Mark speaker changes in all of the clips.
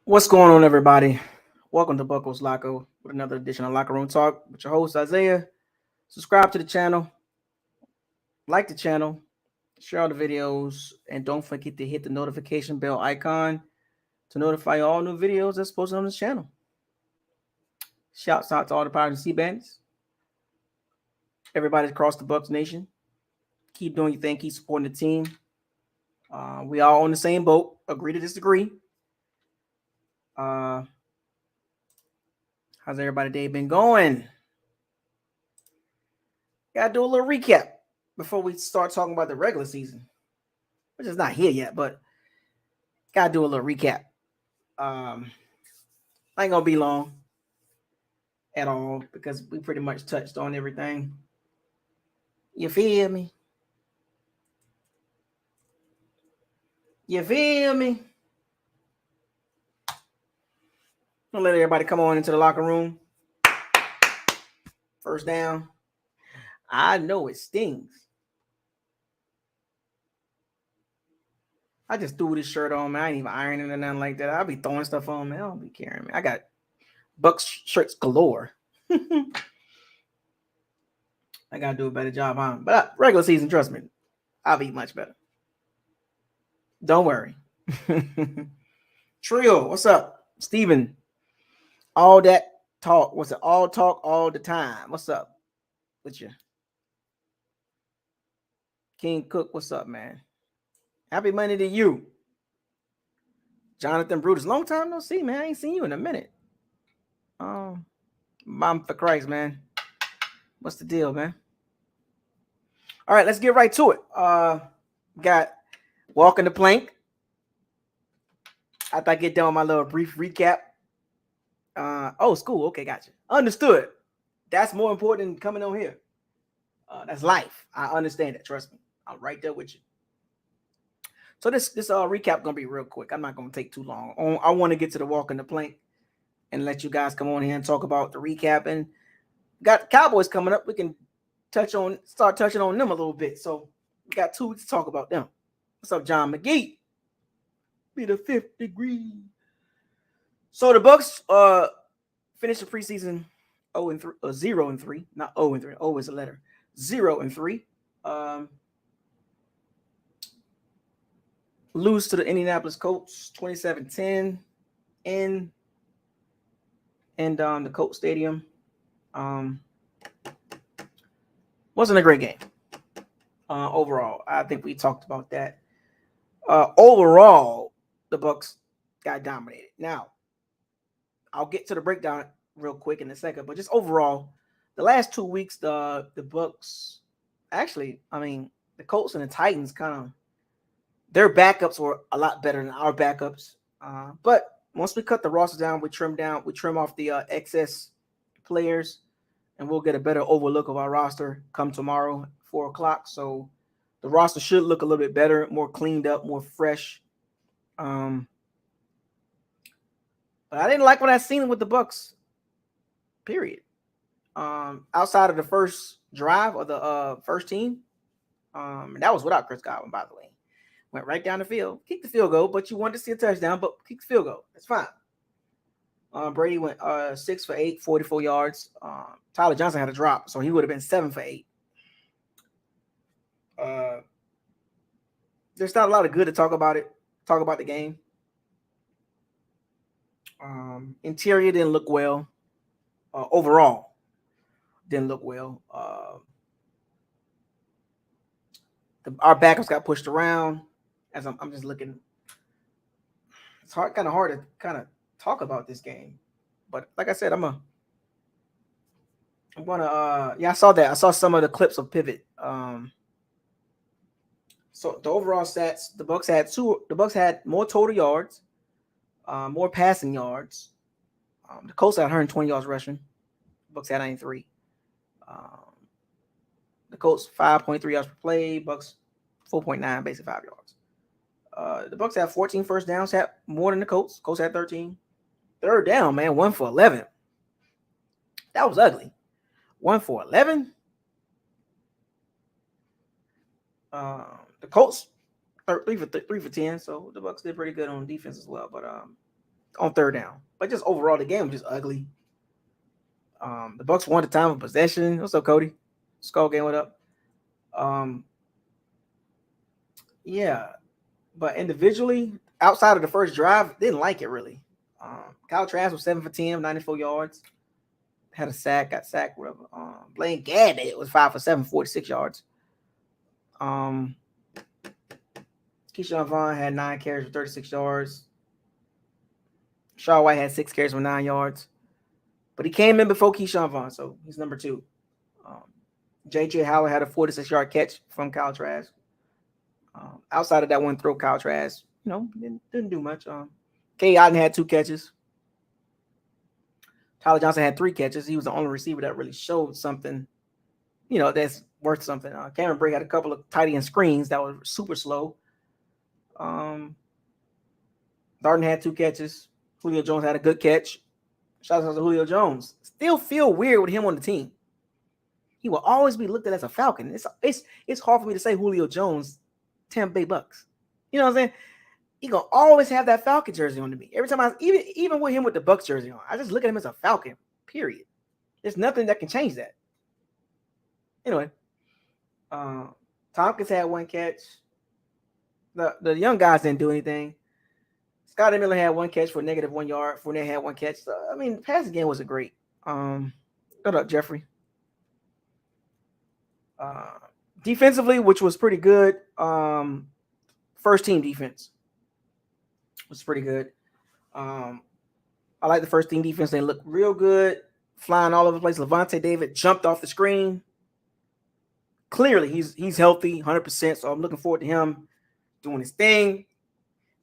Speaker 1: What's going on, everybody? Welcome to Buckles Locker with another edition of Locker Room Talk with your host Isaiah. Subscribe to the channel, like the channel, share all the videos, and don't forget to hit the notification bell icon to notify all new videos that's posted on this channel. Shouts out to all the Pirates and C-Bands, everybody across the Bucs Nation. Keep doing your thing, keep supporting the team. We all on the same boat. Agree to disagree. Uh, how's everybody day been going? Gotta do a little recap before we start talking about the regular season, which is not here yet, but gotta do a little recap. Ain't gonna be long at all because we pretty much touched on everything. You feel me? You feel me? Gonna let everybody come on into the locker room. First down. I know it stings. I just threw this shirt on, man. I ain't even ironing or nothing like that. I'll be throwing stuff on, man. I don't be caring, man. I got Bucs shirts galore. I gotta do a better job on. But regular season, trust me, I'll be much better. Don't worry. Trio, what's up? Steven, all that talk. What's it? All talk all the time. What's up with you? King Cook, what's up, man? Happy Monday to you. Jonathan Brutus, long time no see, man. I ain't seen you in a minute. Mom for Christ, man. What's the deal, man? All right, let's get right to it. Got walking the plank. After I get done with my little brief recap. School. Okay, gotcha. Understood. That's more important than coming on here. That's life. I understand it. Trust me. I'm right there with you. So this recap gonna be real quick. I'm not gonna take too long. I want to get to the walking the plank and let you guys come on here and talk about the recap. And got the Cowboys coming up. We can start touching on them a little bit. So we got 2 weeks to talk about them. What's up, John McGee? Be the 5th degree. So the Bucs finished the preseason 0-3, not 0-3. O is a letter. 0-3. Lose to the Indianapolis Colts 27-10 in the Colts Stadium. Wasn't a great game. Overall, I think we talked about that. Overall, the Bucs got dominated. Now, I'll get to the breakdown real quick in a second, but just overall, the last 2 weeks, the Bucs actually, the Colts and the Titans kind of their backups were a lot better than our backups. But once we cut the roster down, we trim off the excess players, and we'll get a better overlook of our roster come tomorrow, 4:00. So the roster should look a little bit better, more cleaned up, more fresh. But I didn't like what I seen with the Bucs. Period. Outside of the first drive of the first team, and that was without Chris Godwin, by the way. Went right down the field, kicked the field goal, but you wanted to see a touchdown, but kicked the field goal. That's fine. Brady went 6 for 8, 44 yards. Tyler Johnson had a drop, so he would have been 7 for 8. There's not a lot of good to talk about the game. Interior didn't look well. Overall, didn't look well. Our backups got pushed around. As I'm just looking, it's kind of hard to talk about this game, but like I said, I saw that. I saw some of the clips of Pivot. So the overall stats, the Bucs had more total yards, more passing yards. The Colts had 120 yards rushing. The Bucs had 93. The Colts 5.3 yards per play. Bucs 4.9, basically 5 yards. The Bucs had 14 first downs, had more than the Colts. Colts had 13. Third down, man, 1 for 11. That was ugly. 1 for 11. The Colts 3 for 10, so the Bucs did pretty good on defense as well. But on third down. But just overall, the game was just ugly. The Bucs won the time of possession. What's up, Cody? Skull game, what up? Yeah, but individually, outside of the first drive, didn't like it really. Kyle Trask was 7 for 10, 94 yards. Had a sack, got sacked, whatever. Blaine Gabbert was 5 for 7, 46 yards. Keyshawn Vaughn had 9 carries for 36 yards. Shaw White had 6 carries for 9 yards. But he came in before Keyshawn Vaughn, so he's number 2. J.J. Howard had a 46-yard catch from Kyle Trask. Outside of that one throw, Kyle Trask, didn't do much. K. Otten had 2 catches. Tyler Johnson had 3 catches. He was the only receiver that really showed something, that's worth something. Cameron Brake had a couple of tight end screens that were super slow. Darden had 2 catches. Julio Jones had a good catch. Shout out to Julio Jones. Still feel weird with him on the team. He will always be looked at as a Falcon. It's hard for me to say Julio Jones, Tampa Bay Bucs. You know what I'm saying? He gonna always have that Falcon jersey on to me. Every time even with him with the Bucs jersey on, I just look at him as a Falcon. Period. There's nothing that can change that. Anyway, Tompkins had 1 catch. The young guys didn't do anything. Scotty Miller had 1 catch for -1 yard. Fournette had 1 catch. So, I mean, the passing game wasn't great. What up, Jeffrey? Defensively, which was pretty good. First team defense was pretty good. I like the first team defense. They look real good, flying all over the place. Levante David jumped off the screen. Clearly, he's healthy, 100%. So I'm looking forward to him doing his thing.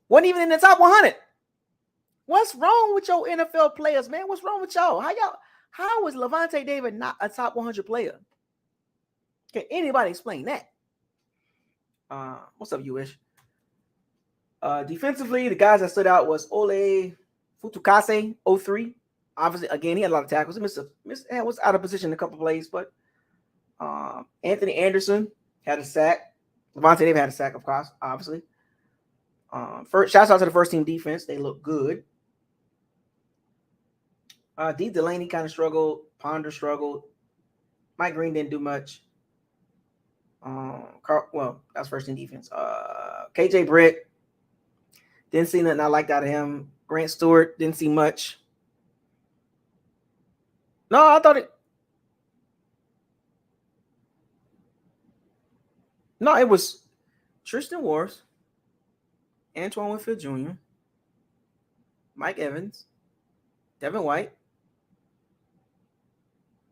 Speaker 1: Wasn't even in the top 100. What's wrong with your NFL players, man? What's wrong with y'all? How is Levante David not a top 100 player? Can anybody explain that? What's up, you-ish? Defensively, the guys that stood out was Ole Futukase, 03. Obviously, again, he had a lot of tackles. He was out of position in a couple of plays, but Anthony Anderson had a sack. Levante David had a sack, of course, obviously. Shouts out to the first team defense. They look good. D. Delaney kind of struggled. Ponder struggled. Mike Green didn't do much. That's first team defense. KJ Britt didn't see nothing I liked out of him. Grant Stewart didn't see much. No, I thought it. No, it was Tristan Wirfs, Antoine Winfield Jr., Mike Evans, Devin White,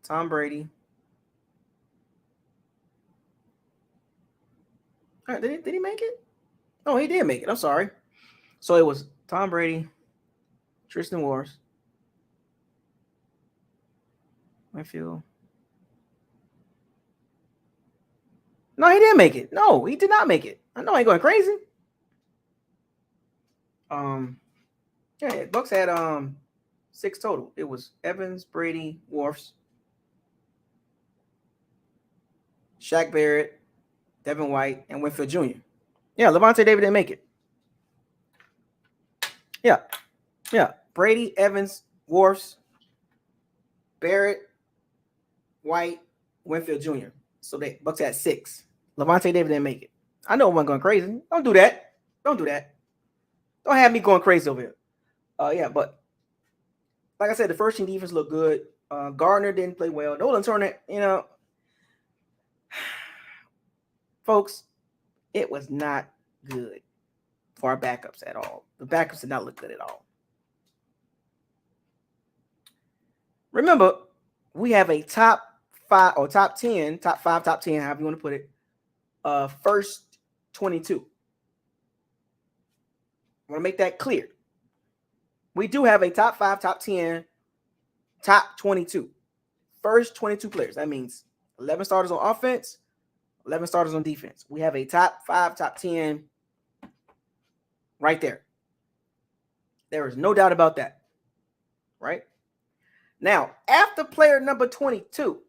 Speaker 1: Tom Brady. All right, did he make it? Oh, he did make it. I'm sorry. So it was Tom Brady, Tristan Wirfs, Winfield. No, he didn't make it. No, he did not make it. I know I ain't going crazy. Yeah, Bucs had 6 total. It was Evans, Brady, Wirfs, Shaq Barrett, Devin White, and Winfield Jr. Yeah, Levante David didn't make it. Yeah. Brady, Evans, Wirfs, Barrett, White, Winfield Jr. So the Bucs had 6. Levante David didn't make it. I know I'm going crazy. Don't do that. Don't have me going crazy over here. Yeah, but like I said, the first team defense looked good. Gardner didn't play well. Nolan Turner, folks, it was not good for our backups at all. The backups did not look good at all. Remember, we have a top 5 or top 10, top 5, top 10, however you want to put it, first 22. I want to make that clear. We do have a top 5, top 10, top 22. First 22 players. That means 11 starters on offense, 11 starters on defense. We have a top 5, top 10 right there. There is no doubt about that. Right? Now, after player number 22,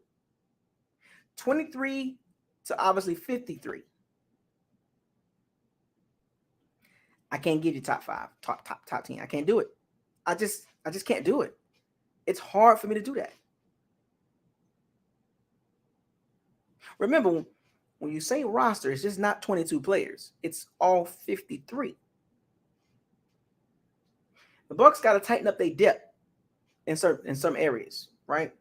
Speaker 1: 23 to obviously 53. I can't give you top 5, top 10. I can't do it. I just can't do it. It's hard for me to do that. Remember, when you say roster, it's just not 22 players. It's all 53. The Bucs got to tighten up their depth in some areas, right?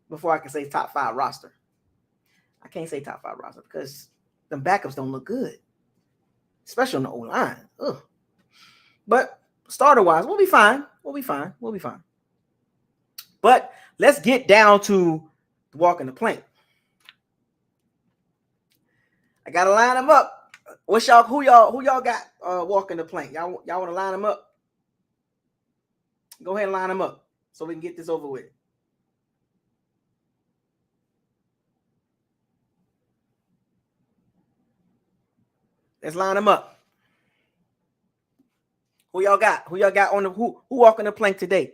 Speaker 1: Before I can say top 5 roster. I can't say top 5 roster because the backups don't look good, especially on the O-line. Ugh. But starter-wise, we'll be fine. We'll be fine. But let's get down to walking the plank. I gotta line them up. Who y'all got walking the plank? Y'all want to line them up? Go ahead and line them up so we can get this over with. Let's line them up. Who y'all got? Who on the who walking the plank today?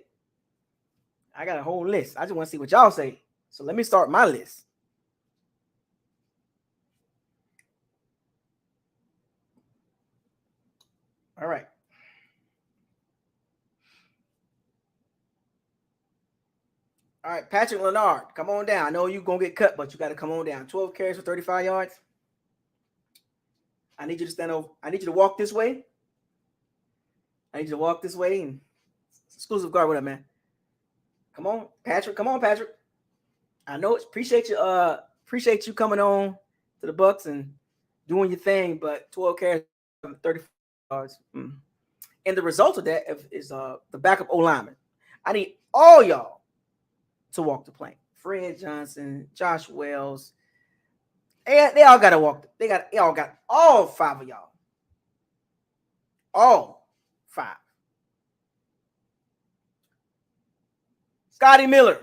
Speaker 1: I got a whole list. I just want to see what y'all say. So let me start my list. All right. All right, Patrick Leonard, come on down. I know you're going to get cut, but you got to come on down. 12 carries for 35 yards. I need you to stand over. I need you to walk this way. And exclusive guard, what up, man? Come on, Patrick. I know it's appreciate you coming on to the Bucs and doing your thing, but 12 carries, 35 yards. And the result of that is the backup O lineman. I need all y'all to walk the plank. Fred Johnson, Josh Wells. They all got to walk. They all got all 5 of y'all. All 5. Scotty Miller.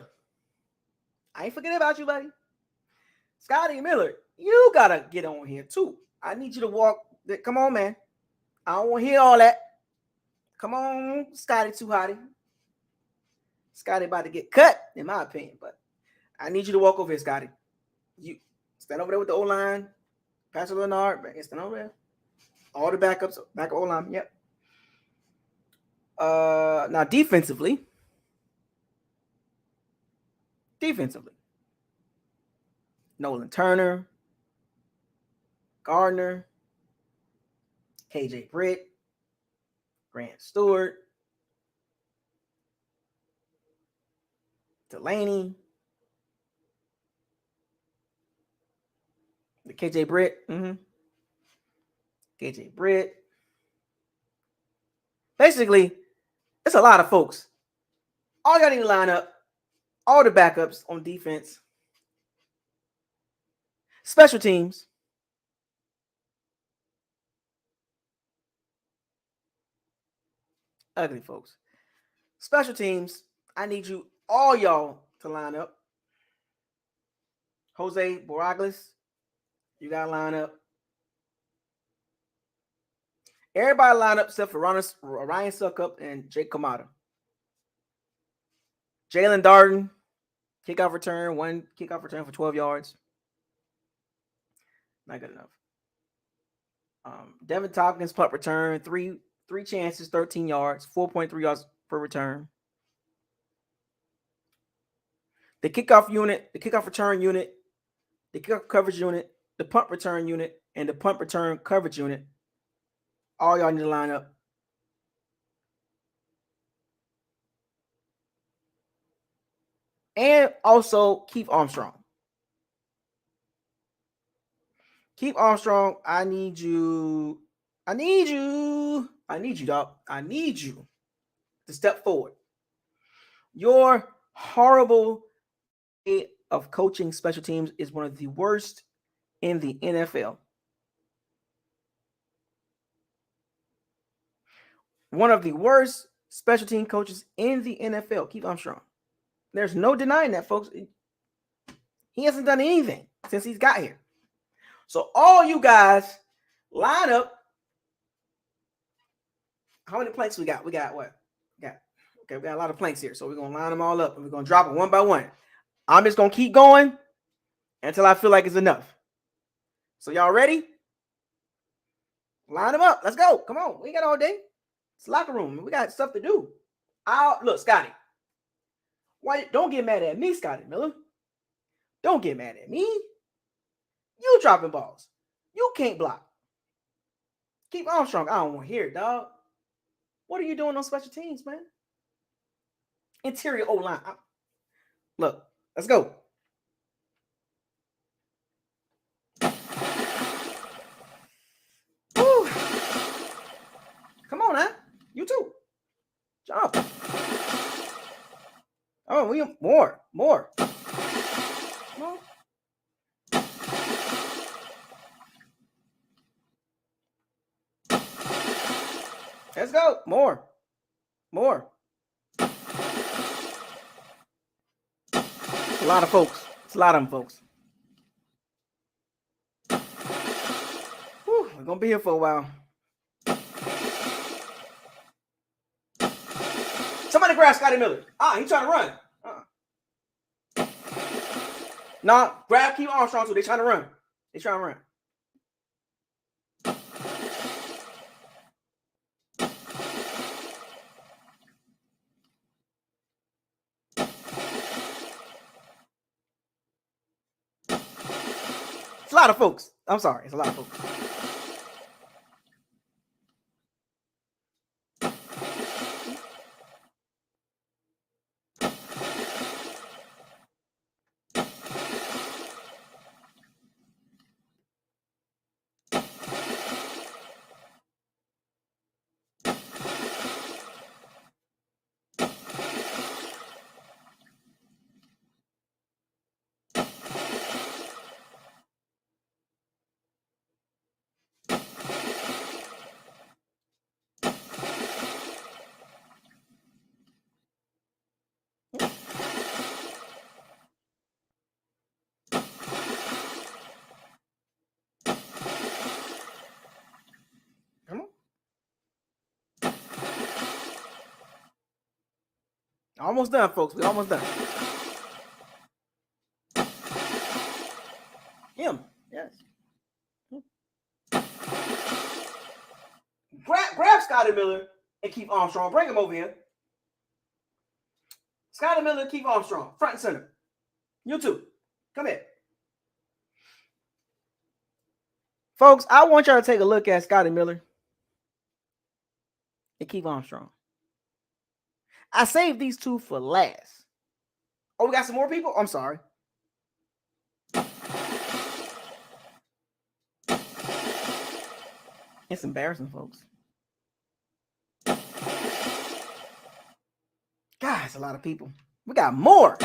Speaker 1: I ain't forgetting about you, buddy. Scotty Miller, you got to get on here too. I need you to walk. Come on, man. I don't want to hear all that. Come on, Scotty too hotty. Scotty about to get cut, in my opinion, but I need you to walk over here, Scotty. You stand over there with the O-line. Patrick Leonard, stand over there. All the backups, back O-line, yep. Now defensively. Nolan Turner, Gardner, KJ Britt, Grant Stewart, Delaney, the KJ Britt, KJ Britt. Basically, it's a lot of folks. All y'all need to line up. All the backups on defense. Special teams. Ugly folks. Special teams. I need you, all y'all, to line up. Jose Borregales, you got to line up. Everybody line up except for Ryan Suckup and Jake Kamada. Jalen Darden, kickoff return, 1 kickoff return for 12 yards. Not good enough. Devin Tompkins, punt return, three chances, 13 yards, 4.3 yards per return. The kickoff unit, the kickoff return unit, the kickoff coverage unit, the punt return unit, and the punt return coverage unit. All y'all need to line up. And also Keith Armstrong. Keith Armstrong, I need you, dog. I need you to step forward. Your horrible way of coaching special teams is one of the worst in the NFL. One of the worst special team coaches in the NFL, Keith Armstrong. There's no denying that, folks. He hasn't done anything since he's got here. So all you guys, line up. How many planks we got? We got what? We got a lot of planks here. So we're going to line them all up and we're going to drop them one by one. I'm just going to keep going until I feel like it's enough. So y'all ready? Line them up. Let's go. Come on. We got all day. It's locker room. We got stuff to do. Look, Scotty. Why? Don't get mad at me, Scotty Miller. Don't get mad at me. You dropping balls. You can't block. Keep Armstrong. I don't want to hear it, dog. What are you doing on special teams, man? Interior O-line. Look, let's go. Woo. Come on, huh? You too. Jump. Oh, we more. Come on. Let's go. More. It's a lot of folks. It's a lot of them folks. Whew, we're gonna be here for a while. Somebody grab Scotty Miller. He's trying to run. Nah, grab Keith Armstrong too. They trying to run. It's a lot of folks. I'm sorry. It's a lot of folks. Come on. Almost done, folks. We're almost done. Him. Yes. Grab Scotty Miller and Keith Armstrong. Bring him over here. Scotty Miller, Keith Armstrong, front and center. You too. Come here. Folks, I want y'all to take a look at Scotty Miller and Keith Armstrong. I saved these two for last. Oh, we got some more people? I'm sorry. It's embarrassing, folks. God, it's a lot of people. We got more.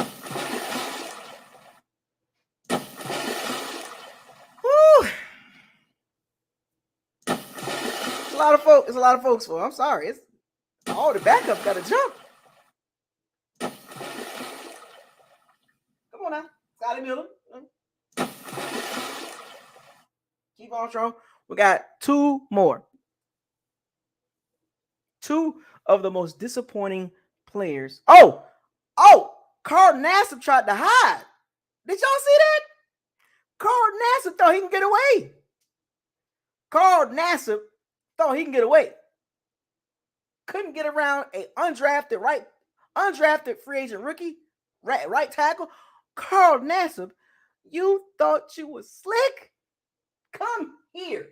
Speaker 1: Woo. It's a lot of folks. It's a lot of folks. I'm sorry. It's all the backups got to jump. Come on now, Scotty Miller. Keep Armstrong. We got two more. Two of the most disappointing players. Oh, Carl Nassib tried to hide. Did y'all see that? Carl Nassib thought he can get away. Carl Nassib thought he can get away. Couldn't get around a undrafted free agent rookie, right tackle. Carl Nassib, you thought you was slick? Come here.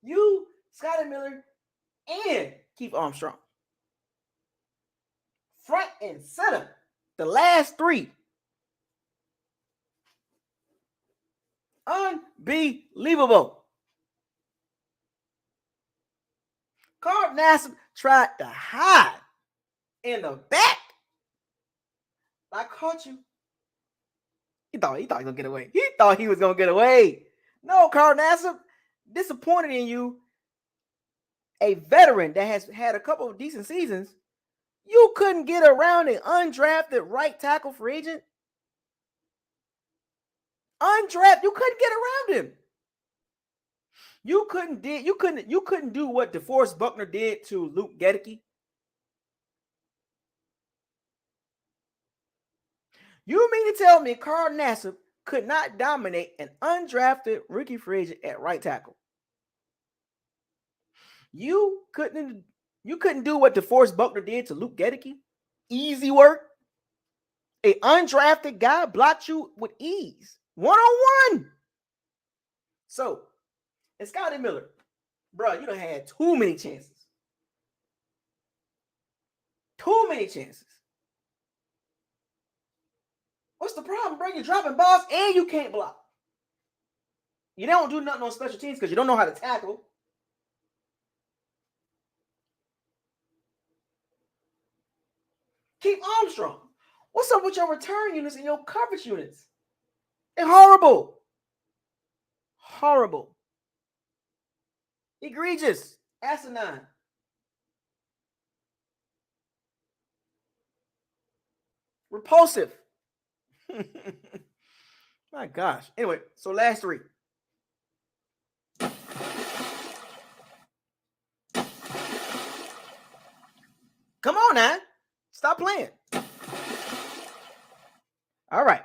Speaker 1: You, Scotty Miller, and Keith Armstrong. Front and center. The last three. Unbelievable. Carl Nassib tried to hide in the back. I caught you. He thought he was gonna get away. He thought he was gonna get away. No, Carl Nassib, disappointed in you. A veteran that has had a couple of decent seasons. You couldn't get around an undrafted right tackle free agent. Undrafted, you couldn't get around him. You couldn't do what DeForest Buckner did to Luke Gedeke. You mean to tell me Carl Nassib could not dominate an undrafted rookie free agent at right tackle? You couldn't do what DeForest Buckner did to Luke Gedeke? Easy work. A undrafted guy blocked you with ease. 1-on-1. So, and Scotty Miller, bro, you done had too many chances. Too many chances. What's the problem, bro? You're dropping balls and you can't block. You don't do nothing on special teams because you don't know how to tackle. Keith Armstrong. What's up with your return units and your coverage units? They're horrible. Horrible. Egregious. Asinine. Repulsive. My gosh. Anyway, so last three. Come on now. Stop playing. All right.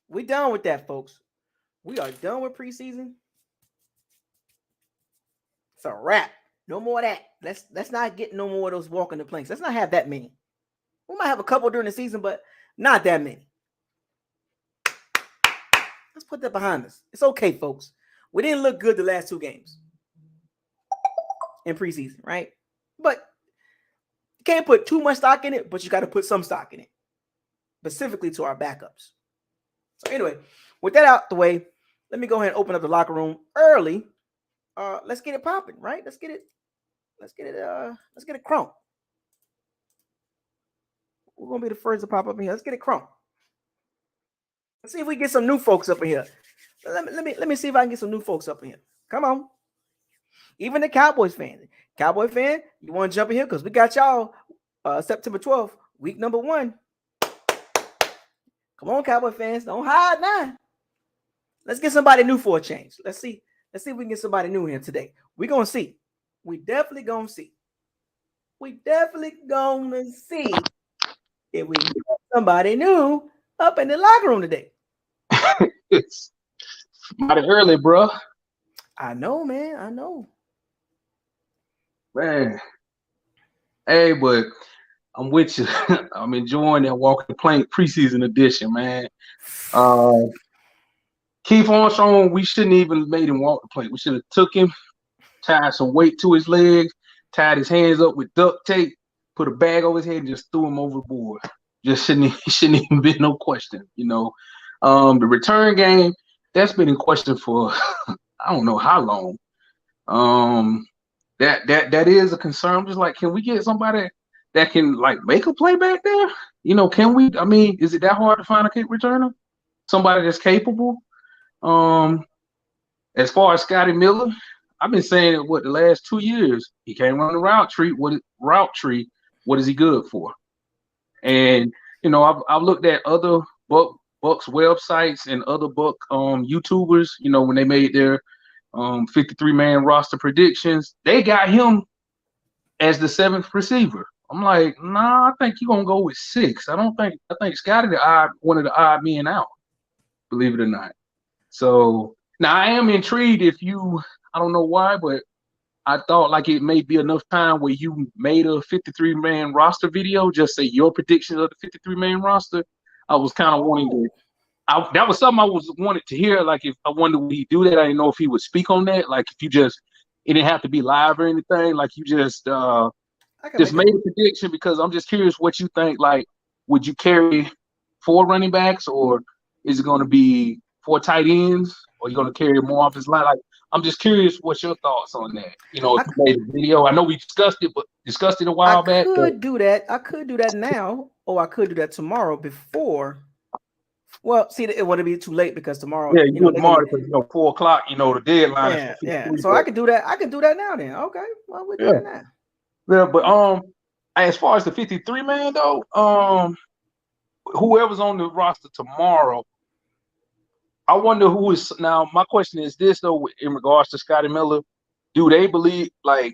Speaker 1: We done with that, folks. We are done with preseason. It's a wrap. No more of that. Let's not get no more of those walking the planks. Let's not have that many. We might have a couple during the season, but not that many. Let's put that behind us. It's okay, folks. We didn't look good the last 2 games in preseason, right? But you can't put too much stock in it, but you got to put some stock in it, specifically to our backups. So anyway, with that out the way, let me go ahead and open up the locker room early. Let's get it popping, right? Let's get it crunk. We're gonna be the first to pop up in here. Let's get it crunk. Let's see if we get some new folks up in here. Let me see if I can get some new folks up in here. Come on. Even the Cowboys fans. Cowboy fan, you want to jump in here? Because we got y'all September 12th, week number 1. Come on, Cowboy fans. Don't hide now. Let's get somebody new for a change. Let's see if we can get somebody new here today. We're going to see. We definitely going to see. We definitely going to see if we can get somebody new up in the locker room today.
Speaker 2: It's mighty early, bro.
Speaker 1: I know, man. I know.
Speaker 2: Man. Hey, but I'm with you. I'm enjoying that walking the plank preseason edition, man. Keith Armstrong, we shouldn't even made him walk the plank. We should have took him, tied some weight to his legs, tied his hands up with duct tape, put a bag over his head, and just threw him overboard. Just shouldn't even been no question, you know. The return game, that's been in question for I don't know how long. That is a concern. I'm just like, can we get somebody that can like make a play back there? You know, can we? I mean, is it that hard to find a kick returner? Somebody that's capable. As far as Scotty Miller, I've been saying it the last 2 years. He can't run the route tree. What is he good for? And you know, I've looked at other Bucs websites and other Bucs YouTubers. You know, when they made their 53-man roster predictions, they got him as the 7th receiver. I'm like, nah, I think you're gonna go with 6. I think Scotty one of the odd men out, believe it or not. So now I am intrigued I don't know why, but I thought like it may be enough time where you made a 53-man roster video, just say your predictions of the 53-man roster. I was kind of wanting to. That was something I wanted to hear. Like if I wonder would he do that? I didn't know if he would speak on that. Like if it didn't have to be live or anything. Like you just made a prediction because I'm just curious what you think. Like, would you carry 4 running backs or is it going to be 4 tight ends or are you going to carry more off his line? Like, I'm just curious what's your thoughts on that. You know, if you made a video, I know we discussed it a while back.
Speaker 1: I could do that. I could do that now, or I could do that tomorrow before. Well, see, it wouldn't be too late because tomorrow.
Speaker 2: Yeah, you know, tomorrow because 4 o'clock. You know, the deadline.
Speaker 1: Yeah. So I could do that. I could do that now. Then, okay. Well, we'll do that now.
Speaker 2: Yeah, but as far as the 53-man though, whoever's on the roster tomorrow, I wonder who is now. My question is this though, in regards to Scotty Miller, do they believe like?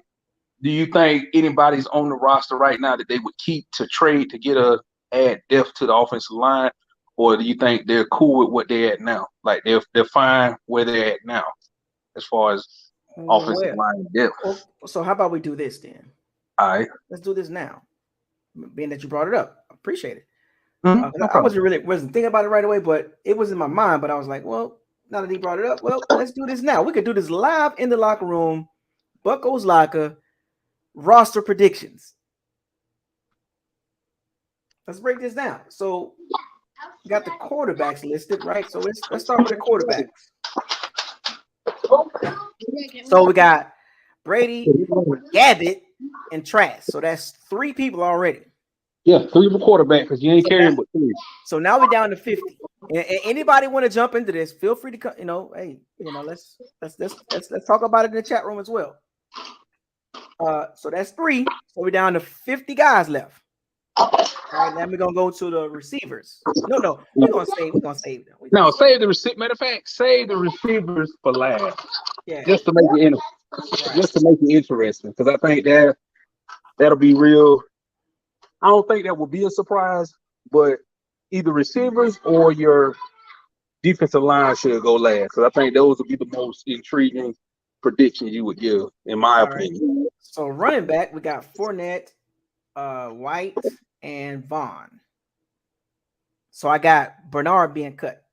Speaker 2: Do you think anybody's on the roster right now that they would keep to trade to add depth to the offensive line, or do you think they're cool with what they're at now? Like they're fine where they're at now, as far as offensive line depth.
Speaker 1: So how about we do this then?
Speaker 2: All right,
Speaker 1: let's do this now. being that you brought it up. I appreciate it.
Speaker 2: No
Speaker 1: I wasn't thinking about it right away, but it was in my mind. But I was like, well, now that he brought it up, well, let's do this now. We could do this live in the locker room. Bucko's locker roster predictions. Let's break this down. So, we got the quarterbacks listed, right? So let's start with the quarterbacks. So we got Brady, Gabbett, and Trask. So that's 3 people already.
Speaker 2: Yeah, 3 of a quarterback because you ain't carrying but 3.
Speaker 1: So now we're down to 50. And anybody want to jump into this? Feel free to come. Hey, let's talk about it in the chat room as well. So that's 3. So we're down to 50 guys left. All right, now we're gonna go to the receivers. No, we're gonna save them.
Speaker 2: No, save the receiver. Matter of fact, save the receivers for last.
Speaker 1: Yeah,
Speaker 2: just to make it interesting, because I think that'll be real. I don't think that will be a surprise, but either receivers or your defensive line should go last, because I think those would be the most intriguing predictions you would give, in my opinion.
Speaker 1: Right. So running back, we got Fournette, White, and Vaughn. So I got Bernard being cut.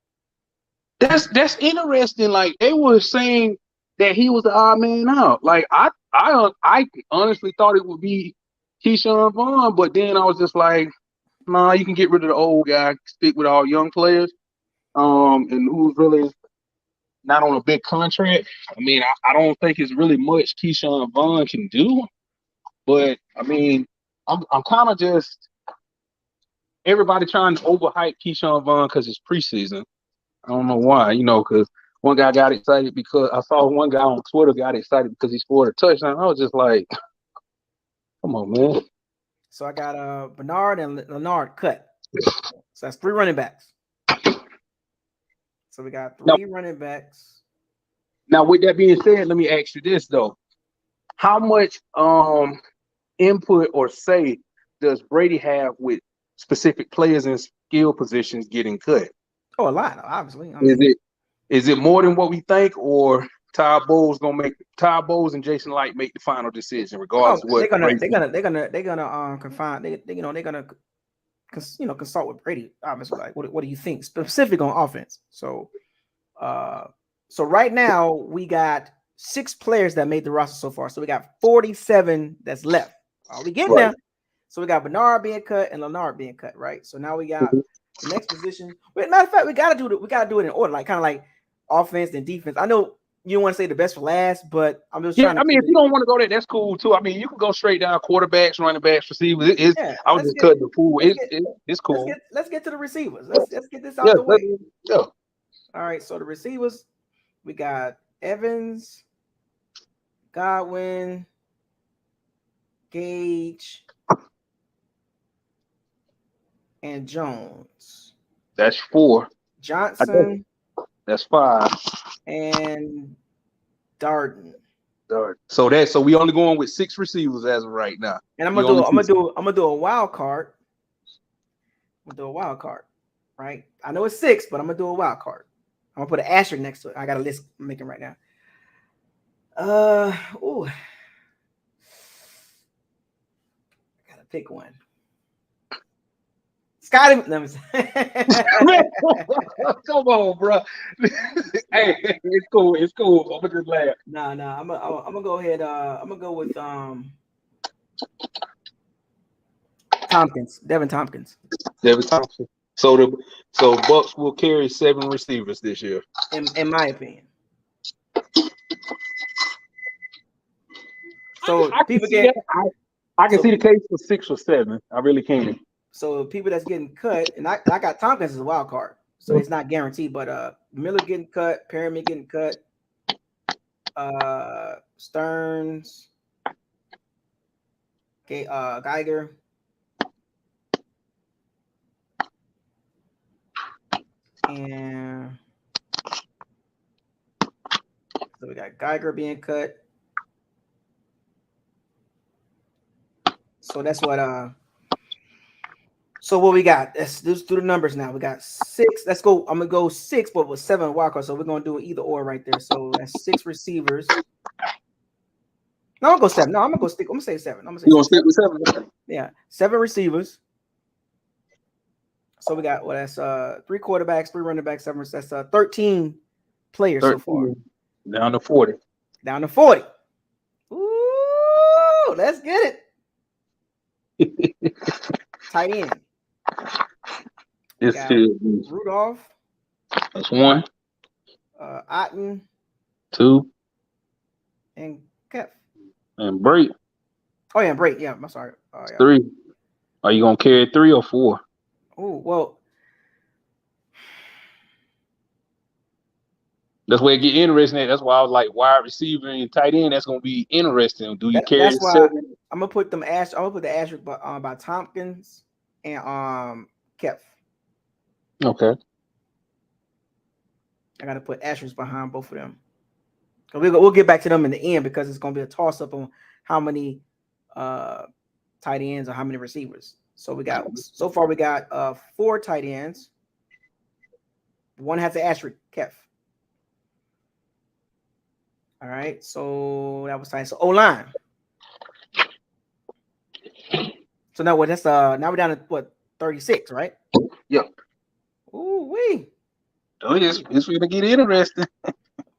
Speaker 2: That's interesting. Like, they were saying that he was the odd man out. Like, I honestly thought it would be Keyshawn Vaughn, but then I was just like, nah, you can get rid of the old guy, stick with all young players, and who's really not on a big contract. I mean, I don't think it's really much Keyshawn Vaughn can do, but I mean, I'm kind of just everybody trying to overhype Keyshawn Vaughn because it's preseason. I don't know why, because one guy got excited because I saw one guy on Twitter got excited because he scored a touchdown. I was just like, come on, man.
Speaker 1: So I got Bernard and Leonard cut. So that's 3 running backs. So we got 3 running backs.
Speaker 2: Now, with that being said, let me ask you this though: how much input or say does Brady have with specific players and skill positions getting cut?
Speaker 1: Oh, a lot, obviously.
Speaker 2: Is it more than what we think, or Ty Bowles and Jason Light make the final decision regardless of what
Speaker 1: they're gonna confine. They're gonna consult with Brady. Obviously, like what do you think specific on offense? So right now we got 6 players that made the roster so far. So we got 47 that's left. Are we getting there? So we got Bernard being cut and Leonard being cut, right? So now we got the next position. But matter of fact, we gotta do it in order, like kind of like offense and defense. I know you don't want to say the best for last, but I'm just trying to.
Speaker 2: I mean, if you don't want to go there, that's cool too. I mean, you can go straight down quarterbacks, running backs, receivers. I was just cutting the pool. It's cool.
Speaker 1: Let's get to the receivers. Let's get this out the way.
Speaker 2: Yeah.
Speaker 1: All right. So the receivers, we got Evans, Godwin, Gage, and Jones.
Speaker 2: That's 4.
Speaker 1: Johnson.
Speaker 2: That's 5.
Speaker 1: And Darden.
Speaker 2: So we only going with 6 receivers as of right now.
Speaker 1: And I'm gonna do a wild card. I'm gonna do a wild card, right? I know it's 6, but I'm gonna do a wild card. I'm gonna put an asterisk next to it. I got a list I'm making right now. I gotta pick one. Scotty, let me
Speaker 2: come on, bro. Hey, it's cool. I'm gonna just laugh.
Speaker 1: Nah. I'm gonna go ahead. I'm gonna go with Devin Tompkins.
Speaker 2: So Bucs will carry 7 receivers this year,
Speaker 1: in my opinion. So
Speaker 2: I can see the case for 6 or 7. I really can.
Speaker 1: So people that's getting cut, and I got Tompkins as a wild card, so it's not guaranteed. But Miller getting cut, Perriman getting cut, Stearns, Geiger, and so we got Geiger being cut. So that's what So what we got? Let's do the numbers now. We got 6. Let's go. I'm gonna go 6, but with 7 wildcards. So we're gonna do either or right there. So that's 6 receivers. No, I'm gonna go 7. No, I'm gonna say 7. I'm gonna say
Speaker 2: You gonna
Speaker 1: 7.
Speaker 2: stick with 7?
Speaker 1: Yeah, 7 receivers. So we got that's 3 quarterbacks, 3 running backs, 7. That's 13 players
Speaker 2: 13,
Speaker 1: so far.
Speaker 2: down to 40.
Speaker 1: Down to 40. Ooh, let's get it. Tight end.
Speaker 2: This is
Speaker 1: Rudolph.
Speaker 2: That's 1.
Speaker 1: Otten.
Speaker 2: 2.
Speaker 1: And Kev.
Speaker 2: And break.
Speaker 1: Oh yeah, break. Yeah, I'm sorry. Yeah.
Speaker 2: 3. Are you gonna carry 3 or 4?
Speaker 1: Oh well.
Speaker 2: That's where it get interesting. That's why I was like wide receiver and tight end. That's gonna be interesting. Do you carry
Speaker 1: That's why
Speaker 2: 7?
Speaker 1: I'm gonna put them I'm gonna put the asterisk by Tompkins and Kev.
Speaker 2: Okay.
Speaker 1: I gotta put asterisks behind both of them. We'll get back to them in the end because it's gonna be a toss up on how many tight ends or how many receivers. So far we got 4 tight ends. 1 has the asterisk, Kev. All right, so that was tight. So O-line. So now what? That's now we're down to what 36, right?
Speaker 2: Yep.
Speaker 1: Ooh wee.
Speaker 2: Oh, it's gonna get interesting.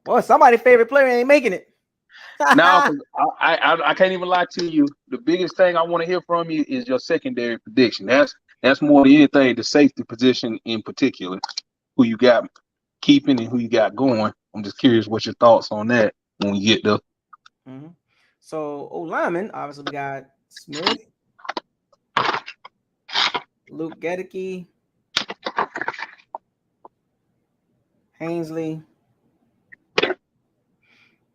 Speaker 1: Well, somebody's favorite player ain't making it.
Speaker 2: Now, I can't even lie to you. The biggest thing I want to hear from you is your secondary prediction. That's more than anything the safety position in particular. Who you got keeping and who you got going. I'm just curious what your thoughts on that when we get there.
Speaker 1: Mm-hmm. So O-lineman, obviously we got Smith, Luke Gedeke, Hainsley,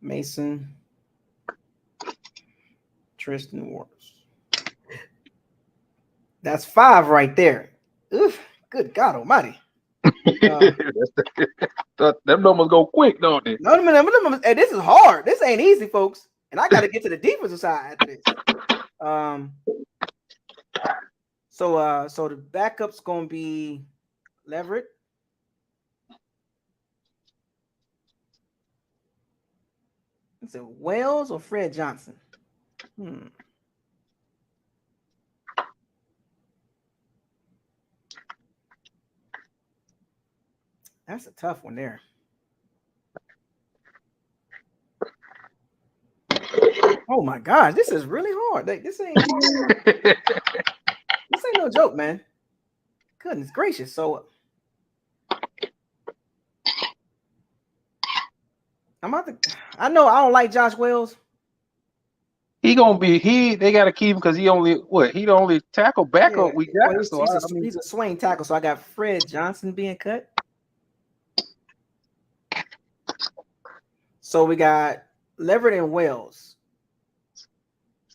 Speaker 1: Mason, Tristan Waters. That's 5 right there. Oof, good God Almighty!
Speaker 2: Them numbers go quick, don't they?
Speaker 1: No, hey, this is hard. This ain't easy, folks. And I got to get to the defensive side after this. So the backup's gonna be Leverett. Is it Wells or Fred Johnson? That's a tough one there. Oh my gosh, this is really hard. This ain't no joke, man. Goodness gracious. So I know I don't like Josh Wells.
Speaker 2: They gotta keep him because he the only tackle backup we got.
Speaker 1: Well, he's a swing tackle, so I got Fred Johnson being cut. So we got Leverett and Wells.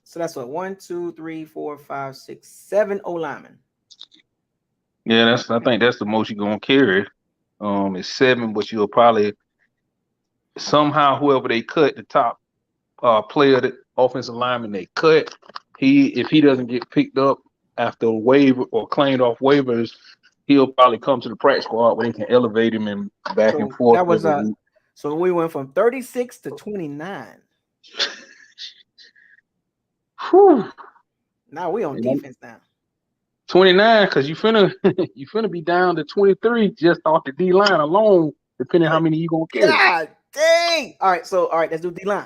Speaker 1: So that's what 1, 2, 3, 4, 5, 6, 7 O-linemen.
Speaker 2: Yeah, I think that's the most you're gonna carry. It's 7, but you'll probably somehow whoever they cut the top player, the offensive lineman they cut, if he doesn't get picked up after a waiver or claimed off waivers, he'll probably come to the practice squad where they can elevate him and back and forth.
Speaker 1: That was so we went from 36 to 29.
Speaker 2: Whew.
Speaker 1: Now we on defense now.
Speaker 2: 29, because you finna be down to 23 just off the D line alone, depending how many you gonna carry.
Speaker 1: God dang! All right, let's do D line.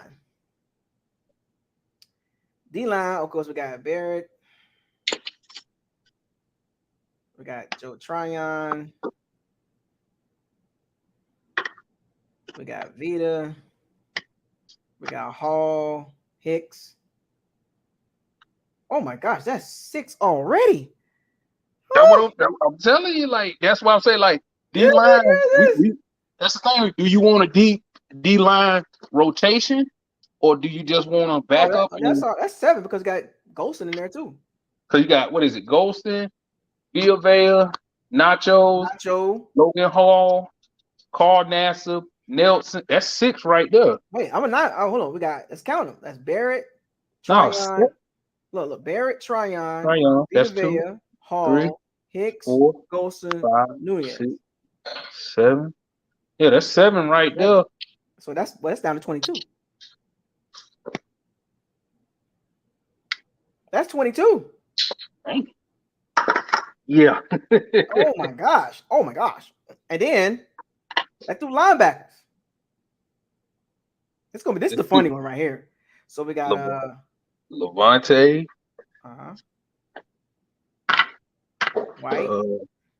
Speaker 1: D line, of course, we got Barrett, we got Joe Tryon, we got Vita, we got Hall, Hicks. Oh my gosh, that's 6 already.
Speaker 2: I'm telling you, like that's why I'm saying, like D line. That's the thing. Do you want a deep D line rotation, or do you just want to back up?
Speaker 1: That's 7 because you got Golston in there too.
Speaker 2: Because you got Golston, Villavea, Nacho, Logan Hall, Carl Nassib, Nelson. That's 6 right there.
Speaker 1: Wait, hold on. Let's count them. That's Barrett, Tryon. Look, Barrett, Tryon,
Speaker 2: that's 2,
Speaker 1: Hall,
Speaker 2: 3,
Speaker 1: Hicks,
Speaker 2: 4,
Speaker 1: Golston,
Speaker 2: 5,
Speaker 1: Nunez.
Speaker 2: 6, 7. Yeah, that's 7 right there.
Speaker 1: So that's down to 22. That's 22.
Speaker 2: Yeah.
Speaker 1: Oh my gosh. Oh my gosh. And then let's do linebackers. This is the funny one right here. So we got
Speaker 2: Levante.
Speaker 1: White.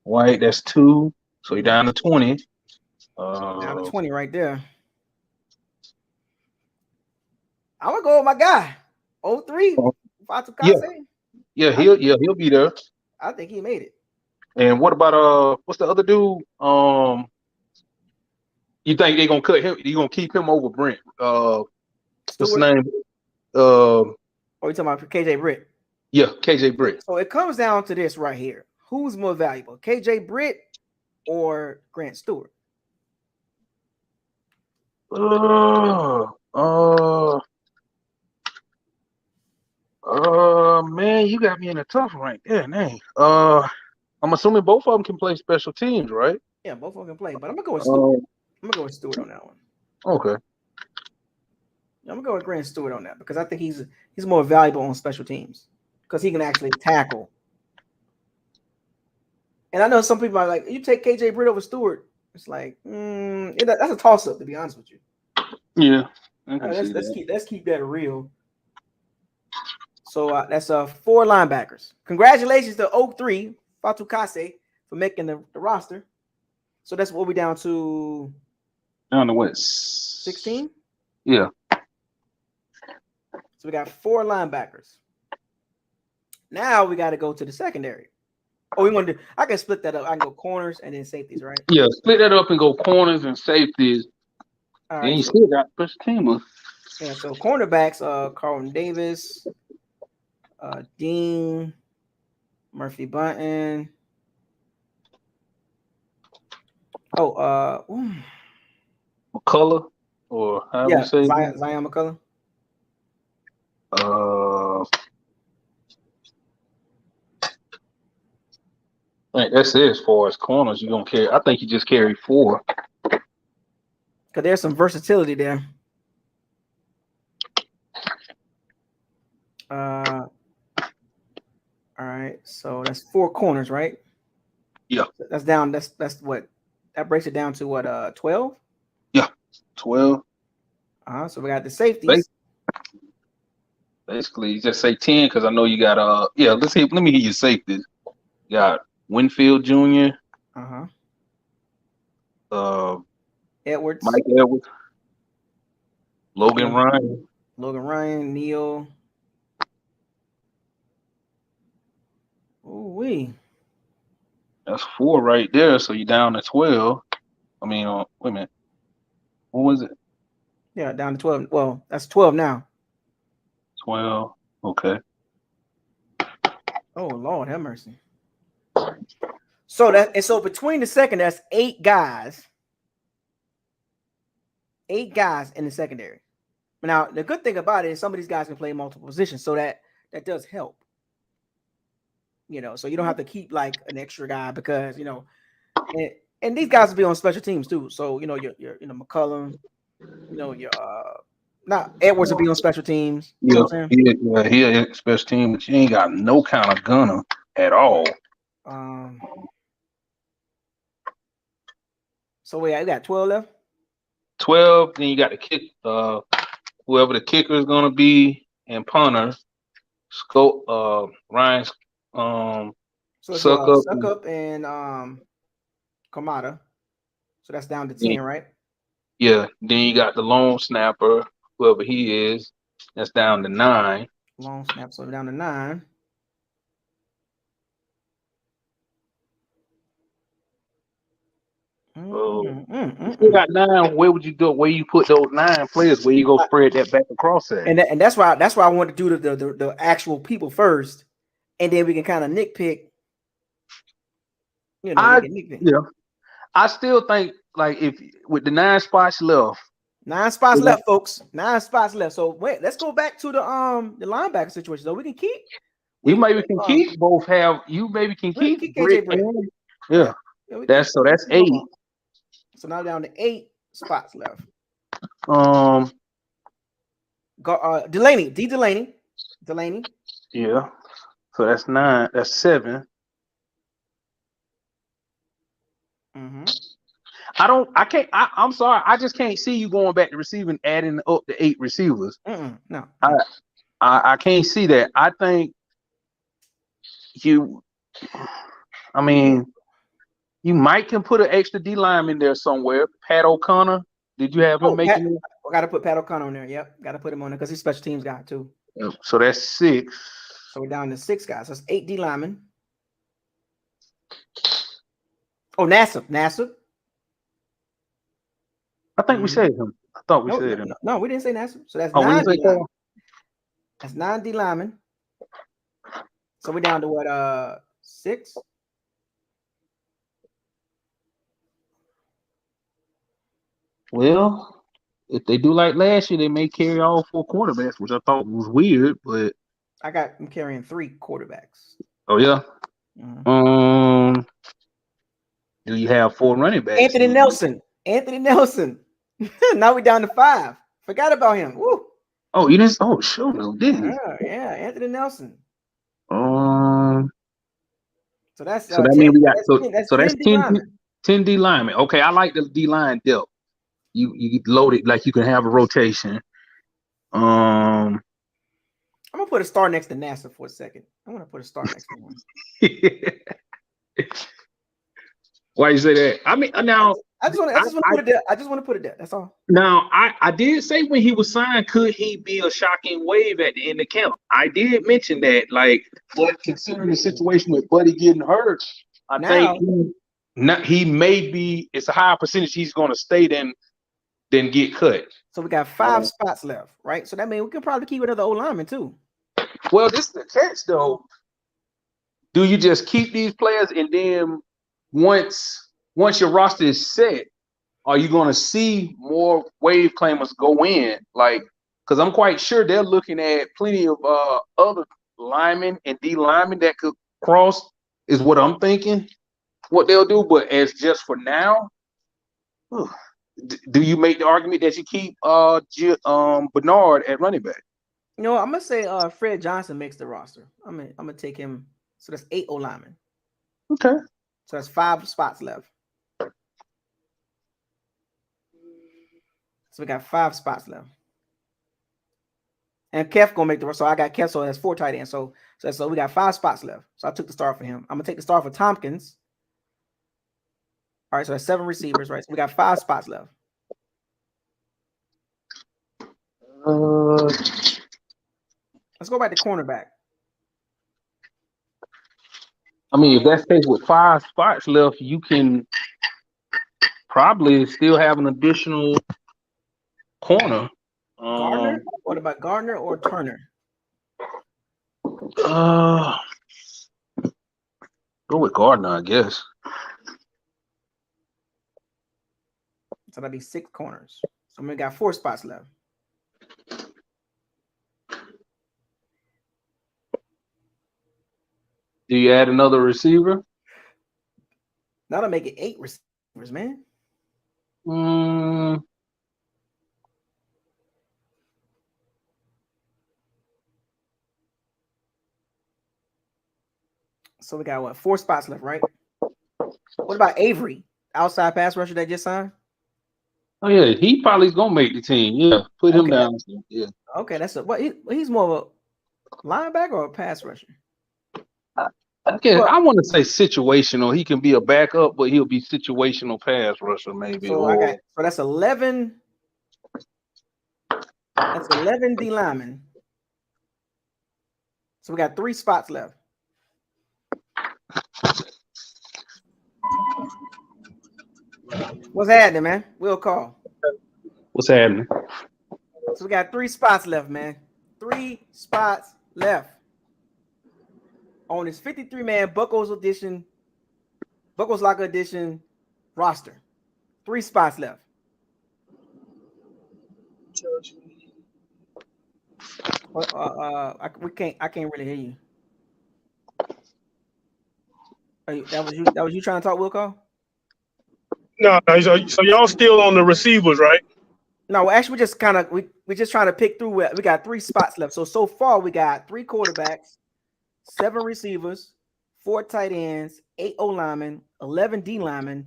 Speaker 2: White, that's 2. So you're down to 20.
Speaker 1: Down to 20 right there. I'm gonna go with my guy. 03. Fatu Kase.
Speaker 2: Yeah, he'll be there.
Speaker 1: I think he made it.
Speaker 2: And what about what's the other dude? You think they're gonna cut him? You gonna keep him over Brent? What's his name?
Speaker 1: You talking about KJ Britt?
Speaker 2: Yeah, KJ Britt.
Speaker 1: So it comes down to this right here. Who's more valuable, KJ Britt or Grant Stewart?
Speaker 2: Man, you got me in a tough one right there, man. I'm assuming both of them can play special teams, right?
Speaker 1: Yeah, both of them can play, but I'm gonna go with Stewart. I'm gonna go with Stewart on that one.
Speaker 2: Okay.
Speaker 1: I'm gonna go with Grant Stewart on that because I think he's more valuable on special teams because he can actually tackle. And I know some people are like, you take KJ Britt over Stewart. It's like that's a toss up, to be honest with you.
Speaker 2: Yeah.
Speaker 1: Let's keep that real. So that's 4 linebackers. Congratulations to 03 Fatu Kase for making the roster. So that's what we down to.
Speaker 2: Down to what?
Speaker 1: 16?
Speaker 2: Yeah.
Speaker 1: So we got 4 linebackers. Now we got to go to the secondary. Oh, we want to do. I can split that up. I can go corners and then safeties, right?
Speaker 2: Yeah, split that up and go corners and safeties.
Speaker 1: All
Speaker 2: right,
Speaker 1: and
Speaker 2: you still got special teamers.
Speaker 1: Yeah, so cornerbacks, Carlton Davis, Dean, Murphy Bunton.
Speaker 2: McCullough, or however you say
Speaker 1: Zion McCullough.
Speaker 2: I think that's it as far as corners. You're gonna carry. I think you just carry 4.
Speaker 1: Because there's some versatility there. All right, so that's 4 corners, right?
Speaker 2: Yeah.
Speaker 1: That's down. That's what that breaks it down to what 12?
Speaker 2: Yeah, 12.
Speaker 1: So we got the safeties.
Speaker 2: Basically, you just say 10 because I know you got let's see. Let me hear your safeties. You got Winfield Jr.
Speaker 1: Edwards.
Speaker 2: Mike Edwards. Logan
Speaker 1: Ryan, Neal. Ooh-wee.
Speaker 2: That's 4 right there. So you're down to 12. I mean, wait a minute. What was it?
Speaker 1: Yeah, down to 12. Well, that's 12 now.
Speaker 2: 12. Okay.
Speaker 1: Oh, Lord, have mercy. So between the second, that's 8 guys. 8 guys in the secondary. Now, the good thing about it is some of these guys can play multiple positions, so that does help. So you don't have to keep like an extra guy because and these guys will be on special teams too. So your McCullum, your not Edwards will be on special teams. You know what I'm saying?
Speaker 2: He special team, but you ain't got no kind of gunner at all.
Speaker 1: So we got 12 left.
Speaker 2: 12. Then you got the kick. Whoever the kicker is gonna be, and punter. Ryan.
Speaker 1: Suckup and Kamada. So that's down to 10, right?
Speaker 2: Yeah. Then you got the long snapper, whoever he is. That's down to 9.
Speaker 1: Long snap, so down to 9.
Speaker 2: You still got 9. Where would you go? Where you put those 9 players? Where you go spread that back across at?
Speaker 1: And that's why I want to do the actual people first, and then we can kind of nitpick.
Speaker 2: I still think like if with the 9 spots left.
Speaker 1: 9 spots left, folks. 9 spots left. So wait, let's go back to the linebacker situation. So we can keep.
Speaker 2: You maybe can keep both. You maybe can keep
Speaker 1: KJ Britt.
Speaker 2: Yeah. That's 8.
Speaker 1: So now down to 8 spots left.
Speaker 2: Delaney.
Speaker 1: Delaney.
Speaker 2: Yeah. So that's 9. That's 7.
Speaker 1: Mm-hmm.
Speaker 2: I'm sorry. I just can't see you going back to receiving, adding up to 8 receivers.
Speaker 1: No.
Speaker 2: I can't see that. I think you. I mean, you might can put an extra D lineman there somewhere. Pat O'Connor. Did you have him making it?
Speaker 1: I got to put Pat O'Connor on there. Yep, got to put him on there because he's special teams guy too.
Speaker 2: Yep. So that's 6.
Speaker 1: So we're down to 6 guys. That's 8 D linemen. Oh, Nassib.
Speaker 2: I think we said him. I thought we said him.
Speaker 1: No, we didn't say Nassib. So that's
Speaker 2: we
Speaker 1: 9
Speaker 2: didn't say
Speaker 1: D linemen. That's 9 D linemen. So we're down to what? 6.
Speaker 2: Well, if they do like last year, they may carry all 4 quarterbacks, which I thought was weird, but
Speaker 1: I'm carrying 3 quarterbacks.
Speaker 2: Oh yeah.
Speaker 1: Mm-hmm.
Speaker 2: Do you have 4 running backs?
Speaker 1: Anthony Nelson. Now we're down to 5. Forgot about him. Woo.
Speaker 2: Oh, you didn't? Oh, sure, no, didn't you?
Speaker 1: Yeah, Anthony Nelson.
Speaker 2: So
Speaker 1: that's
Speaker 2: so that
Speaker 1: 10,
Speaker 2: means we got
Speaker 1: that's
Speaker 2: 10 D linemen. Okay, I like the D line depth. You load it like you can have a rotation.
Speaker 1: I'm gonna put a star next to Nassib for a second. I'm gonna put a star next to him.
Speaker 2: Why you say that? I mean, now
Speaker 1: I just want to put it there. I just want to put it there. That's all.
Speaker 2: Now, I did say when he was signed, could he be a shocking wave at the end of camp? I did mention that, but considering the situation with Buddy getting hurt, I think he may be. It's a higher percentage he's going to stay than get cut.
Speaker 1: So we got 5 spots left, right? So that means we can probably keep another old lineman too.
Speaker 2: Well, this is the catch, though. Do you just keep these players and then once your roster is set, are you going to see more wave claimers go in? Because I'm quite sure they're looking at plenty of other linemen and D linemen that could cross, is what I'm thinking, what they'll do. But as just for now, do you make the argument that you keep Bernard at running back?
Speaker 1: I'm going to say Fred Johnson makes the roster. I'm going to take him. So that's 8 O-linemen.
Speaker 2: Okay.
Speaker 1: So that's 5 spots left. So we got 5 spots left. And Kev gonna make the roster. So I got Kev, so that's 4 tight ends. So we got 5 spots left. So I took the star for him. I'm gonna take the star for Tompkins. All right, so that's 7 receivers, right? So we got 5 spots left. Let's go back to cornerback.
Speaker 2: I mean, if that's the case with 5 spots left, you can probably still have an additional corner.
Speaker 1: Gardner? What about Gardner or Turner?
Speaker 2: Go with Gardner, I guess.
Speaker 1: So that'd be 6 corners. So we got 4 spots left.
Speaker 2: Do you add another receiver?
Speaker 1: That'll make it 8 receivers, man. So we got 4 spots left, right? What about Avery, outside pass rusher that just signed?
Speaker 2: Oh yeah, he probably is gonna make the team. Yeah, put him down. Yeah.
Speaker 1: Okay, that's he's more of a linebacker or a pass rusher.
Speaker 2: I want to say situational. He can be a backup, but he'll be situational pass rusher maybe.
Speaker 1: So that's 11. That's 11 D linemen. So we got 3 spots left. What's happening, man? We'll call.
Speaker 2: What's happening?
Speaker 1: So we got 3 spots left, man. 3 spots left on this 53-man Buccos Locker Edition roster. 3 spots left. I can't really hear you. That was you trying to talk, Will Call?
Speaker 3: No. So y'all still on the receivers, right?
Speaker 1: No, actually, we're just trying to pick through. We got 3 spots left. So far, we got 3 quarterbacks, 7 receivers, 4 tight ends, 8 O linemen, 11 D linemen,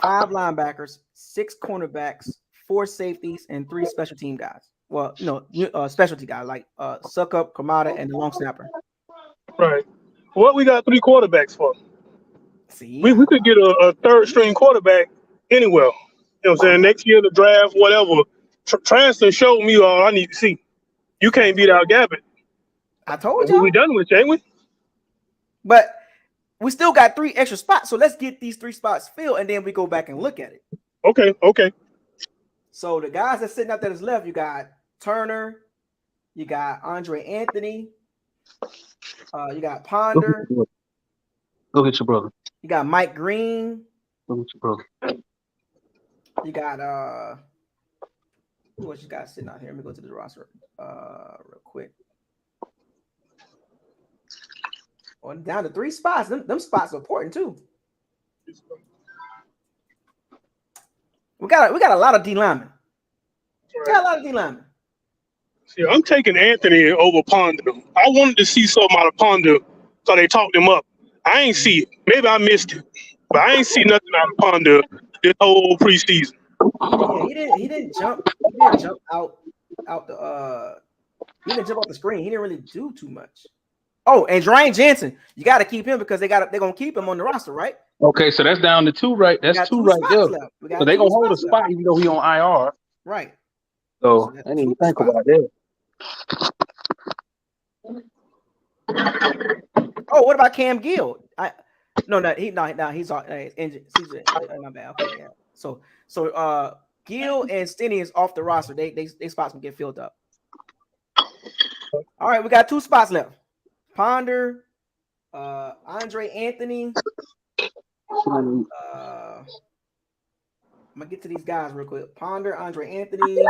Speaker 1: 5 linebackers, 6 cornerbacks, 4 safeties, and 3 special team guys. Well, specialty guys like Suckup, Kamada, and the long snapper.
Speaker 3: Right. What we got 3 quarterbacks for?
Speaker 1: See,
Speaker 3: We could get a third string quarterback anywhere. You know what I'm saying? Next year, the draft, whatever. Transfer showed me all I need to see. You can't beat out Gabbett.
Speaker 1: I told you.
Speaker 3: We done with you, ain't we?
Speaker 1: But we still got 3 extra spots. So let's get these 3 spots filled, and then we go back and look at it.
Speaker 3: Okay.
Speaker 1: So the guys that's sitting out there that's left, you got Turner, you got Andre Anthony, you got Ponder.
Speaker 2: Go get your brother.
Speaker 1: You got Mike Green.
Speaker 2: Go get your brother.
Speaker 1: You got who else you got sitting out here? Let me go to the roster real quick. On down to 3 spots. Them spots are important too. We got a lot of D linemen. Got a lot of D linemen.
Speaker 3: See, I'm taking Anthony over Ponder. I wanted to see something out of Ponder, so they talked him up. I ain't see it. Maybe I missed it, but I ain't see nothing out of Ponder this whole preseason.
Speaker 1: Yeah, he didn't jump. He didn't jump out the. He didn't jump off the screen. He didn't really do too much. Oh, and Dwayne Jansen, you got to keep him because they're gonna keep him on the roster, right?
Speaker 2: Okay, so that's down to 2, right? That's 2 right there. So they're gonna hold a spot even though he on IR.
Speaker 1: Right.
Speaker 2: So I didn't even think about that.
Speaker 1: Oh, what about Cam Gill? He's injured. My bad. Okay, yeah. So Gill and Stinney is off the roster. They spots can get filled up. All right, we got 2 spots left. Ponder, Andre Anthony. I'm gonna get to these guys real quick. Ponder, Andre Anthony.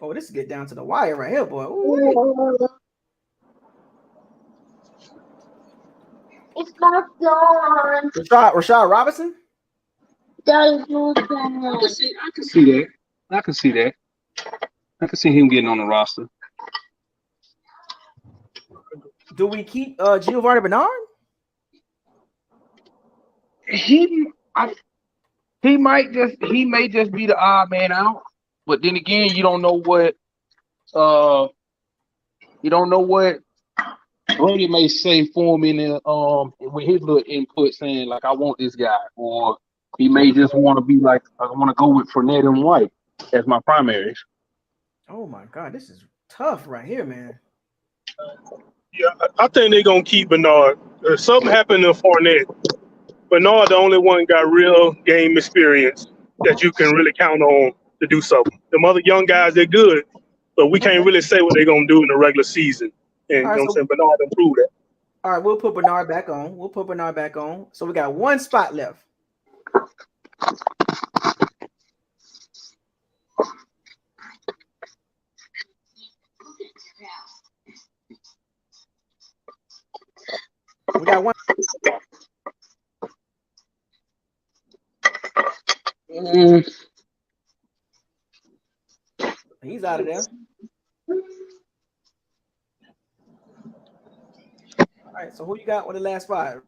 Speaker 1: Oh, this is get down to the wire right here, boy. Ooh.
Speaker 4: It's not done.
Speaker 1: Rashad Robinson.
Speaker 4: That is not done.
Speaker 2: I can see that. I can see him getting on the roster.
Speaker 1: Do we keep Giovanni Bernard?
Speaker 2: He may just be the odd man out, but then again, you don't know what Brady may say for him in the with his little input saying like I want this guy, or he may just want to be like I want to go with Fournette and White as my primaries.
Speaker 1: Oh my God, this is tough right here, man.
Speaker 3: Yeah, I think they're gonna keep Bernard. If something happened to Fournette, Bernard the only one got real game experience that you can really count on to do something. The other young guys, they're good, but we can't really say what they're gonna do in the regular season. And
Speaker 1: All right,
Speaker 3: you know what I'm saying? Bernard improved that.
Speaker 1: All right, we'll put Bernard back on. So we got 1 spot left. We got 1. He's out of there. All right, so who you got with the last 5?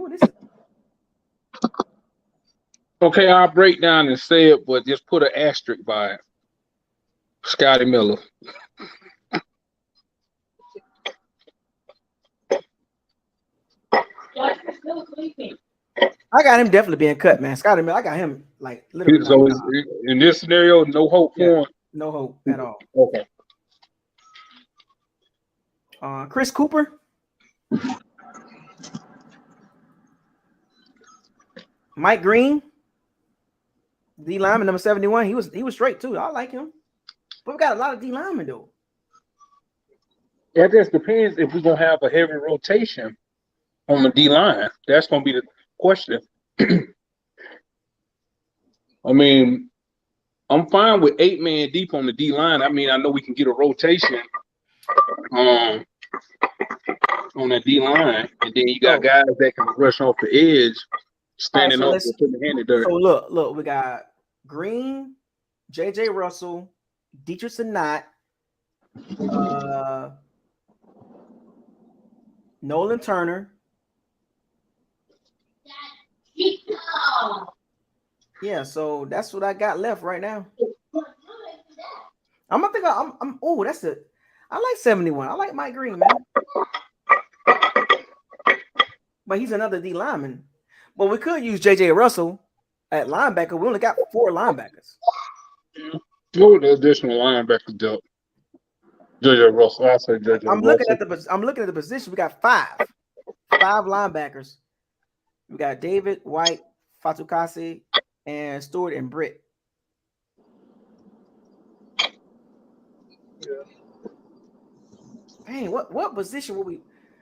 Speaker 1: This is
Speaker 2: Okay, I'll break down and say it, but just put an asterisk by it. Scotty Miller.
Speaker 1: I got him definitely being cut, man. Scotty Miller, I got him like literally.
Speaker 2: So in this scenario, no hope for him.
Speaker 1: No hope at all.
Speaker 2: Okay.
Speaker 1: Chris Cooper. Mike Green. D lineman number 71. He was straight too. I like him. But we got a lot of D linemen though.
Speaker 2: That just depends if we're gonna have a heavy rotation on the D line. That's gonna be the question. I mean, I'm fine with 8-man deep on the D line. I mean, I know we can get a rotation on that D line, and then you got guys that can rush off the edge, standing up and putting the hand in the dirt.
Speaker 1: So look, we got Green, J.J. Russell, Dietrich Sinat, Nolan Turner. Yeah, so that's what I got left right now. I'm gonna think I'm oh, that's it. I like 71. I like Mike Green, man. But he's another D lineman. But we could use J.J. Russell at linebacker. We only got 4 linebackers.
Speaker 5: What would the additional linebacker depth? J.J. Russell. I say J.J.
Speaker 1: I'm
Speaker 5: Russell.
Speaker 1: looking at the position. We got 5 linebackers. We got David, White, Fatukasi, and Stewart and Britt.
Speaker 3: Yeah.
Speaker 1: Hey, what position would we?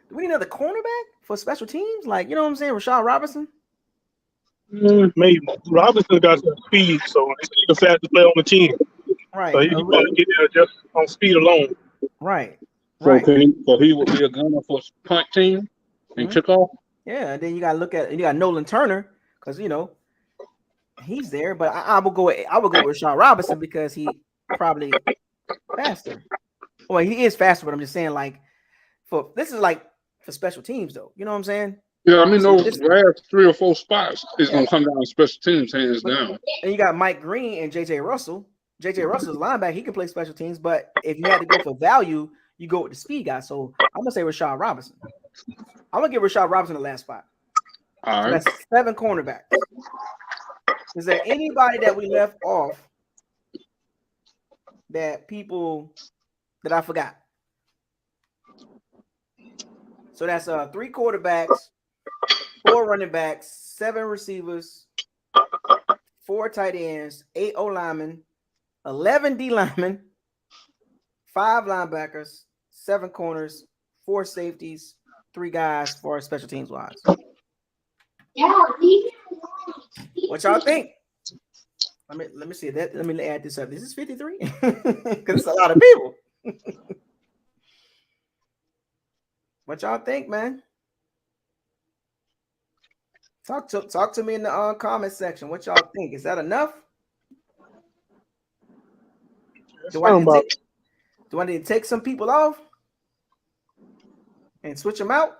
Speaker 1: Do we need another cornerback for special teams? Like, you know what I'm saying? Rashad Robinson?
Speaker 3: Maybe. Robinson got some speed, so he's the fastest player on the team.
Speaker 1: Right.
Speaker 3: So he can probably get there just on speed alone.
Speaker 1: Right.
Speaker 5: So
Speaker 1: Right.
Speaker 5: he would be a gunner for punt team and kickoff?
Speaker 1: Yeah, and then you gotta look at Nolan Turner, because he's there, but I will go with Rashad Robinson because he probably faster. Well, he is faster, but I'm just saying, like, this is like for special teams, though. You know what I'm saying?
Speaker 5: Yeah, I mean, those last 3 or 4 spots is going to come down to special teams, hands down.
Speaker 1: And you got Mike Green and J.J. Russell. J.J. Russell's linebacker. He can play special teams, but if you had to go for value, you go with the speed guy. So I'm going to say Rashad Robinson. I'm going to give Rashad Robinson the last spot.
Speaker 5: All right.
Speaker 1: So that's 7 cornerbacks. Is there anybody that we left off that I forgot? So that's 3 quarterbacks, 4 running backs, 7 receivers, 4 tight ends, 8 O linemen, 11 D linemen, 5 linebackers, 7 corners, 4 safeties, 3 guys for special teams wise. What y'all think? Let me see that. Let me add this up. This is 53 because it's a lot of people. What y'all think, man? Talk to me in the comment section. What y'all think? Is that enough? Do I need to take some people off and switch them out?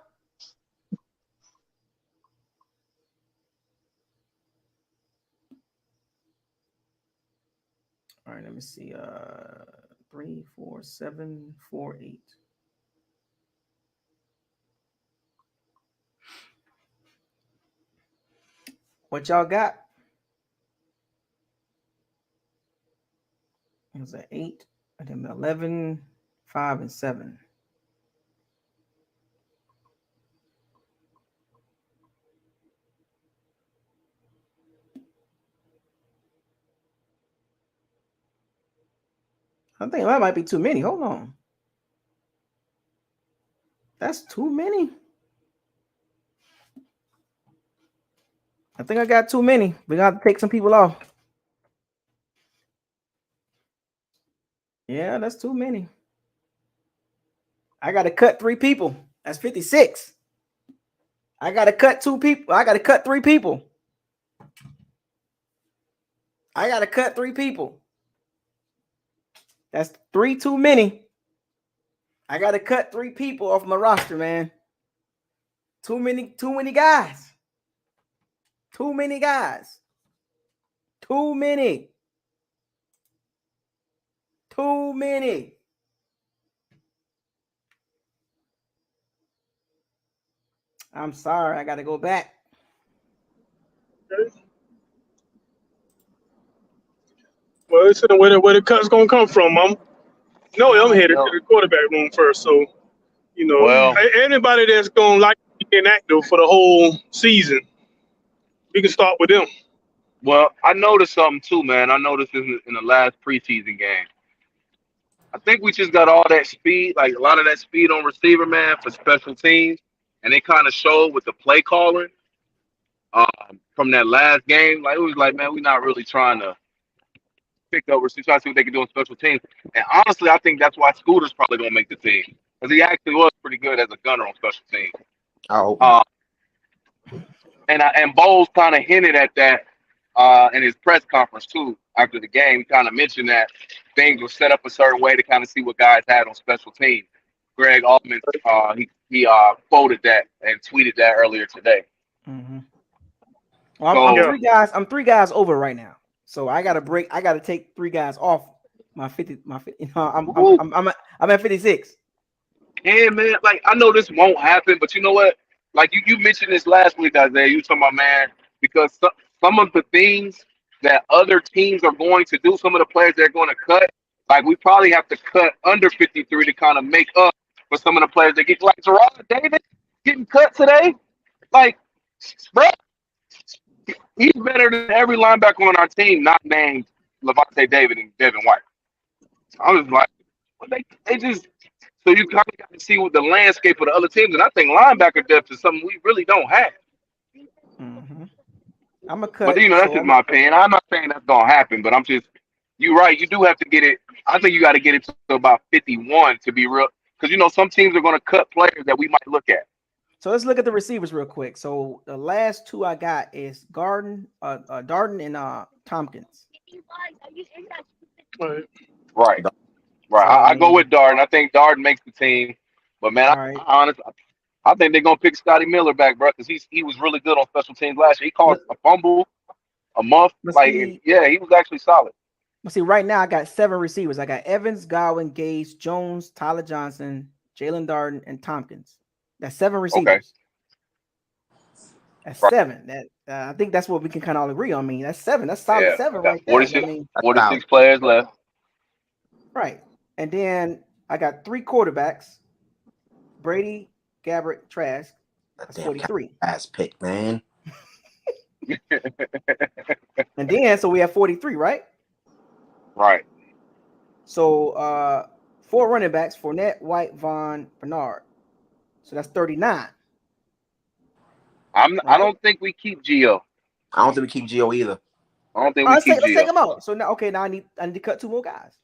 Speaker 1: All right, let me see. 3, 4, 7, 4, 8. What y'all got? It was an 8, and then 11, 5, and 7. I think that might be too many. Hold on. That's too many. I think I got too many. We're going to have to take some people off. Yeah, that's too many. I got to cut 3 people. That's 56. I got to cut 2 people. I got to cut 3 people. I got to cut 3 people. That's 3 too many. I got to cut 3 people off my roster, man. Too many guys. Too many guys. Too many. Too many. I'm sorry. I got to go back.
Speaker 3: Okay. Well, it's where the cut's gonna come from, I'm headed to the quarterback room first. So, anybody that's gonna like be inactive for the whole season, we can start with them.
Speaker 6: Well, I noticed something too, man. I noticed in the last preseason game. I think we just got all that speed, like a lot of that speed on receiver, man, for special teams, and they kind of showed with the play calling from that last game. Like it was like, man, we're not really trying to pick up receivers, try to see what they can do on special teams. And honestly, I think that's why Scooter's probably gonna make the team because he actually was pretty good as a gunner on special teams.
Speaker 7: I hope.
Speaker 6: And Bowles kind of hinted at that in his press conference too after the game. He kind of mentioned that things were set up a certain way to kind of see what guys had on special teams. Greg Altman, he quoted that and tweeted that earlier today.
Speaker 1: Mm-hmm. Well, I'm
Speaker 6: So-
Speaker 1: three guys. I'm 3 guys over right now, so I got to break. I got to take 3 guys off my 50. You know, I'm at 56.
Speaker 6: Yeah, man. Like, I know this won't happen, but you know what? Like, you mentioned this last week, Isaiah. You talking about, man, because some of the things that other teams are going to do, some of the players they're going to cut, like, we probably have to cut under 53 to kind of make up for some of the players that get, like, Gerard Davis getting cut today. Like, bro, he's better than every linebacker on our team, not named Levante David and Devin White. I was like, well, they just. So you kind of got to see what the landscape of the other teams, and I think linebacker depth is something we really don't have.
Speaker 1: Mm-hmm. I'm gonna cut.
Speaker 6: But that's just my opinion. I'm not saying that's gonna happen, but I'm just. You're right. You do have to get it. I think you got to get it to about 51 to be real, because some teams are going to cut players that we might look at.
Speaker 1: So let's look at the receivers real quick. So the last 2 I got is Darden and Tompkins.
Speaker 6: Right. I go with Darden. I think Darden makes the team, but man, I think they're gonna pick Scotty Miller back, bro, because he was really good on special teams last year. He caused a fumble, a muff, he was actually solid.
Speaker 1: Let's see. Right now, I got 7 receivers. I got Evans, Godwin, Gage, Jones, Tyler Johnson, Jalen Darden, and Tompkins. That's 7 receivers.
Speaker 6: Okay.
Speaker 1: That's 7. That I think that's what we can kind of all agree on. I mean, that's 7. That's solid 7 right there.
Speaker 6: 46 players left.
Speaker 1: Right. And then I got 3 quarterbacks: Brady, Gabbert, Trask. That's 43.
Speaker 7: Ass pick, man.
Speaker 1: And then so we have 43, right?
Speaker 6: Right.
Speaker 1: So 4 running backs: Fournette, White, Vaughn, Bernard. So that's 39.
Speaker 6: I don't think we keep Gio.
Speaker 7: I don't think we keep Gio either.
Speaker 6: I don't think we keep Gio.
Speaker 1: Let's take him out. So now I need to cut 2 more guys.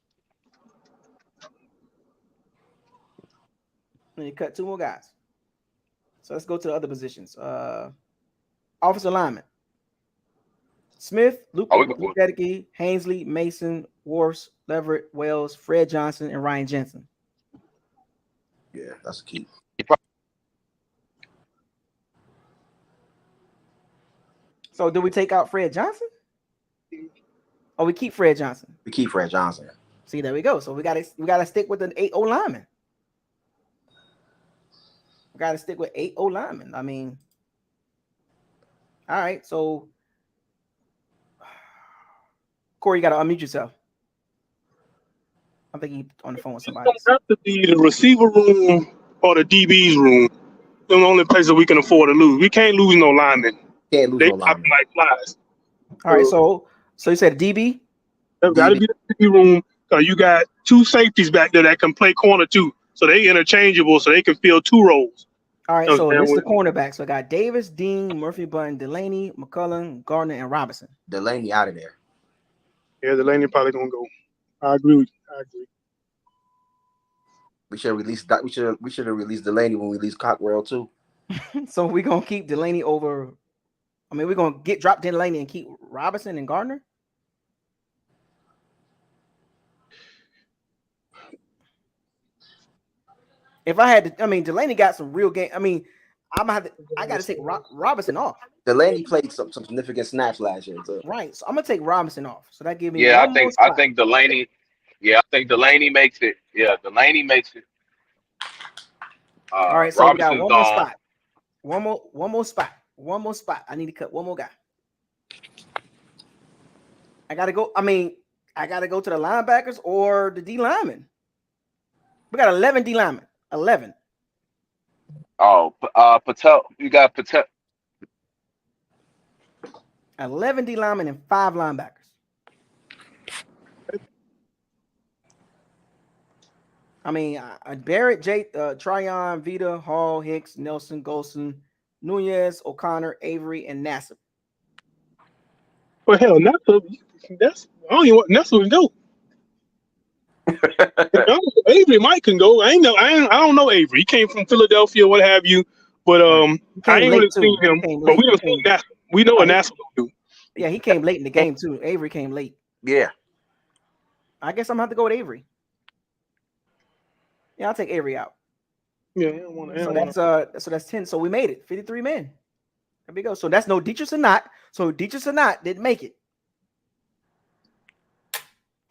Speaker 1: I need to cut 2 more guys. So let's go to the other positions. Offensive lineman: Smith, Luke Gedeke, Hainsley, Mason, Worfs, Leverett, Wells, Fred Johnson, and Ryan Jensen.
Speaker 7: Yeah, that's a key.
Speaker 1: So do we take out Fred Johnson? Or we keep Fred Johnson?
Speaker 7: We keep Fred Johnson.
Speaker 1: See, there we go. So we gotta stick with an 8 O lineman. We gotta stick with 8 O linemen. I mean, all right. So Corey, you gotta unmute yourself. I think he's on the phone with somebody.
Speaker 3: It don't have to be the receiver room or the DB's room. They're the only places we can afford to lose. We can't lose no linemen.
Speaker 7: Can't lose
Speaker 3: They
Speaker 7: no linemen.
Speaker 3: popping like flies.
Speaker 1: All right, so you said DB?
Speaker 3: There's got to be the DB room because you got 2 safeties back there that can play corner too. So they interchangeable, so they can fill 2 roles.
Speaker 1: All right, so this is the cornerback. So I got Davis, Dean, Murphy Button, Delaney, McCullough, Gardner, and Robinson.
Speaker 7: Delaney out of there.
Speaker 3: Yeah, Delaney probably gonna go. I agree with you. I agree.
Speaker 7: We should release that. We should have released Delaney when we released Cockrell too.
Speaker 1: So we're gonna keep Delaney over. I mean, we're gonna drop Delaney and keep Robinson and Gardner. If I had to, I mean, Delaney got some real game. I mean, I got to take Robinson off.
Speaker 7: Delaney played some significant snaps last year. So.
Speaker 1: Right. So I'm gonna take Robinson off. So that gives me.
Speaker 6: Yeah, I think Delaney. Yeah, I think Delaney makes it. Yeah, Delaney makes it.
Speaker 1: All right, so we got one more spot. One more spot. I need to cut one more guy. I gotta go. I mean, I gotta go to the linebackers or the D linemen. We got 11 D linemen. 11.
Speaker 6: Oh, Patel. You got Patel.
Speaker 1: 11 D linemen and 5 linebackers. I mean, Barrett, Tryon, Vita, Hall, Hicks, Nelson, Golson, Nunez, O'Connor, Avery, and Nassib.
Speaker 3: Well, hell, Nassib. I don't even want Nassib to go. Avery Mike can go. I don't know Avery. He came from Philadelphia, what have you. But I ain't really seen him. But we don't see Nassib. We know what Nassib will do.
Speaker 1: Yeah, he came late in the game too. Avery came late.
Speaker 7: Yeah.
Speaker 1: I guess I'm gonna have to go with Avery. Yeah, I'll take Avery out.
Speaker 3: Yeah,
Speaker 1: So that's 10. So we made it. 53 men. There we go. So that's no Dietrich Sanat. So Dietrich Sanat didn't make it.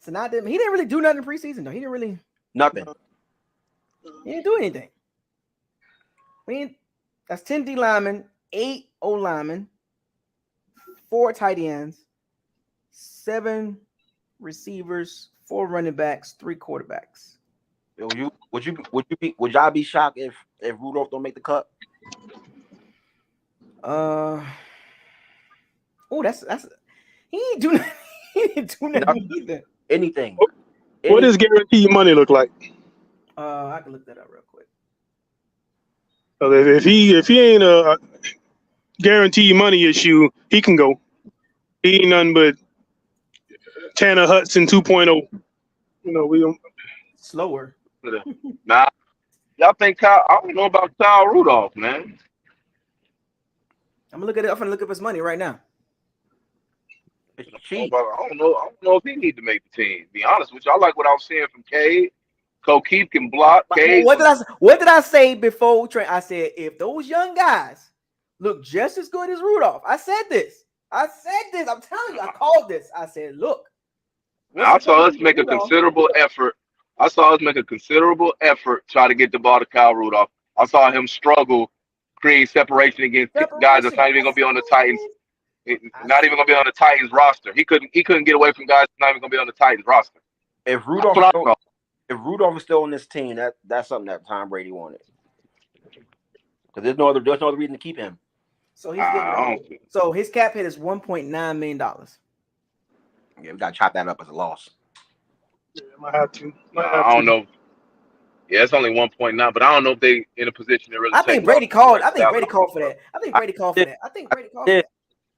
Speaker 1: Sanat didn't. He didn't really do nothing in preseason though. He didn't really.
Speaker 7: Nothing.
Speaker 1: He didn't do anything. That's 10 D linemen, 8 O linemen, 4 tight ends, 7 receivers, 4 running backs, 3 quarterbacks.
Speaker 7: Would y'all be shocked if Rudolph don't make the cut?
Speaker 1: That's he ain't do nothing. He didn't do nothing either.
Speaker 7: Anything.
Speaker 3: What does guaranteed money look like?
Speaker 1: I can look that up real quick.
Speaker 3: If he ain't a guaranteed money issue, he can go. He ain't nothing but Tanner Hudson 2.0. You know, we don't.
Speaker 1: Slower.
Speaker 6: Nah, y'all think Kyle? I don't know about Kyle Rudolph, man.
Speaker 1: I'm gonna look at it. I'm gonna look up his money right now.
Speaker 7: It's
Speaker 6: I
Speaker 7: cheap.
Speaker 6: don't know if he need to make the team. To be honest with you, I like what I was seeing from Cade. Kokeep can block. Cade.
Speaker 1: What did I say before Trent? I said if those young guys look just as good as Rudolph, I said this. I'm telling you, I called this. I said, look.
Speaker 6: I saw us make a considerable effort. Try to get the ball to Kyle Rudolph. I saw him struggle, create separation against guys that's not even going to be on the Titans. Not even going to be on the Titans roster. He couldn't get away from guys that's not even going to be on the Titans roster.
Speaker 7: If Rudolph is still on this team, that's something that Tom Brady wanted. Because there's no other reason to keep him.
Speaker 1: So he's getting so his cap hit is $1.9 million.
Speaker 7: Yeah, we gotta chop that up as a loss.
Speaker 3: Yeah, might have to.
Speaker 6: I don't know. Yeah, it's only 1.9, but I don't know if they in a position to really.
Speaker 1: I think Brady called. I think Brady called for that. I think Brady called for that.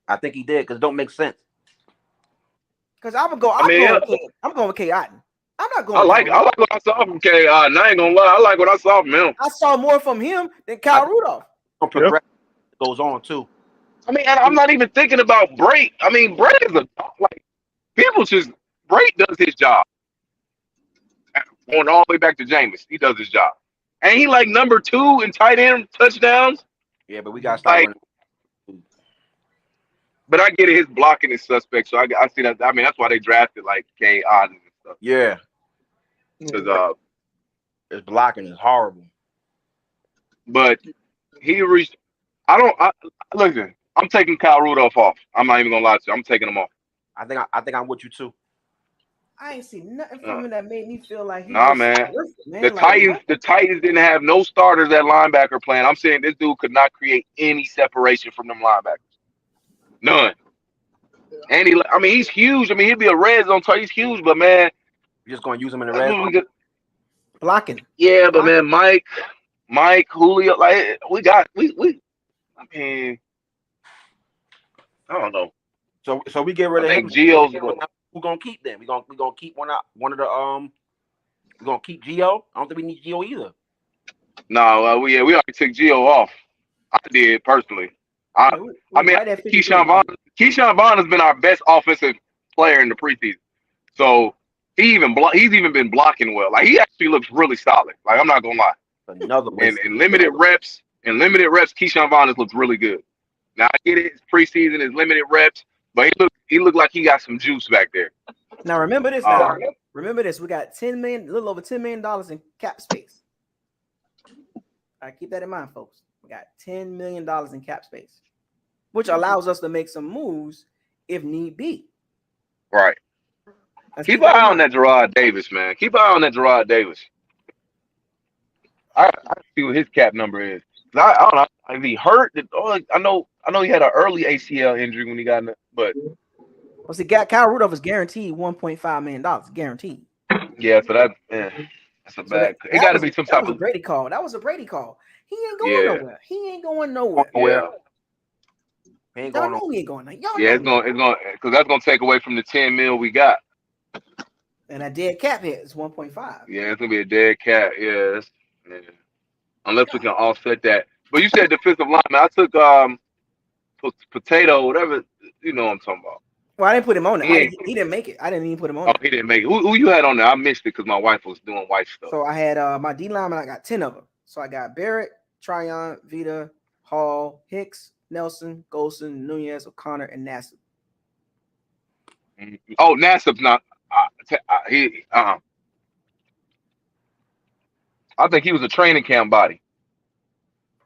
Speaker 7: I think he did because it don't make sense.
Speaker 1: Because I'm going with K. Otten. I'm not going.
Speaker 6: I like what I saw from K. Otten. I ain't gonna lie. I like what I saw from him.
Speaker 1: I saw more from him than Kyle Rudolph.
Speaker 7: Goes on too.
Speaker 6: I mean, I'm not even thinking about Brady. I mean, Brady is Brady does his job. Going all the way back to Jameis, he does his job. And he like number 2 in tight end touchdowns.
Speaker 7: Yeah, but we gotta start running.
Speaker 6: But I get it, his blocking is suspect. So I see that. I mean, that's why they drafted like K. Otten and stuff.
Speaker 7: Yeah.
Speaker 6: Because
Speaker 7: his blocking is horrible.
Speaker 6: But he reached. Listen. I'm taking Kyle Rudolph off. I'm not even gonna lie to you. I'm taking him off.
Speaker 7: I think I'm with you too.
Speaker 1: I ain't seen nothing from him that made me feel like he
Speaker 6: man. The Titans didn't have no starters at linebacker playing. I'm saying this dude could not create any separation from them linebackers. None. And he's huge. I mean, he'd be a red zone target. He's huge, but man,
Speaker 7: you're just gonna use him in the red zone.
Speaker 1: Blocking.
Speaker 6: Yeah, but man, Mike, Julio, like we. I mean, I don't know.
Speaker 7: So we get rid of him.
Speaker 6: Gio's
Speaker 7: We're gonna keep them. We're gonna keep one of the we're gonna keep Gio. I don't think we need Gio either.
Speaker 6: No, we already took Gio off. I did personally. Keyshawn Vaughn has been our best offensive player in the preseason. So he's even been blocking well. Like he actually looks really solid. Like I'm not gonna lie.
Speaker 7: Another
Speaker 6: in limited reps, Keyshawn Vaughn has looked really good. Now I get it, it's preseason, it's limited reps, but he looked like he got some juice back there.
Speaker 1: Now remember this. Remember this. We got a little over $10 million in cap space. All right, keep that in mind, folks. We got $10 million in cap space, which allows us to make some moves if need be.
Speaker 6: Right. Keep an eye on that Gerard Davis, man. Keep an eye on that Gerard Davis. I see what his cap number is. I don't know if he hurt. I know he had an early ACL injury when he got in it, but
Speaker 1: Kyle Rudolph is guaranteed $1.5 million. Guaranteed.
Speaker 6: Yeah, so that's a bad. It got to be some type of
Speaker 1: Brady call. That was a Brady call. He ain't going nowhere. He ain't going nowhere.
Speaker 6: Yeah.
Speaker 7: He ain't
Speaker 1: Y'all
Speaker 7: going
Speaker 1: know he ain't going nowhere.
Speaker 6: Yeah, it's going because that's gonna take away from the $10 million we got.
Speaker 1: And a dead cap hit is 1.5.
Speaker 6: Yeah, it's gonna be a dead cap. Yeah. Unless we can offset that. But you said defensive lineman. I Potato, whatever. You know what I'm talking about.
Speaker 1: Well, I didn't put him on it.
Speaker 6: Yeah.
Speaker 1: He didn't make it. I didn't even put him on
Speaker 6: Oh,
Speaker 1: it.
Speaker 6: he didn't make it. Who you had on there? I missed it because my wife was doing wife stuff.
Speaker 1: So I had my D lineman. I got 10 of them. So I got Barrett, Tryon, Vita, Hall, Hicks, Nelson, Golson, Nunez, O'Connor, and Nassib.
Speaker 6: Oh, Nassib's not. I think he was a training camp body.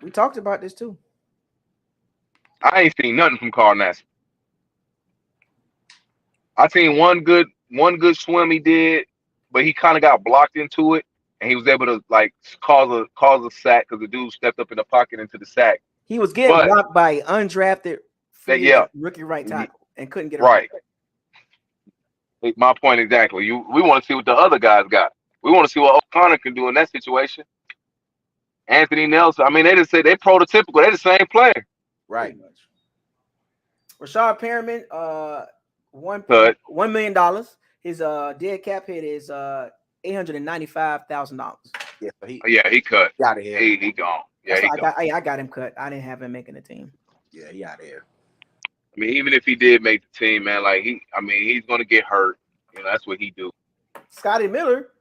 Speaker 1: We talked about this too.
Speaker 6: I ain't seen nothing from Carl Nassib. I seen one good swim he did, but he kind of got blocked into it, and he was able to like cause a sack because the dude stepped up in the pocket into the sack.
Speaker 1: He was getting blocked by undrafted rookie right tackle and couldn't get it
Speaker 6: right. My point exactly. We want to see what the other guys got. We want to see what O'Connor can do in that situation. Anthony Nelson. I mean, they just say they're prototypical. They're the same player.
Speaker 7: Right.
Speaker 1: Rashad Perriman, $1 million. His dead cap hit is $895,000.
Speaker 7: Yeah,
Speaker 6: he cut.
Speaker 7: He out of here.
Speaker 6: He gone. Yeah,
Speaker 1: I got him cut. I didn't have him making the team.
Speaker 7: Yeah, he out of here.
Speaker 6: I mean, even if he did make the team, man, like he's gonna get hurt. You know, that's what he do.
Speaker 1: Scotty Miller,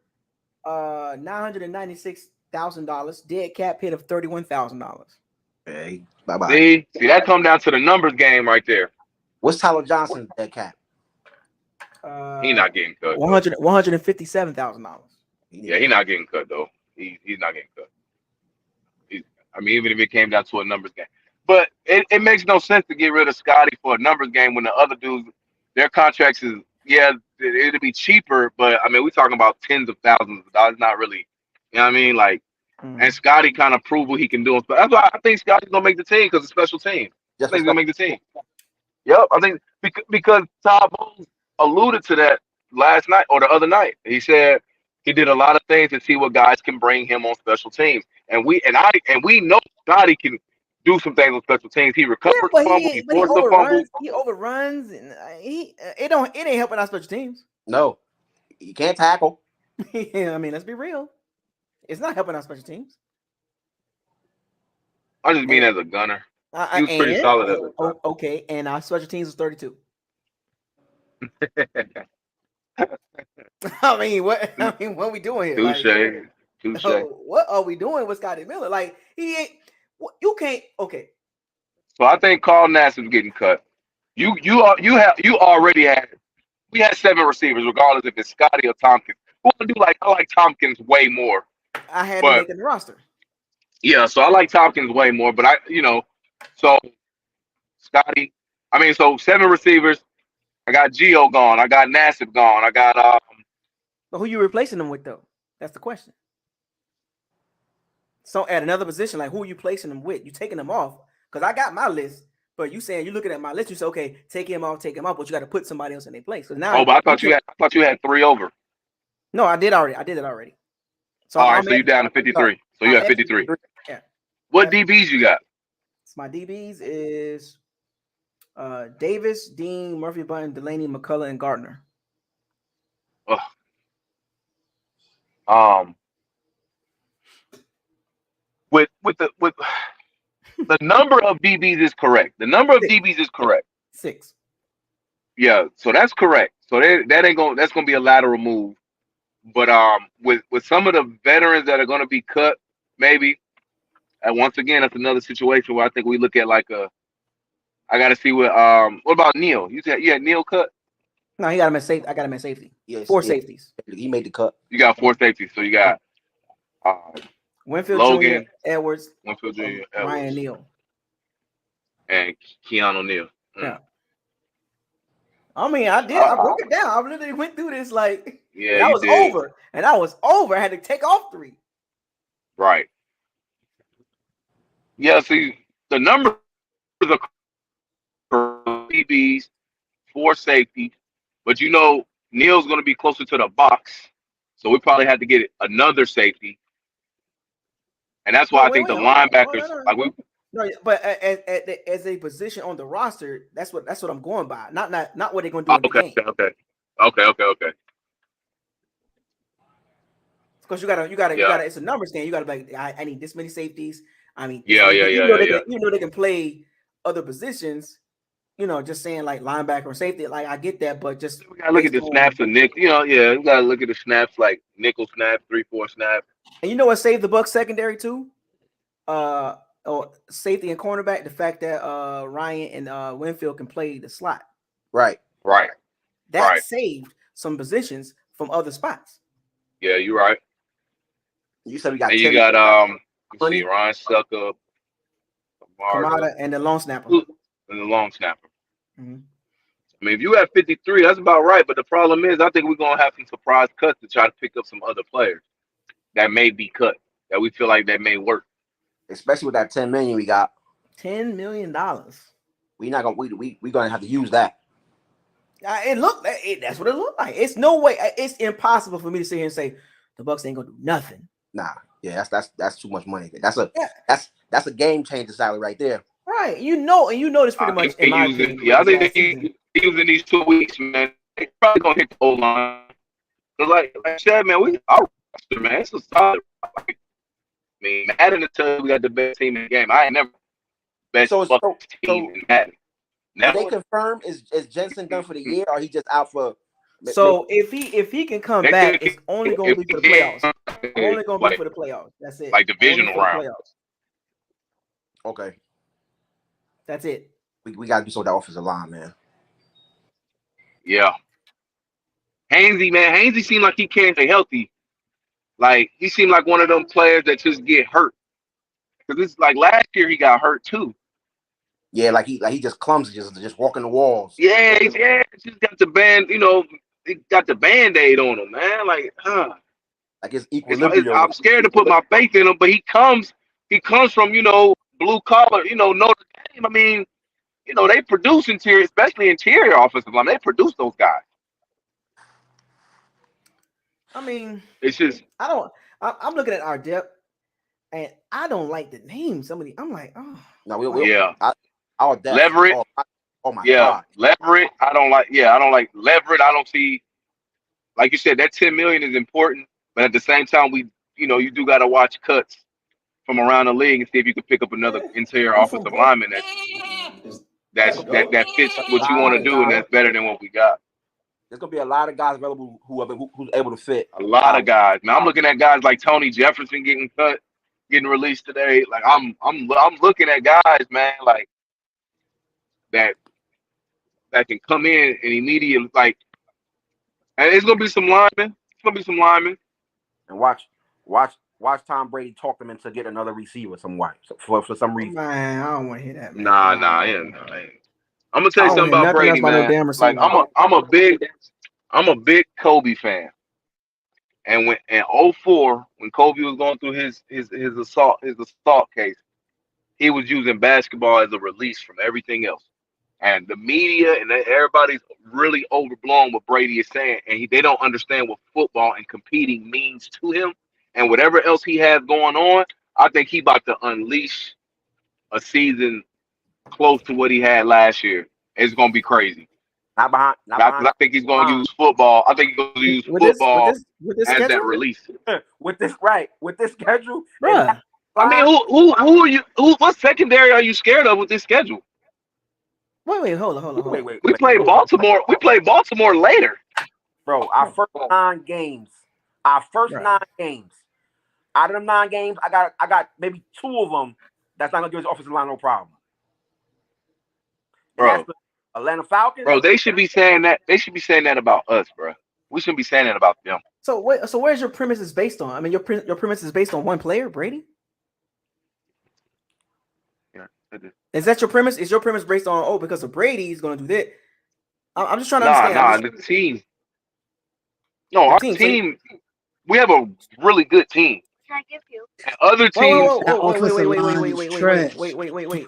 Speaker 1: $996,000. Dead cap hit of $31,000.
Speaker 7: Hey, bye-bye.
Speaker 6: See, that come down to the numbers game right there.
Speaker 7: What's Tyler Johnson's dead cap?
Speaker 6: He not getting cut.
Speaker 1: $157,000.
Speaker 6: Yeah, he not getting cut though. He's not getting cut. I mean, even if it came down to a numbers game, but it makes no sense to get rid of Scotty for a numbers game when the other dudes, their contracts is it'd be cheaper, but I mean we're talking about tens of thousands of dollars, not really. You know what I mean? Like, and Scotty kind of proved what he can do. But that's why I think Scotty's gonna make the team because it's a special team. I think he's gonna make the team. Yep, I think because Todd Bowles alluded to that last night or the other night. He said he did a lot of things to see what guys can bring him on special teams, and we know Scotty can do some things on special teams. He recovered the fumble, he forced the fumble.
Speaker 1: He overruns, and it ain't helping our special teams.
Speaker 7: No, he can't tackle.
Speaker 1: I mean, let's be real. It's not helping our special teams.
Speaker 6: I just mean as a gunner. He was pretty solid as a gunner.
Speaker 1: Okay, and our special teams was 32. I mean, what are we doing here?
Speaker 6: Touche.
Speaker 1: What are we doing with Scotty Miller? Like, he ain't. You can't. Okay.
Speaker 6: So I think Carl Nassib's getting cut. You already had. We had 7 receivers, regardless if it's Scotty or Tompkins. I like Tompkins way more.
Speaker 1: I had him making the roster.
Speaker 6: Yeah, so I like Tompkins way more, but so Scotty. I mean, so 7 receivers. I got Gio gone. I got Nassib gone. I got
Speaker 1: But who you replacing them with though? That's the question. So at another position, like who are you placing them with? You taking them off? Because I got my list, but you saying you're looking at my list. You say, okay, take him off, but you got to put somebody else in their place. So now,
Speaker 6: but I thought you had 3 over.
Speaker 1: No, I did already. I did it already. So
Speaker 6: all right, so you're down to 53. So you have 53.
Speaker 1: Yeah.
Speaker 6: What DBs you got?
Speaker 1: My DBs is Davis, Dean, Murphy, Button, Delaney, McCullough, and Gardner.
Speaker 6: With the number of DBs is correct. The number of DBs is correct.
Speaker 1: 6.
Speaker 6: Yeah, so that's correct. So that's gonna be a lateral move. But with some of the veterans that are gonna be cut, maybe. And once again, that's another situation where I think we look at like I gotta see what about Neil? You had Neil cut?
Speaker 1: No, he got him at safety. I got him at safety.
Speaker 7: Yes,
Speaker 1: 4 safeties.
Speaker 7: He made the cut.
Speaker 6: You got 4 safeties, so you got
Speaker 1: Winfield
Speaker 6: Logan,
Speaker 1: Jr., Edwards,
Speaker 6: Ryan
Speaker 1: Ryan Neal,
Speaker 6: and Keanu Neal.
Speaker 1: Yeah. I mean, I did. I broke it down. I literally went through this like I was over. And I was over. I had to take off 3.
Speaker 6: Right. Yeah, see, the numbers are DBs, 4 safety, but Neil's going to be closer to the box, so we probably had to get another safety, and that's why I think the linebackers
Speaker 1: but as a position on the roster, that's what I'm going by. Not what they're going to do in the game.
Speaker 6: Okay.
Speaker 1: Because you gotta. It's a numbers game. You gotta be like, I need this many safeties. I mean,
Speaker 6: you know
Speaker 1: they can play other positions, just saying like linebacker or safety, like I get that, but just
Speaker 6: we gotta look at the snaps of nickel. We gotta look at the snaps like nickel snaps, 3-4 snaps.
Speaker 1: And you know what saved the Bucs secondary too? Or safety and cornerback, the fact that Ryan and Winfield can play the slot.
Speaker 7: Right.
Speaker 1: That saved some positions from other spots.
Speaker 6: Yeah, you're right.
Speaker 7: You said we got.
Speaker 6: And you got let's see, Ryan Sucker,
Speaker 1: Kamada, and the long snapper.
Speaker 6: And the long snapper.
Speaker 1: Mm-hmm.
Speaker 6: I mean, if you have 53, that's about right. But the problem is, I think we're gonna have some surprise cuts to try to pick up some other players that may be cut, that we feel like that may work.
Speaker 7: Especially with that $10 million we got.
Speaker 1: $10 million.
Speaker 7: We gonna have to use that.
Speaker 1: That's what it looked like. It's no way. It's impossible for me to sit here and say the Bucs ain't gonna do nothing.
Speaker 7: Nah, yeah, that's too much money. That's a game changer salary right there.
Speaker 1: Right, and this pretty much in my opinion.
Speaker 6: Yeah, I think they're using these 2 weeks, man. They probably gonna hit the O line. Like I said, man, our roster, man, it's a solid. I mean, Madden until we got the best team in the game. I ain't never best Bucs team in Madden.
Speaker 7: Never. They confirm is Jensen done for the year, or he just out for?
Speaker 1: So if he can come back, it's only gonna be for the playoffs. Only gonna be for the playoffs. That's it.
Speaker 6: Like divisional round.
Speaker 7: Okay.
Speaker 1: That's it.
Speaker 7: We gotta do so with that offensive line, man.
Speaker 6: Yeah. Hainsey seemed like he can't stay healthy. Like he seemed like one of them players that just get hurt. Because it's like last year he got hurt too.
Speaker 7: Yeah, like he just clumsy, just walking the walls.
Speaker 6: Yeah, just got the band, he got the Band-Aid on him, man. Like
Speaker 7: his equilibrium.
Speaker 6: I'm scared to put my faith in him, but he comes from, blue collar, Notre Dame. I mean, they produce interior, especially interior offensive line. They produce those guys.
Speaker 1: I mean,
Speaker 6: it's just
Speaker 1: I'm looking at our depth, and I don't like the name. I'm like, oh
Speaker 7: no,
Speaker 6: yeah.
Speaker 7: Our depth.
Speaker 6: Leverett.
Speaker 7: Oh my God.
Speaker 6: Leverett. I don't like Leverett. I don't see, like you said, that $10 million is important, but at the same time, you do got to watch cuts from around the league and see if you can pick up another interior offensive lineman that fits what you want to do, and that's better than what we got.
Speaker 7: There's gonna be a lot of guys available who's able to fit.
Speaker 6: A lot of guys. Now I'm looking at guys like Tony Jefferson getting released today. Like I'm looking at guys, man, like that can come in and immediately and it's gonna be some linemen.
Speaker 7: And watch Tom Brady talk them into get another receiver for some reason.
Speaker 1: Man, I don't want to hear that. Man.
Speaker 6: Nah. I'm gonna tell you something about Brady, man. Like I'm a big Kobe fan. And when in 2004, when Kobe was going through his assault case, he was using basketball as a release from everything else. And the media and everybody's really overblown what Brady is saying, and they don't understand what football and competing means to him. And whatever else he has going on, I think he about to unleash a season close to what he had last year. It's gonna be crazy. I think he's gonna use football. I think he's gonna use football as that release.
Speaker 7: With this schedule,
Speaker 1: bruh.
Speaker 6: I mean, who are you? What secondary are you scared of with this schedule?
Speaker 1: Wait, hold on.
Speaker 6: Wait, we play Baltimore. We play Baltimore later,
Speaker 7: bro. Our first 9 games. Out of them 9 games, I got maybe 2 of them that's not gonna give his offensive line no problem.
Speaker 6: Bro.
Speaker 7: Atlanta Falcons.
Speaker 6: Bro, they should be saying that. They should be saying that about us, bro. We shouldn't be saying that about them.
Speaker 1: So where's your premises based on? I mean, your premise is based on one player, Brady.
Speaker 6: Yeah,
Speaker 1: is that your premise? Is your premise based on because of Brady he's going to do that? I'm just trying to understand.
Speaker 6: The team. No, our team. We have a really good team.
Speaker 4: Can I give you?
Speaker 6: And other teams.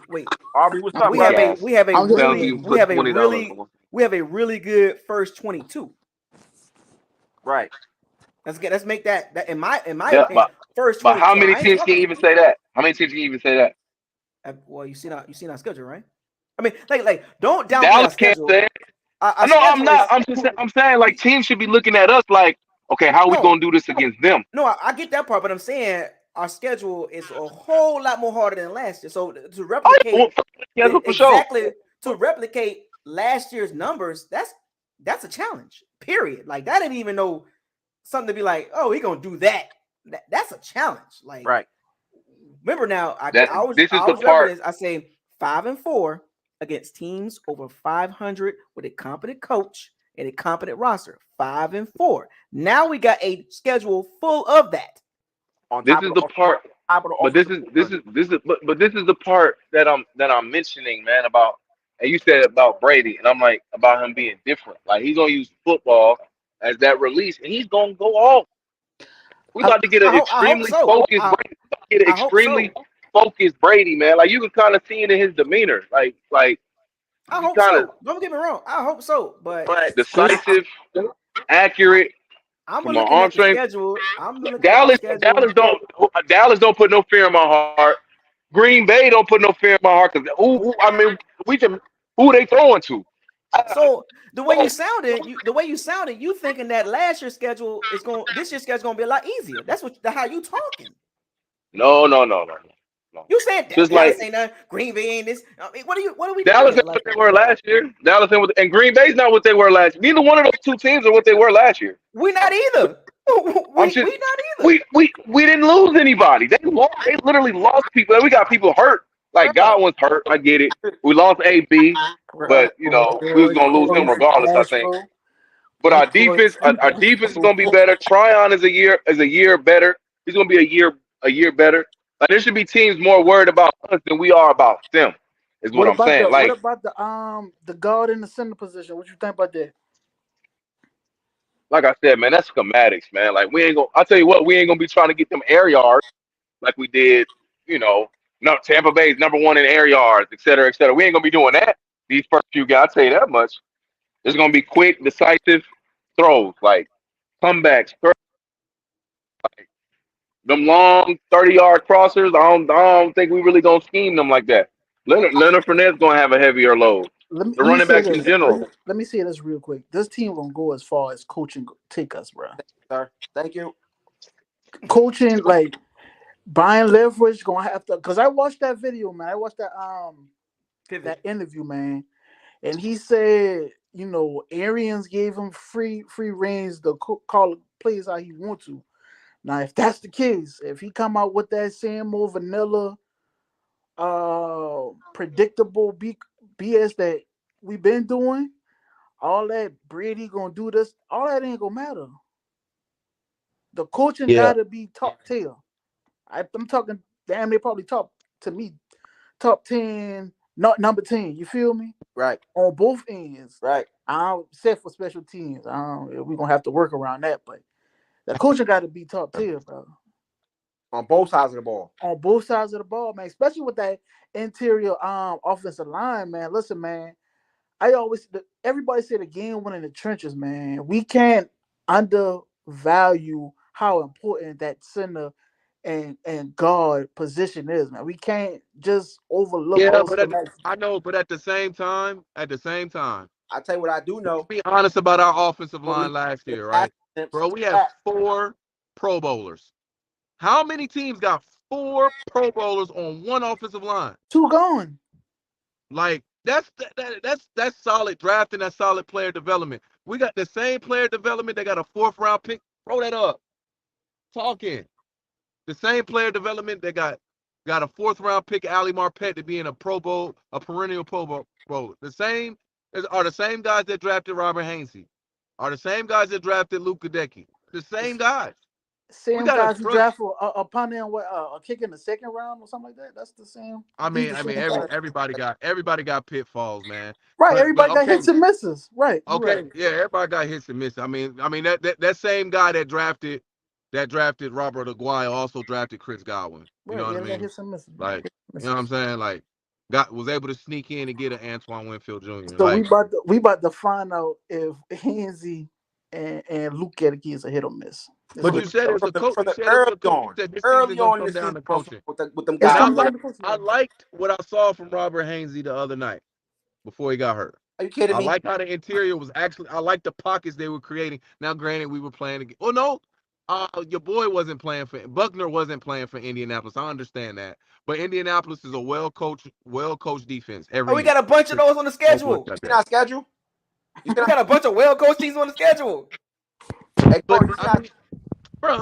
Speaker 1: Wait.
Speaker 7: Aubrey, what's up?
Speaker 1: We have a really good first 22.
Speaker 7: Right.
Speaker 1: Let's make that in my opinion, first 22.
Speaker 6: But how many teams can even say that? How many teams can even say that?
Speaker 1: Well, you see our schedule, right? I mean, like don't downplay
Speaker 6: Dallas can't say it. No, I'm not. I'm saying teams should be looking at us like, okay, how are we gonna do this against them?
Speaker 1: No, I get that part, but I'm saying our schedule is a whole lot more harder than last year. So to
Speaker 6: Oh,
Speaker 1: replicate
Speaker 6: yeah, for sure.
Speaker 1: exactly to replicate last year's numbers, that's a challenge. Period. Like that didn't even know something to be like, oh, he gonna do that. That's a challenge. Like,
Speaker 7: Right.
Speaker 1: remember now, I
Speaker 6: This
Speaker 1: always
Speaker 6: is the
Speaker 1: remember
Speaker 6: part.
Speaker 1: this. I say 5-4 against teams over 500 with a competent coach and a competent roster. 5-4. Now we got a schedule full of that.
Speaker 6: This is the part. But this is the part that I'm mentioning, man. About, and you said about Brady, and I'm like about him being different. Like he's gonna use football as that release, and he's gonna go off. We about to get an extremely focused Brady. Get an extremely focused Brady, man. Like you can kind of see it in his demeanor. Like
Speaker 1: I hope so. Don't get me wrong. I hope so. But
Speaker 6: decisive, accurate.
Speaker 1: I'm
Speaker 6: From
Speaker 1: looking at the schedule. I'm looking
Speaker 6: Dallas,
Speaker 1: at the schedule.
Speaker 6: Dallas don't put no fear in my heart. Green Bay don't put no fear in my heart because who they throwing to?
Speaker 1: So the way you sounded, you thinking that last year's schedule is this year's schedule is gonna be a lot easier. That's how you talking.
Speaker 6: No.
Speaker 1: You said
Speaker 6: just
Speaker 1: Dallas ain't nothing. Green Bay ain't this. I mean, what are we
Speaker 6: Dallas
Speaker 1: doing?
Speaker 6: ain't what they were last year. Dallas and Green Bay's not what they were last year. Neither one of those two teams are what they were last year.
Speaker 1: We not either. We not either.
Speaker 6: We didn't lose anybody. They literally lost people. We got people hurt. Like Godwin's hurt. I get it. We lost AB, but we was gonna lose him regardless. I think. But our defense is gonna be better. Tryon is a year better. He's gonna be a year better. Like there should be teams more worried about us than we are about them. Is what I'm saying.
Speaker 8: What about the guard in the center position? What you think about that?
Speaker 6: Like I said, man, that's schematics, man. Like I'll tell you what, we ain't gonna be trying to get them air yards like we did, no, Tampa Bay's #1 in air yards, et cetera, et cetera. We ain't gonna be doing that these first few guys, I'll tell you that much. It's gonna be quick, decisive throws, like comebacks, like them long 30-yard crossers. I don't think we really gonna scheme them like that. Leonard Fournette's gonna have a heavier load. The running backs in general.
Speaker 8: Let me say this real quick. This team gonna go as far as coaching take us, bro.
Speaker 7: Sir, thank you.
Speaker 8: Coaching, like buying leverage, gonna have to. Cause I watched that video, man. I watched that interview, man, and he said, Arians gave him free reins to call plays how he want to. Now, if that's the case, if he come out with that same old vanilla, predictable BS that we've been doing, all that Brady gonna do this, all that ain't gonna matter. The coaching gotta be top tier. I'm talking damn near probably top 10, not number 10. You feel me?
Speaker 7: Right.
Speaker 8: On both ends.
Speaker 7: Right.
Speaker 8: I'm set for special teams. We're gonna have to work around that, but the coaching gotta be top tier, bro.
Speaker 7: On both sides of the ball.
Speaker 8: On both sides of the ball, man. Especially with that interior offensive line, man. Listen, man. Everybody say the game went in the trenches, man. We can't undervalue how important that center and guard position is, man. We can't just overlook.
Speaker 6: Yeah, I know, but at the same time,
Speaker 7: I'll tell you what I do know.
Speaker 6: Be honest about our offensive line last year, right? Bro, we have 4 Pro Bowlers. How many teams got 4 Pro Bowlers on one offensive line?
Speaker 8: 2 gone.
Speaker 6: Like that's solid drafting, that's solid player development. We got the same player development. They got a 4th round pick. Throw that up. Talking. The same player development. They got a 4th round pick, Ali Marpet, to be in a Pro Bowl, a perennial Pro Bowl. The same guys that drafted Robert Hainsey. Are the same guys that drafted Luke Gadecki. The same guys.
Speaker 8: Same guys who draft for a punt and a kick in the 2nd round or something like that. That's the same.
Speaker 6: I mean, everybody got pitfalls, man.
Speaker 8: Right, everybody got hits and misses. Right.
Speaker 6: Okay,
Speaker 8: right.
Speaker 6: Yeah, everybody got hits and misses. I mean that same guy that drafted Robert Aguayo also drafted Chris Godwin. You know what I mean?
Speaker 8: Hits and misses.
Speaker 6: Like, you know what I'm saying? Like, was able to sneak in and get an Antoine Winfield Jr.
Speaker 8: So we about to find out if Hainsey and Luke Gadecki is a hit or miss.
Speaker 6: But you said it was a coach.
Speaker 7: Early on in the season, with them guys.
Speaker 6: I liked what I saw from Robert Hainsey the other night before he got hurt.
Speaker 7: Are you kidding me?
Speaker 6: I like how the interior was I like the pockets they were creating. Now, granted, we were playing again. Oh, no.
Speaker 9: Your boy wasn't playing for Buckner wasn't playing for Indianapolis. I understand that, but Indianapolis is a well-coached defense every
Speaker 1: Oh, we
Speaker 9: year.
Speaker 1: got a bunch of those on the schedule.
Speaker 7: You see our schedule?
Speaker 1: We got a bunch of well-coached teams on the schedule.
Speaker 7: Hey,
Speaker 9: But
Speaker 7: Corey,
Speaker 9: I mean, bro,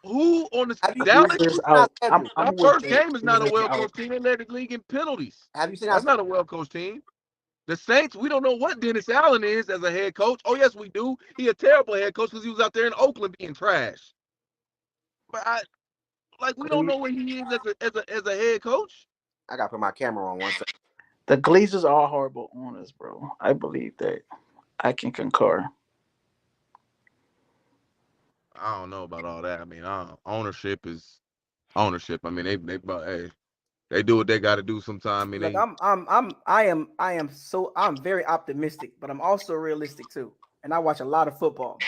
Speaker 9: who on the
Speaker 7: have you
Speaker 9: Dallas?
Speaker 8: Losers
Speaker 7: seen our
Speaker 8: out.
Speaker 7: schedule?
Speaker 8: I'm
Speaker 9: Our
Speaker 8: with
Speaker 9: first
Speaker 8: that.
Speaker 9: game is not a
Speaker 8: Losers out.
Speaker 9: well-coached team. They led the league in penalties.
Speaker 7: Have you seen our
Speaker 9: That's not a well-coached team. The Saints, we don't know what Dennis Allen is as a head coach. Oh, yes, we do. He a terrible head coach because he was out there in Oakland being trash. But we don't know what he is as a head coach.
Speaker 7: I gotta put my camera on 1 second.
Speaker 8: The Glazers are horrible owners, bro. I believe that. I can concur.
Speaker 9: I don't know about all that. I mean, ownership is ownership. I mean, they do what they got to do sometime.
Speaker 1: Look, I'm very optimistic, but I'm also realistic too. And I watch a lot of football.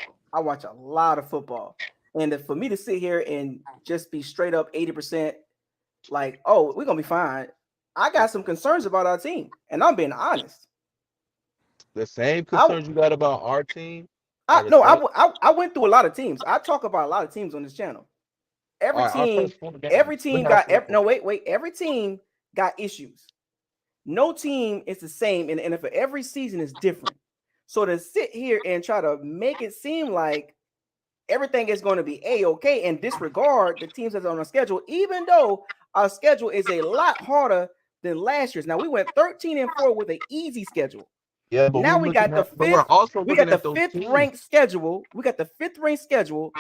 Speaker 1: And for me to sit here and just be straight up 80%, like, oh, we're gonna be fine. I got some concerns about our team, and I'm being honest.
Speaker 9: The same concerns you got about our team.
Speaker 1: I went through a lot of teams. I talk about a lot of teams on this channel. Every team got issues. No team is the same in the NFL. Every season is different. So to sit here and try to make it seem like everything is going to be A-okay and disregard the teams that's on our schedule, even though our schedule is a lot harder than last year's. Now we went 13-4 with an easy schedule.
Speaker 9: Yeah, but
Speaker 1: now we got the fifth ranked schedule. We got the fifth ranked schedule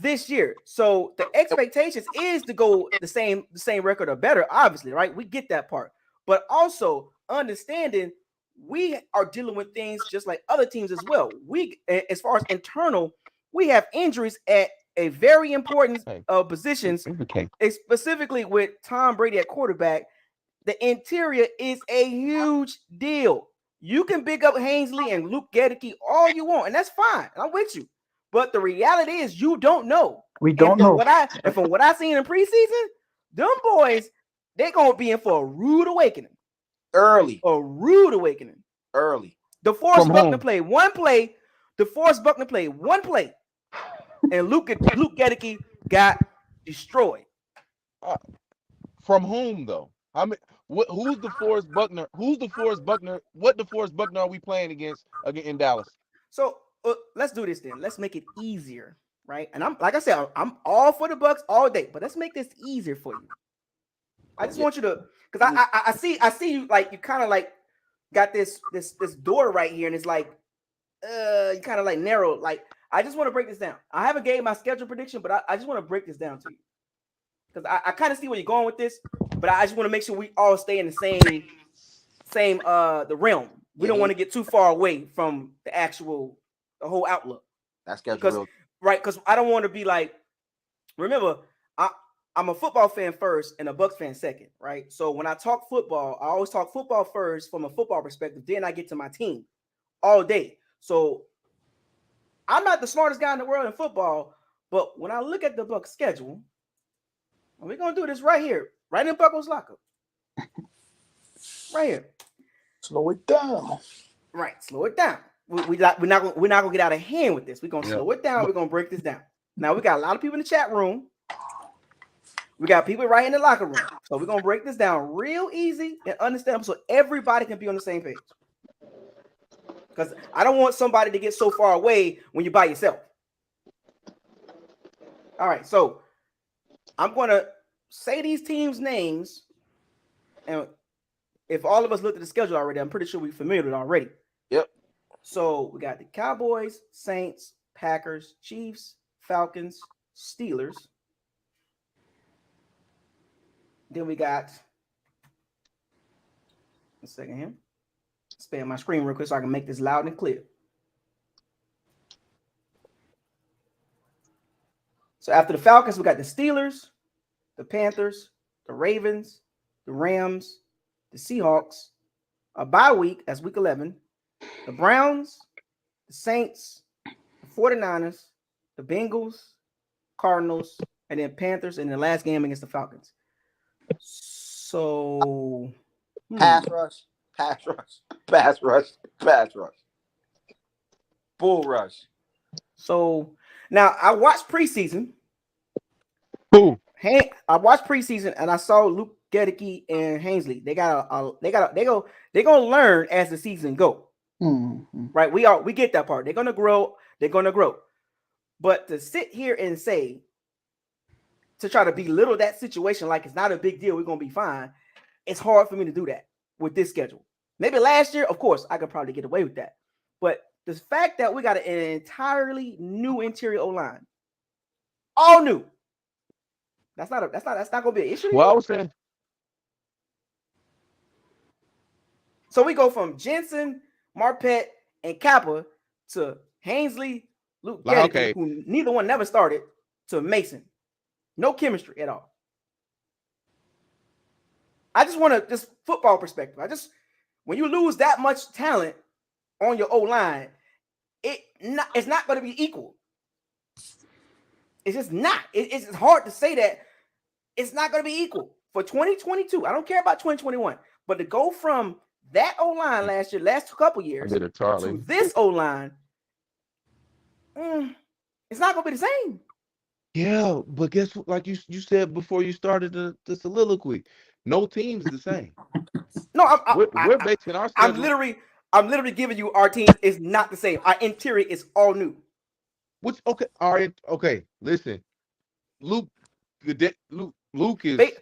Speaker 1: this year. So the expectations is to go the same record or better, obviously, right? We get that part. But also understanding we are dealing with things just like other teams as well. We, as far as internal, we have injuries at a very important positions, specifically with Tom Brady at quarterback. The interior is a huge deal. You can big up Hainsley and Luke Gedeke all you want, and that's fine. I'm with you. But the reality is you don't know.
Speaker 8: We don't know.
Speaker 1: From what I seen in preseason, them boys, they're going to be in for a rude awakening.
Speaker 7: Early.
Speaker 1: DeForest Buckner played one play. And Luke Gedeke got destroyed.
Speaker 9: From whom, though? I mean, who's DeForest Buckner? What DeForest Buckner are we playing against in Dallas?
Speaker 1: So let's do this then. Let's make it easier, right? And I'm like I said, I'm all for the Bucs all day, but let's make this easier for you. I just want you to, because I see you like you kind of like got this door right here, and it's like you kind of like narrow. Like I just want to break this down. I haven't gave my schedule prediction, but I just want to break this down to you because I kind of see where you're going with this, but I just want to make sure we all stay in the same the realm. We don't want to get too far away from the whole outlook.
Speaker 7: That's schedule,
Speaker 1: right? Because I don't want to be like. Remember, I'm a football fan first and a Bucs fan second, right? So when I talk football, I always talk football first from a football perspective. Then I get to my team all day. So I'm not the smartest guy in the world in football, but when I look at the Bucs schedule, we're gonna do this right here, right in Buckle's locker, right here.
Speaker 8: Slow it down.
Speaker 1: Right, slow it down. We're not gonna get out of hand with this. We're gonna slow it down. We're gonna break this down. Now we got a lot of people in the chat room. We got people right in the locker room. So we're going to break this down real easy and understandable so everybody can be on the same page. Because I don't want somebody to get so far away when you're by yourself. All right, so I'm going to say these teams' names. And if all of us looked at the schedule already, I'm pretty sure we're familiar with it already.
Speaker 7: Yep.
Speaker 1: So we got the Cowboys, Saints, Packers, Chiefs, Falcons, Steelers. Then we got a second here. Spare my screen real quick so I can make this loud and clear. So after the Falcons, we got the Steelers, the Panthers, the Ravens, the Rams, the Seahawks, a bye week, that's week 11, the Browns, the Saints, the 49ers, the Bengals, Cardinals, and then Panthers, and the last game against the Falcons. So
Speaker 7: pass rush, bull rush.
Speaker 1: So now I watched preseason.
Speaker 9: Who?
Speaker 1: Hey, I watched preseason and I saw Luke Gedeke and Hainsley. They gonna learn as the season go.
Speaker 8: Mm-hmm.
Speaker 1: Right? We get that part. They're gonna grow. They're gonna grow. But to sit here and say to try to belittle that situation like it's not a big deal, we're gonna be fine. It's hard for me to do that with this schedule. Maybe last year, of course, I could probably get away with that. But the fact that we got an entirely new interior O line, all new. That's not gonna be an issue.
Speaker 9: Well, I was saying.
Speaker 1: So we go from Jensen, Marpet, and Kappa to Hainsley, Luke Gedeke,
Speaker 9: Okay.
Speaker 1: who neither one never started, to Mason. No chemistry at all. I just want to just football perspective. When you lose that much talent on your O line, it's not going to be equal. It's just not. It's hard to say that it's not going to be equal for 2022. I don't care about 2021, but to go from that O line last couple years to this O line, it's not going to be the same.
Speaker 9: Yeah, but guess what? Like you said before you started the soliloquy, no team's the same.
Speaker 1: No,
Speaker 9: we're basing our schedule.
Speaker 1: I'm literally giving you our team is not the same. Our interior is all new.
Speaker 9: Which all right, okay. Listen, Luke is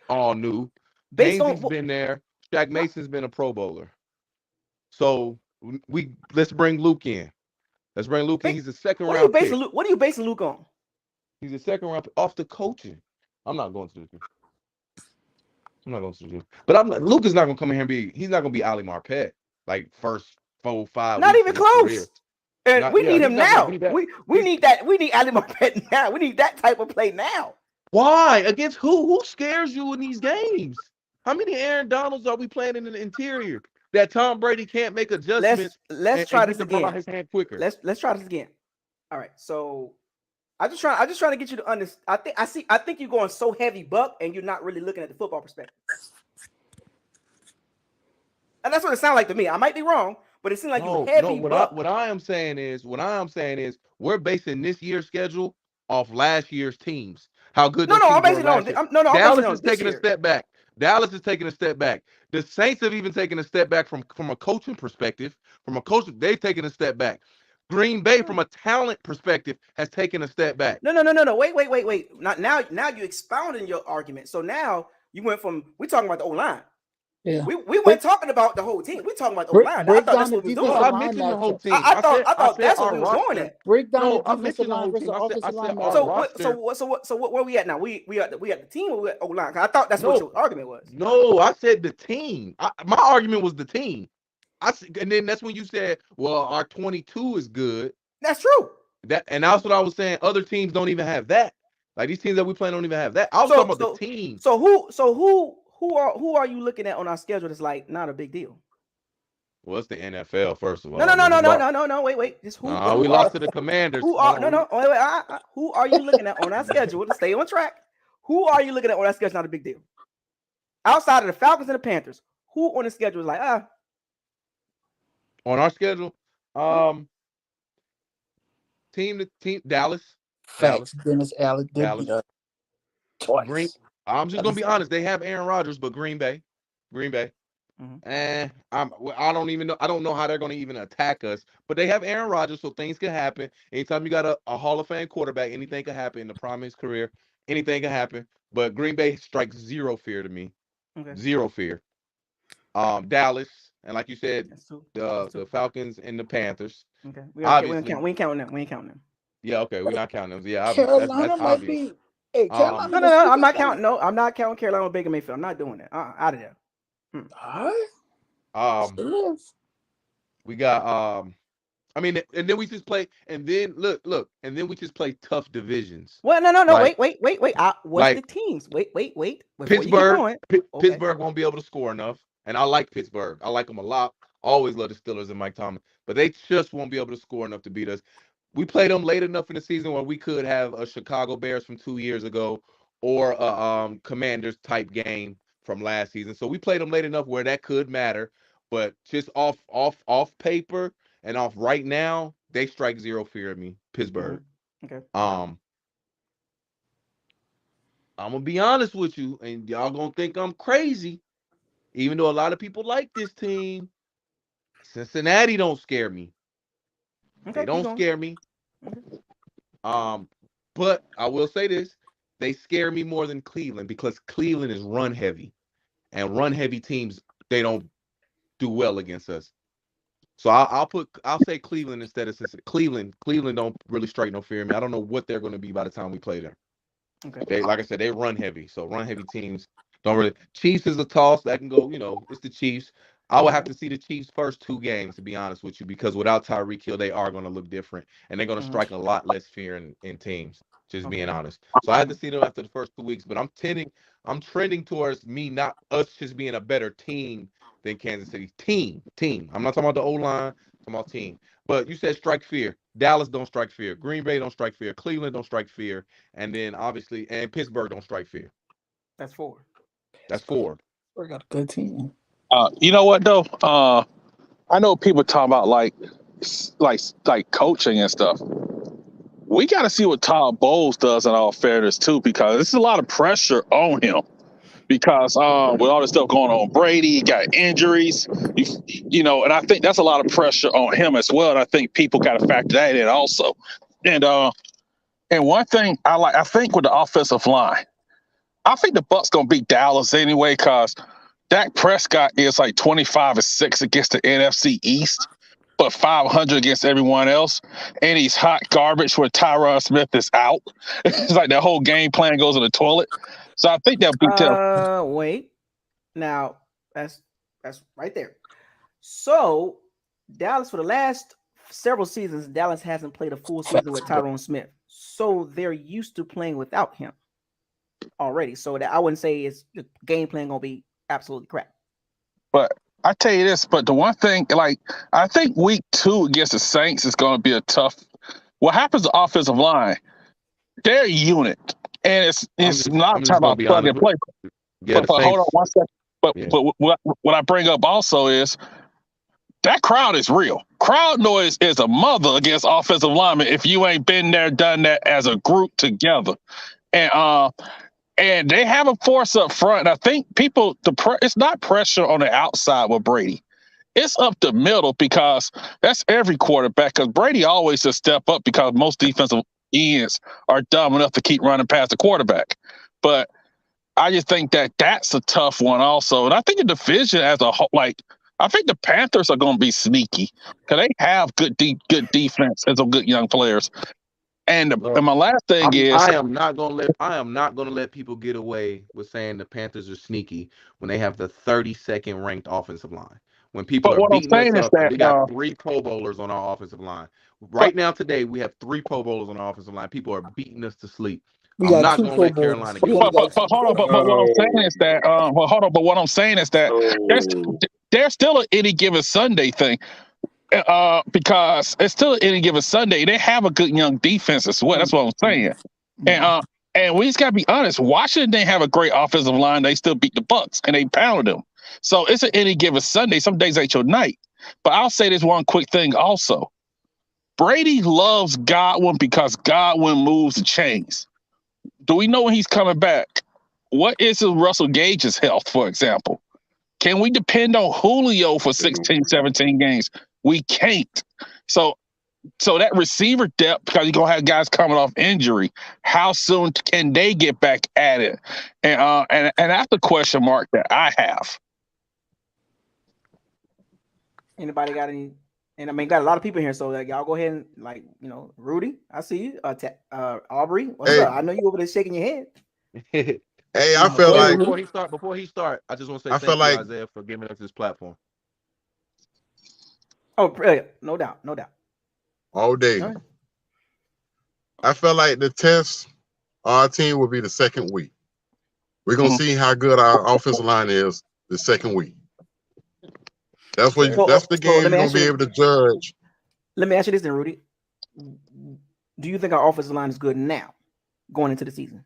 Speaker 9: all new. Ainsley's been there. Shaq Mason's been a Pro Bowler. So let's bring Luke in. Let's bring Luke in. He's a second round pick.
Speaker 1: What are you basing Luke on?
Speaker 9: He's a second round off the coaching. I'm not going to the But Luke is not going to come in here he's not going to be Ali Marpet like first 4 5
Speaker 1: Not
Speaker 9: weeks
Speaker 1: even close. And we need him now. We need that. We need Ali Marpet now. We need that type of play now.
Speaker 9: Why? Against who? Who scares you in these games? How many Aaron Donalds are we playing in the interior that Tom Brady can't make adjustments?
Speaker 1: Let's try this again.
Speaker 9: His hand quicker.
Speaker 1: Let's try this again. All right. So I just trying to get you to understand. I think you're going so heavy Buck and you're not really looking at the football perspective. And that's what it sounds like to me. I might be wrong, but it seems like you're heavy Buck.
Speaker 9: What I am saying is we're basing this year's schedule off last year's teams. How good
Speaker 1: I'm basing on
Speaker 9: Dallas is taking a step back. Dallas is taking a step back. The Saints have even taken a step back from a coaching perspective. They've taken a step back. Green Bay, from a talent perspective, has taken a step back.
Speaker 1: No. Wait. Now you expounding your argument. So now you went from we talking about the O-line.
Speaker 8: Yeah.
Speaker 1: We weren't talking about the whole team. We talking about the O-line. I thought that's what we were doing.
Speaker 9: I mentioned the whole team.
Speaker 1: I thought that's what we were going at.
Speaker 8: Break down the defensive line versus offensive line.
Speaker 1: So where we at now? We at the team or we at O-line? I thought that's what your argument was.
Speaker 9: No, I said the team. My argument was the team. And then that's when you said, well, our 22 is good.
Speaker 1: That's true.
Speaker 9: And that's what I was saying. Other teams don't even have that. Like these teams that we play don't even have that. I was talking about the team.
Speaker 1: So who are you looking at on our schedule that's like not a big deal?
Speaker 9: Well, it's the NFL, first of all.
Speaker 1: No. Wait. Just
Speaker 9: we lost to the Commanders.
Speaker 1: Who are you looking at on our schedule to stay on track? Who are you looking at on our schedule? Not a big deal. Outside of the Falcons and the Panthers, who on the schedule is like
Speaker 9: on our schedule? Team Dallas.
Speaker 8: Dennis Allen did twice.
Speaker 9: I'm just gonna be honest. They have Aaron Rodgers, but Green Bay. Mm-hmm. And I don't even know. I don't know how they're gonna even attack us. But they have Aaron Rodgers, so things can happen. Anytime you got a Hall of Fame quarterback, anything can happen in the prime of his career. Anything can happen. But Green Bay strikes zero fear to me. Okay. Zero fear. Dallas, and like you said, the Falcons and the Panthers.
Speaker 1: Okay. We ain't counting them.
Speaker 9: Yeah, okay, we're not counting them. Yeah,
Speaker 8: Carolina
Speaker 9: that's
Speaker 8: might
Speaker 9: obvious.
Speaker 8: be. Hey, Carolina
Speaker 1: no, I'm not counting. No, I'm not counting Carolina Baker Mayfield. I'm not doing that. Out of there.
Speaker 9: We got and then we just play, and then look, and then we just play tough divisions.
Speaker 1: Well, no, wait. What's the teams? Wait.
Speaker 9: Pittsburgh won't be able to score enough, and I like Pittsburgh. I like them a lot. Always love the Steelers and Mike Tomlin, but they just won't be able to score enough to beat us. We played them late enough in the season where we could have a Chicago Bears from 2 years ago or a Commanders type game from last season. So we played them late enough where that could matter, but just off paper and off right now, they strike zero fear of me. Pittsburgh.
Speaker 1: Okay.
Speaker 9: I'm gonna be honest with you, and y'all gonna think I'm crazy, even though a lot of people like this team. Cincinnati don't scare me.
Speaker 1: Okay.
Speaker 9: They don't scare me. But I will say this: they scare me more than Cleveland because Cleveland is run heavy, and run heavy teams they don't do well against us. So I'll say Cleveland instead of Cincinnati. Cleveland don't really strike no fear in me. I don't know what they're going to be by the time we play them.
Speaker 1: Okay.
Speaker 9: They, like I said, they run heavy. So run heavy teams don't really. Chiefs is a toss that can go. It's the Chiefs. I would have to see the Chiefs' first 2 games, to be honest with you, because without Tyreek Hill, they are going to look different, and they're going to strike a lot less fear in teams. Just being honest. So I had to see them after the first 2 weeks, but I'm trending towards not us just being a better team than Kansas City. Team. I'm not talking about the O-line. I'm talking about team. But you said strike fear. Dallas don't strike fear. Green Bay don't strike fear. Cleveland don't strike fear. And then obviously, and Pittsburgh don't strike fear.
Speaker 1: That's 4.
Speaker 9: That's 4.
Speaker 8: We got a good team.
Speaker 10: You know what though? I know people talk about like coaching and stuff. We got to see what Todd Bowles does in all fairness too, because there's a lot of pressure on him. Because with all this stuff going on, Brady got injuries, and I think that's a lot of pressure on him as well. And I think people got to factor that in also. And one thing I think with the offensive line, I think the Bucs gonna beat Dallas anyway, because Dak Prescott is like 25-6 against the NFC East, but 500 against everyone else. And he's hot garbage when Tyron Smith is out. It's like that whole game plan goes in the toilet. So I think that'll beat them.
Speaker 1: Wait. Now, that's right there. So, Dallas, for the last several seasons, Dallas hasn't played a full season with Tyron Smith. So, they're used to playing without him already. So, that I wouldn't say the game plan going to be absolutely crap.
Speaker 10: But I tell you this, but the one thing, I think week 2 against the Saints is going to be a tough. What happens to offensive line? They're a unit, and it's not talking about plug and play.
Speaker 9: Yeah,
Speaker 10: but hold on one second. But what I bring up also is that crowd is real. Crowd noise is a mother against offensive linemen if you ain't been there, done that as a group together, and they have a force up front. And I think it's not pressure on the outside with Brady. It's up the middle, because that's every quarterback. Because Brady always just step up, because most defensive ends are dumb enough to keep running past the quarterback. But I just think that's a tough one also. And I think the division as a whole, I think the Panthers are going to be sneaky, because they have good defense and some good young players. And my last thing is,
Speaker 9: I am not gonna let people get away with saying the Panthers are sneaky when they have the 32nd ranked offensive line. When people are beating us up, we got 3 Pro Bowlers on our offensive line. Right now, today, we have 3 Pro Bowlers on our offensive line. People are beating us to sleep. I'm not going to let Carolina get away.
Speaker 10: But hold on. But what I'm saying is that, But what I'm saying is that there's still an any given Sunday thing. Because it's still any given Sunday. They have a good young defense as well. That's what I'm saying. And we just got to be honest. Washington didn't have a great offensive line. They still beat the Bucs, and they pounded them. So it's an any given Sunday. Some days ain't your night. But I'll say this one quick thing also. Brady loves Godwin because Godwin moves the chains. Do we know when he's coming back? What is Russell Gage's health, for example? Can we depend on Julio for 16, 17 games? We can't. So that receiver depth, because you're going to have guys coming off injury, how soon can they get back at it? And that's the question mark that I have.
Speaker 1: Anybody got any? And I mean, got a lot of people here, so y'all go ahead and Rudy, I see you. Aubrey, what's up? I know you over there shaking your head.
Speaker 11: Hey, I feel like
Speaker 9: before he start, I just want to say thank you, Isaiah, for giving us this platform.
Speaker 1: Oh, no doubt.
Speaker 11: All day. Right. I felt like the test, our team will be the second week. We're gonna see how good our offensive line is the second week. That's the game you're gonna be able to judge.
Speaker 1: Let me ask you this then, Rudy. Do you think our offensive line is good now, going into the season?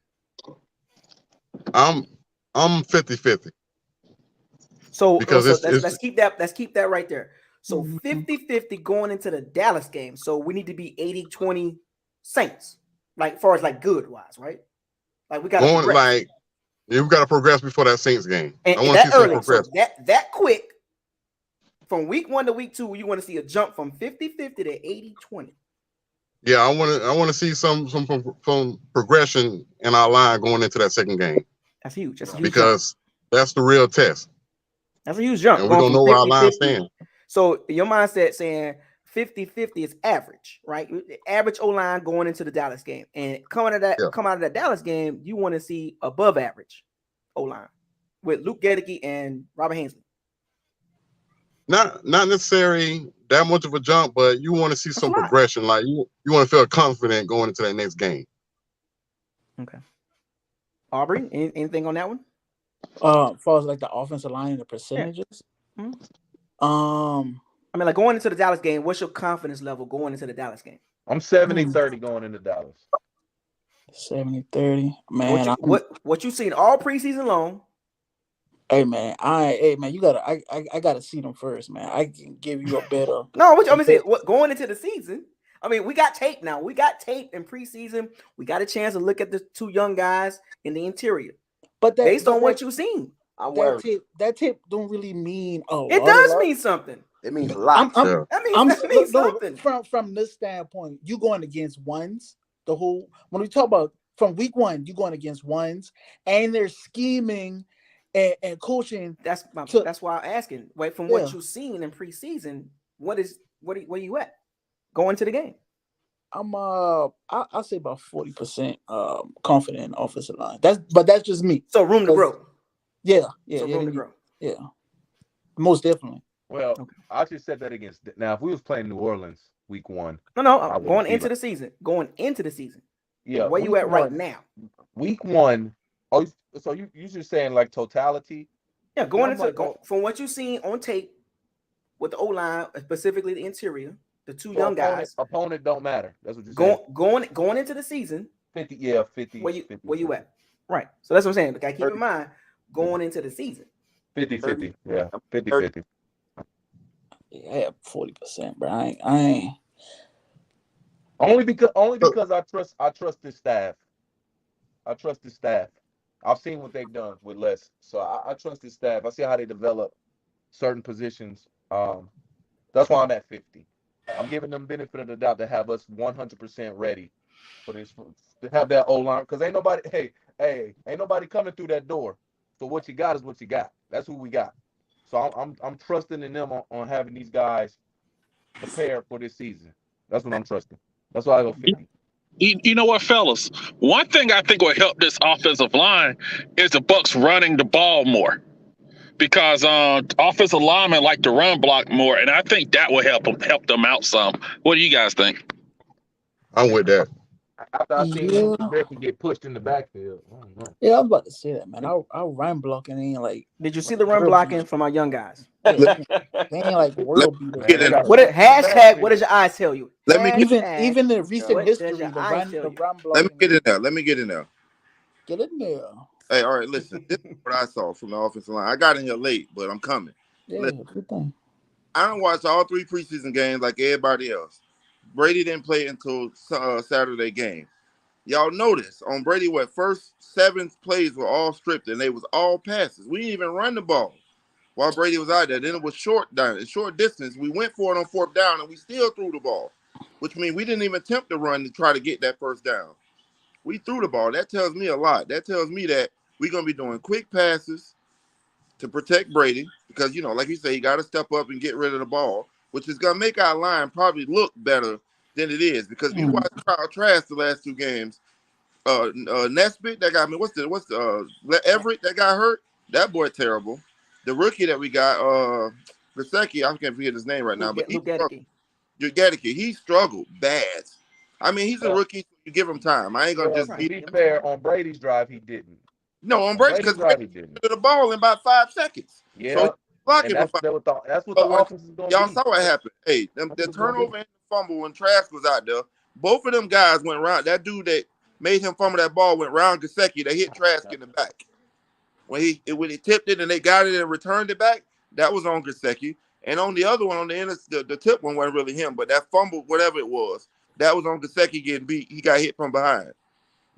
Speaker 11: I'm 50-50.
Speaker 1: So let's keep that right there. So 50-50 going into the Dallas game. So we need to be 80-20 Saints, like far as like good wise, right? Like we got to progress.
Speaker 11: Like we got to progress before that Saints game.
Speaker 1: And
Speaker 11: I want to see some progress.
Speaker 1: So that quick from week 1 to week 2, you want to see a jump from 50-50 to 80-20.
Speaker 11: Yeah, I want to see some progression in our line going into that second game.
Speaker 1: That's huge. That's a huge
Speaker 11: because that's the real test.
Speaker 1: That's a huge jump.
Speaker 11: And we don't know where our line stands.
Speaker 1: So your mindset saying 50-50 is average, right? The average O-line going into the Dallas game. And come out of that Dallas game, you want to see above average O-line with Luke Gedeke and Robert Hensley.
Speaker 11: Not necessarily that much of a jump, but you want to see some progression. Like you want to feel confident going into that next game.
Speaker 1: Okay. Aubrey, anything on that one?
Speaker 8: As far as like the offensive line and the percentages.
Speaker 1: Yeah. I mean, like going into the Dallas game, what's your confidence level going into the Dallas game?
Speaker 9: I'm 70-30 going into Dallas.
Speaker 8: 70-30. Man,
Speaker 1: what you seen all preseason long?
Speaker 8: Hey man, you gotta I gotta see them first, man. I can give you a better.
Speaker 1: No, what I'm saying, going into the season. I mean, we got tape now. We got tape in preseason. We got a chance to look at the two young guys in the interior.
Speaker 8: But
Speaker 1: based on what you've seen,
Speaker 8: that tape don't really mean
Speaker 1: it does mean something.
Speaker 7: It means a lot.
Speaker 1: That means something.
Speaker 8: From this standpoint, you going against ones. When we talk about from week 1, you going against ones, and they're scheming and coaching.
Speaker 1: That's why I'm asking. Wait, from what you've seen in preseason, where you at going to the game?
Speaker 8: I'm I'll say about 40% confident in the offensive line. That's just me.
Speaker 1: So room to grow.
Speaker 8: Yeah.
Speaker 1: Room to grow.
Speaker 8: Yeah. Most definitely.
Speaker 9: Well, I just said that against now. If we was playing New Orleans week 1,
Speaker 1: no, going into the season. Going into the season.
Speaker 9: Yeah.
Speaker 1: Where you at right now?
Speaker 9: Week 1. Oh, so you just saying like totality?
Speaker 1: Yeah, from what you've seen on tape with the O-line, specifically the interior, the two young guys.
Speaker 9: Opponent don't matter. That's what you're saying.
Speaker 1: Going into the season.
Speaker 9: 50, yeah, 50.
Speaker 1: Where you at? Right. So that's what I'm saying. But I keep in mind going into the season.
Speaker 9: 50-50. Yeah, 50-50.
Speaker 8: Yeah, 40%, bro. I ain't.
Speaker 9: Only because I trust this staff. I trust the staff. I've seen what they've done with less, so I trust the staff. I see how they develop certain positions. That's why I'm at 50. I'm giving them benefit of the doubt to have us 100% ready for this, to have that O-line, because ain't nobody coming through that door. So what you got is what you got. That's who we got. So I'm trusting in them on having these guys prepared for this season. That's what I'm trusting. That's why I go 50.
Speaker 10: You know what, fellas? One thing I think will help this offensive line is the Bucs running the ball more, because offensive linemen like to run block more, and I think that will help them out some. What do you guys think?
Speaker 11: I'm with that.
Speaker 9: After I seen they can get pushed in the backfield.
Speaker 8: Yeah, I was about to say that, man. Our run blocking ain't like.
Speaker 1: Did you see the run blocking from our young guys?
Speaker 8: They ain't like world beaters.
Speaker 1: Hashtag? What does your eyes tell you?
Speaker 8: Even the recent history, the run blocking.
Speaker 12: Let me get in there.
Speaker 8: Get in there.
Speaker 12: Hey, all right, listen. This is what I saw from the offensive line. I got in here late, but I'm coming.
Speaker 8: Yeah, good thing.
Speaker 12: I don't watch all 3 preseason games like everybody else. Brady didn't play until Saturday game. Y'all notice on Brady, first 7 plays were all stripped, and they was all passes. We didn't even run the ball while Brady was out there. Then it was short distance. We went for it on 4th down, and we still threw the ball, which means we didn't even attempt to run to try to get that first down. We threw the ball. That tells me a lot. That tells me that we're going to be doing quick passes to protect Brady because, like you say, you got to step up and get rid of the ball, which is going to make our line probably look better than it is. Because if you watch Kyle Trask the last 2 games, Nesbitt, that got me. What's the Everett that got hurt? That boy terrible. The rookie that we got, Gesicki, I can't forget his name right now, but Gedeke, he struggled bad. I mean, he's a rookie. You give him time. I ain't gonna just
Speaker 9: be fair. On Brady's drive, he didn't.
Speaker 12: No, on Brady, because Brady didn't the ball in about 5 seconds.
Speaker 9: Yeah,
Speaker 12: so blocking
Speaker 9: that's what the offense is going to be.
Speaker 12: Y'all saw what happened. Hey, the turnover and the fumble when Trask was out there. Both of them guys went around. That dude that made him fumble that ball went round Gesicki. They hit Trask in the back. When he tipped it and they got it and returned it back, that was on Gesicki. And on the other one, on the end, the tip one wasn't really him, but that fumble, whatever it was, that was on Gesicki getting beat. He got hit from behind.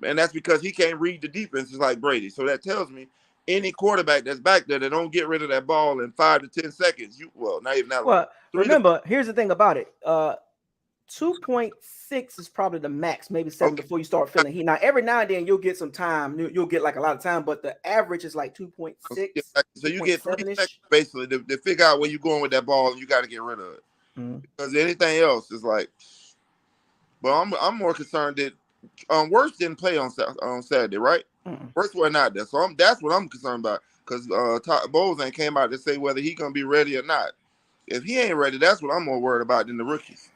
Speaker 12: And that's because he can't read the defenses like Brady. So that tells me any quarterback that's back there that don't get rid of that ball in 5 to 10 seconds, not even that long.
Speaker 1: Well, remember, here's the thing about it. 2.6 is probably the max, maybe 7 before you start feeling heat. Now, every now and then you'll get some time. You'll get like a lot of time, but the average is like 2.6.
Speaker 12: So you get 3 seconds basically to figure out where you're going with that ball, and you got to get rid of it. Because anything else is like. But I'm more concerned that Wirtz didn't play on Saturday, right? Wirtz wasn't out there, so that's what I'm concerned about. Because Bowles ain't came out to say whether he gonna be ready or not. If he ain't ready, that's what I'm more worried about than the rookies.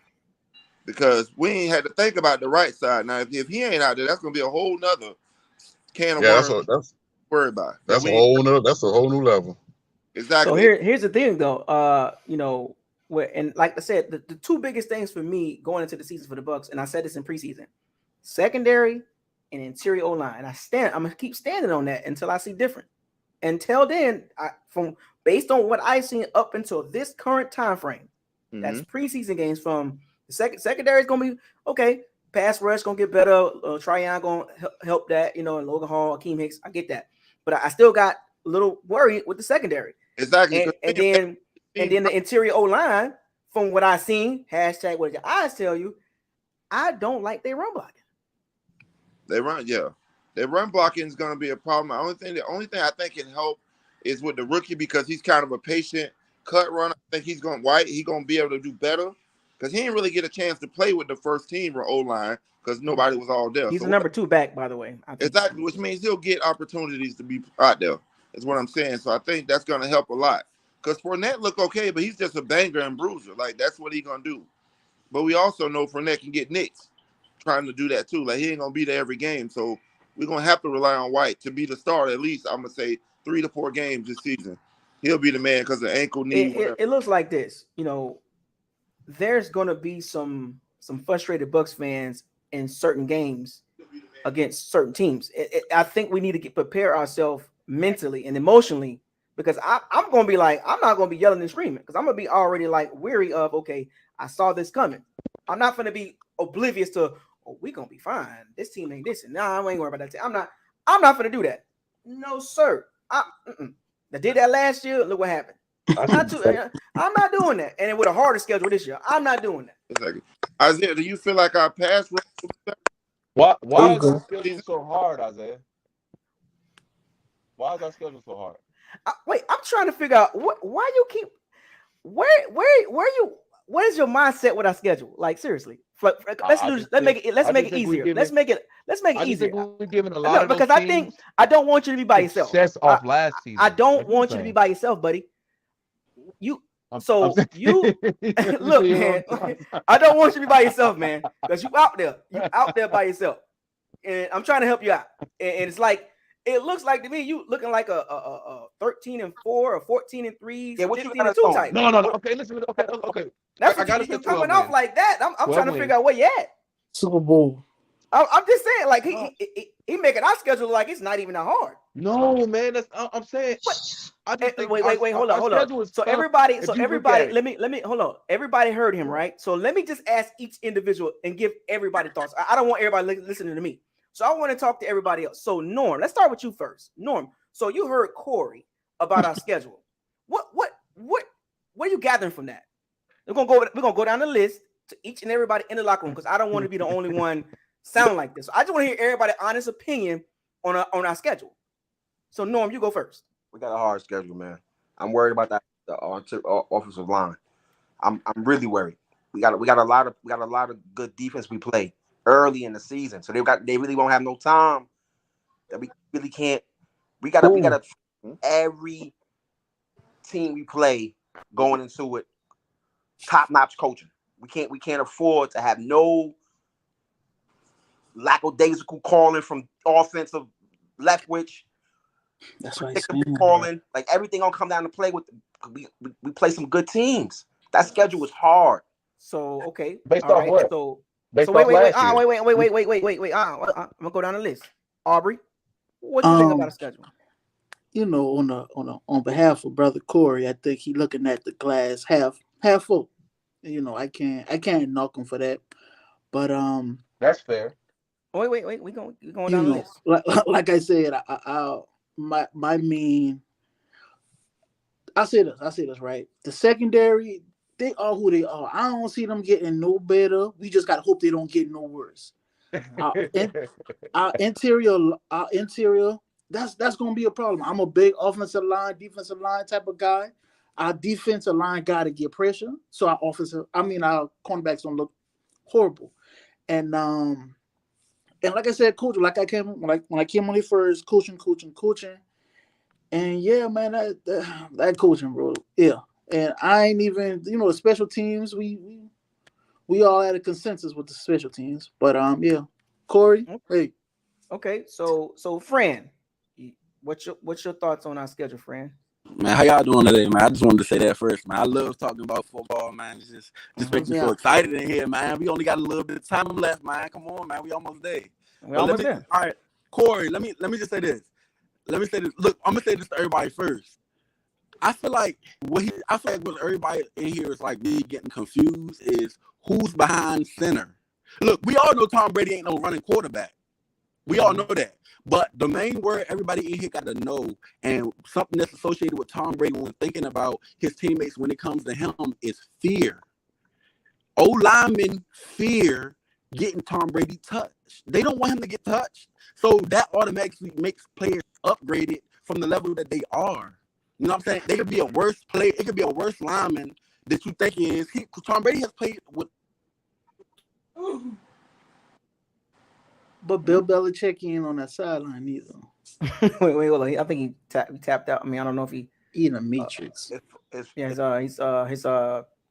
Speaker 12: Because we ain't had to think about the right side. Now, if he ain't out there, that's gonna be a whole nother can of worms.
Speaker 11: That's
Speaker 12: worry about.
Speaker 11: That's a whole new level.
Speaker 12: Exactly.
Speaker 1: So here's the thing, though. And like I said, the two biggest things for me going into the season for the Bucs, and I said this in preseason, secondary and interior O-line. And I'm gonna keep standing on that until I see different. Until then, based on what I've seen up until this current time frame, that's preseason games. From the secondary is gonna be okay. Pass rush gonna get better. Tryon gonna help that, and Logan Hall, Akeem Hicks. I get that, but I still got a little worried with the secondary.
Speaker 12: Exactly.
Speaker 1: And then the interior O-line, from what I've seen, hashtag what your eyes tell you, I don't like their run blocking.
Speaker 12: Their run blocking is going to be a problem. The only thing I think can help is with the rookie, because he's kind of a patient cut runner. I think he's going to be able to do better, because he didn't really get a chance to play with the first team or O-line because nobody was all there.
Speaker 1: He's a number 2 back, by the way.
Speaker 12: Exactly, which means he'll get opportunities to be out there, is what I'm saying. So I think that's going to help a lot. Because Fournette look okay, but he's just a banger and bruiser. Like, that's what he's going to do. But we also know Fournette can get nicks trying to do that too. Like, he ain't going to be there every game. So we're going to have to rely on White to be the starter at least, I'm going to say, 3 to 4 games this season. He'll be the man because of ankle, knee, whatever.
Speaker 1: It looks like this. There's going to be some frustrated Bucs fans in certain games against certain teams. I think we need to prepare ourselves mentally and emotionally, because I'm going to be like, I'm not going to be yelling and screaming, because I'm going to be already like weary of, okay, I saw this coming. I'm not going to be oblivious to, we're going to be fine. This team ain't this. And I ain't worried about that team. I'm not going to do that. No, sir. I did that last year. Look what happened. I'm not doing that. And with a harder schedule this year, I'm not doing that.
Speaker 12: Exactly. Isaiah, do you feel like our pass rush?
Speaker 9: Why is our schedule so hard, Isaiah? Why is our schedule so hard?
Speaker 1: Wait, I'm trying to figure out why you keep what is your mindset with our schedule? Like, seriously, let's make it easier. Let's make it easier.
Speaker 9: We're giving a lot of
Speaker 1: because I don't want you to be by yourself.
Speaker 9: Success off last season.
Speaker 1: I don't want you to be by yourself, buddy. Look, man. I don't want you to be by yourself, man, because you out there by yourself, and I'm trying to help you out. And it's like, it looks like to me you looking like a 13-4 or 14-3,
Speaker 7: yeah, what you
Speaker 1: 15-2 type.
Speaker 9: No. Okay, listen. Okay.
Speaker 1: That's what you're coming off like that. I'm trying to figure out where you at.
Speaker 8: Super Bowl.
Speaker 1: I'm just saying, like, he making our schedule like it's not even that hard.
Speaker 9: No, man. I'm saying.
Speaker 1: Wait, hold on. So everybody, let me hold on. Everybody heard him, right? So let me just ask each individual and give everybody thoughts. I don't want everybody listening to me. So I want to talk to everybody else. So Norm, let's start with you first. Norm, so you heard Corey about our schedule. What are you gathering from that? We're gonna go down the list to each and everybody in the locker room, because I don't want to be the only one sound like this. So I just want to hear everybody's honest opinion on our schedule. So Norm, you go first.
Speaker 7: We got a hard schedule, man. I'm worried about that offensive line. I'm really worried. We got a lot of good defense we play early in the season, so they really won't have no time. That we really can't. We gotta every team we play going into it top-notch coaching. We can't afford to have no lackadaisical calling from offensive Leftwich.
Speaker 8: That's right.
Speaker 7: Calling, like, everything gonna come down to play with. We play some good teams. That schedule is hard.
Speaker 1: So okay,
Speaker 9: based off what?
Speaker 1: So wait. I'm gonna go down the list. Aubrey, what do you think about a schedule?
Speaker 8: on behalf of brother Corey, I think he looking at the glass half full. I can't knock him for that. But
Speaker 9: That's fair.
Speaker 1: Wait. We going down the list.
Speaker 8: like I said, my mean. I say this right. The secondary, they are who they are. I don't see them getting no better. We just gotta hope they don't get no worse. Our interior, that's gonna be a problem. I'm a big offensive line, defensive line type of guy. Our defensive line gotta get pressure, so our cornerbacks don't look horrible. And like I said, coach, when I came on here first, coaching. And yeah, man, that coaching, bro. Yeah. And I ain't even, the special teams, we all had a consensus with the special teams. But yeah. Corey, hey.
Speaker 1: Okay, so Fran, what's your thoughts on our schedule, Fran?
Speaker 13: Man, how y'all doing today, man? I just wanted to say that first, man. I love talking about football, man. It just makes me so excited in here, man. We only got a little bit of time left, man. Come on, man. We almost there. All right, Corey, let me just say this. Look, I'm gonna say this to everybody first. I feel like what everybody in here is like really getting confused is who's behind center. Look, we all know Tom Brady ain't no running quarterback. We all know that. But the main word everybody in here got to know, and something that's associated with Tom Brady when thinking about his teammates when it comes to him, is fear. O-linemen fear getting Tom Brady touched. They don't want him to get touched. So that automatically makes players upgraded from the level that they are. You know what I'm saying? They could be a worse player. It could be a worse lineman that you think he is. Tom Brady has played with.
Speaker 8: But Bill Belichick ain't on that sideline either.
Speaker 1: wait, hold on. I think he tapped out. I mean, I don't know if he
Speaker 8: in a matrix.
Speaker 1: His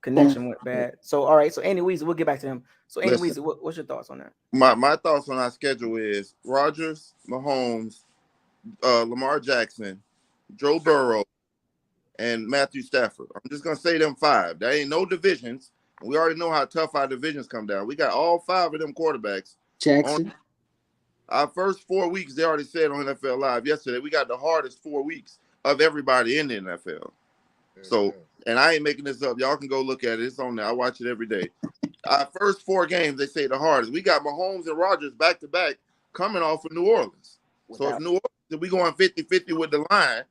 Speaker 1: connection went bad. So all right. So Andy Weezer, we'll get back to him. So Andy Weezer, what's your thoughts on that?
Speaker 12: My thoughts on our schedule is Rodgers, Mahomes, Lamar Jackson, Joe Burrow, and Matthew Stafford. I'm just gonna say them five. There ain't no divisions. We already know how tough our divisions come down. We got all five of them quarterbacks.
Speaker 8: Jackson.
Speaker 12: Our first 4 weeks, they already said on NFL Live yesterday, we got the hardest 4 weeks of everybody in the NFL. So, and I ain't making this up. Y'all can go look at it. It's on there. I watch it every day. Our first 4 games, they say the hardest. We got Mahomes and Rodgers back-to-back coming off of New Orleans. So if New Orleans, if we going 50-50 with the line,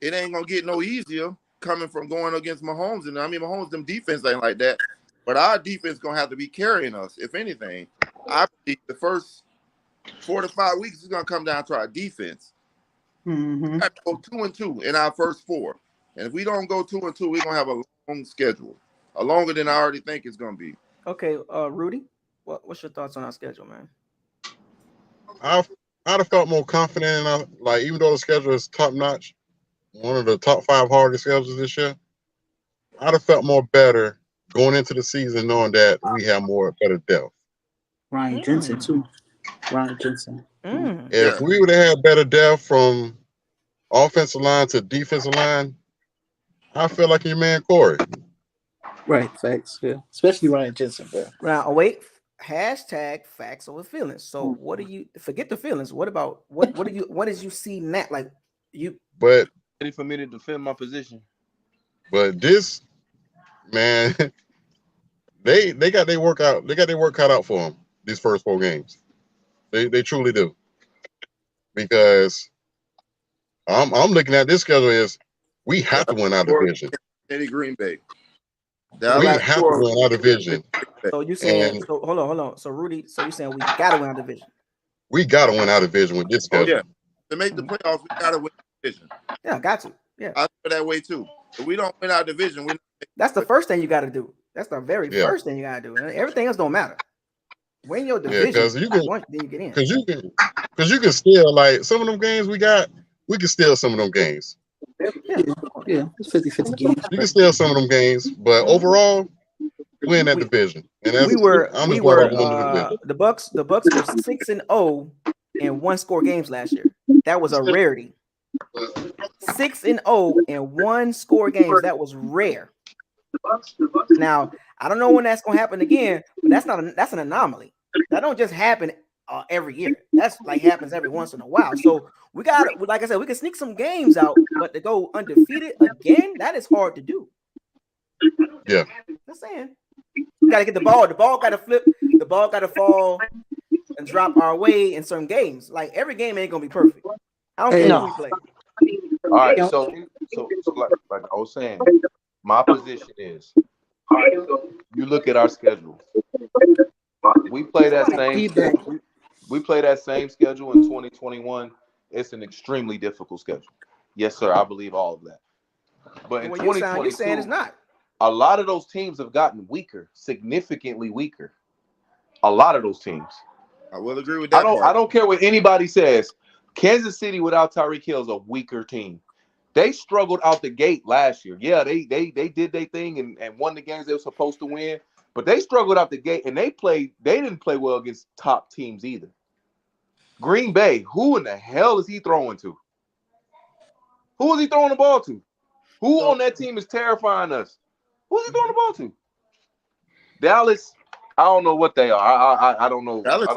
Speaker 12: it ain't going to get no easier coming from going against Mahomes. And I mean, Mahomes, them defense ain't like that. But our defense going to have to be carrying us, if anything. I believe the first 4 to 5 weeks is going to come down to our defense.
Speaker 8: Mm-hmm.
Speaker 12: We got to go 2-2 in our first 4. And if we don't go 2-2, we're going to have a long schedule. Longer than I already think it's going to be.
Speaker 1: Okay, Rudy, what's your thoughts on our schedule, man?
Speaker 11: I'd have felt more confident in our, even though the schedule is top notch, one of the top 5 hardest schedules this year, I'd have felt more better going into the season knowing that we have better depth.
Speaker 8: Ryan Jensen too.
Speaker 11: If we would have had better depth from offensive line to defensive line, I feel like your man Corey.
Speaker 8: Right, facts, yeah. Especially Ryan Jensen, bro.
Speaker 1: Now, wait. Hashtag facts over feelings. So what do you forget the feelings? What about what did you see in that? Like you
Speaker 11: but
Speaker 9: ready for me to defend my position.
Speaker 11: But this man, they got their work out. They got their work cut out for them these first 4 games. They truly do. Because I'm looking at this schedule as we have to win our division.
Speaker 12: Eddie Green Bay.
Speaker 11: We have to win our division.
Speaker 1: So you saying hold on. So Rudy, so you saying we gotta win our division?
Speaker 11: We gotta win our division with this schedule.
Speaker 12: Yeah. To make the playoffs, we gotta win the division.
Speaker 1: Yeah, got to. Yeah.
Speaker 12: I feel that way too. If we don't win our division,
Speaker 1: that's the first thing you gotta do. That's the very first thing you gotta do. Everything else don't matter. Win your division, then you get in.
Speaker 11: Because you can steal some of them games we got. We can steal some of them games.
Speaker 8: Yeah, it's 50-50 games.
Speaker 11: You can steal some of them games, but overall, we're in that division. And that's,
Speaker 1: the Bucs were 6-0 in 1-score games last year. That was a rarity. 6-0 in 1-score games. That was rare. Now, I don't know when that's gonna happen again, but that's an anomaly. That don't just happen every year. That's like happens every once in a while. So we got, like I said, we can sneak some games out, but to go undefeated again, that is hard to do.
Speaker 11: Yeah.
Speaker 1: Just saying. We got to get the ball. The ball got to flip. The ball got to fall and drop our way in some games. Like every game ain't gonna be perfect. I don't care who we play.
Speaker 6: All right, so like I was saying, my position is you look at our schedule. We play that same schedule. We play that same schedule in 2021. It's an extremely difficult schedule. Yes, sir. I believe all of that. But in 2022,
Speaker 1: you're saying it's not.
Speaker 6: A lot of those teams have gotten weaker, significantly weaker. A lot of those teams.
Speaker 12: I will agree with that.
Speaker 6: I don't care what anybody says. Kansas City without Tyreek Hill is a weaker team. They struggled out the gate last year. Yeah, they did their thing and won the games they were supposed to win. But they struggled out the gate, and they didn't play well against top teams either. Green Bay, who in the hell is he throwing to? Who is he throwing the ball to? Who on that team is terrifying us? Who is he throwing the ball to? Dallas, I don't know what they are. I don't know.
Speaker 12: Dallas,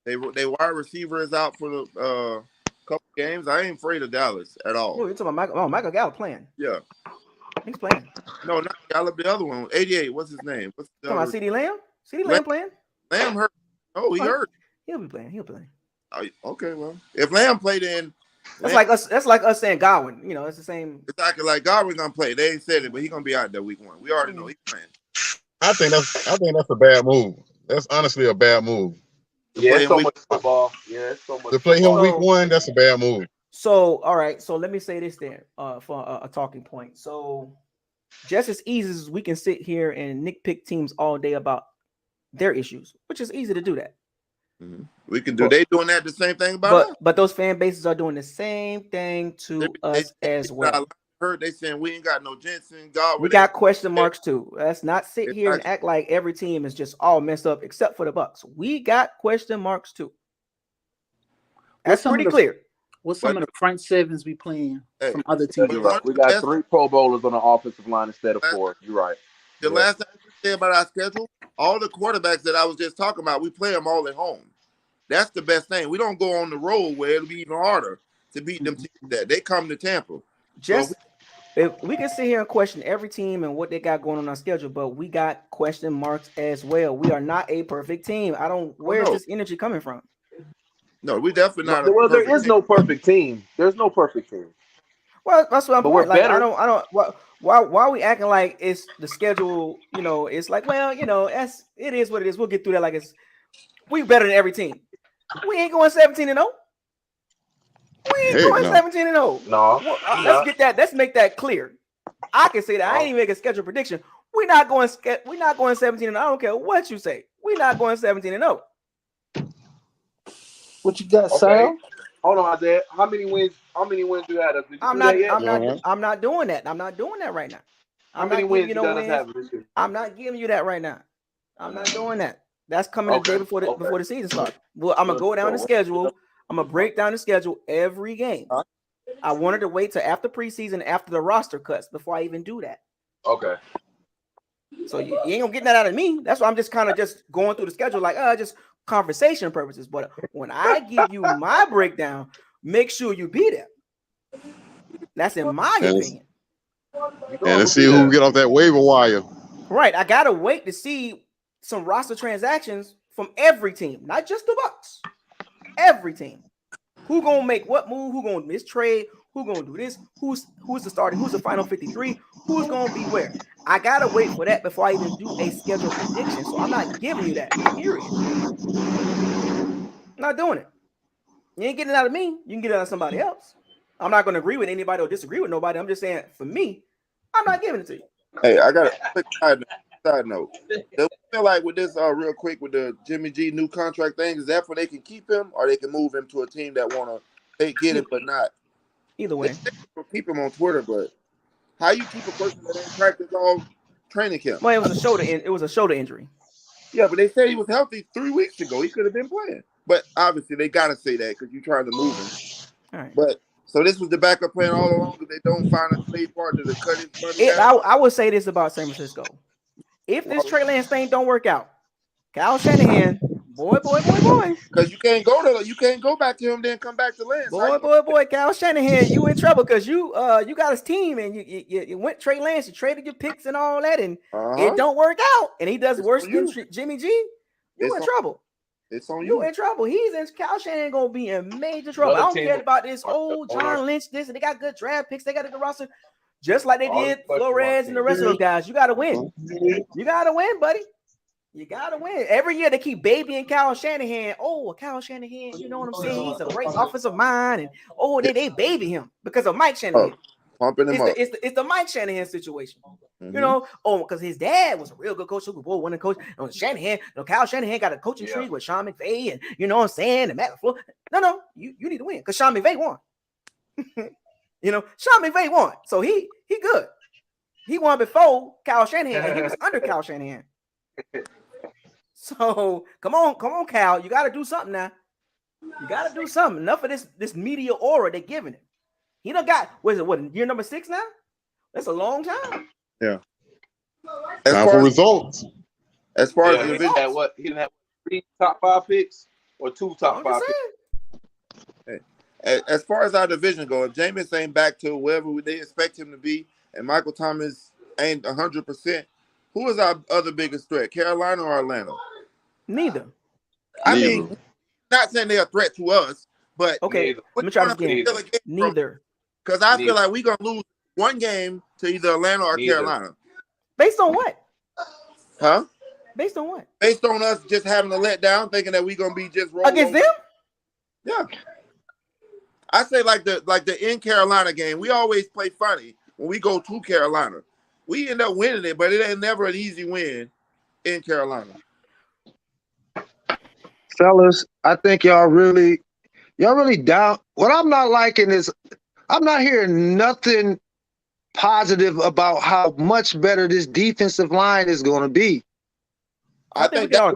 Speaker 12: they wide receiver is out for the couple games. I ain't afraid of Dallas at all.
Speaker 1: Oh, you're talking about Michael Gallup playing.
Speaker 12: Yeah.
Speaker 1: He's playing.
Speaker 12: No, not Gallup. The other one, 88. What's his name? What's the
Speaker 1: talking about CD Lamb? CD Lamb playing?
Speaker 12: Lamb hurt. Oh, he hurt.
Speaker 1: He'll be playing.
Speaker 12: Okay, well, if Lamb played in,
Speaker 1: that's like us. That's like us saying Godwin. You know, it's the same.
Speaker 12: Exactly like Godwin gonna play. They ain't said it, but he gonna be out there week 1. We already know he's playing.
Speaker 11: I think that's a bad move. That's honestly a bad move.
Speaker 6: Yeah, it's so much football. Yeah, it's so much.
Speaker 11: To play him week 1, that's a bad move.
Speaker 1: So, all right. So let me say this then, for a talking point. So, just as easy as we can sit here and nitpick teams all day about their issues, which is easy to do that.
Speaker 12: Mm-hmm. We can do. They doing that the same thing about us.
Speaker 1: But those fan bases are doing the same thing to us as well.
Speaker 12: Heard they saying we ain't got no Jensen. God,
Speaker 1: we got question marks too. Let's not sit here and act like every team is just all messed up except for the Bucs. We got question marks too. That's pretty clear.
Speaker 8: What's some of the front sevens we playing from other teams?
Speaker 6: You're right. We got 3 Pro Bowlers on the offensive line instead of 4. You're right.
Speaker 12: The last thing I said about our schedule, all the quarterbacks that I was just talking about, we play them all at home. That's the best thing. We don't go on the road where it'll be even harder to beat them teams that they come to Tampa.
Speaker 1: If we can sit here and question every team and what they got going on our schedule, but we got question marks as well. We are not a perfect team. Where's this energy coming from?
Speaker 12: No, we definitely not.
Speaker 6: Well, there is no perfect team. There's no perfect team.
Speaker 1: Well, that's what I'm
Speaker 6: saying.
Speaker 1: Like, I don't. Why are we acting like it's the schedule? You know, it's like, well, you know, it is what it is. We'll get through that. Like we better than every team. We ain't going 17-0. We ain't going 17-0.
Speaker 6: No.
Speaker 1: Let's get that. Let's make that clear. I can say that. I ain't even make a schedule prediction. We're not going 17-0. I don't care what you say. We're not going 17-0.
Speaker 8: What you got, Sal?
Speaker 6: Hold on, Isaiah. How many wins you had?
Speaker 1: I'm not doing that. I'm not doing that right now.
Speaker 6: How many wins you got us having this year?
Speaker 1: I'm not giving you that right now. I'm not doing that. That's coming the day before the season starts. Well, I'm gonna go down the schedule. I'm gonna break down the schedule every game. I wanted to wait till after preseason, after the roster cuts, before I even do that.
Speaker 6: Okay.
Speaker 1: So you ain't gonna get that out of me. That's why I'm just kind of just going through the schedule, like just conversation purposes. But when I give you my breakdown, make sure you be there. That's in my opinion.
Speaker 11: And let's see who get off that waiver wire.
Speaker 1: Right. I gotta wait to see some roster transactions from every team, not just the Bucs. Every team. Who gonna make what move? Who gonna miss trade? Who gonna do this? Who's the starting? Who's the final 53? Who's gonna be where? I gotta wait for that before I even do a schedule prediction. So I'm not giving you that. Period. I'm not doing it. You ain't getting it out of me. You can get it out of somebody else. I'm not gonna agree with anybody or disagree with nobody. I'm just saying, for me, I'm not giving it to you.
Speaker 12: Hey, I got a quick side note. They feel like with this real quick with the Jimmy G new contract thing, is that for they can keep him or they can move him to a team that want to get it but not?
Speaker 1: Either way,
Speaker 12: keep him on Twitter. But how you keep a person that ain't practice all training camp?
Speaker 1: Well, it was a shoulder injury.
Speaker 12: Yeah, but they said he was healthy 3 weeks ago. He could have been playing. But obviously they gotta say that because you're trying to move him.
Speaker 1: All right.
Speaker 12: But so this was the backup plan all along because they don't find a trade partner to cut his money down.
Speaker 1: I would say this about San Francisco. If this Trey Lance thing don't work out, Kyle Shanahan, boy.
Speaker 12: Because you can't go back to him, then come back to Lance.
Speaker 1: Boy, Kyle Shanahan, you in trouble because you got his team and you went Trey Lance, you traded your picks and all that, and it don't work out, and he does worse than Jimmy G. You in trouble.
Speaker 12: It's on
Speaker 1: you. In trouble. Kyle Shanahan gonna be in major trouble. I don't care about this old John Lynch. This and they got good draft picks. They got a good roster, just like they did Flores and the rest of those guys. You got to win. You got to win, buddy. You got to win. Every year they keep babying Kyle Shanahan. Oh, Kyle Shanahan, you know what I'm saying? He's a great offensive mind, and they baby him because of Mike Shanahan.
Speaker 12: Pumping him up.
Speaker 1: It's the Mike Shanahan situation. You know, because his dad was a real good coach, Super Bowl winning coach. Shanahan, Kyle Shanahan got a coaching tree with Sean McVay and you know what I'm saying, and Matt LaFleur. No, you need to win because Sean McVay won. Sean McVay won, so he good. He won before Kyle Shanahan, and he was under Kyle Shanahan. So come on, Cal, you got to do something now. You got to do something. Enough of this media aura they're giving him. He done got year number 6 now? That's a long time.
Speaker 12: Yeah.
Speaker 11: Time for results.
Speaker 12: As far as
Speaker 6: he didn't have 3 top 5 picks or 2 top 5 picks.
Speaker 12: As far as our division goes, if Jameis ain't back to wherever they expect him to be, and Michael Thomas ain't 100%, who is our other biggest threat, Carolina or Atlanta?
Speaker 1: Neither.
Speaker 12: I mean, not saying they're a threat to us, but
Speaker 1: okay. Let me try this again. Neither.
Speaker 12: Because I feel like we're gonna lose one game to either Atlanta or Carolina.
Speaker 1: Based on what?
Speaker 12: Huh?
Speaker 1: Based on what?
Speaker 12: Based on us just having a letdown, thinking that we're gonna be just rolling
Speaker 1: against them.
Speaker 12: Yeah. I say like the in Carolina game, we always play funny when we go to Carolina. We end up winning it, but it ain't never an easy win in Carolina.
Speaker 14: Fellas, I think y'all really down. What I'm not liking is I'm not hearing nothing positive about how much better this defensive line is going to be.
Speaker 1: I think we all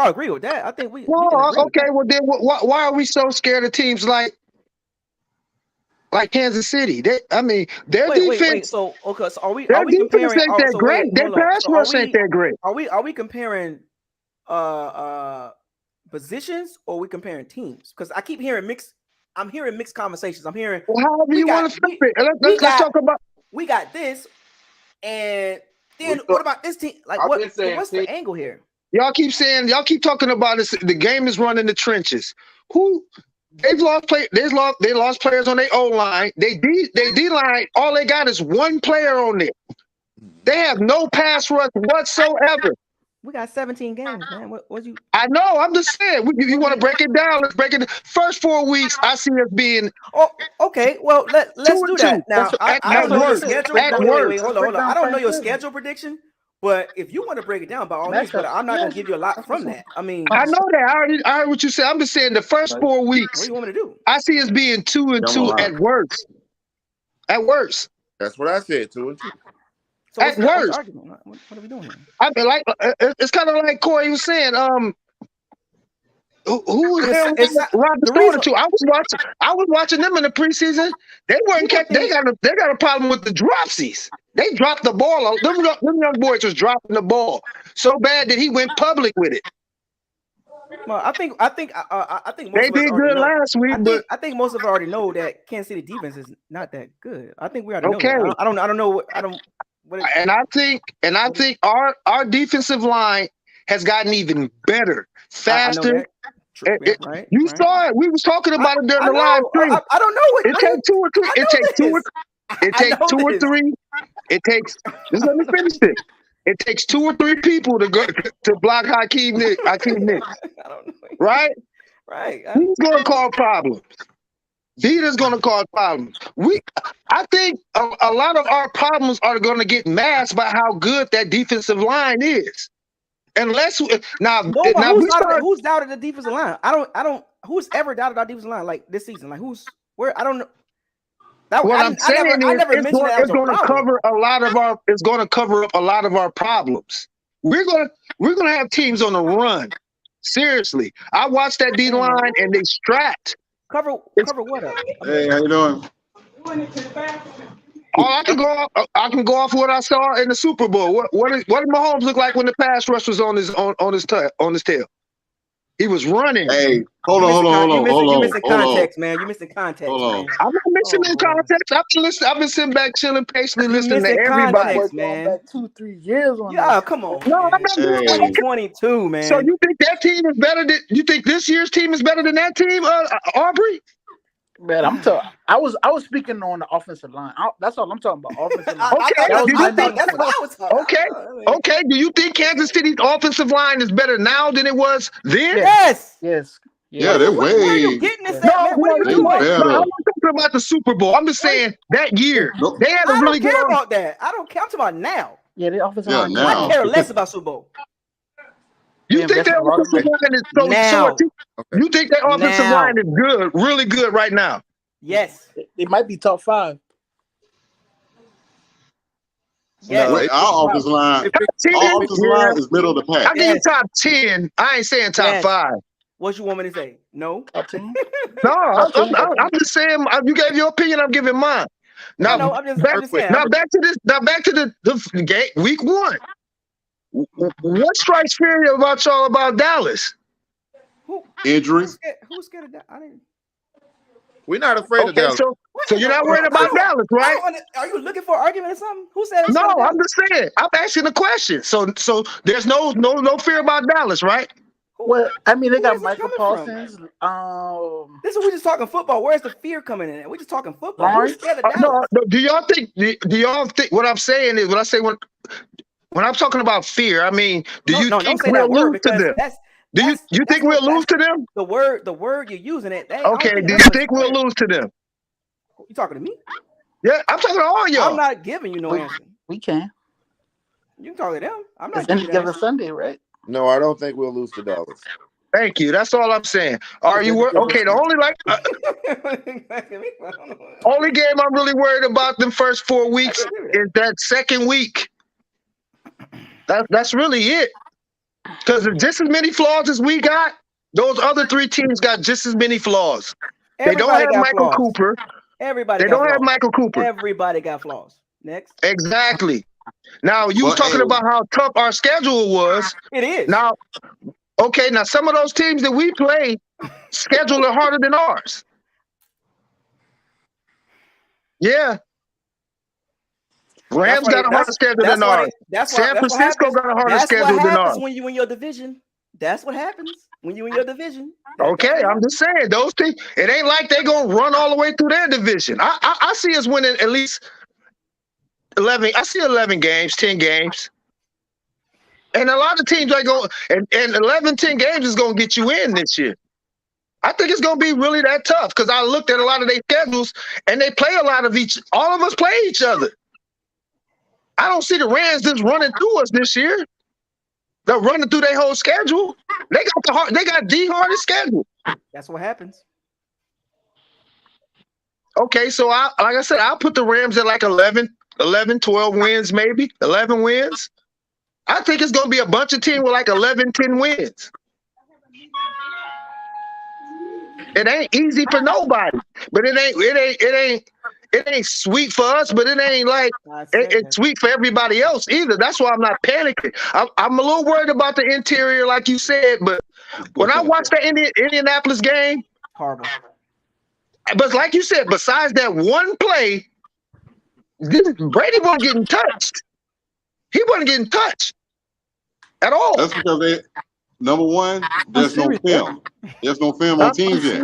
Speaker 1: agree with that. I think we.
Speaker 14: Okay. Well, then why are we so scared of teams like Kansas City? Their defense.
Speaker 1: Wait. So are we
Speaker 14: comparing? Ain't that great. Their pass rush ain't that great.
Speaker 1: Are we comparing positions or are we comparing teams? Because I keep hearing mixed. I'm hearing mixed conversations. I'm hearing.
Speaker 14: Well, however you want to flip it. Let's talk about.
Speaker 1: We got this, and then what about this team? Like, what's the angle here?
Speaker 14: Y'all keep talking about this. The game is run in the trenches. They've lost they lost players on their O line. They D line. All they got is one player on there. They have no pass rush whatsoever.
Speaker 1: We got 17 games, man. What you?
Speaker 14: I know. I'm just saying. You want to break it down? Let's break it. First 4 weeks, I see us being.
Speaker 1: Oh, okay. Well, let's do that now. I don't know your schedule. Wait, hold on. I don't know your schedule prediction. But if you want to break it down, by all means, but I'm not going to give you a lot from that. I mean,
Speaker 14: I know that. I heard what you said. I'm just saying the first 4 weeks.
Speaker 1: What do you want me to do?
Speaker 14: I see us being 2-2 at worst. At worst.
Speaker 12: That's what I said, 2-2.
Speaker 1: So
Speaker 14: at worst.
Speaker 1: What are we doing here?
Speaker 14: I mean, like it's kind of like Corey was saying. Who is Rob Stone to? I was watching them in the preseason. They weren't kept. They got a problem with the dropsies. They dropped the ball. Them young boys was dropping the ball so bad that he went public with it.
Speaker 1: Well, I think most
Speaker 14: they did good last week, but
Speaker 1: I think most of us already know that Kansas City defense is not that good. I think we already know. That. I don't know.
Speaker 14: And I think our defensive line has gotten even better, faster.
Speaker 1: Right?
Speaker 14: You saw it. We was talking about it during the live stream.
Speaker 1: I don't know.
Speaker 14: It takes 2 or 3. It takes 2 or 3. It takes. Just let me finish it. It takes 2 or 3 people to go to block Hakeem Nicks.
Speaker 1: I don't know.
Speaker 14: Right. Who's going to cause problems? Vita's going to cause problems. I think a lot of our problems are going to get masked by how good that defensive line is. Unless who's
Speaker 1: doubted the defensive line? I don't. Who's ever doubted our defensive line like this season? Like where? I don't know.
Speaker 14: I'm saying it's going to cover a lot of our. It's going to cover up a lot of our problems. We're gonna have teams on the run. Seriously, I watched that D line and they strapped.
Speaker 1: Cover what up?
Speaker 11: Hey, how you doing?
Speaker 14: I can go off what I saw in the Super Bowl. What did Mahomes look like when the pass rush was on his tail? He was running.
Speaker 11: Hey, hold on.
Speaker 1: You missing context, man. You missing context, man.
Speaker 14: I'm not missing no context. I've been sitting back, chilling, patiently listening to everybody.
Speaker 1: Context, man.
Speaker 8: Back 2-3 years on
Speaker 1: Yeah, come on.
Speaker 14: No,
Speaker 1: man.
Speaker 14: I'm not doing
Speaker 1: 2022, man.
Speaker 14: So you think that team is better than? You think this year's team is better than that team, Aubrey?
Speaker 8: Man, I was speaking on the offensive line. That's all I'm talking about. Offensive line.
Speaker 14: Okay. Do you think Kansas City's offensive line is better now than it was then?
Speaker 1: Yes.
Speaker 11: Yeah, they're way.
Speaker 1: Where are you getting this at, man? What are you doing?
Speaker 14: I'm not talking about the Super Bowl. I'm just saying that year they had a really good.
Speaker 1: I don't care about that. I don't care. I'm talking about now.
Speaker 8: Yeah, the offensive line.
Speaker 1: I care less about Super Bowl.
Speaker 14: You think that offensive line is so
Speaker 1: now?
Speaker 14: You think that offensive line is good, really good right now?
Speaker 1: Yes.
Speaker 8: It might be top 5.
Speaker 1: Yeah,
Speaker 11: our offensive line. Our offensive line is middle of the pack.
Speaker 14: I give you top 10. I ain't saying top 5.
Speaker 1: What you want me to say? No.
Speaker 14: No, I'm just saying. You gave your opinion. I'm giving mine. Now,
Speaker 1: I'm just saying.
Speaker 14: Now back to this. Now back to the game. Week 1. What strikes fear about y'all about Dallas?
Speaker 11: Injuries.
Speaker 1: Who's scared of that? I didn't.
Speaker 12: We're not afraid of Dallas.
Speaker 14: So you're not worried about Dallas, right?
Speaker 1: Are you looking for an argument or something? Who said?
Speaker 14: No, I'm just saying. I'm asking a question. So there's no fear about Dallas, right?
Speaker 8: Well, I mean, they got Michael Parsons.
Speaker 1: This is we're just talking football. Where's the fear coming in? We're just talking football. Who's scared of Dallas?
Speaker 14: No, do y'all think what I'm saying is when I'm talking about fear, I mean, do you think we'll lose to them? Do you think we'll lose to them?
Speaker 1: The word you're using it.
Speaker 14: Okay, do you think we'll lose to them?
Speaker 1: You talking to me?
Speaker 14: Yeah, I'm talking to all y'all.
Speaker 1: I'm not giving you no answer.
Speaker 8: We can.
Speaker 1: You can talk to them. I'm not
Speaker 8: giving you a Sunday, right?
Speaker 12: No, I don't think we'll lose to Dallas.
Speaker 14: Thank you. That's all I'm saying. Are you okay? The only game I'm really worried about them first 4 weeks is that second week. That's really it. Because just as many flaws as we got, those other 3 teams got just as many flaws. They don't have Michael Cooper.
Speaker 1: Everybody.
Speaker 14: They don't have Michael Cooper.
Speaker 1: Everybody got flaws. Next.
Speaker 14: Exactly. Now you was talking about how tough our schedule was.
Speaker 1: It is.
Speaker 14: Now, okay. Now some of those teams that we play schedule are harder than ours. Yeah. Rams got a harder schedule than ours. San Francisco got a harder schedule than ours.
Speaker 1: When you in your division, that's what happens when you in your division.
Speaker 14: Okay, I'm just saying those teams. It ain't like they gonna run all the way through their division. I see us winning at least 11. I see 11 games, 10 games, and a lot of teams are going. And 11, 10 games is gonna get you in this year. I think it's gonna be really that tough because I looked at a lot of their schedules and they play a lot of each. All of us play each other. I don't see the Rams just running through us this year. They're running through their whole schedule. They got the hardest schedule.
Speaker 1: That's what happens.
Speaker 14: Okay, so like I said, I'll put the Rams at like 11, 12 wins, maybe 11 wins. I think it's going to be a bunch of teams with like 11, 10 wins. It ain't easy for nobody, but it ain't sweet for us, but it ain't like it's sweet for everybody else either. That's why I'm not panicking. I'm a little worried about the interior, like you said, but when I watched the Indianapolis game,
Speaker 1: horrible.
Speaker 14: But like you said, besides that one play, Brady wasn't getting touched. He wasn't getting touched at all.
Speaker 11: That's because number one, there's no film. There's no film on teams yet.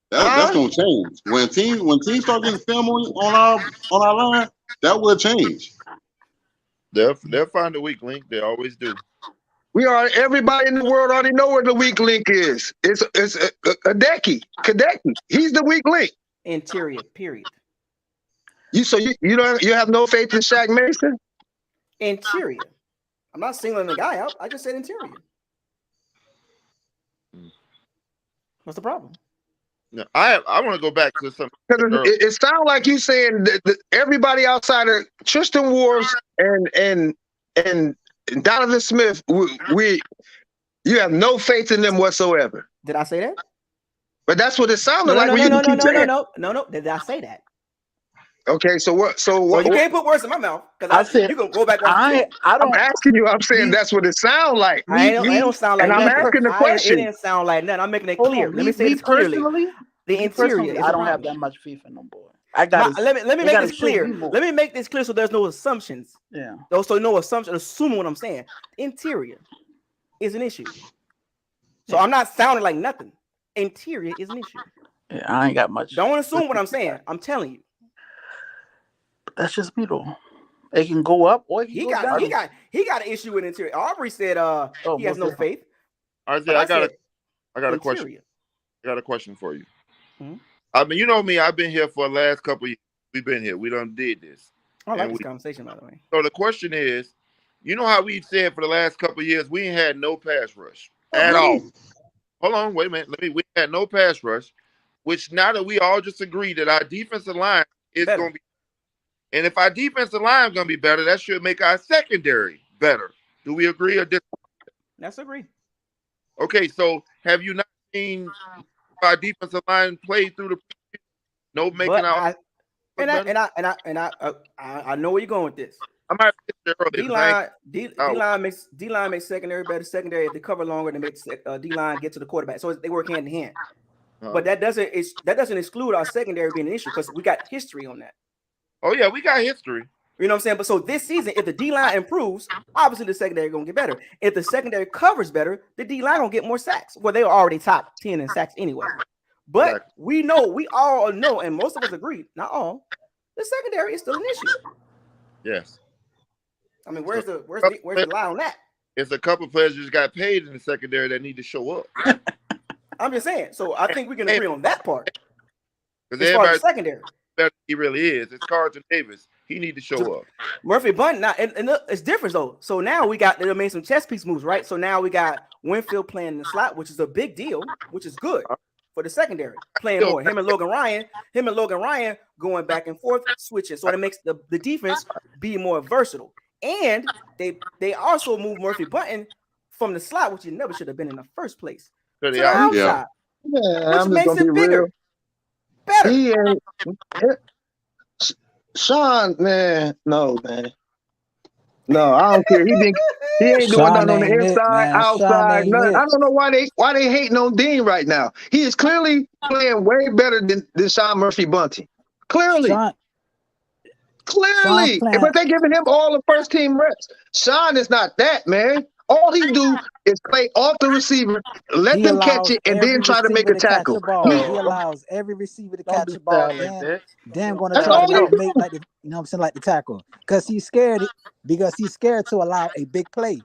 Speaker 11: That's gonna change. When teams start getting film on our line, that will change.
Speaker 12: They'll find a weak link. They always do.
Speaker 14: Everybody in the world already know where the weak link is. It's Kadeki. He's the weak link.
Speaker 1: Interior, period.
Speaker 14: You have no faith in Shaq Mason?
Speaker 1: Interior. I'm not singling the guy out. I just said interior. What's the problem?
Speaker 12: No, I want to go back to something.
Speaker 14: It sounds like you saying that everybody outside of Tristan Wirfs and Donovan Smith, you have no faith in them whatsoever.
Speaker 1: Did I say that?
Speaker 14: But that's what it sounded
Speaker 1: No.
Speaker 14: like.
Speaker 1: No. Did I say that?
Speaker 14: Okay, so what? So what?
Speaker 1: you can't put words in my mouth because
Speaker 8: I said
Speaker 1: you can go back.
Speaker 8: I
Speaker 14: I'm
Speaker 8: don't.
Speaker 14: asking you. I'm saying that's what it sounds like.
Speaker 1: I don't sound like
Speaker 14: and I'm
Speaker 1: nothing.
Speaker 14: asking the
Speaker 1: It
Speaker 14: question.
Speaker 1: didn't sound like nothing. I'm making it
Speaker 8: Hold
Speaker 1: clear.
Speaker 8: on.
Speaker 1: Let me say this clearly. The interior is
Speaker 8: I
Speaker 1: a
Speaker 8: don't have
Speaker 1: problem.
Speaker 8: that much faith in them, boy. I got.
Speaker 1: Let me make this clear.
Speaker 8: Let
Speaker 1: Let me make this clear so there's no assumptions.
Speaker 8: Yeah.
Speaker 1: So no assumption. Assuming what I'm saying. Interior is an issue. So I'm not sounding like nothing. Interior is an issue.
Speaker 8: Yeah, I ain't got much.
Speaker 1: Don't assume what I'm saying. I'm telling you.
Speaker 8: But that's just me though. It can go up or it can go down.
Speaker 1: He got an issue with interior. Aubrey said he has no faith.
Speaker 12: Isaiah, I got a question. I got a question for you.
Speaker 1: Hmm?
Speaker 12: I mean, you know me, I've been here for the last couple of years. We've been here. We done did this.
Speaker 1: I like this conversation, by the way.
Speaker 12: So the question is, you know how we said for the last couple of years we ain't had no pass rush at all. Hold on, wait a minute. We had no pass rush, which now that we all just agree that our defensive line is going to be, and if our defensive line is going to be better, that should make our secondary better. Do we agree or disagree?
Speaker 1: Let's agree.
Speaker 12: Okay, so have you not seen our defensive line play through the
Speaker 1: I know where you're going with this.
Speaker 12: I might have earlier.
Speaker 1: D-line makes secondary better. Secondary, if they cover longer, they make D-line get to the quarterback. So they work hand in hand. But that doesn't exclude our secondary being an issue because we got history on that.
Speaker 12: Oh yeah, we got history.
Speaker 1: You know what I'm saying? But so this season, if the D-line improves, obviously the secondary gonna get better. If the secondary covers better, the D-line gonna get more sacks. Well, they were already top 10 in sacks anyway. But we all know, and most of us agree, not all, the secondary is still an issue.
Speaker 12: Yes.
Speaker 1: I mean, where's the lie on that?
Speaker 12: It's a couple players just got paid in the secondary that need to show up.
Speaker 1: I'm just saying. So I think we can agree on that part.
Speaker 12: Because
Speaker 1: as far as secondary,
Speaker 12: he really is. It's Carlton Davis. He need to show up.
Speaker 1: Murphy Bunting now, and it's different though. So now they made some chess piece moves, right? So now we got Winfield playing in the slot, which is a big deal, which is good for the secondary, playing more. Him and Logan Ryan going back and forth, switching. So it makes the defense be more versatile. And they also moved Murphy Bunting from the slot, which he never should have been in the first place, to the outside, which makes it bigger, better.
Speaker 14: Sean, man, no, man. No, I don't care. He ain't doing nothing on the inside, outside, nothing. I don't know why they hating on Dean right now. He is clearly playing way better than Sean Murphy Bunting. Clearly. But they giving him all the first team reps. Sean is not that, man. All he do is play off the receiver, let them catch it, and then try to make a tackle.
Speaker 15: He allows every receiver to catch the ball. Then gonna try to make like the, you know what I'm saying, like the tackle. Because he's scared to allow a big play.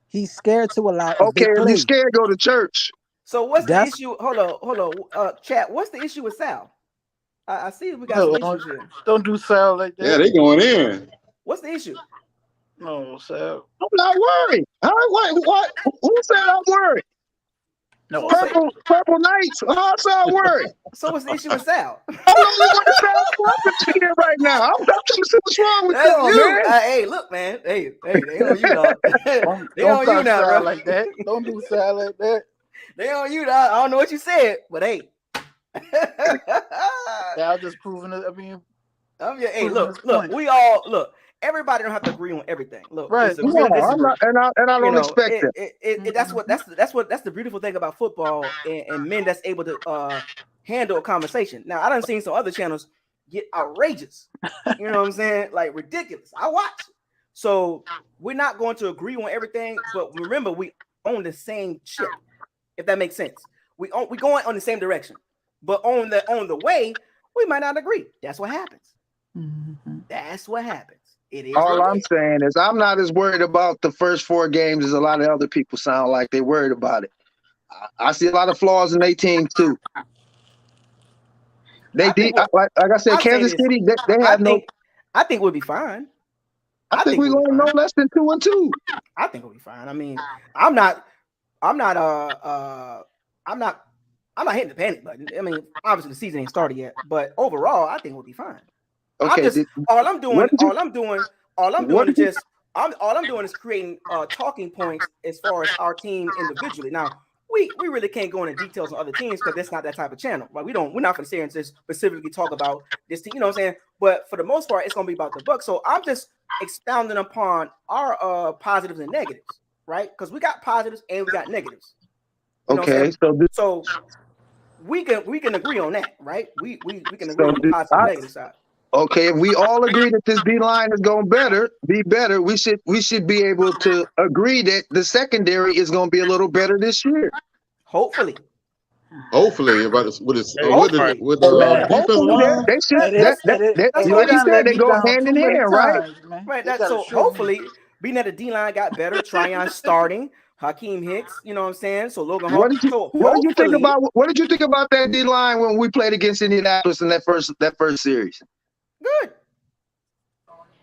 Speaker 15: He's scared to allow a big play.
Speaker 14: If he's scared, go to church.
Speaker 1: So what's the issue? Hold on. Chat, what's the issue with Sal? I see we got some issues here.
Speaker 8: Don't do Sal like that.
Speaker 11: Yeah, they going in.
Speaker 1: What's the issue?
Speaker 8: No, Sal.
Speaker 14: I'm not worried. What? Who said I'm worried?
Speaker 8: No,
Speaker 14: Purple Knights. How's Sal worried?
Speaker 1: So what's the issue with Sal?
Speaker 14: I don't know what Sal's here right now. I'm trying to see what's wrong with y'all, man.
Speaker 1: Hey, look, man. Hey, they on you, dog. They on you now, bro.
Speaker 8: Like that. Don't do Sal like that.
Speaker 1: They on you, dog. I don't know what you said, but hey.
Speaker 8: Sal just proving it. I mean,
Speaker 1: hey, look. We all look. Everybody don't have to agree on everything. Look,
Speaker 14: right? I don't expect
Speaker 1: it. That's the beautiful thing about football and men that's able to handle a conversation. Now, I done seen some other channels get outrageous. You know what I'm saying? Like ridiculous. I watch. So we're not going to agree on everything, but remember, we own the same ship. If that makes sense, we going on the same direction, but on the way, we might not agree. That's what happens.
Speaker 8: Mm-hmm.
Speaker 1: That's what happens. It is.
Speaker 14: All I'm saying is I'm not as worried about the first 4 games as a lot of other people sound like they're worried about it. I see a lot of flaws in their team too. Like I said, Kansas City, they have no.
Speaker 1: I think we'll be fine.
Speaker 14: I think we're going to no less than 2-2.
Speaker 1: I think we'll be fine. I mean, I'm not hitting the panic button. I mean, obviously the season ain't started yet, but overall, I think we'll be fine.
Speaker 14: Okay.
Speaker 1: All I'm doing is creating talking points as far as our team individually. Now, we really can't go into details on other teams because that's not that type of channel. Right? We're not going to sit here and just specifically talk about this team. You know what I'm saying? But for the most part, it's going to be about the Bucs. So I'm just expounding upon our positives and negatives, right? Because we got positives and we got negatives. You know
Speaker 14: okay,
Speaker 1: so we can agree on that, right? We can agree on the positive and negative side.
Speaker 14: Okay, if we all agree that this D line is going to be better, we should be able to agree that the secondary is going to be a little better this year.
Speaker 1: Hopefully,
Speaker 11: with
Speaker 14: the defensive line. They should. You like you said, they go hand in hand, right?
Speaker 1: Right. So hopefully, being that the D line got better, Tryon starting, Hakeem Hicks. You know what I'm saying? So Logan Hall.
Speaker 14: What did you think about that D line when we played against Indianapolis in that first series?
Speaker 1: Good.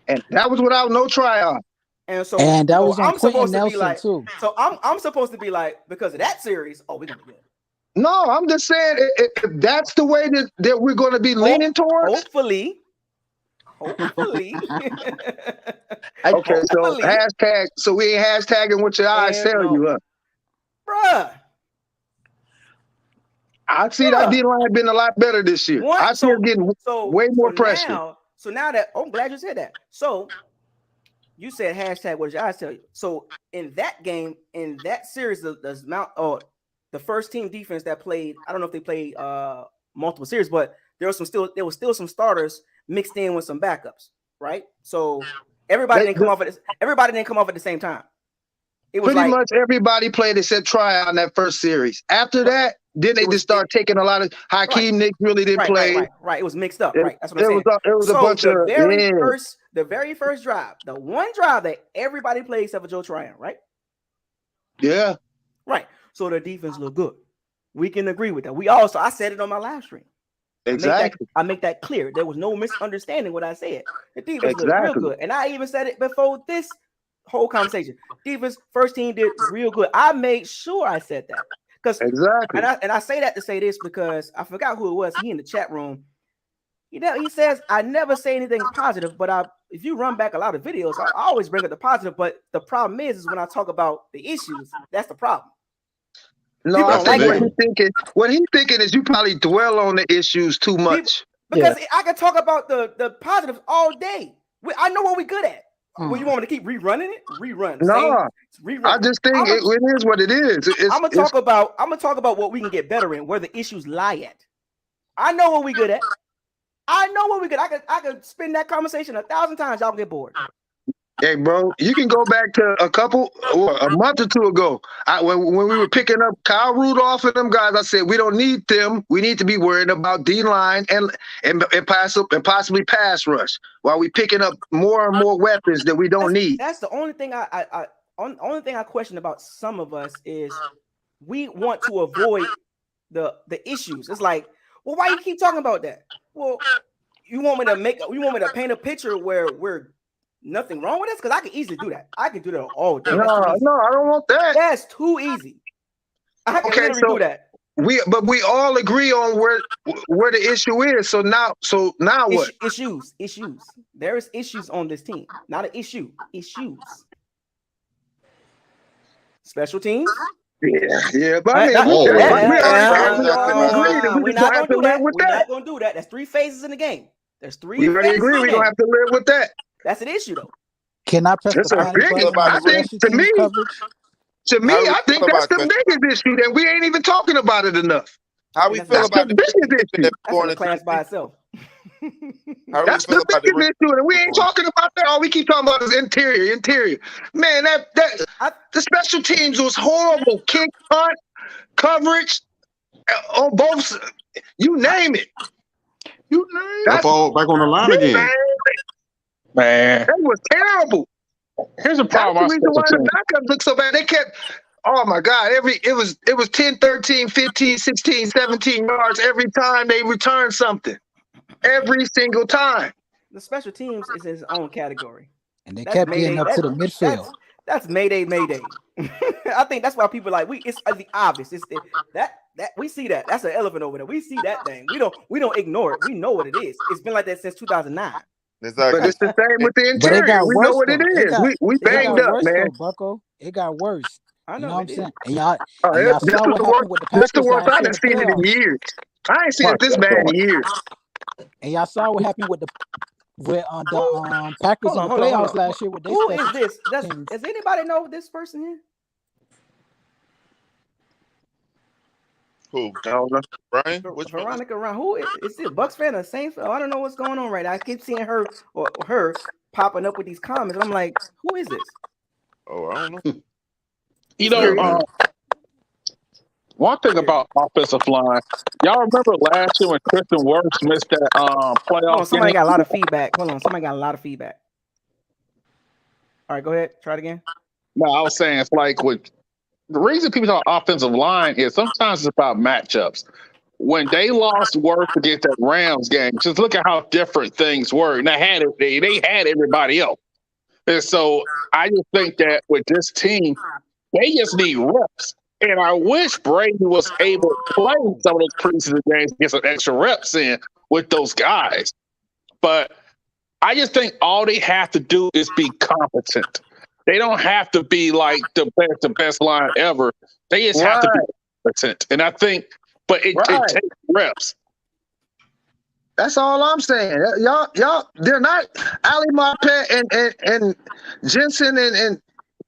Speaker 14: And that was without no Tryon.
Speaker 1: And so
Speaker 15: that was on
Speaker 1: I'm supposed to be
Speaker 15: Nelson
Speaker 1: like,
Speaker 15: too.
Speaker 1: So I'm supposed to be like, because of that series, we're gonna be good.
Speaker 14: No, I'm just saying if that's the way that we're going to be leaning towards.
Speaker 1: Hopefully.
Speaker 14: Okay, so hashtag. So we ain't hashtagging what your eyes tell you, huh?
Speaker 1: Bruh.
Speaker 14: I see that D line been a lot better this year. I see it getting way more pressure.
Speaker 1: So now that I'm glad you said that. So you said hashtag what did your eyes tell you? So in that game, in that series, the first team defense that played, I don't know if they played multiple series, but there was still some starters mixed in with some backups, right? So everybody didn't come off at the same time. It was
Speaker 14: pretty much everybody played except Tryon that first series. After that, then they just start taking a lot of Hakeem Nick really didn't play.
Speaker 1: Right. It was mixed up. Right. That's what I'm saying.
Speaker 14: It was a bunch of
Speaker 1: the very first drive, the one drive that everybody played except for Joe Tryon, right?
Speaker 14: Yeah.
Speaker 1: Right. So the defense looked good. We can agree with that. I said it on my live stream.
Speaker 14: Exactly.
Speaker 1: I make that clear. There was no misunderstanding what I said. The defense looked real good. And I even said it before this whole conversation. Defense, first team did real good. I made sure I said that.
Speaker 14: Exactly.
Speaker 1: And I say that to say this because I forgot who it was. He in the chat room. He says, I never say anything positive, but if you run back a lot of videos, I always bring up the positive. But the problem is when I talk about the issues, that's the problem.
Speaker 14: No, I think what he's thinking is you probably dwell on the issues too much.
Speaker 1: Because I can talk about the positives all day. I know what we're good at. Well, you want me to keep rerunning it? Rerun.
Speaker 14: No, I just think it is what it is.
Speaker 1: I'm gonna talk about what we can get better in, where the issues lie at. I know what we're good at. I know what we're good. I could spin that conversation 1,000 times. Y'all get bored.
Speaker 14: Hey, bro, you can go back to a month or two ago. When we were picking up Kyle Rudolph and them guys, I said we don't need them. We need to be worried about D line and possibly pass rush while we picking up more and more weapons that we don't need.
Speaker 1: That's the only thing I question about some of us is we want to avoid the issues. It's like, well, why you keep talking about that? Well, you want me to paint a picture where we're nothing wrong with us? Because I can easily do that. I can do that all day.
Speaker 14: No, I don't want that.
Speaker 1: That's too easy. I can literally do that.
Speaker 14: We all agree on where the issue is. So now what?
Speaker 1: Issues. There is issues on this team. Not an issue. Issues. Special teams.
Speaker 14: Yeah. But I mean,
Speaker 1: we're not gonna do that. That's 3 phases in the game. There's 3.
Speaker 14: We already agree. We're gonna have to live with that.
Speaker 1: That's an issue, though.
Speaker 15: Can I press the panic button?
Speaker 14: I think I think that's the biggest issue that we ain't even talking about it enough.
Speaker 12: How we feel about the biggest issue?
Speaker 1: That's a class by itself.
Speaker 14: That's the biggest issue, and we ain't talking about that. All we keep talking about is interior. Man, the special teams was horrible. Kick, punt, coverage on both. You name it.
Speaker 11: Back on the line again.
Speaker 10: Man,
Speaker 14: that was terrible.
Speaker 10: Here's a problem.
Speaker 14: That's the reason why the backups look so bad. They kept, oh my God, it was 10, 13, 15, 16, 17 yards every time they returned something. Every single time.
Speaker 1: The special teams is his own category.
Speaker 15: And they kept getting up to the midfield.
Speaker 1: That's Mayday. I think that's why people are like, it's the obvious. It's that we see that. That's an elephant over there. We see that thing. We don't ignore it. We know what it is. It's been like that since 2009.
Speaker 12: Exactly.
Speaker 14: But it's the same with the interior. We know what it is. We banged up, man.
Speaker 15: Bucko. It got worse.
Speaker 1: I
Speaker 15: You
Speaker 1: know
Speaker 15: know what I'm
Speaker 1: it is.
Speaker 15: saying? And y'all
Speaker 14: This
Speaker 15: saw
Speaker 14: was
Speaker 15: what
Speaker 14: the
Speaker 15: happened with the
Speaker 14: this the
Speaker 15: Packers
Speaker 14: worst
Speaker 15: last
Speaker 14: I
Speaker 15: year
Speaker 14: done
Speaker 15: in the
Speaker 14: seen it in
Speaker 15: playoffs.
Speaker 14: years. I ain't seen it this bad in years.
Speaker 15: And y'all saw what happened with the Packers
Speaker 1: Hold
Speaker 15: in
Speaker 1: on.
Speaker 15: the playoffs last year with their
Speaker 1: Who
Speaker 15: special
Speaker 1: is this?
Speaker 15: teams.
Speaker 1: Does anybody know this person here?
Speaker 12: Who?
Speaker 14: I don't know.
Speaker 12: Brian? Which one?
Speaker 1: Veronica Ryan. Who is this? Bucs fan or Saints? I don't know what's going on right now. I keep seeing her or her popping up with these comments. I'm like, who is this?
Speaker 12: Oh, I don't know.
Speaker 10: You
Speaker 1: Just
Speaker 10: know,
Speaker 1: curious.
Speaker 10: one thing about offensive line, y'all remember last year when Christian Wirfs missed that
Speaker 1: Hold
Speaker 10: playoff
Speaker 1: on, somebody
Speaker 10: game?
Speaker 1: got a lot of feedback. Hold on, somebody got a lot of feedback. All right, go ahead. Try it again.
Speaker 10: No, I was saying it's like with the reason people talk offensive line is sometimes it's about matchups. When they lost Wirfs against that Rams game, just look at how different things were. And they had everybody else. And so I just think that with this team, they just need reps. And I wish Brady was able to play some of those preseason games, get some extra reps in with those guys. But I just think all they have to do is be competent. They don't have to be like the best line ever. They just have to be competent. And I think, but it takes reps.
Speaker 14: That's all I'm saying. Y'all, they're not Ali Marpet and Jensen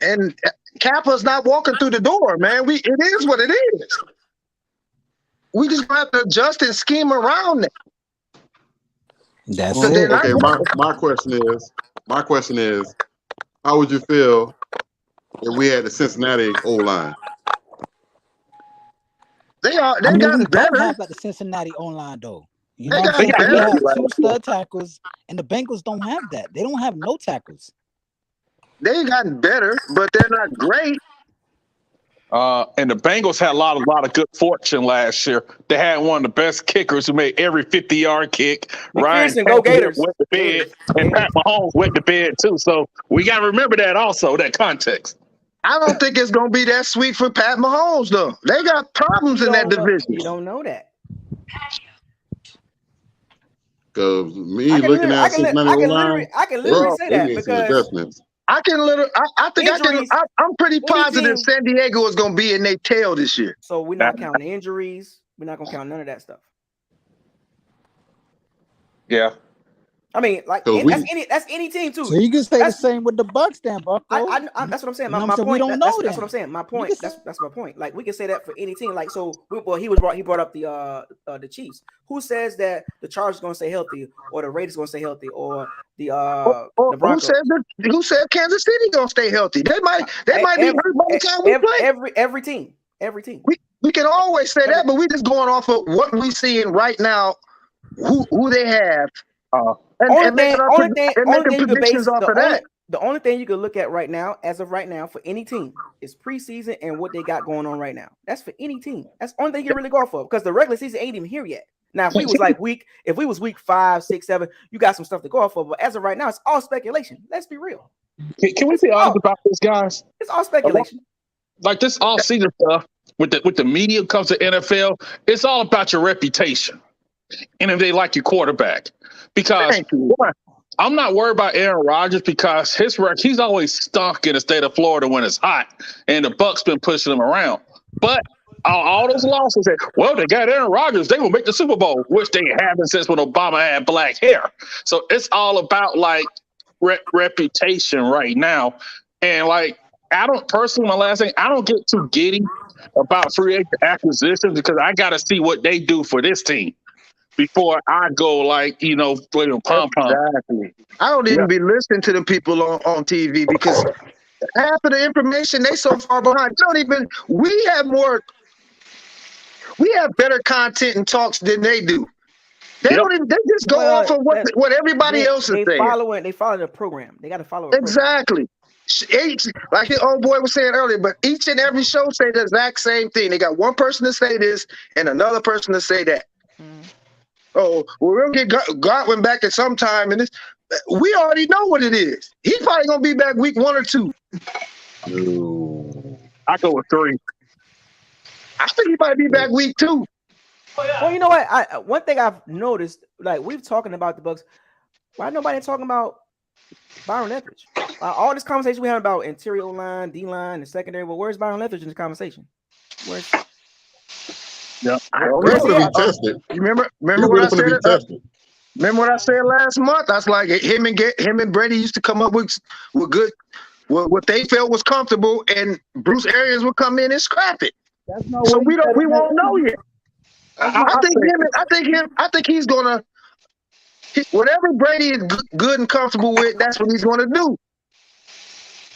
Speaker 14: and Kappa's not walking through the door, man. It is what it is. We just have to adjust and scheme around it.
Speaker 15: That's
Speaker 11: Well,
Speaker 15: it.
Speaker 11: okay, my question is, how would you feel if we had the Cincinnati O-line?
Speaker 14: They
Speaker 15: We
Speaker 14: gotten
Speaker 15: don't
Speaker 14: better.
Speaker 15: have like the Cincinnati O-line though. You
Speaker 14: They
Speaker 15: know what I'm
Speaker 14: gotten
Speaker 15: saying? We
Speaker 14: better.
Speaker 15: have 2 stud tackles, and the Bengals don't have that. They don't have no tackles.
Speaker 14: They gotten better, but they're not great.
Speaker 10: And the Bengals had a lot of good fortune last year. They had one of the best kickers who made every 50-yard kick. Ryan
Speaker 1: McPherson, go Gators.
Speaker 10: went to bed, and Pat Mahomes went to bed too. So we got to remember that also, that context.
Speaker 14: I don't think it's gonna be that sweet for Pat Mahomes though. They got problems in that division.
Speaker 1: You don't know that.
Speaker 11: Because looking at Cincinnati O-line,
Speaker 1: I can literally say
Speaker 11: they
Speaker 1: that
Speaker 11: need some
Speaker 1: because
Speaker 11: adjustments.
Speaker 14: I think
Speaker 1: injuries,
Speaker 14: I'm pretty positive
Speaker 1: team,
Speaker 14: San Diego is gonna be in their tail this year.
Speaker 1: So we're not counting injuries. We're not gonna count none of that stuff.
Speaker 10: Yeah.
Speaker 1: I mean, like that's any team too.
Speaker 15: So you can say the same with the Bucs, then, Bucko.
Speaker 1: That's what I'm saying.
Speaker 15: You know
Speaker 1: My
Speaker 15: what I'm saying?
Speaker 1: point.
Speaker 15: We don't know
Speaker 1: That's
Speaker 15: then.
Speaker 1: what I'm saying. My point. That's my point. Like we can say that for any team. Like so, he brought up the Chiefs. Who says that the Chargers going to stay healthy, or the Raiders going to stay healthy, or the Broncos?
Speaker 14: Who said Kansas City going to stay healthy? They might be hurt by the time we play.
Speaker 1: Every team.
Speaker 14: We can always say that, but we just going off of what we seeing right now. Who they have.
Speaker 1: The only thing you can look at right now, as of right now, for any team is preseason and what they got going on right now. That's for any team. That's the only thing you can really go off of because the regular season ain't even here yet. Now, if we was week 5, 6, 7, you got some stuff to go off of. But as of right now, it's all speculation. Let's be real.
Speaker 10: Can we be honest about this, guys?
Speaker 1: It's all speculation.
Speaker 10: Like this all-season stuff with the media comes to NFL, it's all about your reputation and if they like your quarterback. Because I'm not worried about Aaron Rodgers because he's always stunk in the state of Florida when it's hot, and the Bucs been pushing him around. But all those losses, they got Aaron Rodgers, they will make the Super Bowl, which they haven't since when Obama had black hair. So it's all about like reputation right now, and like I don't personally, my last thing, I don't get too giddy about free agent acquisitions because I got to see what they do for this team before I go pom-pom.
Speaker 14: Exactly. I don't even be listening to the people on TV because half of the information they so far behind. We have better content and talks than they do. They just go off of what everybody else is saying.
Speaker 1: They follow the program. They got to follow
Speaker 14: exactly. Like the old boy was saying earlier, but each and every show say the exact same thing. They got one person to say this and another person to say that. Oh, we'll get Godwin back at some time, and we already know what it is. He's probably gonna be back week 1 or 2.
Speaker 10: I go with 3.
Speaker 14: I think he might be back week 2.
Speaker 1: Well, you know what? One thing I've noticed, like we've talking about the Bucs, why nobody talking about Byron Leftwich. All this conversation we have about interior line, D line, and secondary. Well, where's Byron Leftwich in the conversation? Where's?
Speaker 10: Yeah.
Speaker 1: Where's he at?
Speaker 14: You remember what I said? Remember what I said last month? That's like him and Brady used to come up with good, what they felt was comfortable, and Bruce Arians would come in and scrap it.
Speaker 8: That's not
Speaker 14: So
Speaker 8: what
Speaker 14: we won't know yet. I think he's gonna, whatever Brady is good and comfortable with, that's what he's gonna do.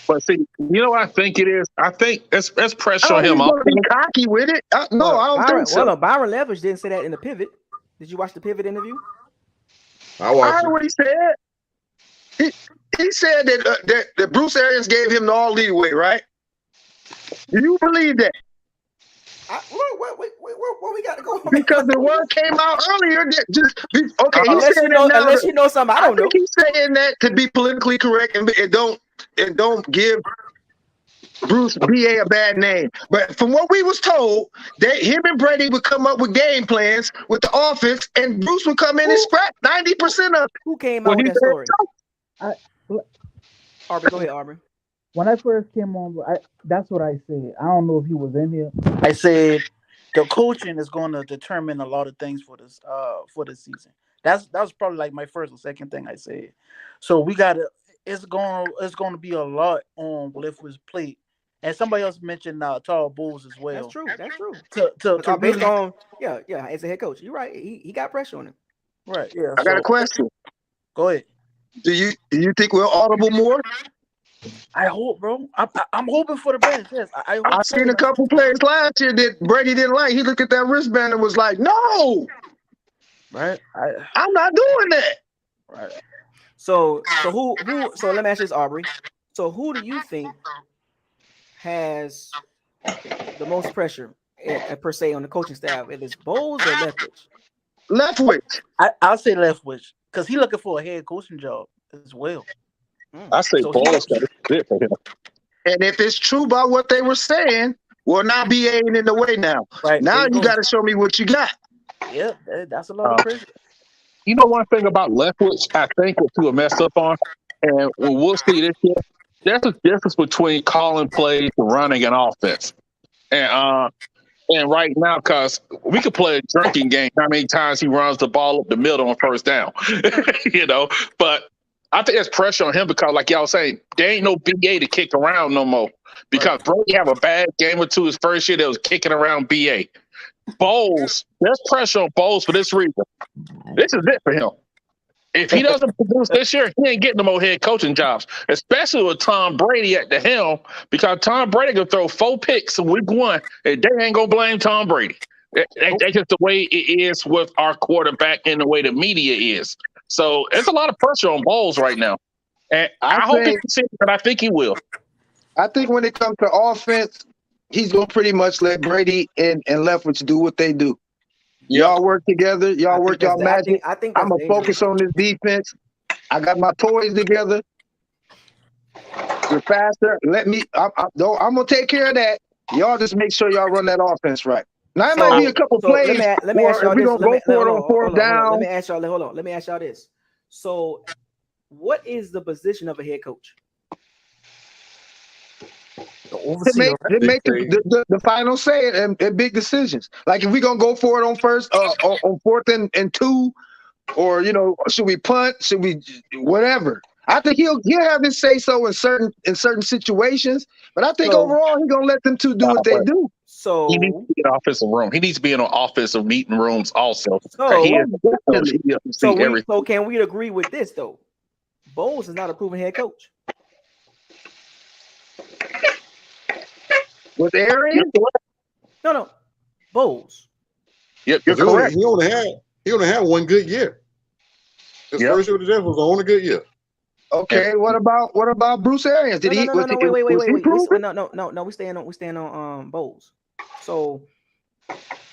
Speaker 10: But see, you know what I think it is? I think it's pressure on him.
Speaker 14: He's gonna be cocky with it. I don't think so.
Speaker 1: Well, no, Byron Leftwich didn't say that in the pivot. Did you watch the pivot interview?
Speaker 11: I watched
Speaker 14: heard what he said. He said that Bruce Arians gave him all leeway, right? Do you believe that?
Speaker 1: What we got to go?
Speaker 14: Because the word came out earlier that
Speaker 1: unless you know something I don't know.
Speaker 14: I think he's saying that to be politically correct and don't give Bruce B.A. a bad name. But from what we was told, that him and Brady would come up with game plans with the offense, and Bruce would come in and scrap 90% of it.
Speaker 1: Who came out with that story? Aubrey, go ahead, Aubrey.
Speaker 8: When I first came on, that's what I said. I don't know if he was in here. I said the coaching is going to determine a lot of things for this season. That was probably like my first or second thing I said. So we got to. It's going to be a lot on Leftwich's plate. And somebody else mentioned Tall Bulls as well.
Speaker 1: That's true. That's true.
Speaker 8: To
Speaker 1: based
Speaker 8: really,
Speaker 1: on as a head coach, you're right. He got pressure on him.
Speaker 8: Right. Yeah.
Speaker 14: I got a question.
Speaker 8: Go ahead.
Speaker 14: Do you think we're audible more?
Speaker 8: I hope, bro. I'm hoping for the best. Yes, I hope.
Speaker 14: I've seen a couple players last year that Brady didn't like. He looked at that wristband and was like, "No,
Speaker 8: right?
Speaker 14: I'm not doing that."
Speaker 1: Right. So who? So let me ask this, Aubrey. So who do you think has the most pressure per se on the coaching staff? If it's Bowles or Leftwich?
Speaker 14: Leftwich.
Speaker 8: I'll say Leftwich because he's looking for a head coaching job as well.
Speaker 10: I say Bowles got it for him.
Speaker 14: And if it's true about what they were saying, well, now BA ain't in the way now.
Speaker 8: Right.
Speaker 14: Now you got to show me what you got.
Speaker 8: Yeah, that's a lot of pressure.
Speaker 10: You know one thing about Leftwich, I think what people messed up on, and we'll see this year, there's a difference between calling plays and running an offense. And right now, because we could play a drinking game, how many times he runs the ball up the middle on first down, but I think there's pressure on him because, like y'all saying, there ain't no BA to kick around no more. Because Brady have a bad game or two his first year that was kicking around BA. Bowles, there's pressure on Bowles for this reason. This is it for him. If he doesn't produce this year, he ain't getting no more head coaching jobs, especially with Tom Brady at the helm, because Tom Brady can throw 4 picks in week 1, and they ain't going to blame Tom Brady. That's just the way it is with our quarterback and the way the media is. So it's a lot of pressure on Bowles right now. And I hope he can see it, but I think he will.
Speaker 14: I think when it comes to offense, he's going to pretty much let Brady and Leftwich do what they do. Y'all work together. Y'all work y'all magic.
Speaker 1: I think
Speaker 14: I'm going to focus on this defense. I got my toys together. You're faster. I'm going to take care of that. Y'all just make sure y'all run that offense right. Now, it might be a couple plays.
Speaker 1: Let me ask y'all this.
Speaker 14: We're going to go for it on 4th down.
Speaker 1: Let me ask y'all this. So, what is the position of a head coach?
Speaker 14: To make the final say and big decisions. Like if we're gonna go for it on 4th and 2, or should we punt? Should we whatever? I think he'll have his say so in certain situations, but I think overall he's gonna let them two do what they do.
Speaker 1: So
Speaker 10: he needs to be in an offensive room. He needs to be in an offensive meeting rooms also.
Speaker 1: So can we agree with this though? Bowles is not a proven head coach.
Speaker 14: With Arians?
Speaker 1: No. Bowles.
Speaker 10: Yep, you're correct.
Speaker 11: He only had one good year. His first year with the Jets was the only good year.
Speaker 14: Okay, what about Bruce Arians? Did he?
Speaker 1: Wait. No. We staying on Bowles. So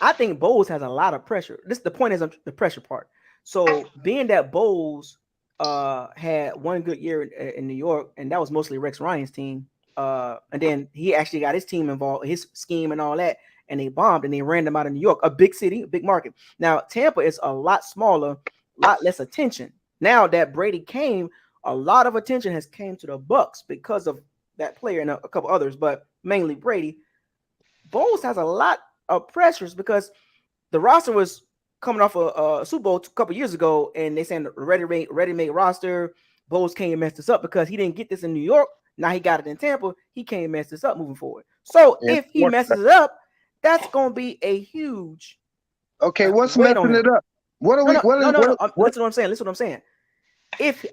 Speaker 1: I think Bowles has a lot of pressure. The point is the pressure part. So being that Bowles had one good year in New York, and that was mostly Rex Ryan's team. And then he actually got his team involved, his scheme and all that, and they bombed and they ran them out of New York, a big city, a big market. Now Tampa is a lot smaller, a lot less attention. Now that Brady came, a lot of attention has came to the Bucs because of that player and a couple others, but mainly Brady. Bowles has a lot of pressures because the roster was coming off a Super Bowl a couple years ago, and they saying ready-made roster. Bowles came and messed this up because he didn't get this in New York. Now he got it in Tampa. He came and messed this up moving forward. So if he messes it up, that's going to be a huge.
Speaker 14: Okay, what's messing it up? What are we?
Speaker 1: No. Listen what I'm saying. If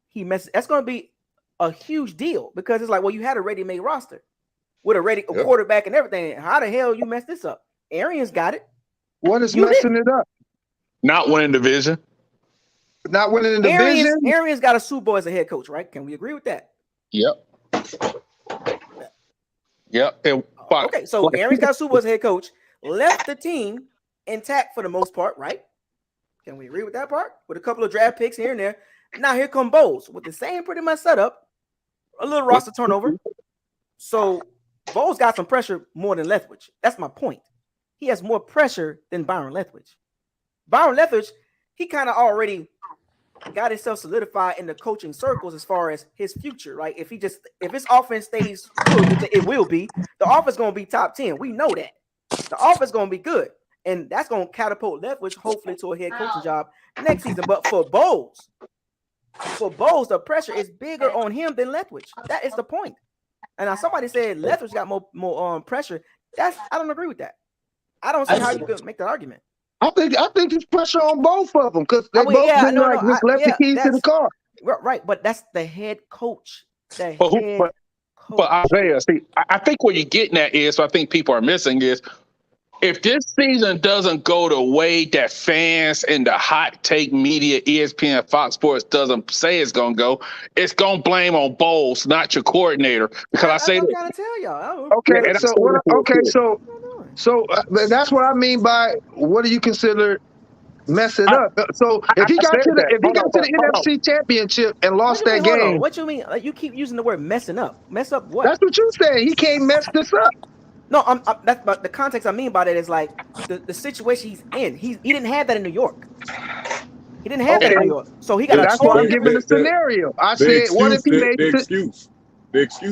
Speaker 1: he messes, that's going to be a huge deal because it's like, well, you had a ready-made roster with a quarterback and everything. How the hell you messed this up? Arians got it.
Speaker 14: What is messing it up?
Speaker 10: Not winning division.
Speaker 14: Not winning the division.
Speaker 1: Arians got a Super Bowl as a head coach, right? Can we agree with that?
Speaker 10: Yep.
Speaker 1: Okay, so Arians got a Super Bowl as a head coach, left the team intact for the most part, right? Can we agree with that part? With a couple of draft picks here and there. Now here come Bowles with the same pretty much setup, a little roster turnover. So Bowles got some pressure more than Leftwich. That's my point. He has more pressure than Byron Leftwich. Byron Leftwich, he kind of already got himself solidified in the coaching circles as far as his future, right? If his offense stays good, it will be. The offense going to be top 10. We know that. The offense going to be good. And that's going to catapult Leftwich hopefully to a head coaching job next season. But for Bowles, the pressure is bigger on him than Leftwich. That is the point. And now somebody said Leftwich got more pressure. I don't agree with that. I don't see how you could make that argument.
Speaker 14: I think it's pressure on both of them because they both left the keys to the car.
Speaker 1: Right, but that's the head coach.
Speaker 10: But Isaiah, see, I think what you're getting at is, what I think people are missing is, if this season doesn't go the way that fans and the hot take media, ESPN, Fox Sports doesn't say it's going to go, it's going to blame on Bowles, not your coordinator. Because I'm trying to tell
Speaker 1: y'all.
Speaker 14: So that's what I mean by what do you consider messing up? So if he got to the NFC Championship and lost that game,
Speaker 1: what you mean? Like, you keep using the word messing up. Mess up what?
Speaker 14: That's what you said. He can't mess this up.
Speaker 1: No, that's but the context I mean by that is like the situation he's in. He didn't have that in New York. He didn't have that in New York. So he got.
Speaker 14: That's why I'm giving a scenario. I said, what if he makes
Speaker 16: the excuse?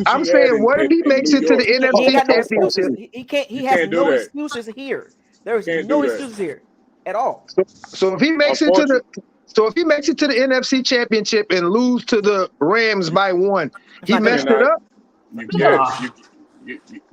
Speaker 14: I'm saying, what if he makes it to the NFC Championship?
Speaker 1: He can't. He has no excuses here. There's no excuses here at all.
Speaker 14: So if he makes it to the NFC Championship and lose to the Rams by 1, he messed it up.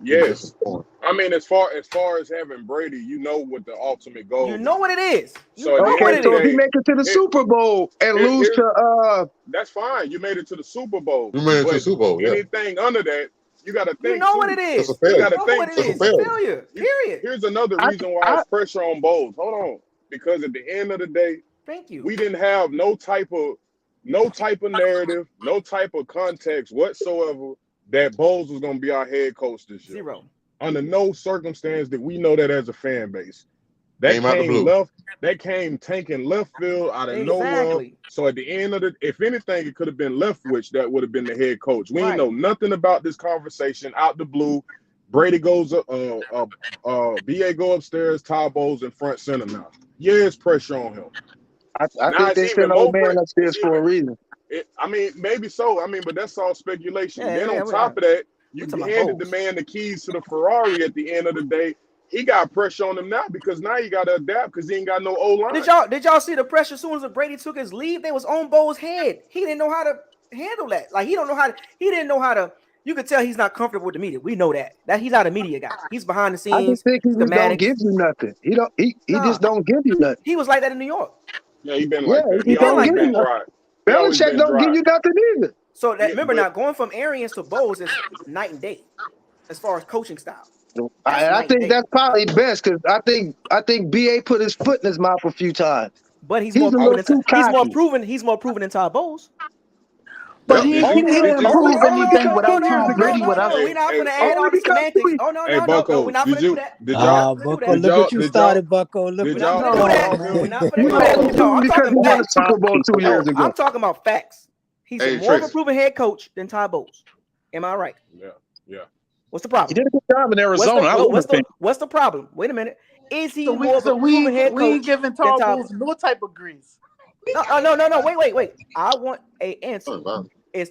Speaker 16: Yes. I mean, as far as having Brady, you know what the ultimate goal.
Speaker 1: You know what it is.
Speaker 14: So if he make it to the Super Bowl and lose to
Speaker 16: that's fine. You made it to the Super Bowl.
Speaker 11: You made it to the Super Bowl.
Speaker 16: Anything under that, you got to think.
Speaker 1: You know what it is.
Speaker 16: You got to think.
Speaker 1: It's failure. Period.
Speaker 16: Here's another reason why it's pressure on Bowles. Hold on, because at the end of the day, we didn't have no type of narrative, no type of context whatsoever that Bowles was going to be our head coach this year.
Speaker 1: Zero.
Speaker 16: Under no circumstance did we know that as a fan base. That came tanking left field out of nowhere. So at the end of if anything, it could have been Leftwich that would have been the head coach. We didn't know nothing about this conversation out the blue. Brady goes BA go upstairs, Todd Bowles in front center now. Yeah, it's pressure on him.
Speaker 14: I think they sent old man upstairs for a reason.
Speaker 16: I mean, maybe so. I mean, but that's all speculation. Then on top of that, you handed the man the keys to the Ferrari at the end of the day. He got pressure on him now because now you got to adapt because he ain't got no O-line.
Speaker 1: Did y'all see the pressure as soon as Brady took his leave? They was on Bowles' head. He didn't know how to handle that. Like he didn't know how to. You could tell he's not comfortable with the media. We know that he's not a media guy. He's behind the scenes.
Speaker 14: I just think he just don't give you nothing. He just don't give you nothing.
Speaker 1: He was like that in New York.
Speaker 16: Yeah, he been like that.
Speaker 14: He don't give you nothing. Belichick don't give you nothing either.
Speaker 1: So that, remember now, going from Arians to Bowles is night and day as far as coaching style.
Speaker 14: I think that's probably best because I think BA put his foot in his mouth a few times.
Speaker 1: But he's more proven. He's more proven than Todd Bowles.
Speaker 8: But he didn't prove anything without Tom Brady.
Speaker 1: We're not going to add all the semantics. Oh no, we're not going to do that.
Speaker 15: Bucko, look what you started, Bucko. Look what you started.
Speaker 1: We're not going to do that.
Speaker 14: Because he won a Super Bowl 2 years ago.
Speaker 1: I'm talking about facts. He's more of a proven head coach than Todd Bowles. Am I right?
Speaker 16: Yeah.
Speaker 1: What's the problem?
Speaker 10: He did a good job in Arizona.
Speaker 1: What's the problem? Wait a minute. Is he
Speaker 8: more
Speaker 1: of a proven head coach?
Speaker 8: We ain't giving Todd Bowles no type of grease.
Speaker 1: No. Wait. I want a answer. Is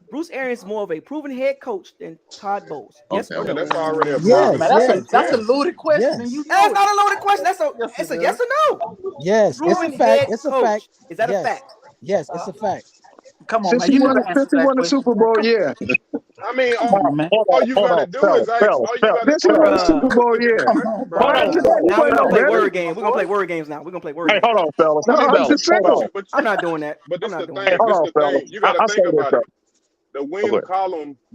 Speaker 1: Bruce Arians more of a proven head coach than Todd Bowles? Yes or no?
Speaker 16: That's already a
Speaker 8: Yes,
Speaker 16: proven.
Speaker 8: that's a loaded question, and you know
Speaker 1: That's
Speaker 8: it.
Speaker 1: not a loaded question. It's a yes or no.
Speaker 15: Yes, it's a
Speaker 1: Proven
Speaker 15: fact.
Speaker 1: head
Speaker 15: It's a
Speaker 1: coach.
Speaker 15: fact.
Speaker 1: Is that a fact?
Speaker 15: Yes, it's a fact.
Speaker 8: Come on,
Speaker 14: Since
Speaker 8: man.
Speaker 14: he
Speaker 8: You know
Speaker 14: won,
Speaker 8: the answer to that
Speaker 14: the
Speaker 8: question.
Speaker 14: Super Bowl, yeah.
Speaker 16: I mean,
Speaker 8: Come on, man.
Speaker 16: all you gotta do is ask. All you gotta.
Speaker 14: Since he won the Super Bowl, yeah.
Speaker 8: Come on, bro.
Speaker 1: Now we're gonna play
Speaker 14: brother.
Speaker 1: word games. We're gonna play word games now. We're gonna play word
Speaker 10: Hey,
Speaker 1: games.
Speaker 10: hold on, fellas.
Speaker 14: No, I'm just saying.
Speaker 1: I'm not doing that.
Speaker 16: But this
Speaker 1: I'm
Speaker 16: the
Speaker 1: not doing
Speaker 16: thing.
Speaker 1: that.
Speaker 16: This the thing. You gotta
Speaker 10: I'll
Speaker 16: think
Speaker 10: say this,
Speaker 16: about it.
Speaker 10: though.
Speaker 16: The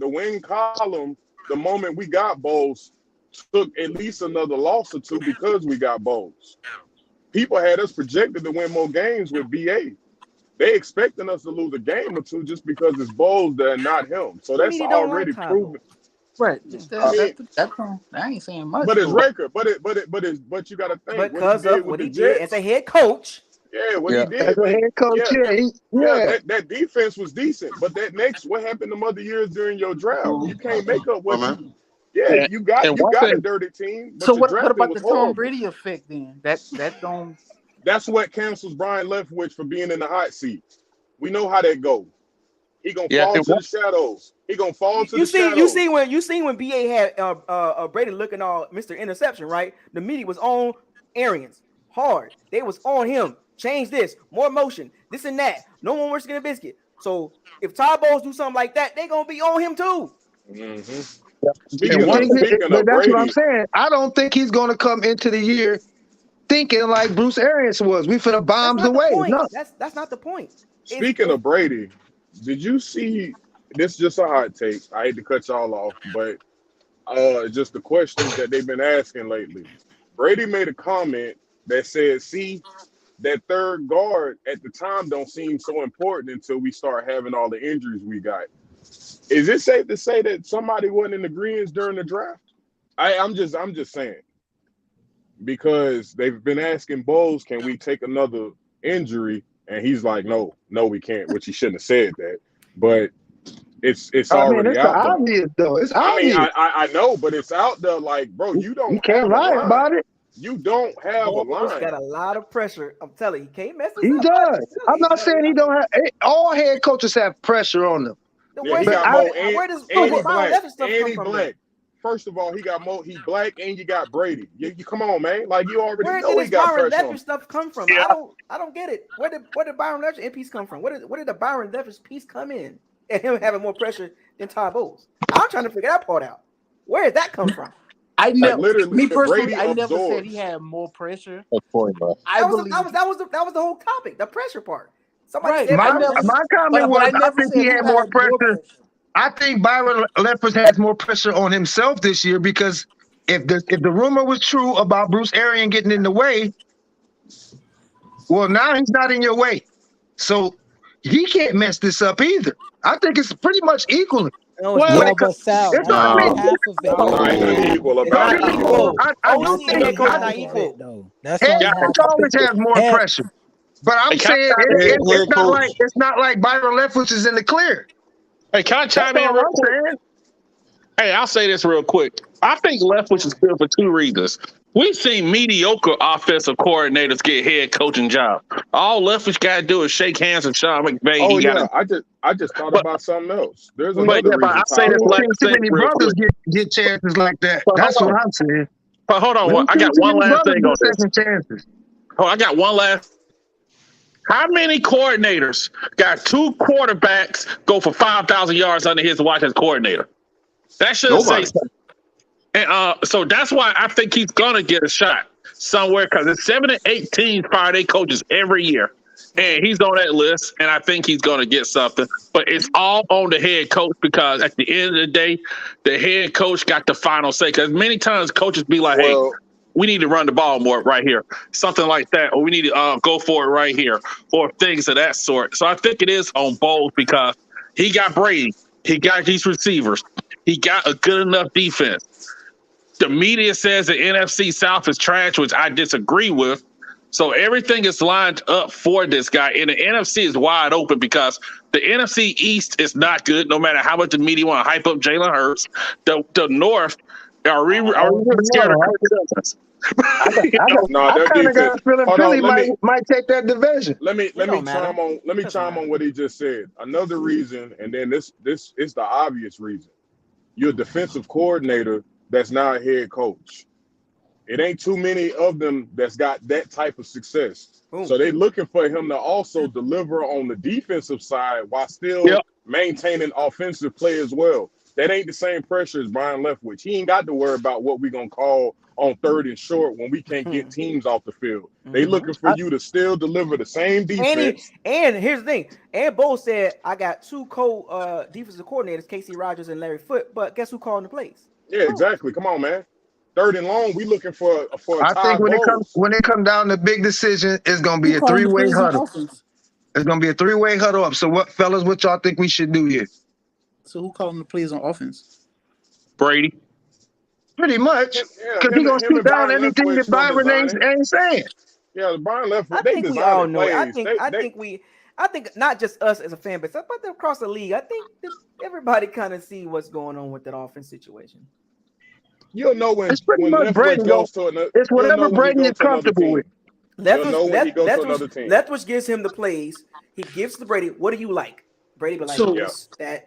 Speaker 16: win column. The moment we got Bowles, took at least another loss or two because we got Bowles. People had us projected to win more games with BA. They expecting us to lose a game or two just because it's Bowles that and not him. So that's already proven.
Speaker 8: Right.
Speaker 16: I
Speaker 8: ain't saying much.
Speaker 16: But it's record. But you got to think
Speaker 1: because of what he did as a head coach.
Speaker 16: Yeah, what he did.
Speaker 14: As a head coach,
Speaker 16: that defense was decent. But that next, what happened them other years during your draft? You can't make up what you. Yeah, you got a dirty team. But
Speaker 8: So
Speaker 16: your
Speaker 8: what
Speaker 16: drafting
Speaker 8: about
Speaker 16: was
Speaker 8: the Tom
Speaker 16: horrible.
Speaker 8: Brady effect then? That don't.
Speaker 16: That's what cancels Brian Leftwich for being in the hot seat. We know how that goes. He gonna fall to the shadows. He gonna fall to the shadows.
Speaker 1: You seen when BA had Brady looking all Mr. Interception, right? The media was on Arians hard. They was on him. Change this, more motion, this and that. No one wants to get a biscuit. So if Todd Bowles do something like that, they gonna be on him too.
Speaker 16: Speaking of
Speaker 14: that's
Speaker 16: Brady,
Speaker 14: what I'm saying. I don't think he's going to come into the year thinking like Bruce Arians was. We finna bombs away. No.
Speaker 1: That's not the point.
Speaker 16: Speaking of Brady, did you see? This is just a hot take. I hate to cut y'all off, but just the questions that they've been asking lately. Brady made a comment that said, "See, that third guard at the time don't seem so important until we start having all the injuries we got." Is it safe to say that somebody wasn't in agreement during the draft? I'm just saying, because they've been asking Bowles, "Can we take another injury?" And he's like, "No, we can't." Which he shouldn't have said that, but it's already
Speaker 14: it's
Speaker 16: out there.
Speaker 14: obvious though. It's obvious.
Speaker 16: I know, but it's out there. Like, bro, you don't.
Speaker 14: You can't lie about it.
Speaker 16: You don't have a
Speaker 1: Bowles
Speaker 16: line.
Speaker 1: got a lot of pressure. I'm telling you, he can't mess this
Speaker 14: He
Speaker 1: up.
Speaker 14: does. I'm not saying he don't have. All head coaches have pressure on them.
Speaker 16: Yeah, he got more. And he black.
Speaker 1: And
Speaker 16: he black. First of all, he got more. He black, and you got Brady. You come on, man. Like, you already know he got
Speaker 1: Byron
Speaker 16: pressure on him.
Speaker 1: Leftwich stuff come from? I don't get it. Where did Byron Leftwich piece come from? Where did the Byron Leftwich piece come in? And him having more pressure than Todd Bowles. I'm trying to figure that part out. Where did that come from?
Speaker 8: I never,
Speaker 16: literally,
Speaker 8: me personally,
Speaker 16: Brady
Speaker 8: I never
Speaker 16: absorbs.
Speaker 8: said he had more pressure.
Speaker 10: That
Speaker 1: was the whole topic, the pressure part. Somebody said
Speaker 14: My comment was, I think he had more pressure. I think Byron Leftwich has more pressure on himself this year because if the rumor was true about Bruce Arians getting in the way, well, now he's not in your way, so he can't mess this up either. I think it's pretty much equal.
Speaker 15: But Sal,
Speaker 14: it's not
Speaker 15: half of it.
Speaker 14: I do think head coach always has more pressure. But I'm saying it's not like Byron Leftwich is in the clear.
Speaker 10: Hey, can I chime in real quick? Hey, I'll say this real quick. I think Leftwich is good for two reasons. We've seen mediocre offensive coordinators get head coaching jobs. All Leftwich got to do is shake hands with Sean McVay.
Speaker 16: I just thought about something else. There's another reason.
Speaker 14: I say this too many brothers get chances like that. That's what I'm saying.
Speaker 10: But hold on, I got one last thing on this.
Speaker 14: Chances.
Speaker 10: Oh, I got one last. How many coordinators got two quarterbacks go for 5,000 yards under his watch as coordinator? That should say something. And so that's why I think he's gonna get a shot somewhere, because it's 7 and 8 teams fire their coaches every year, and he's on that list. And I think he's gonna get something. But it's all on the head coach, because at the end of the day, the head coach got the final say. Because many times coaches be like, "Hey, we need to run the ball more right here," something like that, or "We need to go for it right here," or things of that sort. So I think it is on Bowles, because he got Brady, he got these receivers, he got a good enough defense. The media says the NFC South is trash, which I disagree with. So everything is lined up for this guy, and the NFC is wide open, because the NFC East is not good. No matter how much the media want to hype up Jalen Hurts, the North. Are we really scared of Kirk Cousins?
Speaker 16: No, their
Speaker 14: kind of got a
Speaker 16: defense.
Speaker 14: feeling
Speaker 16: Hold
Speaker 14: Philly
Speaker 16: on,
Speaker 14: might take that division.
Speaker 16: let me
Speaker 1: don't matter.
Speaker 16: chime on what he just said. Another reason, and then this is the obvious reason. You're a defensive coordinator that's now a head coach. It ain't too many of them that's got that type of success.
Speaker 1: Ooh.
Speaker 16: So they're looking for him to also deliver on the defensive side while still maintaining offensive play as well. That ain't the same pressure as Brian Leftwich. He ain't got to worry about what we're going to call on 3rd and short when we can't get teams off the field. They looking for you to still deliver the same defense.
Speaker 1: And here's the thing. And Bo said, I got 2 defensive coordinators, Casey Rogers and Larry Foote, but guess who calling the plays?
Speaker 16: Yeah, exactly. Come on, man. 3rd and long, we looking for a
Speaker 14: I think when it come down to big decision, it's gonna be a 3-way huddle. It's gonna be a 3-way huddle up. So what, fellas, what y'all think we should do here?
Speaker 8: So who calling the plays on offense?
Speaker 10: Brady.
Speaker 14: Pretty much, because he's gonna shoot down anything that Byron ain't saying.
Speaker 16: Yeah, Brian Leftwich.
Speaker 1: I think we all know it. I think not just us as a fan base, but across the league. I think everybody kind of see what's going on with that offense situation.
Speaker 16: You'll know when
Speaker 14: Leftwich
Speaker 16: goes to another.
Speaker 14: It's whatever Brady is comfortable with.
Speaker 1: Leftwich gives him the plays. He gives to Brady. What do you like? Brady be like,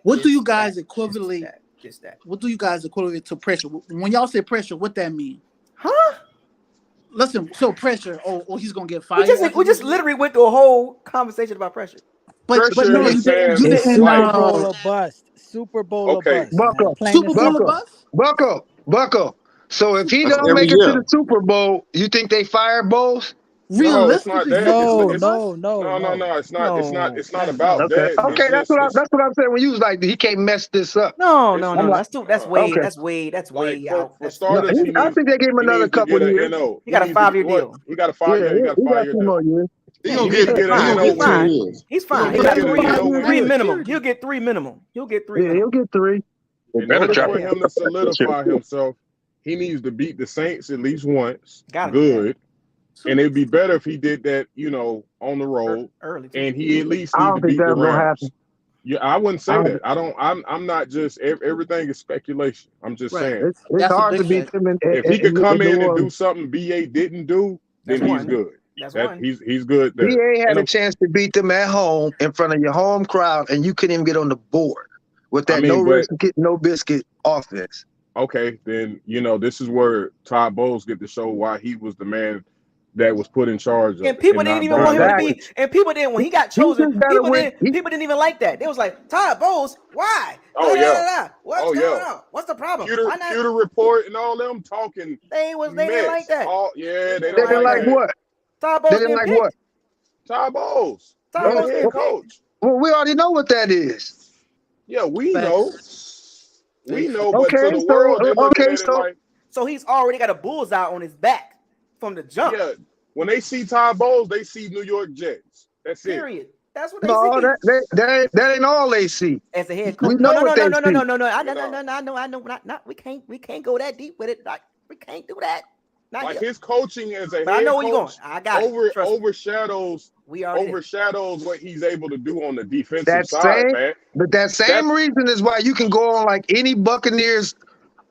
Speaker 8: what do you guys equivalent?
Speaker 1: Just that.
Speaker 8: What do you guys equivalent to pressure? When y'all say pressure, what that mean?
Speaker 1: Huh?
Speaker 8: Listen, so pressure. Oh, he's gonna get fired.
Speaker 1: We just literally went through a whole conversation about pressure.
Speaker 8: But no, you didn't.
Speaker 15: Super Bowl or bust. Super Bowl or bust.
Speaker 14: Bucko. So if he don't make it to the Super Bowl, you think they fire Bowles?
Speaker 16: No, it's not that.
Speaker 15: No.
Speaker 16: It's not about that.
Speaker 14: Okay, that's what I'm saying. When you was like, he can't mess this up.
Speaker 1: No. That's way out.
Speaker 16: For starters,
Speaker 14: I think they gave him another couple of years.
Speaker 1: He got a 5-year deal.
Speaker 16: He got a 5-year. He got a 5-year deal.
Speaker 14: Years.
Speaker 11: He's gonna get
Speaker 1: fine.
Speaker 11: 2 years.
Speaker 1: He's fine. He got 3 minimum. He'll get 3 minimum.
Speaker 14: He'll get 3.
Speaker 16: In order for him to solidify himself, he needs to beat the Saints at least once. Good. And it'd be better if he did that, on the road.
Speaker 1: Early.
Speaker 16: And he at least need to beat the Rams. Yeah, I wouldn't say that. I'm not just everything is speculation. I'm just saying.
Speaker 14: It's hard to beat him.
Speaker 16: If he could come in and do something BA didn't do, then he's good. He's good there.
Speaker 14: BA had a chance to beat them at home in front of your home crowd, and you couldn't even get on the board with that no risk, no biscuit offense.
Speaker 16: Okay, then this is where Todd Bowles get to show why he was the man that was put in charge of.
Speaker 1: And people didn't even want him to be. And people didn't when he got chosen. People didn't even like that. They was like, Todd Bowles, why?
Speaker 16: Oh yeah.
Speaker 1: What's going on? What's the problem?
Speaker 16: Computer report and all them talking.
Speaker 1: They didn't like that.
Speaker 16: They
Speaker 14: didn't like what?
Speaker 1: Todd Bowles
Speaker 14: didn't like what?
Speaker 16: Todd Bowles.
Speaker 1: Todd Bowles
Speaker 16: head coach.
Speaker 14: Well, we already know what that is.
Speaker 16: Yeah, we know. We know, but to the world, they're looking at it like.
Speaker 1: So he's already got a bullseye on his back from the jump.
Speaker 16: Yeah, when they see Todd Bowles, they see New York Jets. That's
Speaker 1: Period. That's what they
Speaker 14: see. That ain't all they see.
Speaker 1: As a head coach.
Speaker 14: No.
Speaker 1: I know. We can't go that deep with it. Like, we can't do that.
Speaker 16: Like his coaching as a head
Speaker 1: I know where
Speaker 16: coach
Speaker 1: you're going. I got it.
Speaker 16: overshadows what he's able to do on the defensive side, man.
Speaker 14: But that same reason is why you can go on like any Buccaneers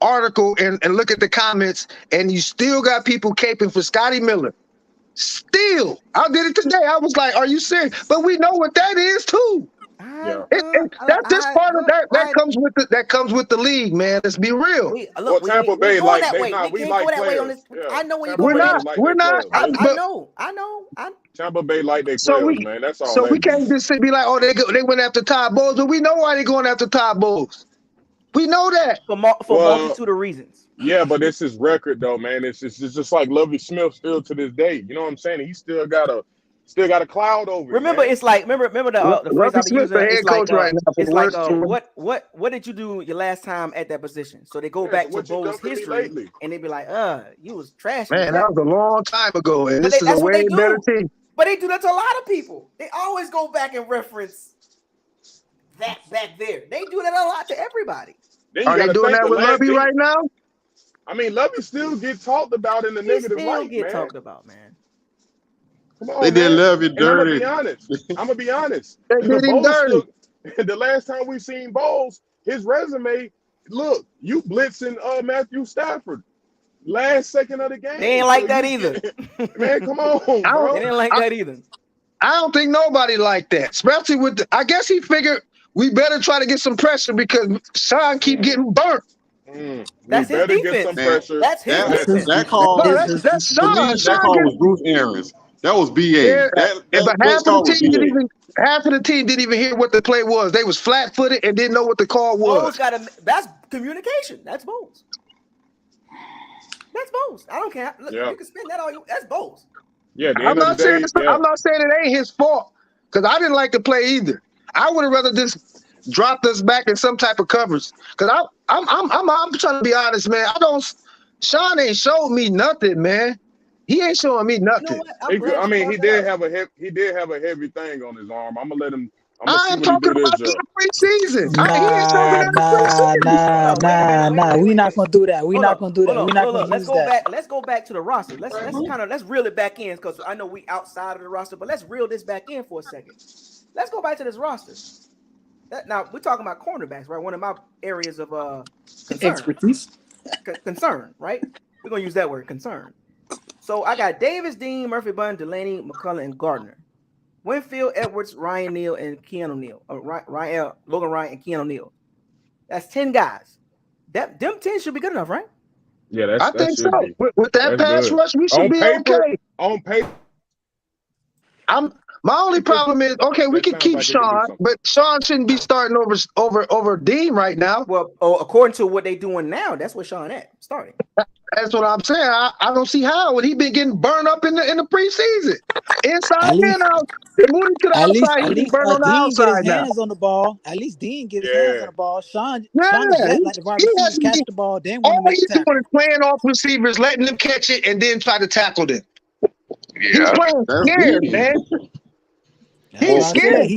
Speaker 14: article and look at the comments, and you still got people caping for Scotty Miller. Still, I did it today. I was like, "Are you serious?" But we know what that is too. That's just part of that. That comes with the league, man. Let's be real.
Speaker 16: Tampa Bay like
Speaker 1: we like players. I know where you're
Speaker 14: going. We're not.
Speaker 1: I know.
Speaker 16: Tampa Bay like they players, man. That's all.
Speaker 14: So we can't just be like, "Oh, they went after Todd Bowles," but we know why they're going after Todd Bowles. We know that
Speaker 1: for multitude of reasons.
Speaker 16: Yeah, but it's his record though, man. It's just like Lovie Smith still to this day. You know what I'm saying? He still got a cloud over.
Speaker 1: Remember, it's like remember the phrase I be using.
Speaker 14: It's like
Speaker 1: right now. It's like what did you do your last time at that position? So they go back to Bowles' history and they be like, you was trash.
Speaker 14: Man, that was a long time ago, and this is a way better team.
Speaker 1: But they do that to a lot of people. They always go back and reference that back there. They do that a lot to everybody.
Speaker 14: Are they doing that with Lovie right now?
Speaker 16: I mean, Lovie still get talked about in the negative light, man.
Speaker 1: Talked about, man.
Speaker 16: Come on,
Speaker 11: they did Lovie dirty.
Speaker 16: I'm gonna be honest.
Speaker 14: They did him dirty.
Speaker 16: The last time we seen Bowles, his resume, look, you blitzing Matthew Stafford. last second of the game.
Speaker 1: They ain't like that either.
Speaker 16: Man, come on, bro.
Speaker 1: They didn't like that either.
Speaker 14: I don't think nobody like that, especially with. I guess he figured we better try to get some pressure because Sean keep getting burnt.
Speaker 1: That's his defense. That's his defense.
Speaker 11: That call,
Speaker 14: No, that's Sean.
Speaker 11: that call was Bruce Arians. That was BA.
Speaker 14: Yeah, but half
Speaker 11: call
Speaker 14: of the
Speaker 11: was
Speaker 14: team
Speaker 11: BA.
Speaker 14: didn't even hear what the play was. They was flat-footed and didn't know what the call was.
Speaker 1: That's communication. That's Bowles. That's Bowles. I don't care. Look, you can spin that all you. That's Bowles.
Speaker 16: Yeah,
Speaker 14: I'm not saying it ain't his fault because I didn't like the play either. I would have rather just dropped us back in some type of coverage because I'm trying to be honest, man. Sean ain't showed me nothing, man. He ain't showing me nothing.
Speaker 16: You know he did have a heavy thing on his arm. I'm gonna let him.
Speaker 14: I ain't talking about in the preseason.
Speaker 15: Nah. We're not gonna do that. We're not gonna do that. We're not gonna
Speaker 1: Let's
Speaker 15: use
Speaker 1: go
Speaker 15: that.
Speaker 1: back. Let's go back to the roster. Let's reel it back in because I know we outside of the roster, but let's reel this back in for a second. Let's go back to this roster. Now we're talking about cornerbacks, right? One of my areas of concern.
Speaker 8: Expertise.
Speaker 1: Concern, right? We're gonna use that word, concern. So I got Davis, Dean, Murphy Bunn, Delaney, McCullough, and Gardner. Winfield, Edwards, Ryan Neal, and Keanu Neal. Logan Ryan and Keanu Neal. That's 10 guys. Them 10 should be good enough, right?
Speaker 16: Yeah,
Speaker 14: I think so. With that pass rush, we should be okay.
Speaker 16: On paper.
Speaker 14: My only problem is, okay, we can keep Sean, but Sean shouldn't be starting over Dean right now.
Speaker 1: Well, according to what they doing now, that's what Sean at starting.
Speaker 14: That's what I'm saying. I don't see how when he been getting burned up in the preseason, inside and out. Moving to the outside, he been burned on the outside now.
Speaker 15: Hands on the ball. At least Dean get his hands on the ball. Sean is like the wide receivers catch the ball. Then
Speaker 14: all he's doing is playing off receivers, letting them catch it, and then try to tackle them. He's playing scared, man. He's scared.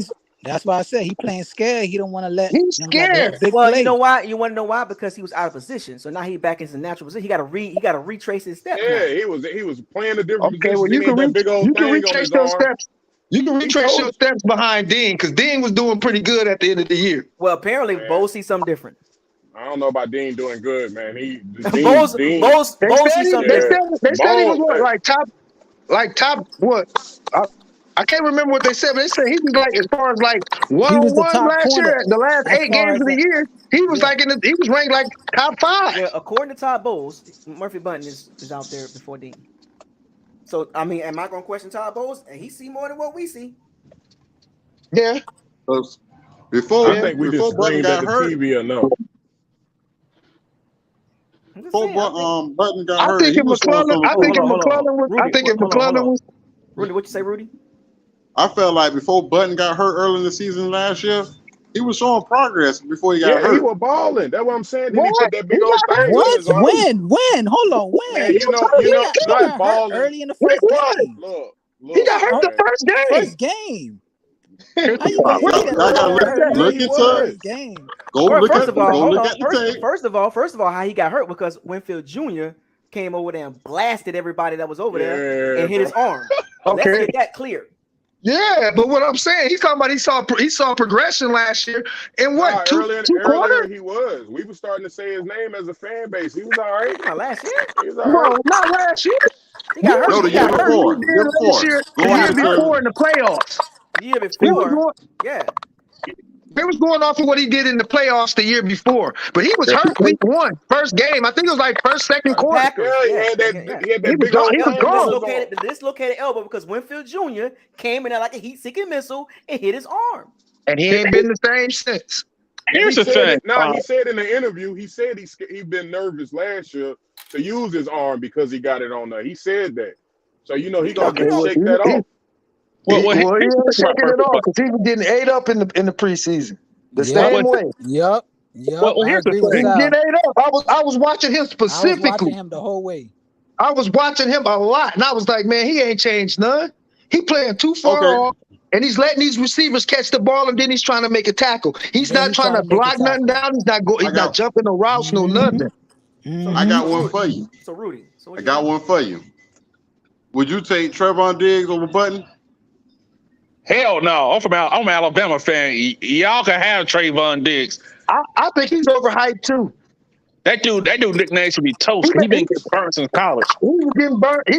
Speaker 15: That's why I said he playing scared. He don't want to let.
Speaker 14: He's scared.
Speaker 1: Well, you know why? You want to know why? Because he was out of position. So now he back in his natural position. He got to retrace his steps.
Speaker 16: Yeah, he was playing a different
Speaker 14: position. Well, you can retrace your steps. You can retrace your steps behind Dean because Dean was doing pretty good at the end of the year.
Speaker 1: Well, apparently, Bo sees something different.
Speaker 16: I don't know about Dean doing good, man.
Speaker 1: Bo sees something different.
Speaker 14: They said he was what, top what? I can't remember what they said, but they said he was like as far as like 1-on-1 last year. The last 8 games of the year, he was he was ranked like top 5.
Speaker 1: Yeah, according to Todd Bowles, Murphy Bunton is out there before Dean. So I mean, am I gonna question Todd Bowles? And he see more than what we see.
Speaker 14: Yeah.
Speaker 11: Before
Speaker 16: I think we just
Speaker 11: Button got hurt.
Speaker 16: TV enough.
Speaker 11: Before Button got hurt,
Speaker 14: I think if McClellan was.
Speaker 1: Rudy, what you say, Rudy?
Speaker 11: I felt like before Button got hurt early in the season last year, he was showing progress before he got hurt.
Speaker 16: He was balling. That's what I'm saying. Then he put that big old thing.
Speaker 15: When? Hold on. When?
Speaker 16: Man, you know, not balling
Speaker 15: early in the first game.
Speaker 16: Look,
Speaker 14: he got hurt the first game.
Speaker 15: First game.
Speaker 1: First of all, how he got hurt because Winfield Jr. came over there and blasted everybody that was over there and hit his arm. Let's get that clear.
Speaker 14: Yeah, but what I'm saying, he's talking about he saw progression last year. And what, two quarters?
Speaker 16: He was. We were starting to say his name as a fan base. He was all right.
Speaker 1: Not last year.
Speaker 16: He was all right.
Speaker 14: No, not last year.
Speaker 1: He got hurt.
Speaker 11: No, the year before.
Speaker 14: The year before in the playoffs.
Speaker 1: The year before.
Speaker 14: They was going off of what he did in the playoffs the year before, but he was hurt week 1, first game. I think it was like second quarter.
Speaker 16: He had that
Speaker 1: dislocated elbow because Winfield Jr. came in there like a heat-seeking missile and hit his arm.
Speaker 14: And he ain't been the same since.
Speaker 10: Here's the thing.
Speaker 16: He said in the interview, he said he'd been nervous last year to use his arm because he got it on there. He said that. So, you know, he going to shake that off.
Speaker 14: He was shaking it off because he was getting ate up in the preseason. The same way.
Speaker 15: Yep.
Speaker 14: Well, here's the thing. He get ate up. I was watching him specifically.
Speaker 15: I was watching him the whole way.
Speaker 14: I was watching him a lot, and I was like, man, he ain't changed none. He playing too far off, and he's letting these receivers catch the ball, and then he's trying to make a tackle. He's not trying to block nothing down. He's not jumping the routes, no nothing.
Speaker 11: I got one for you.
Speaker 1: So Rudy,
Speaker 11: I got one for you. Would you take Trevon Diggs over Button?
Speaker 10: Hell no. I'm an Alabama fan. Y'all can have Trayvon Diggs.
Speaker 14: I think he's overhyped too.
Speaker 10: That dude nickname should be Toast. He been getting burnt since college.
Speaker 14: He was getting burnt. He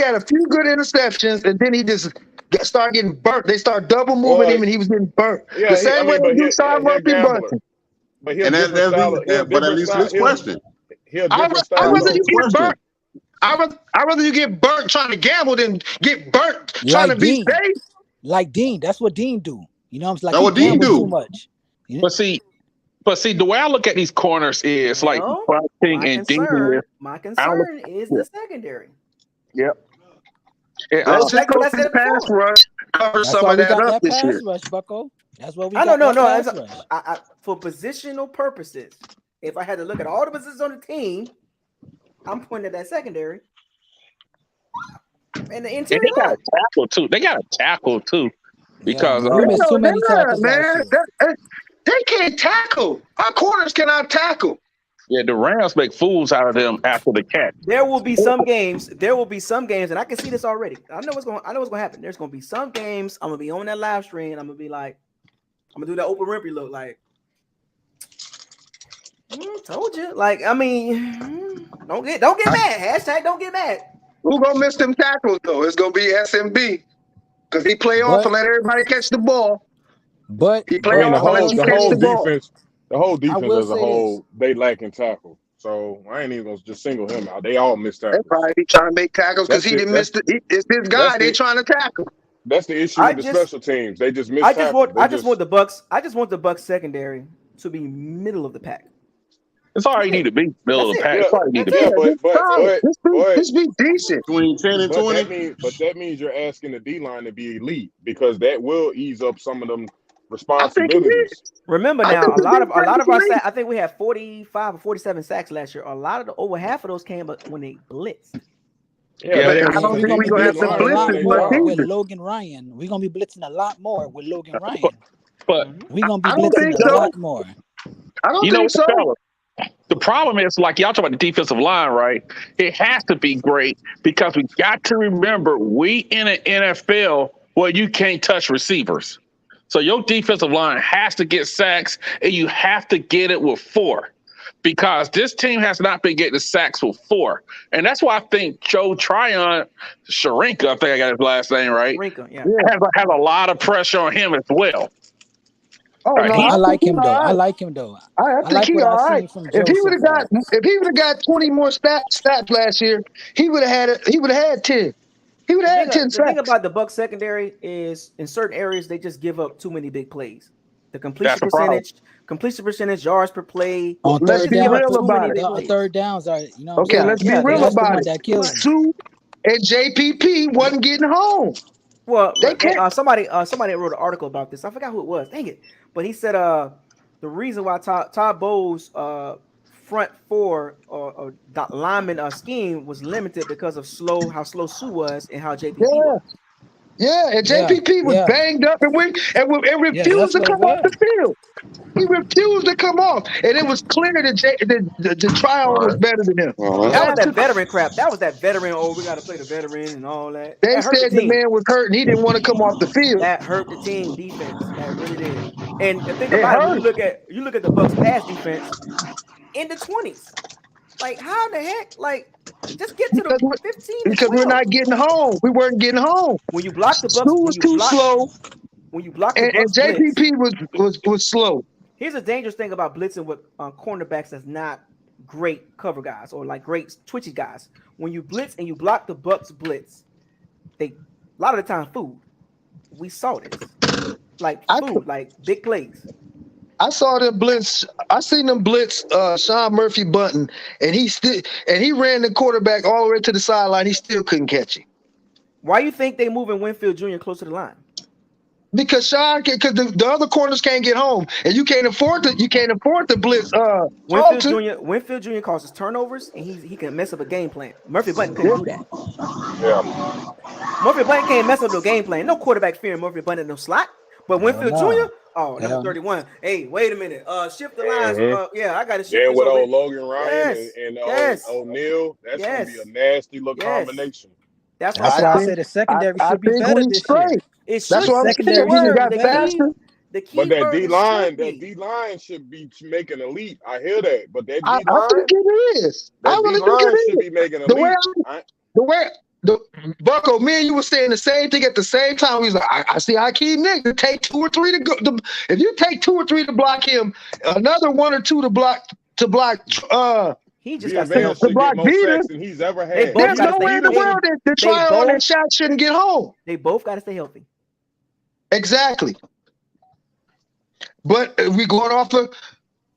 Speaker 14: had a few good interceptions, and then he just started getting burnt. They started double moving him, and he was getting burnt.
Speaker 16: Yeah,
Speaker 14: The same way they do Sean Murphy bunting.
Speaker 16: But he'll different style.
Speaker 11: But at least his question.
Speaker 16: He'll different style.
Speaker 14: I'd rather you get burnt. I'd rather you get burnt trying to gamble than get burnt trying to be safe.
Speaker 15: Like Dean, that's what Dean do. You know, I'm like,
Speaker 11: that's what Dean do.
Speaker 15: Too much. You know?
Speaker 10: But see, the way I look at these corners is like King and Dean.
Speaker 1: My concern is the secondary.
Speaker 10: Yep.
Speaker 14: Let's just go to pass rush. Cover some of that up this year.
Speaker 15: Rush, Bucko. That's what we
Speaker 1: I
Speaker 15: got.
Speaker 1: don't know. For positional purposes, if I had to look at all the positions on the team, I'm pointing at that secondary. And the interior.
Speaker 10: They got a tackle too. Because
Speaker 15: we missed too many tackles,
Speaker 14: man. They can't tackle. Our corners cannot tackle.
Speaker 10: Yeah, the Rams make fools out of them after the catch.
Speaker 1: There will be some games, and I can see this already. I know what's going to happen. There's going to be some games. I'm going to be on that live stream. I'm going to be like, I'm going to do that Oprah Winfrey look like, told you. Like, I mean, don't get mad. Hashtag don't get mad.
Speaker 14: Who gonna miss them tackles though? It's gonna be SMB because he play off and let everybody catch the ball.
Speaker 15: But
Speaker 14: he play off and let you catch the ball.
Speaker 16: The whole defense as a whole, they lack in tackle. So I ain't even gonna just single him out. They all missed tackles.
Speaker 14: They probably be trying to make tackles because he didn't miss it's his guy. They trying to tackle.
Speaker 16: That's the issue with the special teams. They just miss tackles.
Speaker 1: I just want the Bucs secondary to be middle of the pack.
Speaker 10: It's all you need to be middle of the pack.
Speaker 14: This be decent.
Speaker 11: Between 10 and 20.
Speaker 16: But that means you're asking the D-line to be elite because that will ease up some of them responsibilities.
Speaker 1: Remember now, a lot of our sacks, I think we had 45 or 47 sacks last year. A lot of over half of those came when they blitzed.
Speaker 14: I don't think we're gonna have to blitz as much
Speaker 15: with Logan Ryan. We're gonna be blitzing a lot more with Logan Ryan.
Speaker 10: But
Speaker 15: we're gonna be blitzing a lot more.
Speaker 14: I don't think so.
Speaker 10: The problem is, like y'all talk about the defensive line, right? It has to be great because we got to remember we in an NFL where you can't touch receivers. So your defensive line has to get sacks, and you have to get it with 4 because this team has not been getting the sacks with 4. And that's why I think Joe Tryon, Sharinka, I think I got his last name right, has a lot of pressure on him as well.
Speaker 14: Oh, no,
Speaker 15: I like him though. I like him though.
Speaker 14: I think he's all right. If he would have got 20 more stats last year, he would have had 10. He would have had 10 sacks.
Speaker 1: The thing about the Bucs secondary is in certain areas they just give up too many big plays. The completion percentage, yards per play.
Speaker 15: On third downs are
Speaker 14: okay. Let's be real about it. 2 and JPP wasn't getting home.
Speaker 1: Well, somebody wrote an article about this. I forgot who it was. Dang it! But he said the reason why Todd Bowles' front 4 or lineman scheme was limited because of how slow Sue was and how JPP was.
Speaker 14: Yeah, and JPP was banged up and refused to come off the field. He refused to come off, and it was clear that the trial was better than him.
Speaker 1: That was that veteran crap. That was that veteran. Oh, we got to play the veteran and all that.
Speaker 14: They said the man was hurt and he didn't want to come off the field.
Speaker 1: That hurt the team defense. That really did. And the thing about it, you look at the Bucs pass defense in the 20s. Like how the heck? Like just get to the 15.
Speaker 14: Because we're not getting home. We weren't getting home.
Speaker 1: When you block the Bucs,
Speaker 14: Stu was too slow.
Speaker 1: When you block the Bucs,
Speaker 14: and JPP was slow.
Speaker 1: Here's a dangerous thing about blitzing with cornerbacks that's not great cover guys or like great twitchy guys. When you blitz and you block the Bucs blitz, they a lot of the time food. We saw this. Like big plays.
Speaker 14: I saw them blitz. I seen them blitz Sean Murphy bunting, and he ran the quarterback all the way to the sideline. He still couldn't catch him.
Speaker 1: Why you think they moving Winfield Jr. close to the line?
Speaker 14: Because the other corners can't get home, and you can't afford to blitz.
Speaker 1: Winfield Jr. causes turnovers, and he can mess up a game plan. Murphy Bunting couldn't do that.
Speaker 16: Yeah.
Speaker 1: Murphy Bunting can't mess up no game plan. No quarterback fearing Murphy Bunting no slot. But Winfield Jr. Oh, number 31. Hey, wait a minute. Shift the lines. I got to shift.
Speaker 16: Yeah, with old Logan Ryan and O'Neal, that's gonna be a nasty little combination.
Speaker 15: That's why I said the secondary should be better this year.
Speaker 1: It should. Secondary should
Speaker 14: got faster.
Speaker 1: The key
Speaker 16: But that
Speaker 1: word
Speaker 16: D
Speaker 1: is
Speaker 16: line,
Speaker 1: should be.
Speaker 16: that D line should be making a leap. I hear that, but that
Speaker 14: I
Speaker 16: D line,
Speaker 14: think it is. I
Speaker 16: that D
Speaker 14: really think
Speaker 16: line
Speaker 14: it
Speaker 16: should
Speaker 14: is.
Speaker 16: be making a
Speaker 14: The way
Speaker 16: leap.
Speaker 14: Bucko, me and you were saying the same thing at the same time. He's like, I see Hakeem Nick to take 2 or 3 to go. If you take 2 or 3 to block him, another 1 or 2 to block.
Speaker 1: He just
Speaker 16: Vita
Speaker 1: got to stay
Speaker 16: Vea
Speaker 1: healthy.
Speaker 16: should get more sacks than he's ever had.
Speaker 14: There's no way in the world that Tryon and Shaq shouldn't get home.
Speaker 1: They both got to stay healthy.
Speaker 14: Exactly. But we going off of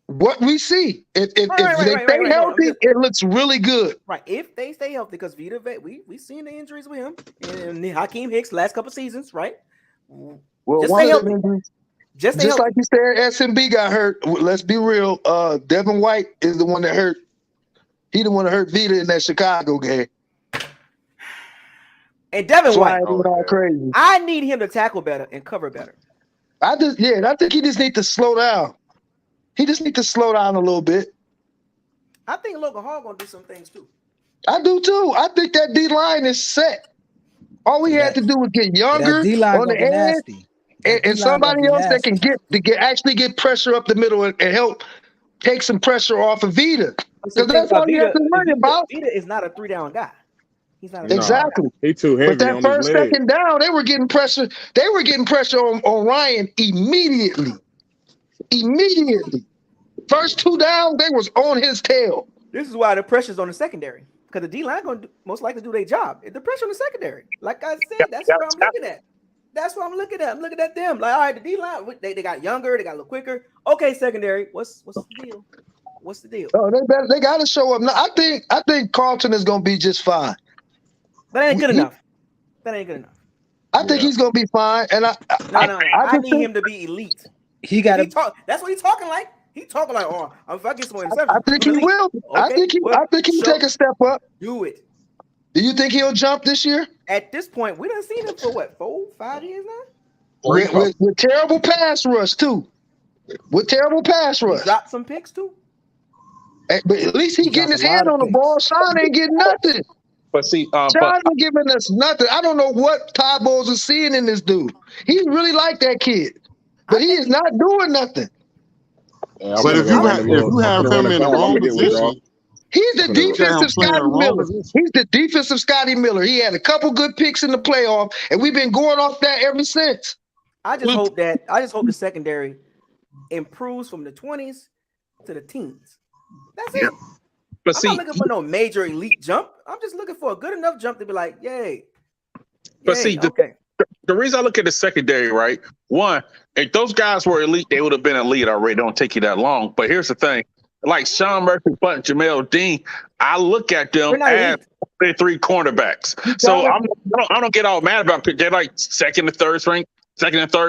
Speaker 14: what we see. If they stay healthy, it looks really good.
Speaker 1: Right. If they stay healthy, because Vita Vea, we seen the injuries with him and Hakeem Hicks last couple seasons, right?
Speaker 14: Well,
Speaker 1: just stay healthy. Just
Speaker 14: like you said, SMB got hurt. Let's be real. Devin White is the one that hurt. He the one that hurt Vita in that Chicago game.
Speaker 1: And Devin White,
Speaker 14: crazy.
Speaker 1: I need him to tackle better and cover better.
Speaker 14: I think he just needs to slow down. He just needs to slow down a little bit.
Speaker 1: I think Logan Hall gonna do some things too.
Speaker 14: I do too. I think that D line is set. All we had to do was get younger on the edge, and somebody else that can actually get pressure up the middle and help take some pressure off of Vita. Because that's all you have to worry about.
Speaker 1: Vita is not a 3-down guy. He's not
Speaker 14: exactly.
Speaker 16: He too heavy.
Speaker 14: But that first, second down, they were getting pressure. They were getting pressure on Ryan immediately. Immediately. First 2 down, they was on his tail.
Speaker 1: This is why the pressure's on the secondary. Because the D-line going to most likely do their job. The pressure on the secondary. Like I said, that's what I'm looking at. That's what I'm looking at. I'm looking at them. Like, all right, the D-line, they got younger. They got a little quicker. Okay, secondary, what's the deal? What's the deal?
Speaker 14: Oh, they got to show up. Now, I think Carlton is going to be just fine.
Speaker 1: That ain't good enough. That ain't good enough.
Speaker 14: I think he's going to be fine. And
Speaker 1: I need him to be elite.
Speaker 15: He got to
Speaker 1: talk. That's what he's talking like. He talking like, oh, if I get some interceptions,
Speaker 14: I think he will.
Speaker 1: Okay,
Speaker 14: I think he'll take a step up.
Speaker 1: Do it.
Speaker 14: Do you think he'll jump this year?
Speaker 1: At this point, we done seen him for what, 4-5 years now?
Speaker 14: With terrible pass rush too. With terrible pass rush.
Speaker 1: He dropped some picks too.
Speaker 14: But at least he getting his hand on the ball. Sean ain't getting nothing.
Speaker 10: But see,
Speaker 14: Sean ain't giving us nothing. I don't know what Todd Bowles is seeing in this dude. He really like that kid, but he is not doing nothing.
Speaker 11: Yeah, but if you have him in the wrong position,
Speaker 14: he's the defensive Scotty Miller. He's the defensive Scotty Miller. He had a couple good picks in the playoff, and we've been going off that ever since.
Speaker 1: I just hope the secondary improves from the 20s to the teens. That's it.
Speaker 10: But
Speaker 1: I'm not looking for no major elite jump. I'm just looking for a good enough jump to be like, yay.
Speaker 10: But see, the reason I look at the secondary, right? One, if those guys were elite, they would have been elite already. Don't take you that long. But here's the thing. Like Sean Murphy, Button, Jamel Dean, I look at them as 3 cornerbacks. So I don't get all mad about it. They're like second and third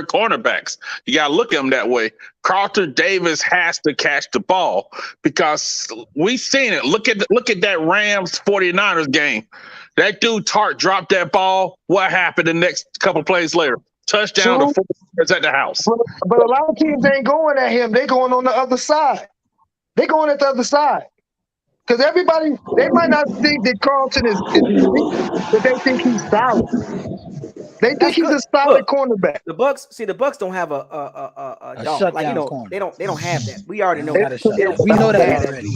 Speaker 10: cornerbacks. You got to look at them that way. Carlton Davis has to catch the ball because we've seen it. Look at that Rams 49ers game. That dude Tart dropped that ball. What happened the next couple plays later? Touchdown to 4 at the house.
Speaker 14: But a lot of teams ain't going at him. They going on the other side. They going at the other side. Because everybody, they might not think that Carlton is elite, but they think he's solid. They think he's a solid cornerback.
Speaker 1: The Bucs don't have a dog. Like, they don't have that. We already know that.
Speaker 15: We know that already.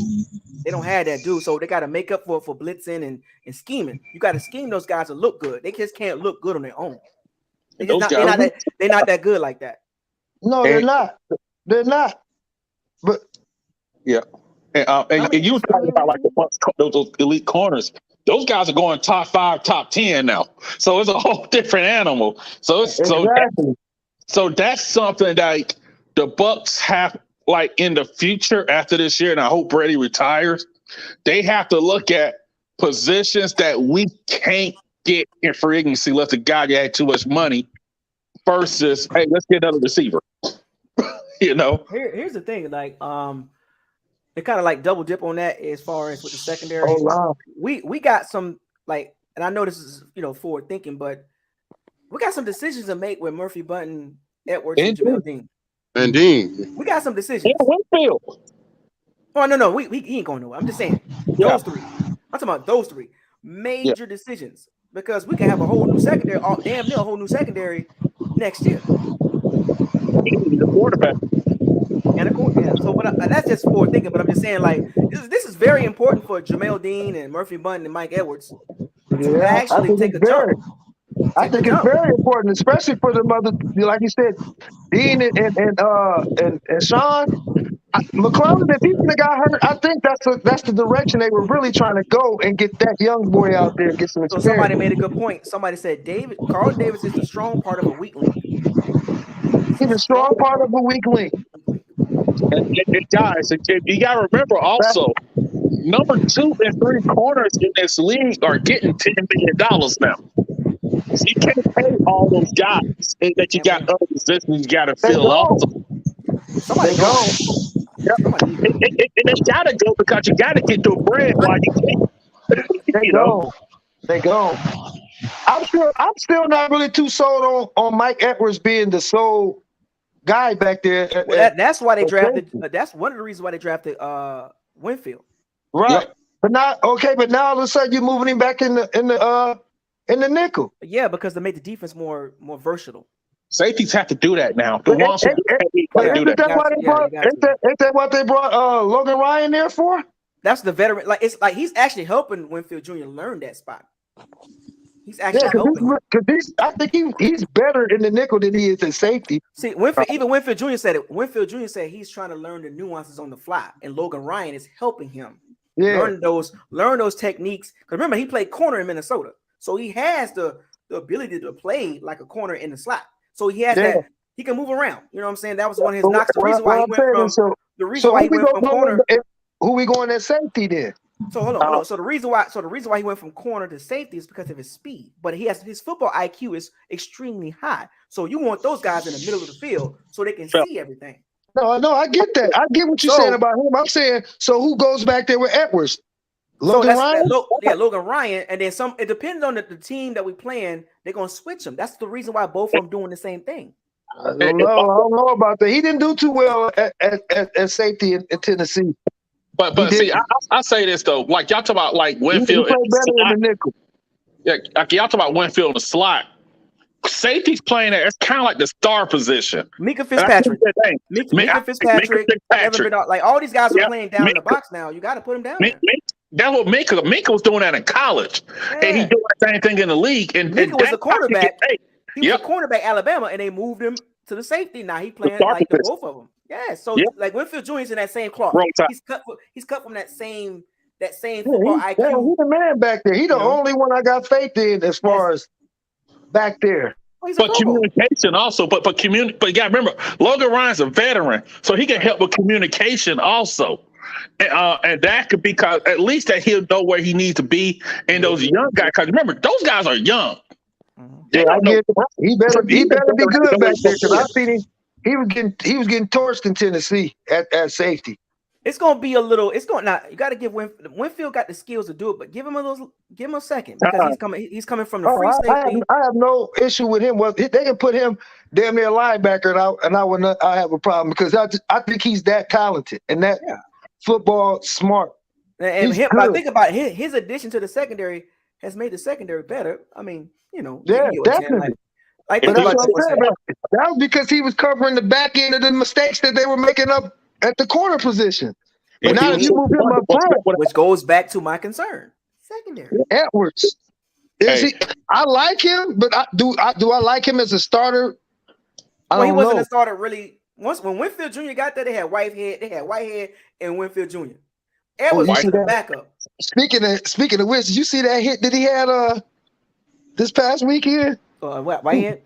Speaker 1: They don't have that dude, so they got to make up for blitzing and scheming. You got to scheme those guys to look good. They just can't look good on their own. They're not that good like that.
Speaker 14: No, they're not. They're not. But
Speaker 10: yeah, and you were talking about like those elite corners. Those guys are going top 5, top 10 now. So it's a whole different animal. So that's something that the Bucs have, like, in the future after this year, and I hope Brady retires. They have to look at positions that we can't get in free agency unless the guy had too much money versus, hey, let's get another receiver.
Speaker 1: Here's the thing, like, they kind of like double dip on that as far as with the secondary.
Speaker 14: Oh, wow.
Speaker 1: We got some, like, and I know this is forward thinking, but we got some decisions to make with Murphy, Button, Edwards, and Jamel Dean.
Speaker 11: And Dean.
Speaker 1: We got some decisions.
Speaker 10: Winfield.
Speaker 1: Oh no, he ain't going nowhere. I'm just saying those 3. I'm talking about those 3 major decisions because we can have a whole new secondary, damn near a whole new secondary next year.
Speaker 10: the quarterback.
Speaker 1: And of course, yeah. So, but that's just forward thinking. But I'm just saying, like, this is very important for Jamel Dean and Murphy Bunton and Mike Edwards to
Speaker 14: Yeah, I
Speaker 1: actually
Speaker 14: think
Speaker 1: take
Speaker 14: it's
Speaker 1: a jump.
Speaker 14: I think it's very important, especially for the mother, like you said, Dean and Sean. McClellan, if he would have got hurt, I think that's the direction they were really trying to go and get that young boy out there, get some
Speaker 1: So
Speaker 14: experience.
Speaker 1: somebody made a good point. Somebody said Carlton Davis is the strong part of a weak link.
Speaker 14: He's a strong part of a weak link.
Speaker 10: And guys, you got to remember also, number 2 and 3 corners in this league are getting $10 million now. So you can't pay all those guys that you got other positions you got to fill also.
Speaker 1: Somebody go.
Speaker 10: Yep. And they got to go because you got to get the bread while you can.
Speaker 14: They go. They go. I'm still not really too sold on Mike Edwards being the sole guy back there.
Speaker 1: Well, that's why they drafted. That's one of the reasons why they drafted Winfield.
Speaker 14: Right.
Speaker 1: Yep.
Speaker 14: But now all of a sudden you're moving him back in the nickel.
Speaker 1: Yeah, because they made the defense more versatile.
Speaker 10: Safeties have to do that now. The
Speaker 14: But
Speaker 10: ones who
Speaker 14: Ain't that what they brought Logan Ryan there for?
Speaker 1: That's the veteran. Like it's like he's actually helping Winfield Jr. learn that spot. He's actually helping.
Speaker 14: Because I think he's better in the nickel than he is at safety.
Speaker 1: See, Winfield Jr. said it. Winfield Jr. said he's trying to learn the nuances on the fly, and Logan Ryan is helping him learn those techniques. Because remember, he played corner in Minnesota, so he has the ability to play like a corner in the slot. So he has that. He can move around. You know what I'm saying? That was one of his knocks. The reason why he went from corner.
Speaker 14: Who we going at safety then?
Speaker 1: So hold on. So the reason why he went from corner to safety is because of his speed. But his football IQ is extremely high. So you want those guys in the middle of the field so they can see everything.
Speaker 14: No, I get that. I get what you're saying about him. I'm saying, so who goes back there with Edwards? Logan Ryan?
Speaker 1: Logan Ryan. And then it depends on the team that we playing. They're gonna switch them. That's the reason why both of them doing the same thing.
Speaker 14: I don't know about that. He didn't do too well at safety in Tennessee.
Speaker 10: But see, I say this though, like y'all talk about like Winfield.
Speaker 14: He played better in the nickel.
Speaker 10: Yeah, like y'all talk about Winfield in the slot. Safety's playing there. It's kind of like the star position.
Speaker 1: Mika Fitzpatrick. Mika Fitzpatrick. Like all these guys are playing down in the box now. You got to put them down.
Speaker 10: That's what Mika was doing that in college, and he's doing the same thing in the league. And
Speaker 1: Mika was a quarterback. He was a cornerback Alabama, and they moved him to the safety. Now he playing like the both of them. Yeah, so like Winfield Jr. is in that same cloth. He's cut from that same football IQ.
Speaker 14: Yeah, he's the man back there. He's the only one I got faith in as far as back there.
Speaker 10: But communication also, but you gotta remember, Logan Ryan's a veteran, so he can help with communication also. And that could be because at least that he'll know where he needs to be. And those young guys, because remember, those guys are young.
Speaker 14: Yeah, he better be good back there because I seen him. He was getting torched in Tennessee at safety.
Speaker 1: It's gonna be a little. It's going now. You got to give Winfield got the skills to do it, but give him a second because he's coming from the free safety.
Speaker 14: I have no issue with him. Well, they can put him damn near linebacker, and I would not. I have a problem because I think he's that talented and that football smart.
Speaker 1: And him, I think about his addition to the secondary has made the secondary better. I mean,
Speaker 14: definitely.
Speaker 1: That
Speaker 14: was because he was covering the back end of the mistakes that they were making up at the corner position. But now you move him up front,
Speaker 1: which goes back to my concern. Secondary.
Speaker 14: Edwards. I like him, but do I like him as a starter?
Speaker 1: He wasn't a starter really. When Winfield Jr. got there, they had Whitehead and Winfield Jr. Edwards was the backup.
Speaker 14: Speaking of which, did you see that hit that he had this past weekend?
Speaker 1: Whitehead?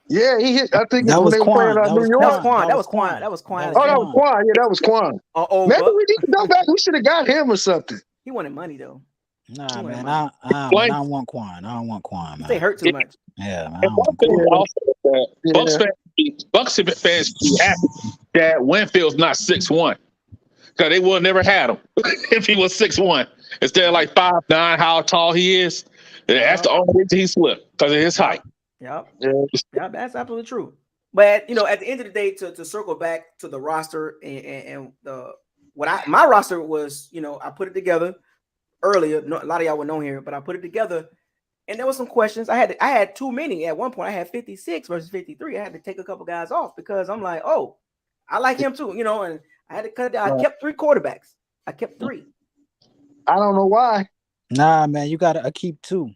Speaker 14: Yeah, he hit. I think
Speaker 15: that was Quan.
Speaker 1: That was Quan.
Speaker 14: Oh, that was Quan. Yeah, that was Quan. Maybe we need to go back. We should have got him or something.
Speaker 1: He wanted money though.
Speaker 15: Nah, man, I don't want Quan. I don't want Quan. Man.
Speaker 1: They hurt too much.
Speaker 15: Yeah, man.
Speaker 10: Bucs fans be happy that Winfield's not 6'1", because they would never had him if he was 6'1". Instead of like 5'9", how tall he is. That's the only reason he slipped, because of his height.
Speaker 1: Yep. Yeah, that's absolutely true. But at the end of the day, to circle back to the roster and my roster was, I put it together earlier. A lot of y'all were known here, but I put it together And there was some questions. I had too many at one point. I had 56 versus 53. I had to take a couple guys off because I'm like, oh, I like him too, and I had to cut it down. I kept 3 quarterbacks. I kept 3.
Speaker 14: I don't know why.
Speaker 15: Nah, man, you gotta keep 2.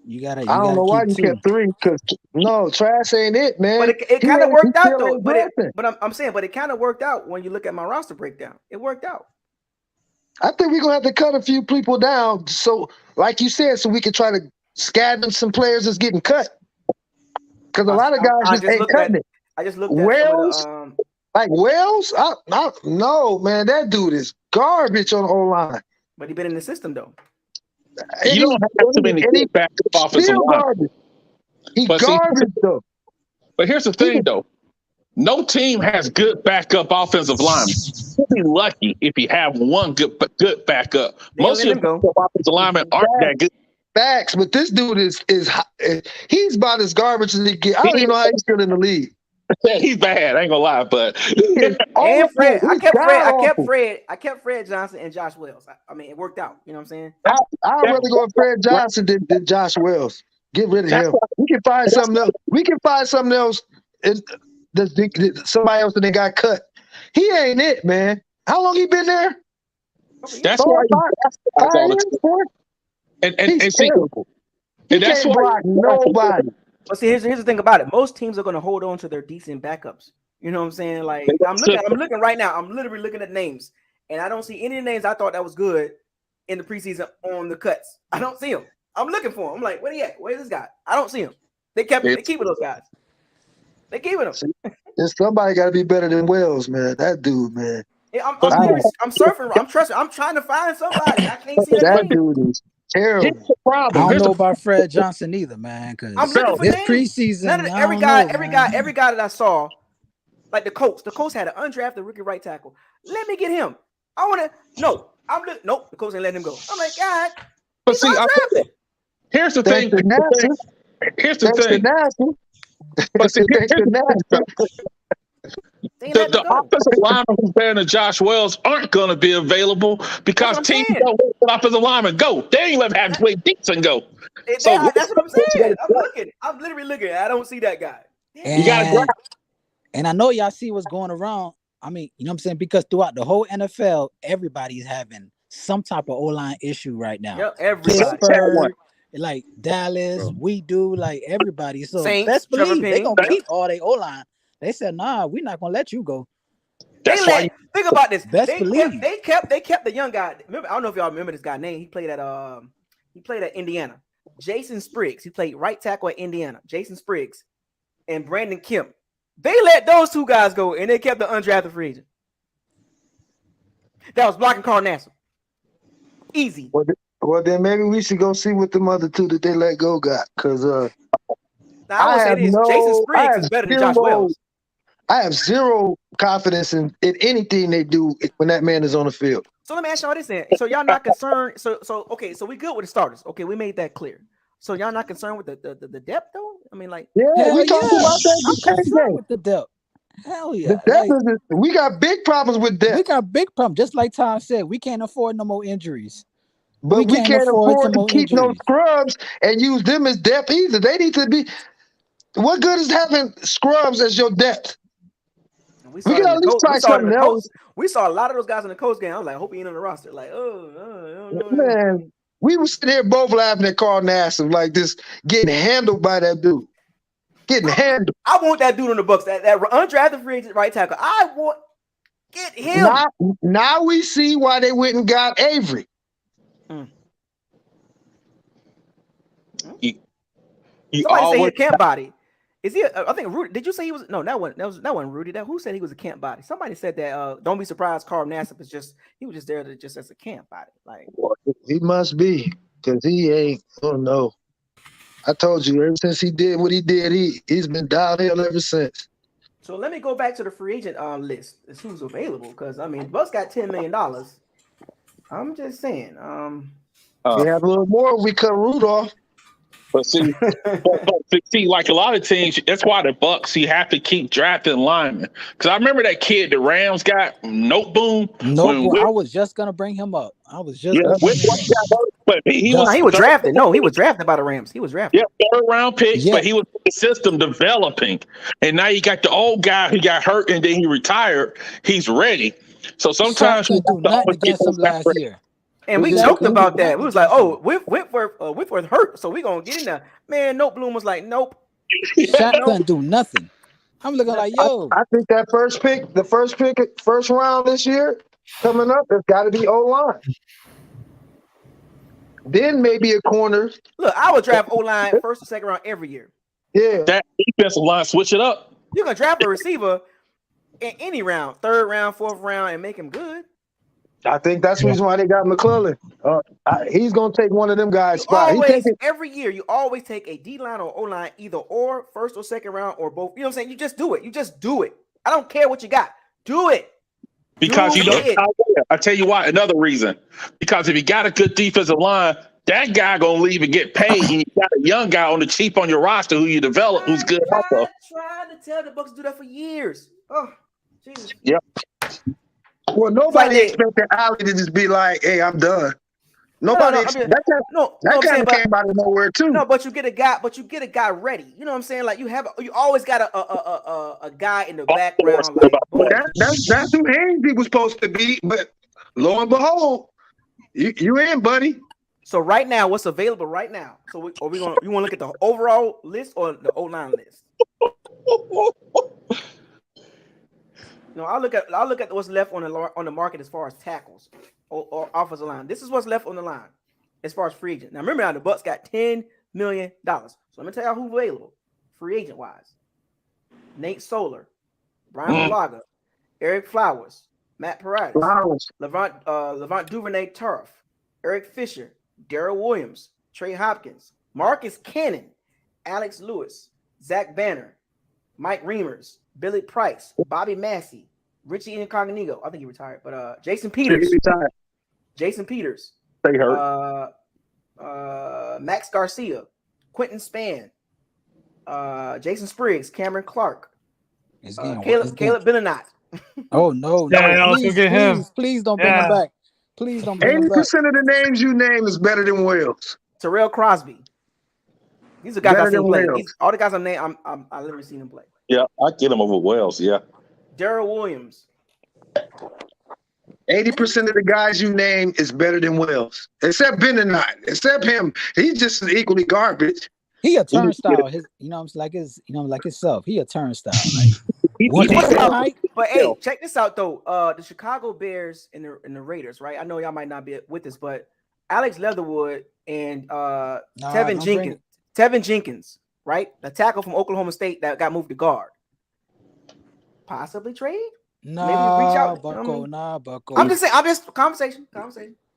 Speaker 15: You gotta.
Speaker 14: I don't know why you kept 3. Because no, Trash ain't it, man.
Speaker 1: But it kind of worked out though. But I'm saying, but it kind of worked out when you look at my roster breakdown. It worked out.
Speaker 14: I think we're gonna have to cut a few people down. So, like you said, so we can try to scatter some players that's getting cut. Because a lot of guys just ain't cutting it.
Speaker 1: I just looked at
Speaker 14: Wells, like Wells. No, man, that dude is garbage on the O-line.
Speaker 1: But he been in the system though.
Speaker 10: You don't have too many good backup offensive line.
Speaker 14: He's garbage though.
Speaker 10: But here's the thing though. No team has good backup offensive linemen. You'll be lucky if you have one good backup. Most of your offensive linemen aren't that good.
Speaker 14: Facts, but this dude is he's about as garbage as he get. I don't even know how he's still in the league.
Speaker 10: Yeah, he's bad. I ain't gonna lie, but
Speaker 1: and Fred, I kept Fred Johnson and Josh Wells. I mean, it worked out. You know what I'm saying?
Speaker 14: I'd rather go with Fred Johnson than Josh Wells. Get rid of him. We can find something else. We can find something else. Somebody else that they got cut. He ain't it, man. How long he been there?
Speaker 10: That's why.
Speaker 14: He's terrible. He can't block nobody.
Speaker 1: But see, here's the thing about it. Most teams are going to hold on to their decent backups. You know what I'm saying? Like I'm looking right now. I'm literally looking at names, and I don't see any names I thought that was good in the preseason on the cuts. I don't see them. I'm looking for him. I'm like, where he at? Where's this guy? I don't see him. They keeping those guys. They keeping them.
Speaker 14: Somebody got to be better than Wells, man. That dude, man.
Speaker 1: Yeah, I'm surfing. I'm trusting. I'm trying to find somebody. I can't see
Speaker 14: that dude is terrible.
Speaker 15: I don't know about Fred Johnson either, man. Because
Speaker 1: I'm looking for
Speaker 15: this
Speaker 1: names.
Speaker 15: preseason,
Speaker 1: Every guy that I saw, like the Colts. The Colts had an undrafted rookie right tackle. Let me get him. I want to. No, nope. The Colts ain't letting him go. I'm like, God.
Speaker 10: But see, here's the thing. Here's the thing. But see, the offensive linemen who's better than Josh Wells aren't going to be available because teams don't let the offensive linemen go. They ain't let him play Dixon go.
Speaker 1: So that's what I'm saying. I'm literally looking. I don't see that guy.
Speaker 15: You got to grab. And I know y'all see what's going around. I mean, you know what I'm saying? Because throughout the whole NFL, everybody's having some type of O-line issue right now.
Speaker 1: Yep, everybody.
Speaker 15: Pittsburgh, like Dallas, we do, like everybody. So
Speaker 1: Saints,
Speaker 15: best believe they're going to keep all their O-line. They said, nah, we're not going to let you go.
Speaker 1: Think about this.
Speaker 15: Best
Speaker 1: believe. They kept the young guy. Remember, I don't know if y'all remember this guy's name. He played at Indiana. Jason Spriggs. He played right tackle at Indiana. Jason Spriggs and Brandon Kemp. They let those 2 guys go, and they kept the undrafted free agent. That was blocking Carl Nassib. Easy.
Speaker 14: Well, then maybe we should go see what the other 2 that they let go got. Because
Speaker 1: I would say this: Jason Spriggs is better than Josh Wells.
Speaker 14: I have zero confidence in anything they do when that man is on the field.
Speaker 1: So let me ask y'all this then. So y'all not concerned? So okay. So we good with the starters. Okay, we made that clear. So y'all not concerned with the depth though? I mean, like
Speaker 14: we talked about that.
Speaker 15: I'm concerned with the depth. Hell yeah.
Speaker 14: We got big problems with depth.
Speaker 15: We got big problems. Just like Tom said, we can't afford no more injuries.
Speaker 14: But we can't afford to keep no scrubs and use them as depth either. They need to be. What good is having scrubs as your depth? We can at least try something else.
Speaker 1: We saw a lot of those guys in the Colts game. I was like, I hope he ain't on the roster. Like,
Speaker 14: man, we were sitting here both laughing at Carl Nassib like this, getting handled by that dude. Getting handled.
Speaker 1: I want that dude on the Bucs. That undrafted free agent right tackle. I want get him.
Speaker 14: Now we see why they went and got Avery.
Speaker 1: Somebody say he's a camp body. Is he? I think Rudy. Did you say he was? No, that wasn't Rudy. Who said he was a camp body? Somebody said that. Don't be surprised. Carl Nassib is he was just there just as a camp body. Like
Speaker 14: he must be because he ain't. Oh no. I told you, ever since he did what he did, he's been downhill ever since.
Speaker 1: So let me go back to the free agent list. It's who's available because I mean, Bucs got $10 million. I'm just saying.
Speaker 14: We have a little more. We cut Rudolph.
Speaker 10: But see, like a lot of teams, that's why the Bucs, you have to keep drafting linemen. Because I remember that kid the Rams got, Noteboom.
Speaker 15: I was just gonna bring him up. But
Speaker 10: he
Speaker 1: No,
Speaker 10: was
Speaker 1: he was drafted. No, he was drafted by the Rams. He was drafted.
Speaker 10: Yeah, third round picks, but he was in the system developing. And now you got the old guy who got hurt and then he retired. He's ready. So sometimes
Speaker 15: you do nothing against him last year.
Speaker 1: And we joked about that. We was like, "Oh, Whitworth hurt, so we gonna get in there." Man, Nope Bloom was like, "Nope."
Speaker 15: Shaq couldn't do nothing. I'm looking like, yo.
Speaker 14: I think that first round this year coming up, there's got to be O-line. Then maybe a corner.
Speaker 1: Look, I would draft O-line first or second round every year.
Speaker 14: Yeah,
Speaker 10: that defensive line, switch it up.
Speaker 1: You can draft a receiver in any round, third round, fourth round, and make him good.
Speaker 14: I think that's the reason why they got McClellan. He's going to take one of them guys' spot.
Speaker 1: Every year, you always take a D-line or O-line, either or, first or second round, or both. You know what I'm saying? You just do it. You just do it. I don't care what you got. Do it.
Speaker 10: Because I tell you why, another reason. Because if you got a good defensive line, that guy going to leave and get paid, and you got a young guy on the cheap on your roster who you develop who's good also.
Speaker 1: I tried to tell the Bucs to do that for years. Oh, Jesus.
Speaker 10: Yep.
Speaker 14: Well, nobody expected Ali to just be like, "Hey, I'm done." Nobody. That kind of came out of nowhere too.
Speaker 1: No, but you get a guy ready. You know what I'm saying? Like you always got a guy in the background. Like,
Speaker 14: that's who Hainsey was supposed to be, but lo and behold, you in, buddy.
Speaker 1: So right now, what's available right now? So you want to look at the overall list or the O-line list? No, I'll look at what's left on the market as far as tackles or offensive line. This is what's left on the line as far as free agent. Now remember, the Bucs got $10 million. So let me tell you who's available, free agent wise: Nate Solder, Brian Bulaga, Eric Flowers, Matt Paradis, Levant Duvernay Turf, Eric Fisher, Darrell Williams, Trey Hopkins, Marcus Cannon, Alex Lewis, Zach Banner, Mike Reimers, Billy Price, Bobby Massey, Richie Incognito. I think he retired, but Jason Peters. Jason Peters.
Speaker 10: They hurt.
Speaker 1: Max Garcia, Quentin Spann, Jason Spriggs, Cameron Clark, Caleb Benenat.
Speaker 15: Oh no! Please don't bring him back. Please don't bring him back.
Speaker 14: 80% of the names you name is better than Wells.
Speaker 1: Terrell Crosby. These are guys I've seen play. All the guys I name, I literally seen them play.
Speaker 10: Yeah, I get him over Wells. Yeah.
Speaker 1: Darrell Williams.
Speaker 14: 80% of the guys you name is better than Wells, except Benenat. Except him, he's just equally garbage.
Speaker 15: He a turnstile. Like himself. He a turnstile.
Speaker 1: But hey, check this out though. The Chicago Bears and the Raiders, right? I know y'all might not be with us, but Alex Leatherwood and Tevin Jenkins, right? The tackle from Oklahoma State that got moved to guard. Possibly trade?
Speaker 15: Nah,
Speaker 1: maybe reach out.
Speaker 15: Bucko.
Speaker 1: I'm just saying. Conversation.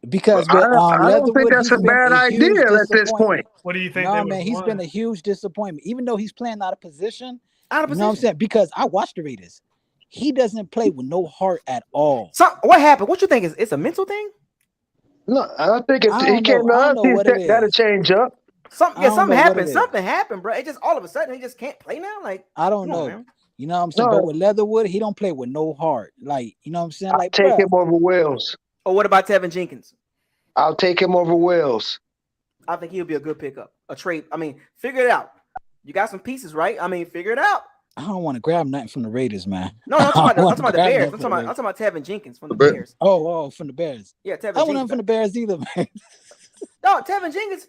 Speaker 15: Because
Speaker 14: I don't think that's a bad idea at this point.
Speaker 17: What do you think?
Speaker 15: No, man, he's been a huge disappointment. Even though he's playing out of position. You know what I'm saying? Because I watched the Raiders. He doesn't play with no heart at all.
Speaker 1: So what happened? What you think? It's a mental thing?
Speaker 14: No, I think if he came to us, that'll change up.
Speaker 1: Something happened. Something happened, bro. It just all of a sudden he just can't play now. Like
Speaker 15: I don't know. Man. You know what I'm saying? But with Leatherwood, he don't play with no heart. Like, you know what I'm saying?
Speaker 14: I'll take him over Wells.
Speaker 1: Or what about Tevin Jenkins?
Speaker 14: I'll take him over Wells.
Speaker 1: I think he'll be a good pickup. A trade. I mean, figure it out. You got some pieces, right? I mean, figure it out.
Speaker 15: I don't want to grab nothing from the Raiders, man.
Speaker 1: No, I'm talking about the Bears. I'm talking about Tevin Jenkins from the Bears.
Speaker 15: Oh, from the Bears.
Speaker 1: Yeah, Tevin
Speaker 15: Jenkins. I want nothing from the Bears either, man.
Speaker 1: No, Tevin Jenkins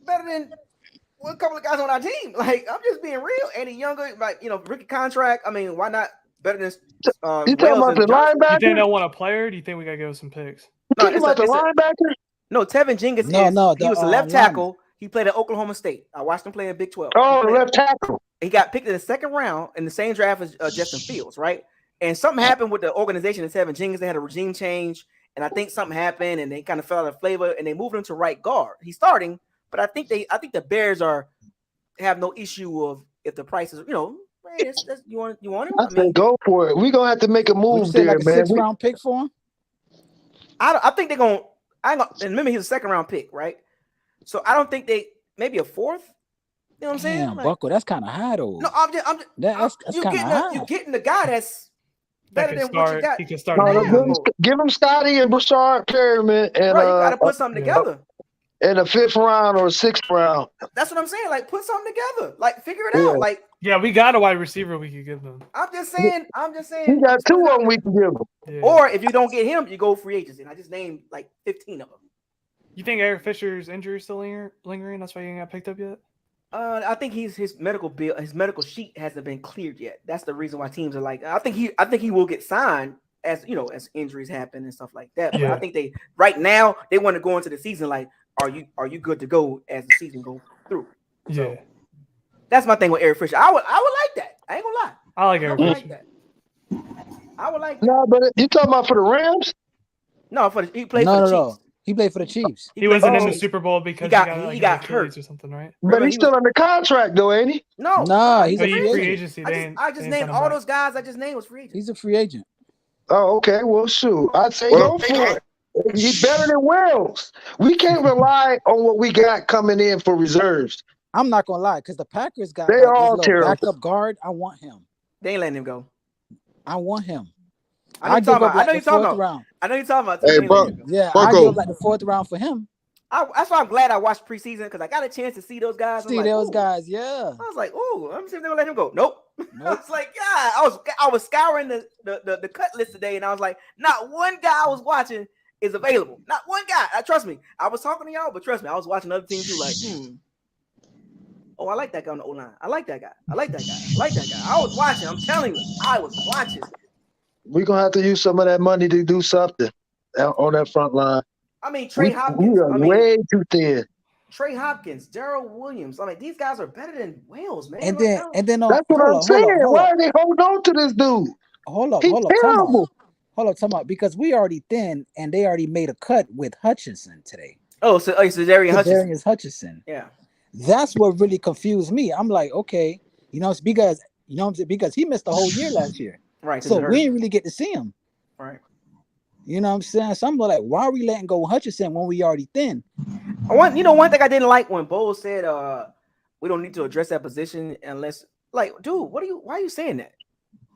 Speaker 1: better than a couple of guys on our team. Like, I'm just being real. Eddie Younger, like, rookie contract. I mean, why not better than
Speaker 14: you talking about the linebacker?
Speaker 17: You think they want a player? Or do you think we gotta give us some picks?
Speaker 14: You talking about the linebacker?
Speaker 1: No, Tevin Jenkins he was a left tackle. He played at Oklahoma State. I watched him play in Big 12.
Speaker 14: Oh, the left tackle.
Speaker 1: He got picked in the second round in the same draft as Justin Fields, right? And something happened with the organization at Tevin Jenkins. They had a regime change, and I think something happened, and they kind of fell out of flavor, and they moved him to right guard. He's starting, but I think the Bears have no issue of if the price is, hey, you want him?
Speaker 14: I say go for it. We're gonna have to make a move there,
Speaker 15: like a
Speaker 14: man.
Speaker 15: 6th round pick for him.
Speaker 1: I think they're gonna. And remember, he's a second round pick, right? So I don't think maybe a fourth. You know what I'm saying?
Speaker 15: Damn, Buckle, that's kind of high though.
Speaker 1: No, that's kind of high. You getting the guy that's better than what you got.
Speaker 17: He can start.
Speaker 14: Give him Scotty and Bashard Perriman, and
Speaker 1: bro, you got to put something together.
Speaker 14: In a 5th round or 6th round.
Speaker 1: That's what I'm saying. Like, put something together. Like, figure it out. Like,
Speaker 17: yeah, we got a wide receiver we could give them.
Speaker 1: I'm just saying.
Speaker 14: We got 2 of them we can give them.
Speaker 17: Yeah.
Speaker 1: Or if you don't get him, you go free agency. And I just named like 15 of them.
Speaker 17: You think Eric Fisher's injury is still lingering? That's why he ain't got picked up yet.
Speaker 1: I think his medical sheet hasn't been cleared yet. That's the reason why teams are like. I think he will get signed as as injuries happen and stuff like that. But I think right now they want to go into the season like, are you good to go as the season goes through? So, that's my thing with Eric Fisher. I would like that. I ain't gonna lie.
Speaker 17: I like Eric Fisher.
Speaker 1: Like that. I would like that.
Speaker 14: No, but you talking about for the Rams?
Speaker 1: No, he played for the Chiefs.
Speaker 15: No. He played for the Chiefs.
Speaker 17: He wasn't in the Super Bowl because he got
Speaker 1: hurt
Speaker 17: or something, right?
Speaker 14: But he's still under contract though, ain't he?
Speaker 1: No,
Speaker 15: he's a free
Speaker 17: agency.
Speaker 1: I just named all those guys. I just named was free agent.
Speaker 15: He's a free agent.
Speaker 14: Oh, okay. Well, shoot, I'd say go for it. He's better than Wells. We can't rely on what we got coming in for reserves.
Speaker 15: I'm not gonna lie, because the Packers got
Speaker 14: they all terrible.
Speaker 15: Backup guard. I want him.
Speaker 1: They ain't letting him go.
Speaker 15: I want him.
Speaker 1: I know you're talking about. I know you're talking about.
Speaker 11: Hey, Buck.
Speaker 15: I give like the 4th round for him.
Speaker 1: That's why I'm glad I watched preseason because I got a chance to see those guys.
Speaker 15: Yeah.
Speaker 1: I was like, "Ooh, let me see if they're gonna let him go." Nope. I was like, "Yeah." I was scouring the cut list today, and I was like, "Not one guy I was watching is available. Not one guy." Trust me. I was talking to y'all, but trust me, I was watching other teams too. Like, oh, I like that guy on the O-line. I like that guy. I like that guy. I was watching. I'm telling you, I was watching.
Speaker 14: We're gonna have to use some of that money to do something on that front line.
Speaker 1: I mean, Trey Hopkins.
Speaker 14: We are way too thin.
Speaker 1: Trey Hopkins, Darrell Williams. I mean, these guys are better than Wales, man.
Speaker 15: And then
Speaker 14: that's what I'm saying. Why are they holding on to this dude?
Speaker 15: Hold up,
Speaker 14: terrible.
Speaker 15: Hold up, because we already thin, and they already made a cut with Hutchinson today.
Speaker 1: Oh, so Darius
Speaker 15: Hutchinson.
Speaker 1: Yeah,
Speaker 15: that's what really confused me. I'm like, okay, it's because he missed the whole year last year,
Speaker 1: right?
Speaker 15: So we didn't really get to see him,
Speaker 1: right?
Speaker 15: You know what I'm saying? So I'm like, why are we letting go of Hutchinson when we already thin?
Speaker 1: One thing I didn't like when Bowles said, we don't need to address that position unless, like, dude, why are you saying that?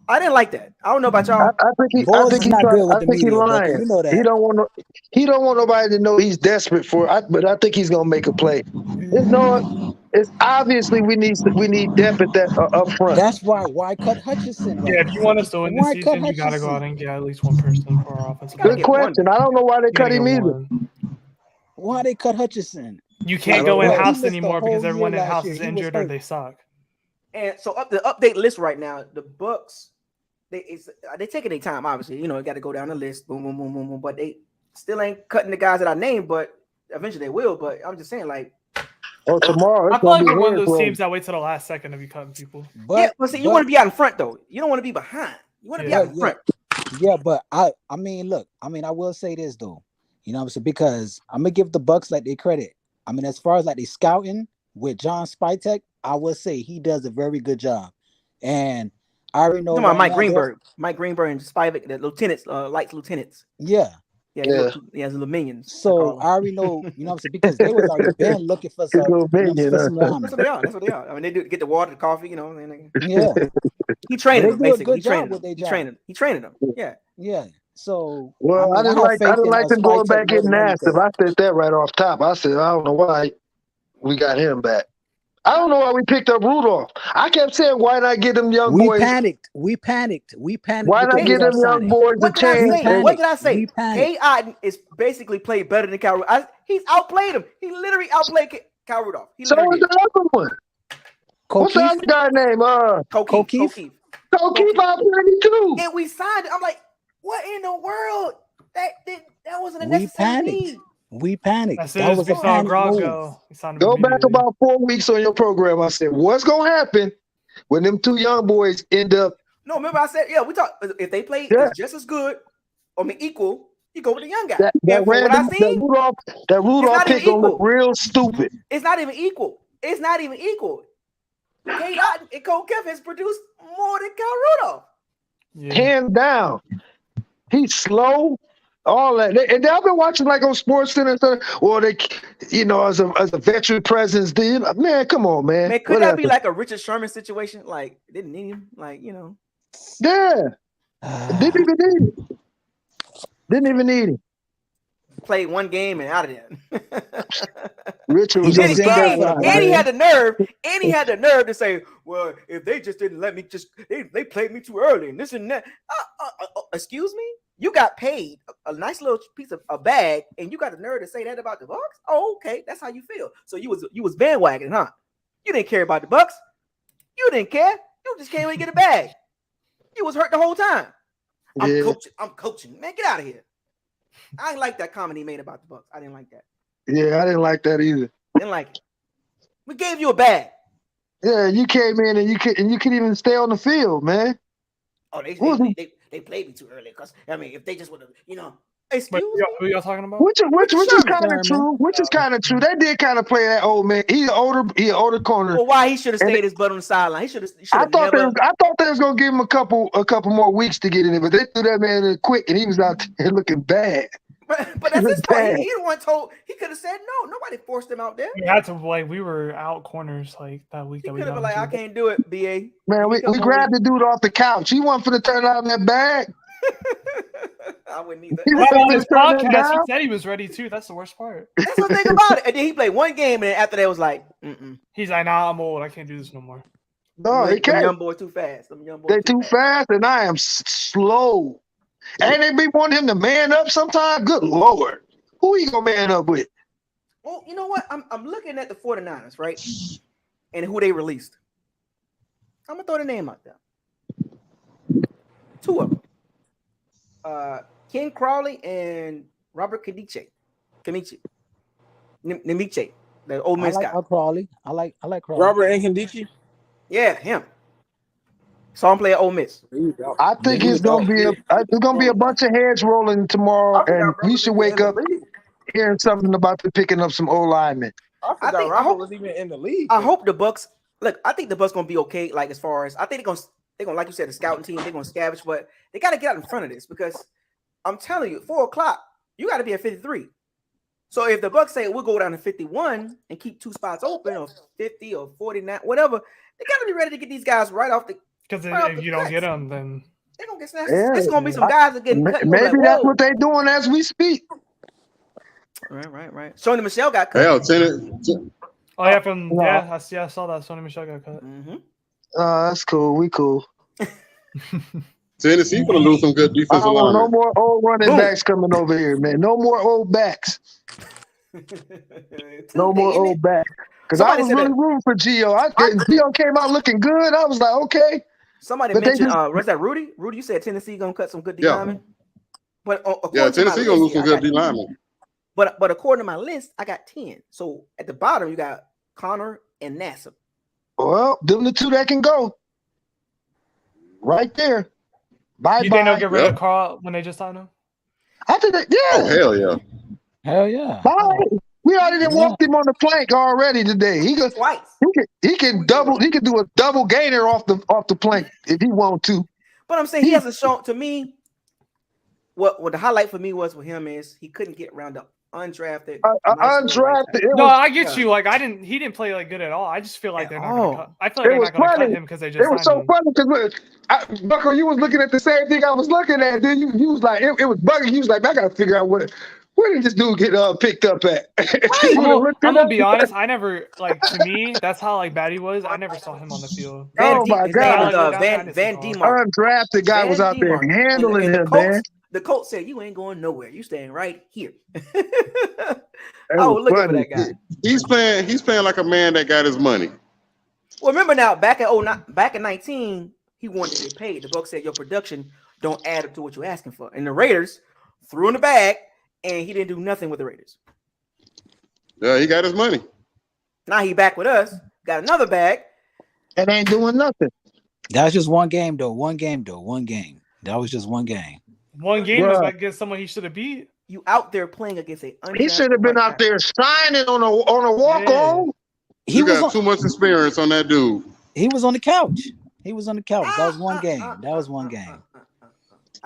Speaker 1: I didn't like that. I don't know about y'all.
Speaker 14: I think he's lying.
Speaker 15: You know that.
Speaker 14: He don't want nobody to know he's desperate for it. But I think he's gonna make a play. It's obviously we need depth at that up front.
Speaker 15: That's why cut Hutchinson.
Speaker 17: Yeah, if you want us to win this season, you gotta go out and get at least one person for our offensive.
Speaker 14: Good question. I don't know why they cut him either.
Speaker 15: Why they cut Hutchinson?
Speaker 17: You can't go in house anymore because everyone in house is injured or they suck.
Speaker 1: And so the update list right now, the Bucs, they taking their time. Obviously, you got to go down the list. Boom, boom, boom, boom, boom. But they still ain't cutting the guys that I named. But eventually they will. But I'm just saying, like,
Speaker 14: tomorrow.
Speaker 17: I feel like we're one of those teams that wait till the last second to be cutting people.
Speaker 1: But see, you want to be out in front though. You don't want to be behind. You want to be out in front.
Speaker 15: Yeah, but I mean, look, I will say this though. You know what I'm saying? Because I'm gonna give the Bucs like they credit. I mean, as far as like they scouting with John Spytek, I will say he does a very good job. And I already know
Speaker 1: about Mike Greenberg and Spivak, the lieutenants, light lieutenants.
Speaker 15: Yeah.
Speaker 1: He has little minions.
Speaker 15: So I already know, you know what I'm saying, because they was already been looking for some.
Speaker 1: That's what they are. That's what they are. I mean, they do get the water, the coffee,
Speaker 15: Yeah.
Speaker 1: He trained them basically. He trained them. Yeah.
Speaker 15: Yeah. So
Speaker 14: I didn't like them going back getting active. I said that right off top. I said I don't know why we got him back. I don't know why we picked up Rudolph. I kept saying, why not get them young boys?
Speaker 15: We panicked.
Speaker 14: Why not get them young boys a chance?
Speaker 1: What did I say? K. Otten is basically played better than Cal Rudolph. He's outplayed him. He literally outplayed Cal Rudolph.
Speaker 14: So was the other one. What's the other guy name?
Speaker 1: Kokeef.
Speaker 14: Kokeef outplayed him too.
Speaker 1: And we signed it. I'm like, what in the world? That wasn't a necessary need.
Speaker 15: We panicked.
Speaker 17: That was a panic move.
Speaker 14: Go back about 4 weeks on your program. I said, what's going to happen when them two young boys end up?
Speaker 1: No, remember I said, we talked. If they play just as good, equal, you go with the young guy.
Speaker 14: That Rudolph pick gonna look real stupid.
Speaker 1: It's not even equal. K. Otten and Cole Keff has produced more than Cal Rudolph.
Speaker 14: Hands down. He's slow. All that, and I've been watching like on Sports Center, or they, as a veteran presence. Man, come on, man.
Speaker 1: Man, could that be like a Richard Sherman situation? Like, didn't need him,
Speaker 14: Yeah, didn't even need it. Didn't even need him.
Speaker 1: Played one game and out of there.
Speaker 14: Richard was on the sideline.
Speaker 1: And he had the nerve to say, "Well, if they just didn't let me, they played me too early and this and that." Excuse me, you got paid a nice little piece of a bag, and you got the nerve to say that about the Bucs? Oh, okay, that's how you feel. So you was bandwagon, huh? You didn't care about the Bucs. You didn't care. You just came and get a bag. You was hurt the whole time. I'm coaching. Man, get out of here. I didn't like that comment he made about the Bucs. I didn't like that.
Speaker 14: Yeah, I didn't like that either.
Speaker 1: Didn't like it. We gave you a bag.
Speaker 14: Yeah, you came in and you couldn't even stay on the field, man.
Speaker 1: Oh, they played me too early. Because if they just would have, excuse me.
Speaker 17: Who y'all talking about?
Speaker 14: Which is kind of true. Which is kind of true. They did kind of play that old man. He's an older corner.
Speaker 1: Well, why he should have stayed his butt on the sideline? He should have.
Speaker 14: I thought they was gonna give him a couple more weeks to get in it, but they threw that man in quick, and he was out there looking bad.
Speaker 1: But that's his point. He the one told. He could have said no. Nobody forced him out there.
Speaker 17: We had to we were out corners that week.
Speaker 1: He could have been like, "I can't do it, BA."
Speaker 14: Man, we grabbed the dude off the couch. He wasn't for to turn out in that bag.
Speaker 1: I wouldn't either.
Speaker 17: On his podcast, he said he was ready too. That's the worst part.
Speaker 1: That's the thing about it. And then he played one game, and then after that was like,
Speaker 17: he's like, "Nah, I'm old. I can't do this no more."
Speaker 14: No, he can't.
Speaker 1: Young boy too fast.
Speaker 14: They too fast, and I am slow. And they be wanting him to man up sometime. Good Lord. Who he gonna man up with?
Speaker 1: Well, you know what? I'm looking at the 49ers, right? And who they released. I'm gonna throw the name out there. Two of them. Ken Crawley and Robert Nkemdiche. Nkemdiche, the old Miss guy.
Speaker 15: Crawley. I like Crawley.
Speaker 7: Robert Nkemdiche?
Speaker 1: Yeah, him. Saw him play at Ole Miss.
Speaker 14: I think it's gonna be a bunch of heads rolling tomorrow, and we should wake up hearing something about them picking up some old linemen.
Speaker 7: I think Robert was even in the league.
Speaker 1: I hope the Bucs. Look, I think the Bucs gonna be okay. Like as far as I think they're gonna like you said, the scouting team. They're gonna scavenge, but they got to get out in front of this because I'm telling you, 4:00 you got to be at 53. So if the Bucs say we'll go down to 51 and keep two spots open, or 50 or 49, whatever, they got to be ready to get these guys right off the.
Speaker 17: Because if you don't get them, then
Speaker 1: they're gonna get snatched. There's gonna be some guys that getting cut.
Speaker 14: Maybe that's what they're doing as we speak.
Speaker 1: Right. Sony Michel got cut.
Speaker 17: I saw that Sony Michel got cut.
Speaker 14: That's cool. We cool.
Speaker 11: Tennessee gonna lose some good defensive line.
Speaker 14: No more old running backs coming over here, man. No more old backs. No more old backs. Because I was really rooting for Gio. Gio came out looking good. I was like, okay.
Speaker 1: Somebody mentioned, was that Rudy? Rudy, you said Tennessee gonna cut some good D linemen. But
Speaker 11: Tennessee gonna lose some good D linemen.
Speaker 1: But according to my list, I got 10. So at the bottom, you got Connor and Nassib.
Speaker 14: Well, them the two that can go. Right there. Bye.
Speaker 17: You think they'll get rid of Carl when they just signed him?
Speaker 14: I think that,
Speaker 11: Oh, hell yeah.
Speaker 15: Hell yeah.
Speaker 14: Bye. We already walked him on the plank already today. He can do a double gainer off the plank if he want to.
Speaker 1: But I'm saying he hasn't shown to me what the highlight for me was with him is he couldn't get around the undrafted.
Speaker 14: No,
Speaker 17: I get you. Like he didn't play like good at all. I just feel like they're not going to cut. I feel like they're not going to cut him because they just.
Speaker 14: It was so funny because Bucko, you was looking at the same thing I was looking at. Then you was like, it was bugging. You was like, I got to figure out where did this dude get picked up at?
Speaker 17: I'm gonna be honest. I never to me. That's how bad he was. I never saw him on the field.
Speaker 14: Oh my God!
Speaker 1: Van Demark,
Speaker 14: undrafted guy, was out there handling him, man.
Speaker 1: The Colts said, "You ain't going nowhere. You staying right here." Look at that guy.
Speaker 11: He's playing like a man that got his money.
Speaker 1: Well, remember now, back in 19, he wanted to get paid. The Bucs said, "Your production don't add up to what you're asking for," and the Raiders threw in the bag. And he didn't do nothing with the Raiders.
Speaker 11: Yeah, he got his money.
Speaker 1: Now he back with us. Got another bag.
Speaker 14: And ain't doing nothing.
Speaker 15: That was just one game, though. One game. That was just one game.
Speaker 17: One game was against someone he should have beat.
Speaker 1: You out there playing against
Speaker 14: he should have been out there shining on a walk-on.
Speaker 11: You got too much experience on that dude.
Speaker 15: He was on the couch. That was one game.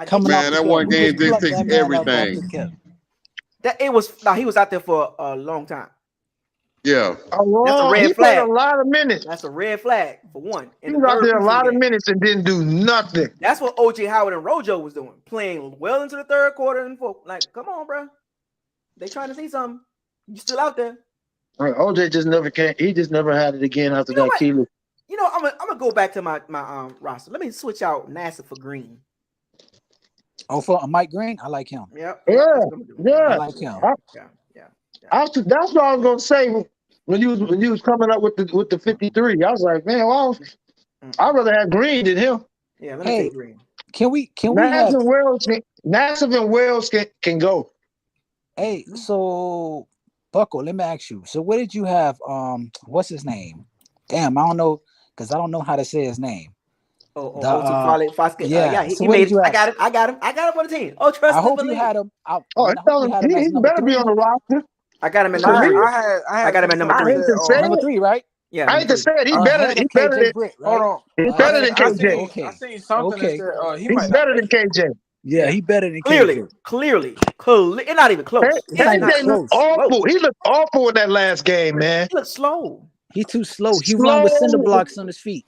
Speaker 15: Coming off
Speaker 11: Man,
Speaker 15: the
Speaker 11: that
Speaker 15: kill.
Speaker 11: one
Speaker 15: We
Speaker 11: game
Speaker 15: just plucked
Speaker 11: dictates
Speaker 15: that man up off
Speaker 11: everything.
Speaker 15: the kill.
Speaker 1: He was out there for a long time.
Speaker 11: Yeah.
Speaker 1: That's a
Speaker 14: He
Speaker 1: red
Speaker 14: played a
Speaker 1: flag.
Speaker 14: lot of minutes.
Speaker 1: That's a red flag for one.
Speaker 14: He was out there a lot of minutes and didn't do nothing.
Speaker 1: That's what OJ Howard and Rojo was doing, playing well into the third quarter and fourth. Like, come on, bro. They trying to see something. You still out there?
Speaker 14: OJ just never came. He just never had it again after that Keeler.
Speaker 1: You know, I'm gonna go back to my roster. Let me switch out NASA for Green.
Speaker 15: Oh, for Mike Green, I like him.
Speaker 1: Yep.
Speaker 14: Yeah.
Speaker 15: I like him.
Speaker 14: That's what I was gonna say when you was coming up with the 53. I was like, man, I'd rather have Green than him.
Speaker 1: Yeah, let me take Green.
Speaker 15: Can we
Speaker 14: Nassif and Wells can go.
Speaker 15: Hey, so Bucko, let me ask you. So what did you have? What's his name? Damn, I don't know because I don't know how to say his name.
Speaker 1: Yeah,
Speaker 15: so
Speaker 1: he made it. I got him on the team. Oh, trust me.
Speaker 15: I hope you had him.
Speaker 14: He better be on the roster.
Speaker 1: I got him in
Speaker 7: I
Speaker 1: I got him at number 3.
Speaker 15: Number 3, right?
Speaker 1: Yeah.
Speaker 14: I hate to say it. He better than
Speaker 15: Britt, right?
Speaker 14: Hold on. He's better than KJ.
Speaker 13: I seen something that said he
Speaker 14: He's
Speaker 13: might
Speaker 14: better than KJ.
Speaker 15: Yeah, he better than
Speaker 1: clearly.
Speaker 15: KJ.
Speaker 1: Clearly. It's not even close.
Speaker 14: KJ looked awful. He looked awful in that last game, man.
Speaker 1: He looked slow.
Speaker 15: He's too slow. He run with cinder blocks on his feet.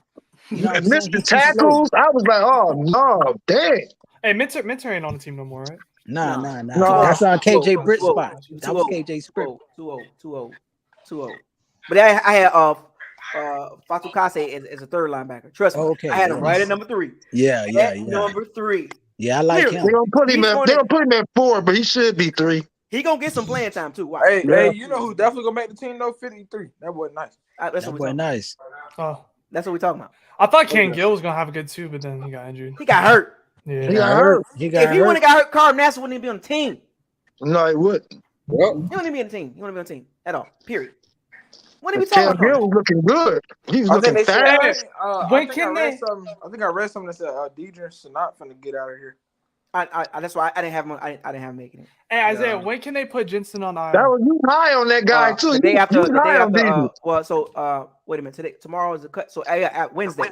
Speaker 15: You know what I'm saying?
Speaker 14: Missed the tackles. I was like, oh no, dang.
Speaker 17: Hey, Minter ain't on the team no more, right?
Speaker 15: Nah. That's on KJ Britt's spot. That was KJ Britt.
Speaker 1: 2-0. But I had Fatou Kase as a third linebacker. Trust me.
Speaker 15: Okay.
Speaker 1: I had him right at number 3.
Speaker 15: Yeah.
Speaker 1: Number 3.
Speaker 15: Yeah, I like him.
Speaker 14: They're gonna put him at 4, but he should be 3.
Speaker 1: He gonna get some playing time too. Watch.
Speaker 13: Hey, you know who's definitely gonna make the team though? 53. That boy nice.
Speaker 1: That
Speaker 15: boy nice.
Speaker 17: Oh,
Speaker 1: that's what we're talking about.
Speaker 17: I thought Ken Gill was gonna have a good too, but then he got injured.
Speaker 1: He got hurt.
Speaker 17: Yeah,
Speaker 14: he got hurt.
Speaker 1: If he wouldn't have got hurt, Carl Nassib wouldn't even be on the team.
Speaker 14: No, he wouldn't.
Speaker 1: He wouldn't even be on the team. He wouldn't be on the team at all. Period. What are we talking about?
Speaker 14: Gill was looking good. He was looking fast.
Speaker 13: I think I read something that said Deidre Sanat finna get out of here.
Speaker 1: That's why I didn't have him. I didn't have him making it.
Speaker 17: Hey Isaiah, when can they put Jensen on IR?
Speaker 14: That was you high on that guy too.
Speaker 1: The day after. Wait a minute. Tomorrow is the cut. So Wednesday.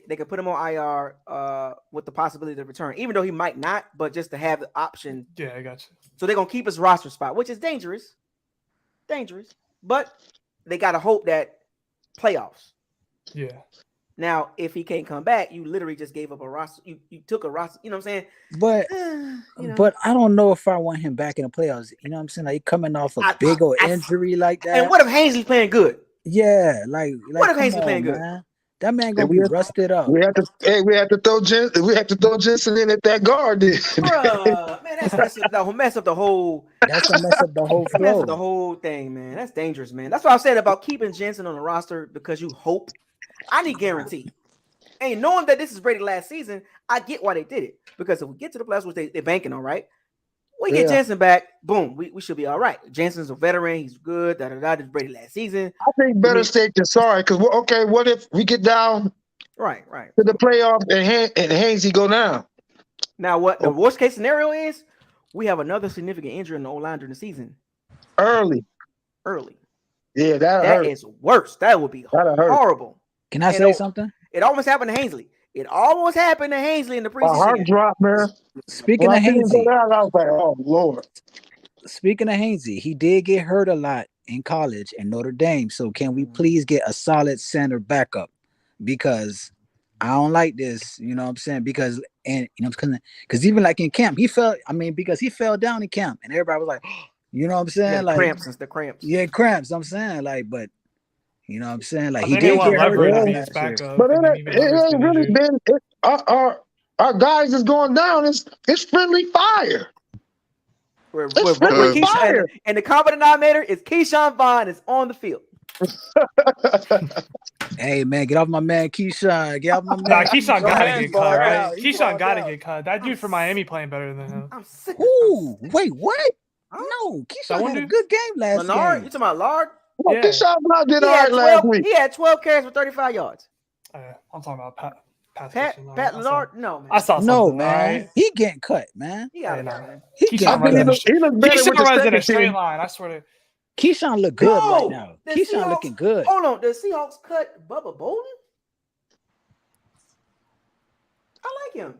Speaker 1: They can put him on IR with the possibility to return, even though he might not, but just to have the option.
Speaker 17: Yeah, I got you.
Speaker 1: So they're gonna keep his roster spot, which is dangerous. But they gotta hope that playoffs.
Speaker 17: Yeah.
Speaker 1: Now, if he can't come back, you literally just gave up a roster. You took a roster. You know what I'm saying?
Speaker 15: But but I don't know if I want him back in the playoffs. You know what I'm saying? Like coming off a big old injury like that.
Speaker 1: And what if Hainsley playing good?
Speaker 15: Yeah, like
Speaker 1: what if Hainsley playing good?
Speaker 15: Man. That man gonna be rusted up.
Speaker 14: We have to throw Jensen in at that guard. Then.
Speaker 1: Bruh, man, that's mess up the whole.
Speaker 15: That's a mess up the whole flow.
Speaker 1: Mess up the whole thing, man. That's dangerous, man. That's what I said about keeping Jensen on the roster because you hope. I need guarantee. And knowing that this is Brady last season, I get why they did it. Because if we get to the playoffs, which they're banking on, right? We get Jensen back, boom, we should be all right. Jensen's a veteran, he's good, This is Brady last season.
Speaker 14: I think better safe than sorry, because what if we get down
Speaker 1: right
Speaker 14: to the playoffs and Hainsey go down?
Speaker 1: Now what the worst case scenario is, we have another significant injury in the O-line during the season.
Speaker 14: Early. Yeah,
Speaker 1: that is worse. That would be horrible.
Speaker 15: Can I say something?
Speaker 1: It almost happened to Hainsley. In the preseason.
Speaker 14: My heart dropped, man.
Speaker 15: Speaking of Hainsey,
Speaker 14: I was like, oh Lord.
Speaker 15: Speaking of Hainsey, he did get hurt a lot in college and Notre Dame. So can we please get a solid center backup? Because I don't like this, you know what I'm saying? Because even like in camp, because he fell down in camp and everybody was like, you know what I'm saying?
Speaker 1: Yeah,
Speaker 15: like
Speaker 1: cramps.
Speaker 15: Yeah, cramps. I'm saying but you know what I'm saying? Like
Speaker 17: he did get hurt.
Speaker 14: But it ain't really been our guys is going down. It's friendly fire. It's friendly fire.
Speaker 1: And the common denominator is Keyshawn Vaughn is on the field.
Speaker 15: Hey man, get off my man Keyshawn. Get off my man.
Speaker 17: Nah, Keyshawn gotta get cut, right? Keyshawn gotta get cut. That dude from Miami playing better than him.
Speaker 1: I'm sick.
Speaker 15: Ooh, wait, what? No, Keyshawn had a good game last game.
Speaker 1: You talking about Lard?
Speaker 14: Yeah. Keyshawn Vaughn did all right last week.
Speaker 1: He had 12 carries for 35 yards.
Speaker 17: I'm talking about
Speaker 1: Pat Lazard? No, man.
Speaker 17: I saw something.
Speaker 15: No, man. Right? He getting cut, man.
Speaker 1: He got it, man.
Speaker 17: Keyshawn runs in a straight line. I swear to.
Speaker 15: Keyshawn look good right now. Keyshawn looking good.
Speaker 1: Hold on. The Seahawks cut Bubba Bolden? I like him.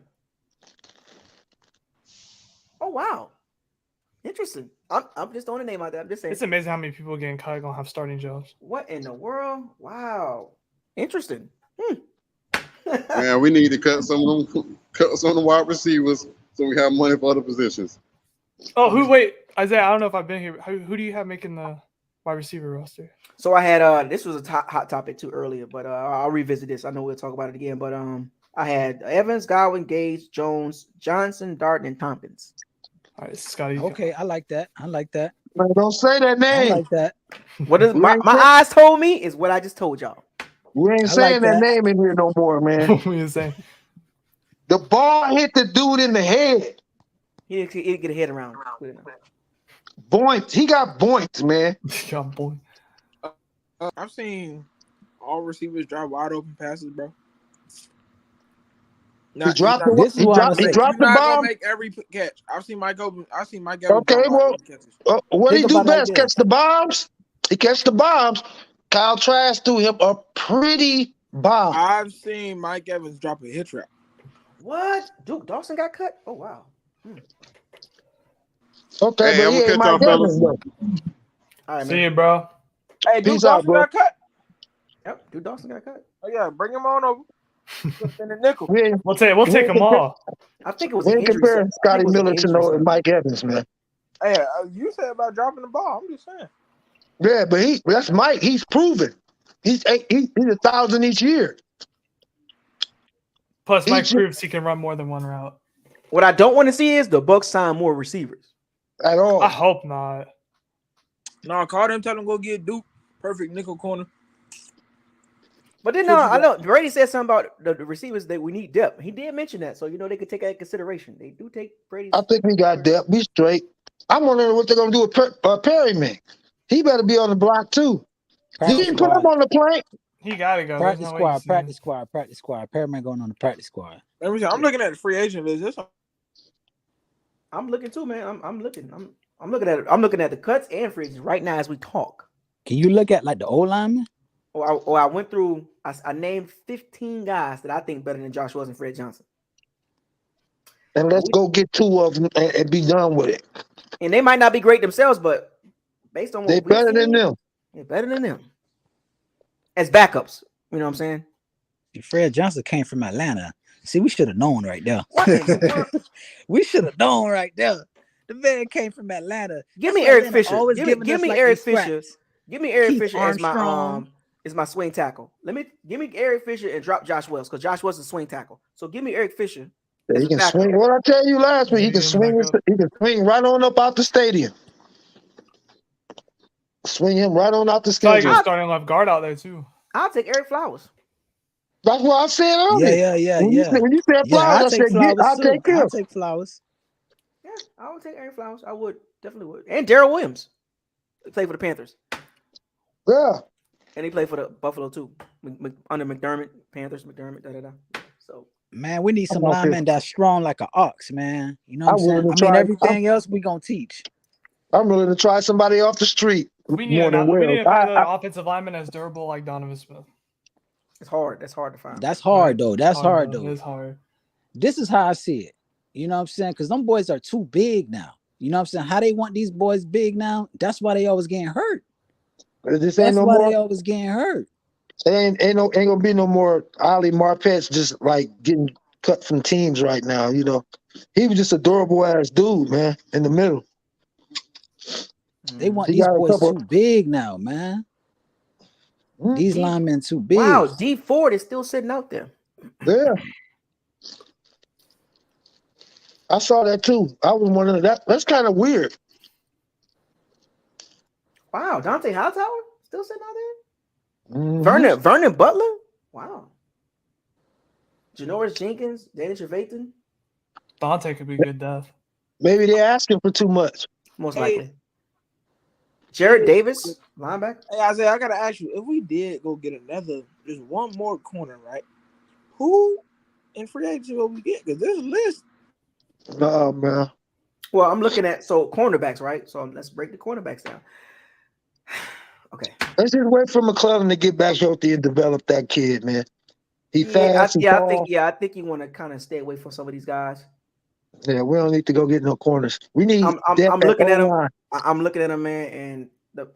Speaker 1: Oh wow, interesting. I'm just throwing a name out there. I'm just saying.
Speaker 17: It's amazing how many people getting cut gonna have starting jobs.
Speaker 1: What in the world? Wow, interesting.
Speaker 11: Man, we need to cut some of the wide receivers so we have money for other positions.
Speaker 17: Oh, wait, Isaiah, I don't know if I've been here. Who do you have making the wide receiver roster?
Speaker 1: So I had this was a hot topic too earlier, but I'll revisit this. I know we'll talk about it again, but I had Evans, Godwin, Gage, Jones, Johnson, Darden, and Tompkins.
Speaker 17: All right, Scotty.
Speaker 15: Okay, I like that.
Speaker 14: Man, don't say that name.
Speaker 15: I like that.
Speaker 1: What is my eyes told me is what I just told y'all.
Speaker 14: We ain't saying that name in here no more, man.
Speaker 17: What were you saying?
Speaker 14: The ball hit the dude in the head.
Speaker 1: He didn't get a head around.
Speaker 14: Boinked. He got boinked, man.
Speaker 17: He got boinked.
Speaker 18: I've seen all receivers drop wide open passes, bro.
Speaker 14: He dropped the bomb.
Speaker 18: Make every catch. I've seen Mike Evans.
Speaker 14: Okay, well, what do he do best? Catch the bombs. He catch the bombs. Kyle Trask threw him a pretty bomb.
Speaker 18: I've seen Mike Evans drop a hit trap.
Speaker 1: What? Duke Dawson got cut? Oh wow.
Speaker 14: Okay,
Speaker 11: hey,
Speaker 14: but he ain't Mike Evans though.
Speaker 1: All right,
Speaker 17: see you, bro.
Speaker 18: Hey, Duke Dawson got cut.
Speaker 1: Yep, Duke Dawson got cut.
Speaker 18: Oh yeah, bring him on over. In the nickel.
Speaker 17: We'll take them all.
Speaker 1: I think it was.
Speaker 14: We ain't comparing Scotty Miller to Mike Evans, man.
Speaker 18: Hey, you said about dropping the ball. I'm just saying.
Speaker 14: Yeah, but that's Mike. He's proven. He's 1,000 each year.
Speaker 17: Plus, Mike proves he can run more than one route.
Speaker 1: What I don't want to see is the Bucs sign more receivers.
Speaker 14: At all.
Speaker 17: I hope not.
Speaker 18: No, call them, tell them go get Duke. Perfect nickel corner.
Speaker 1: But then I know Brady said something about the receivers that we need depth. He did mention that, so they could take that into consideration. They do take Brady.
Speaker 14: I think we got depth. Be straight. I'm wondering what they're gonna do with Perryman. He better be on the block too. He didn't put him on the plank.
Speaker 17: He gotta go.
Speaker 15: Practice squad. Perryman going on the practice squad.
Speaker 18: I'm looking at the free agent list.
Speaker 1: I'm looking too, man. I'm looking. I'm looking at it. I'm looking at the cuts and free agents right now as we talk.
Speaker 15: Can you look at like the old lineman?
Speaker 1: I went through. I named 15 guys that I think better than Josh Wells and Fred Johnson.
Speaker 14: And let's go get 2 of them and be done with it.
Speaker 1: And they might not be great themselves, but based on what
Speaker 14: they're better than them.
Speaker 1: They're better than them as backups. You know what I'm saying?
Speaker 15: Fred Johnson came from Atlanta. See, we should have known right there. We should have known right there. The man came from Atlanta.
Speaker 1: Give me Eric Fisher. Give me Eric Fisher. Give me Eric Fisher as my swing tackle. Give me Eric Fisher and drop Josh Wells because Josh Wells is a swing tackle. So give me Eric Fisher.
Speaker 14: Yeah, he can swing. What I tell you last week, he can swing. He can swing right on up out the stadium. Swing him right on out the stadium.
Speaker 17: You're starting left guard out there too.
Speaker 1: I'll take Eric Flowers.
Speaker 14: That's what I said earlier.
Speaker 15: Yeah.
Speaker 14: When you said Flowers, I said I'll take him.
Speaker 15: I'll take Flowers.
Speaker 1: Yeah, I would take Eric Flowers. I would definitely would. And Darrell Williams. He played for the Panthers.
Speaker 14: Yeah.
Speaker 1: And he played for the Buffalo too. Under McDermott, Panthers, McDermott, So
Speaker 15: man, we need some linemen that's strong like an ox, man. You know what I'm saying? I mean, everything else we gonna teach.
Speaker 14: I'm willing to try somebody off the street.
Speaker 17: We need another offensive lineman as durable like Donovan Smith.
Speaker 1: It's hard. That's hard to find.
Speaker 15: That's hard though. That's hard though.
Speaker 17: It's hard.
Speaker 15: This is how I see it. You know what I'm saying? Because them boys are too big now. You know what I'm saying? How they want these boys big now? That's why they always getting hurt.
Speaker 14: That's
Speaker 15: why they always getting hurt.
Speaker 14: Ain't gonna be no more Ali Marpet's just like getting cut from teams right now. You know, he was just a durable ass dude, man, in the middle.
Speaker 15: They want these boys too big now, man. These linemen too big.
Speaker 1: Wow, D Ford is still sitting out there.
Speaker 14: Yeah. I saw that too. I was wondering that's kind of weird.
Speaker 1: Wow, Dante Hightower still sitting out there? Mm-hmm. Vernon Butler? Wow. Janoris Jenkins, Danny Trevathan.
Speaker 17: Dante could be good death.
Speaker 14: Maybe they're asking for too much.
Speaker 1: Most likely. Jared Davis, linebacker.
Speaker 18: Hey, Isaiah, I gotta ask you, if we did go get just one more corner, right? Who in free agency will we get? Because there's a list.
Speaker 14: No, man.
Speaker 1: Well, I'm looking at cornerbacks, right? So let's break the cornerbacks down. Okay.
Speaker 14: Let's just wait for McClellan to get back healthy and develop that kid, man. He fast.
Speaker 1: I think you want to kind of stay away from some of these guys.
Speaker 14: Yeah, we don't need to go get no corners. We need
Speaker 1: I'm looking at him. I'm looking at him, man, and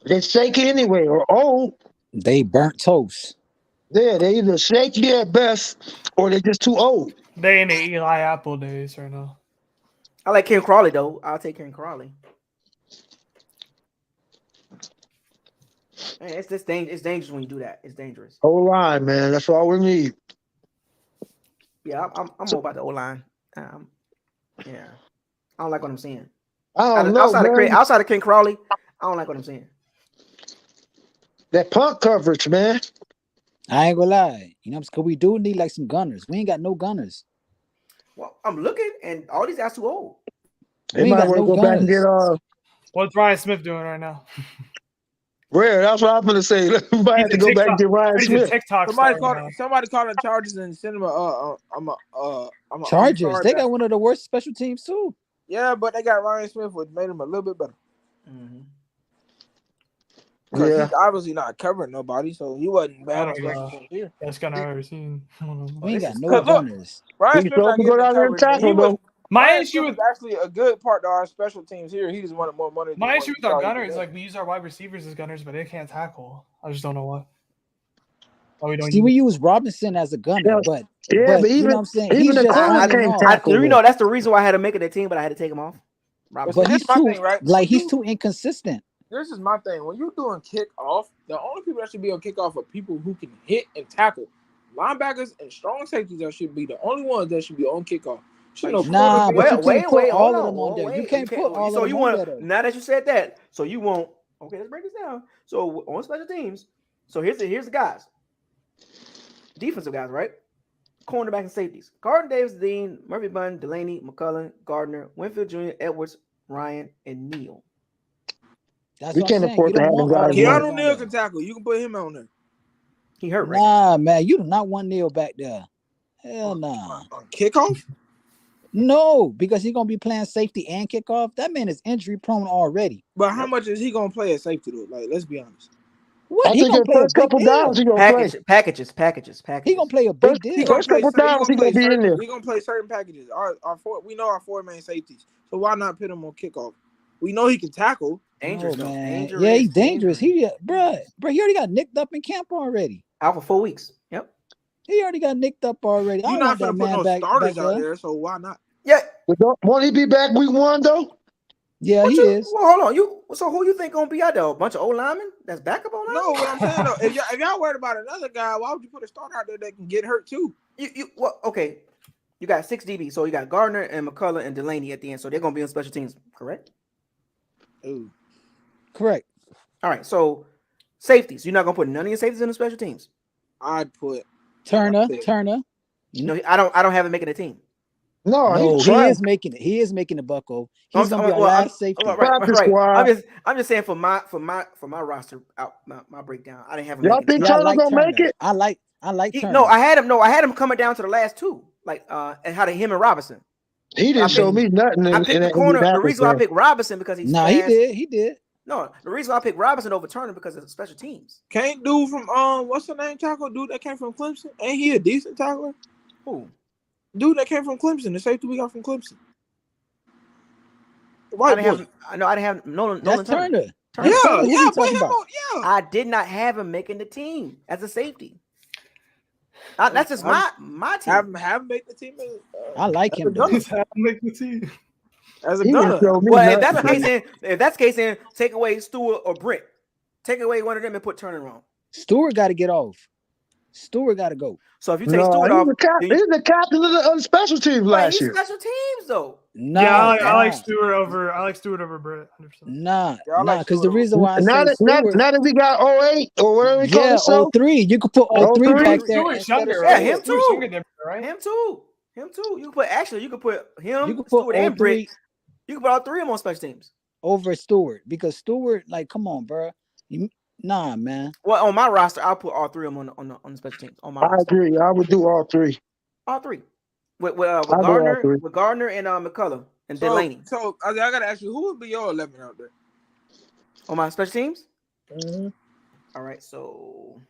Speaker 14: they're shaky anyway or old.
Speaker 15: They burnt toast.
Speaker 14: Yeah, they either shaky at best or they're just too old.
Speaker 17: They in the Eli Apple days right now.
Speaker 1: I like Ken Crawley though. I'll take Ken Crawley. Man, it's dangerous when you do that. It's dangerous.
Speaker 14: O-line, man. That's all we need.
Speaker 1: Yeah, I'm more about the O-line. Yeah, I don't like what I'm seeing.
Speaker 14: I don't know,
Speaker 1: outside of Ken Crawley, I don't like what I'm seeing.
Speaker 14: That punt coverage, man.
Speaker 15: I ain't gonna lie. You know, because we do need like some gunners. We ain't got no gunners.
Speaker 1: Well, I'm looking, and all these guys too old.
Speaker 14: They might want to go back and get
Speaker 17: What's Ryan Smith doing right now?
Speaker 14: Rare, that's what I'm gonna say. We might have to go back and get Ryan Smith.
Speaker 18: Somebody called the Chargers and sent him
Speaker 15: Chargers. They got one of the worst special teams too.
Speaker 18: Yeah, but they got Ryan Smith, which made him a little bit better.
Speaker 1: Mm-hmm.
Speaker 18: Because he's obviously not covering nobody, so he wasn't bad on special teams here.
Speaker 17: Best gun I've ever seen.
Speaker 15: We ain't got no gunners.
Speaker 18: Ryan Smith not getting the coverage.
Speaker 17: My issue
Speaker 18: is actually a good part to our special teams here. He just wanted more money.
Speaker 17: My issue with our gunners is like we use our wide receivers as gunners, but they can't tackle. I just don't know why.
Speaker 15: We use Robinson as a gunner, but
Speaker 14: even,
Speaker 15: you know what I'm saying?
Speaker 14: Even the corner can't tackle.
Speaker 1: You know, that's the reason why I had to make it a team, but I had to take him off.
Speaker 15: But he's too, like he's too inconsistent.
Speaker 18: This is my thing. When you're doing kickoff, the only people that should be on kickoff are people who can hit and tackle. Linebackers and strong safeties that should be the only ones that should be on kickoff.
Speaker 15: Nah, but you can't put all of them on there. You can't put all of them on there.
Speaker 1: So you want now that you said that, so you won't. Okay, let's break this down. So on special teams, so here's the guys, defensive guys, right? Cornerback and safeties: Carlton Davis, Dean, Murphy Bunn, Delaney, McCullough, Gardner, Winfield Jr., Edwards, Ryan, and Neal.
Speaker 15: That's
Speaker 14: we can't afford to have them guys.
Speaker 18: Keanu Neal can tackle. You can put him on there.
Speaker 1: He hurt
Speaker 15: right now. Man, you do not want Neal back there. Hell nah.
Speaker 18: Kickoff?
Speaker 15: No, because he's gonna be playing safety and kickoff. That man is injury prone already.
Speaker 18: But how much is he gonna play at safety though? Like, let's be honest.
Speaker 15: What?
Speaker 14: I think the first couple downs he gonna
Speaker 1: play. Packages.
Speaker 15: He gonna play a big deal.
Speaker 14: First couple downs he gonna be in there.
Speaker 18: He gonna play certain packages. We know our four main safeties, so why not put him on kickoff? We know he can tackle.
Speaker 1: Dangerous, man.
Speaker 15: Yeah, he's dangerous. Bro, he already got nicked up in camp already.
Speaker 1: Out for 4 weeks. Yep.
Speaker 15: He already got nicked up already.
Speaker 18: You're not gonna put no starters out there, so why not?
Speaker 1: Yeah.
Speaker 14: Won't he be back week 1 though?
Speaker 15: Yeah, he is.
Speaker 1: Well, hold on. So who you think gonna be out there? A bunch of old linemen that's backup on?
Speaker 18: No, what I'm saying though, if y'all worried about another guy, why would you put a starter out there that can get hurt too?
Speaker 1: Okay. You got 6 DB, so you got Gardner and McCullough and Delaney at the end, so they're gonna be on special teams, correct?
Speaker 18: Ooh.
Speaker 15: Correct.
Speaker 1: All right, so safeties. You're not gonna put none of your safeties in the special teams.
Speaker 18: I'd put
Speaker 15: Turner.
Speaker 1: No, I don't have him making a team.
Speaker 14: No,
Speaker 15: he is making it. He is making the bucko. He's gonna be our last safety.
Speaker 1: Right. I'm just saying for my roster out my breakdown. I didn't have him.
Speaker 14: Y'all think Turner gonna make it?
Speaker 15: I like Turner.
Speaker 1: No, I had him coming down to the last 2, like and how to him and Robinson.
Speaker 14: He didn't show me nothing.
Speaker 1: I picked the corner. The reason why I picked Robinson because he's
Speaker 15: fast. He did.
Speaker 1: No, the reason why I picked Robinson over Turner because of the special teams.
Speaker 18: Can't dude from what's the name tackle? Dude that came from Clemson. Ain't he a decent tackler?
Speaker 1: Who?
Speaker 18: Dude that came from Clemson. The safety we got from Clemson.
Speaker 1: I didn't have no.
Speaker 15: That's Turner.
Speaker 18: Yeah.
Speaker 1: I did not have him making the team as a safety. That's just my team.
Speaker 18: Have him make the team.
Speaker 15: I like him.
Speaker 17: Have him make the team.
Speaker 18: As a gunner.
Speaker 1: Well, if that's the case, then take away Stewart or Britt. Take away one of them and put Turner on.
Speaker 15: Stewart got to get off. Stewart got to go.
Speaker 1: So if you take Stewart off,
Speaker 14: he's the captain of the special teams last year.
Speaker 1: Special teams though.
Speaker 17: I like Stewart over Britt. 100%.
Speaker 15: Nah, because the reason why I
Speaker 14: now
Speaker 15: say Stewart,
Speaker 14: now that we got 08 or whatever we call it,
Speaker 15: 03. You could put 03 back there.
Speaker 17: Younger,
Speaker 1: right?
Speaker 17: Yeah,
Speaker 1: him too.
Speaker 17: Right?
Speaker 1: Him too. You can put him,
Speaker 15: you could put
Speaker 1: Stewart, and
Speaker 15: 03.
Speaker 1: Britt. You can put all 3 of them on special teams
Speaker 15: over Stewart because Stewart, like, come on, bro. Nah, man.
Speaker 1: Well, on my roster, I'll put all 3 of them on the special teams. On my roster.
Speaker 14: Agree. I would do all 3.
Speaker 1: All 3. With Gardner and McCullough and Delaney.
Speaker 18: So I gotta ask you, who would be your 11 out there
Speaker 1: on my special teams?
Speaker 18: Mm-hmm.
Speaker 1: All right, so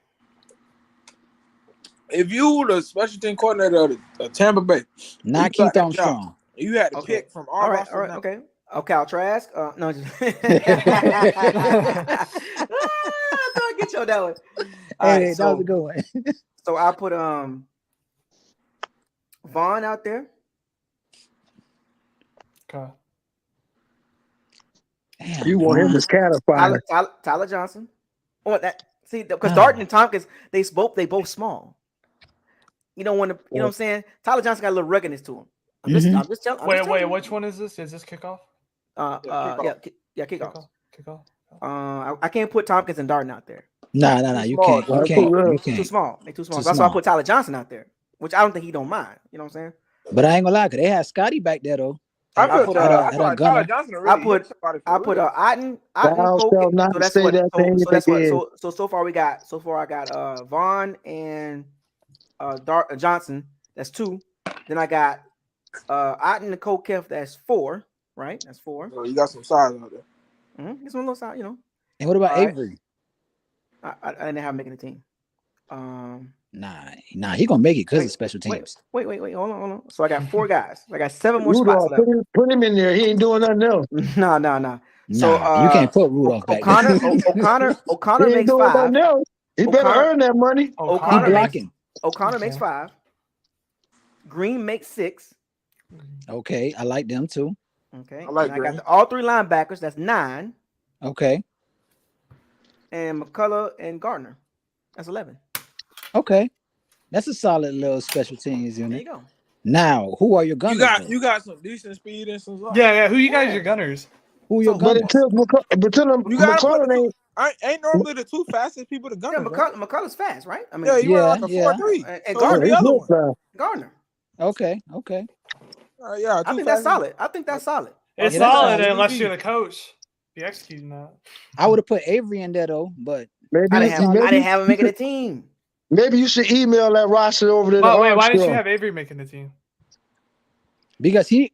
Speaker 18: if you the special team coordinator of Tampa Bay,
Speaker 15: not
Speaker 18: you
Speaker 15: Keith Armstrong.
Speaker 18: You had to pick from our roster.
Speaker 1: All right, okay. Cal Trask. No, just I get you on that one.
Speaker 15: Hey, right, that was a good one.
Speaker 1: So I put Vaughn out there.
Speaker 17: Okay.
Speaker 14: Damn, you want him to catatonic.
Speaker 1: Tyler Johnson. Oh, that see because Darton and Tompkins, they both small. You don't want to, you know what I'm saying? Tyler Johnson got a little ruggedness to him. I'm just telling.
Speaker 17: Wait, which one is this? Is this kickoff?
Speaker 1: Kickoff. I can't put Tompkins and Darton out there.
Speaker 15: No, you can't. You can't.
Speaker 1: Too small. They're too small. That's why I put Tyler Johnson out there, which I don't think he don't mind. You know what I'm saying?
Speaker 15: But I ain't gonna lie, cause they had Scotty back there though.
Speaker 1: I put Tyler Johnson. I put Otten. So far I got Vaughn and Johnson. That's 2. Then I got Otten and Cole Kef. That's 4. Right? That's 4.
Speaker 18: Oh, you got some size out there.
Speaker 1: This one little size, you know.
Speaker 15: And what about Avery?
Speaker 1: I didn't have him making the team.
Speaker 15: Nah, he gonna make it because of special teams.
Speaker 1: Wait, hold on. So I got 4 guys. I got 7 more spots left.
Speaker 14: Put him in there. He ain't doing nothing else.
Speaker 1: No. So
Speaker 15: you can't put Rudolph back
Speaker 1: there. O'Connor makes 5.
Speaker 14: He better earn that money.
Speaker 1: O'Connor makes 5. Green makes 6.
Speaker 15: Okay, I like them too.
Speaker 1: Okay, I got all 3 linebackers. That's 9.
Speaker 15: Okay.
Speaker 1: And McCullough and Gardner. That's 11.
Speaker 15: Okay, that's a solid little special teams unit.
Speaker 1: There you go.
Speaker 15: Now, who are your gunners?
Speaker 18: You got some decent speed and some.
Speaker 17: Yeah. Who you guys your gunners?
Speaker 15: Who your gunners?
Speaker 14: But until McCullough
Speaker 18: ain't normally the 2 fastest people to gunners.
Speaker 1: Yeah, McCullough's fast, right? I
Speaker 18: mean, he ran like a 4.3.
Speaker 1: And Gardner,
Speaker 18: the other one.
Speaker 1: Gardner.
Speaker 15: Okay.
Speaker 18: Yeah,
Speaker 1: I think that's solid.
Speaker 17: It's solid unless you're the coach. Be executing that.
Speaker 15: I would have put Avery in there though, but
Speaker 1: I didn't have him making a team.
Speaker 14: Maybe you should email that roster over there.
Speaker 17: Why didn't you have Avery making the team?
Speaker 15: Because it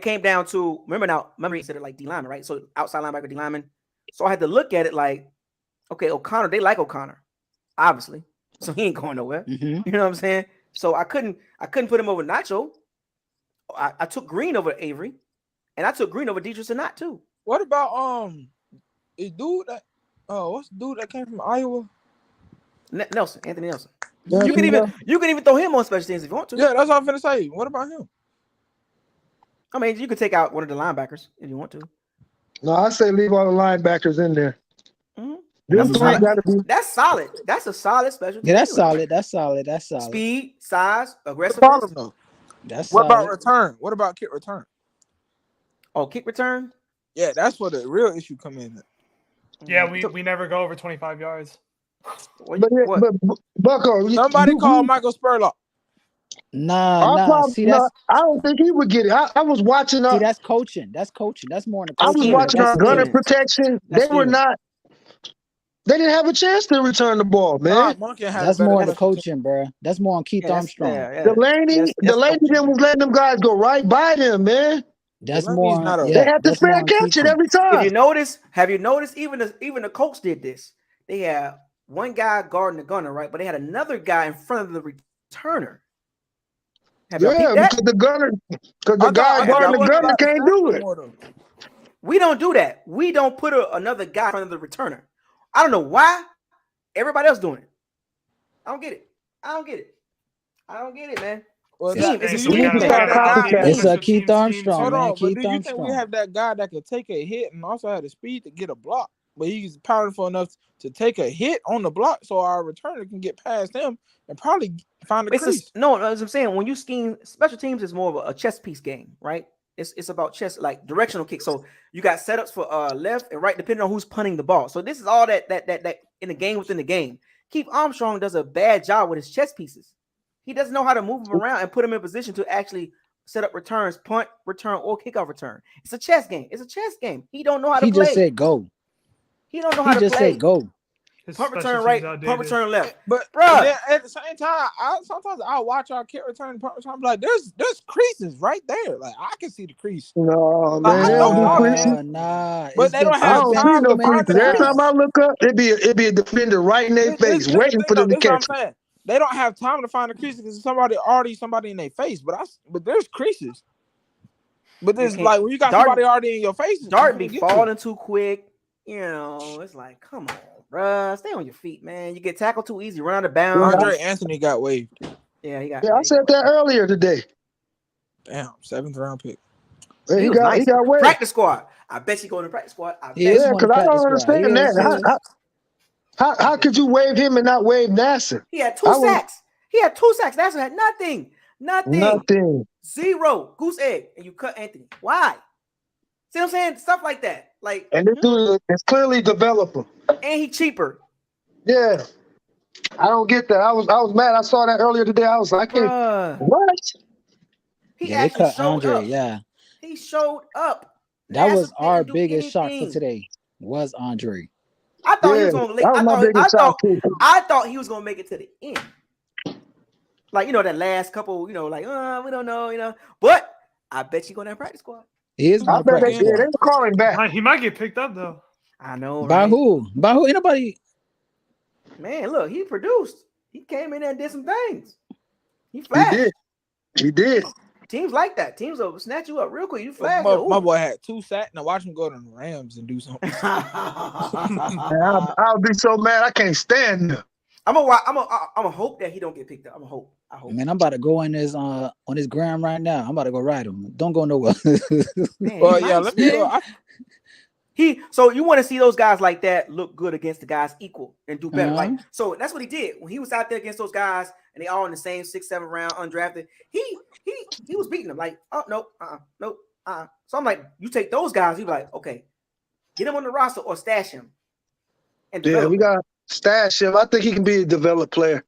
Speaker 1: came down to remember he said it like D lineman, right? So outside linebacker, D lineman. So I had to look at it like, okay, O'Connor, they like O'Connor, obviously. So he ain't going nowhere.
Speaker 15: Mm-hmm.
Speaker 1: You know what I'm saying? So I couldn't put him over Nacho. I took Green over Avery, and I took Green over Dietrich and not too.
Speaker 18: What about what's the dude that came from Iowa?
Speaker 1: Anthony Nelson. You can even throw him on special teams if you want to.
Speaker 18: Yeah, that's what I'm finna say. What about him?
Speaker 1: I mean, you could take out one of the linebackers if you want to.
Speaker 14: No, I say leave all the linebackers in there.
Speaker 1: Mm-hmm. That's solid. That's a solid special team.
Speaker 15: Yeah, that's solid. That's solid.
Speaker 1: Speed, size, aggressiveness.
Speaker 18: What about return? What about kick return?
Speaker 1: Oh, kick return?
Speaker 18: Yeah, that's where the real issue come in.
Speaker 17: Yeah, we never go over 25 yards.
Speaker 14: Bucko,
Speaker 18: somebody call Michael Spurlock.
Speaker 15: Nah. See, that's
Speaker 14: I don't think he would get it. I was watching.
Speaker 15: See, that's coaching. That's more than coaching.
Speaker 14: I was watching our gunner protection. They were not. They didn't have a chance to return the ball, man.
Speaker 15: That's more on the coaching, bro. That's more on Keith Armstrong.
Speaker 14: Delaney then was letting them guys go right by them, man.
Speaker 15: That's more.
Speaker 14: They had to fair catch it every time.
Speaker 1: Have you noticed? Even the Colts did this. They had one guy guarding the gunner, right? But they had another guy in front of the returner.
Speaker 14: Because the guy guarding the gunner can't do it.
Speaker 1: We don't do that. We don't put another guy in front of the returner. I don't know why. Everybody else doing it. I don't get it, man.
Speaker 18: Well,
Speaker 15: it's a Keith Armstrong.
Speaker 18: Hold on,
Speaker 15: man.
Speaker 18: but do you think we have that guy that could take a hit and also have the speed to get a block? But he's powerful enough to take a hit on the block so our returner can get past him and probably find the crease.
Speaker 1: No, as I'm saying, when you scheme, special teams is more of a chess piece game, right? It's about chess, like directional kick. So you got setups for left and right, depending on who's punting the ball. So this is all that in the game within the game. Keith Armstrong does a bad job with his chess pieces. He doesn't know how to move them around and put them in position to actually set up returns, punt, return, or kickoff return. It's a chess game. He don't know how to play.
Speaker 15: He just said go.
Speaker 1: He don't know how to play.
Speaker 15: He just said go.
Speaker 1: punt return right, punt return left.
Speaker 18: But then at the same time, sometimes I'll watch our kick return, punt return. I'm like, there's creases right there. Like I can see the crease.
Speaker 14: No,
Speaker 18: Like,
Speaker 14: man,
Speaker 18: I
Speaker 14: they
Speaker 18: know
Speaker 14: don't do
Speaker 18: y'all
Speaker 14: creases.
Speaker 18: can,
Speaker 15: Nah,
Speaker 18: but they don't
Speaker 14: I
Speaker 18: have
Speaker 14: don't see
Speaker 18: time
Speaker 14: no
Speaker 18: to find
Speaker 14: creases.
Speaker 18: the
Speaker 14: Every time
Speaker 18: crease.
Speaker 14: I look up, it be a defender right in their face,
Speaker 18: This
Speaker 14: waiting for them to
Speaker 18: is what I'm
Speaker 14: catch it.
Speaker 18: saying. They don't have time to find the creases because somebody in their face. But there's creases. But there's like when you got somebody already in your face,
Speaker 1: Dart be falling too quick. You know, it's like, come on, bruh, stay on your feet, man. You get tackled too easy, run out of bounds.
Speaker 18: Andre Anthony got waived.
Speaker 1: Yeah, he got.
Speaker 14: Yeah, I said that earlier today.
Speaker 18: Damn, 7th round pick.
Speaker 14: He got waived.
Speaker 1: Practice squad. I bet you go in the practice squad.
Speaker 14: Yeah, because I don't understand that. How could you waive him and not waive Nasser?
Speaker 1: He had 2 sacks. He had 2 sacks. Nasser had nothing.
Speaker 14: Nothing.
Speaker 1: 0. Goose egg. And you cut Anthony. Why? See what I'm saying? Stuff like that. Like,
Speaker 14: and this dude is clearly developer.
Speaker 1: And he cheaper.
Speaker 14: Yeah. I don't get that. I was mad. I saw that earlier today. I was like, what?
Speaker 1: He
Speaker 15: Yeah, they
Speaker 1: actually
Speaker 15: cut
Speaker 1: showed
Speaker 15: Andre.
Speaker 1: up.
Speaker 15: Yeah,
Speaker 1: He showed up.
Speaker 15: that was
Speaker 1: Nasser
Speaker 15: our
Speaker 1: didn't do
Speaker 15: biggest shot for
Speaker 1: anything.
Speaker 15: today. Was Andre?
Speaker 1: I thought he was gonna. I thought he was gonna make it to the end. Like, you know, that last couple, you know, like, we don't know, you know. But I bet you go to practice squad.
Speaker 15: He is going to practice squad.
Speaker 14: They call him back.
Speaker 17: He might get picked up though.
Speaker 1: I know.
Speaker 15: By
Speaker 1: right?
Speaker 15: who? By who? Anybody?
Speaker 1: Man, look, he produced. He came in there and did some things. He flashed.
Speaker 14: He did.
Speaker 1: Teams like that. Teams will snatch you up real quick. You flash.
Speaker 18: My boy had 2 sacks. Now watch him go to the Rams and do something.
Speaker 14: I'll be so mad. I can't stand him.
Speaker 1: I'm gonna hope that he don't get picked up. I hope.
Speaker 15: Man, I'm about to go in this on his gram right now. I'm about to go ride him. Don't go nowhere.
Speaker 1: Man,
Speaker 18: let me go.
Speaker 1: So you want to see those guys like that look good against the guys equal and do better.
Speaker 15: Uh-huh.
Speaker 1: Like, so that's what he did when he was out there against those guys and they all in the same 6, 7 round undrafted. He was beating them like, oh nope, nope. So I'm like, you take those guys, you be like, okay, get him on the roster or stash him. And
Speaker 14: yeah, we got stash him. I think he can be a developed player.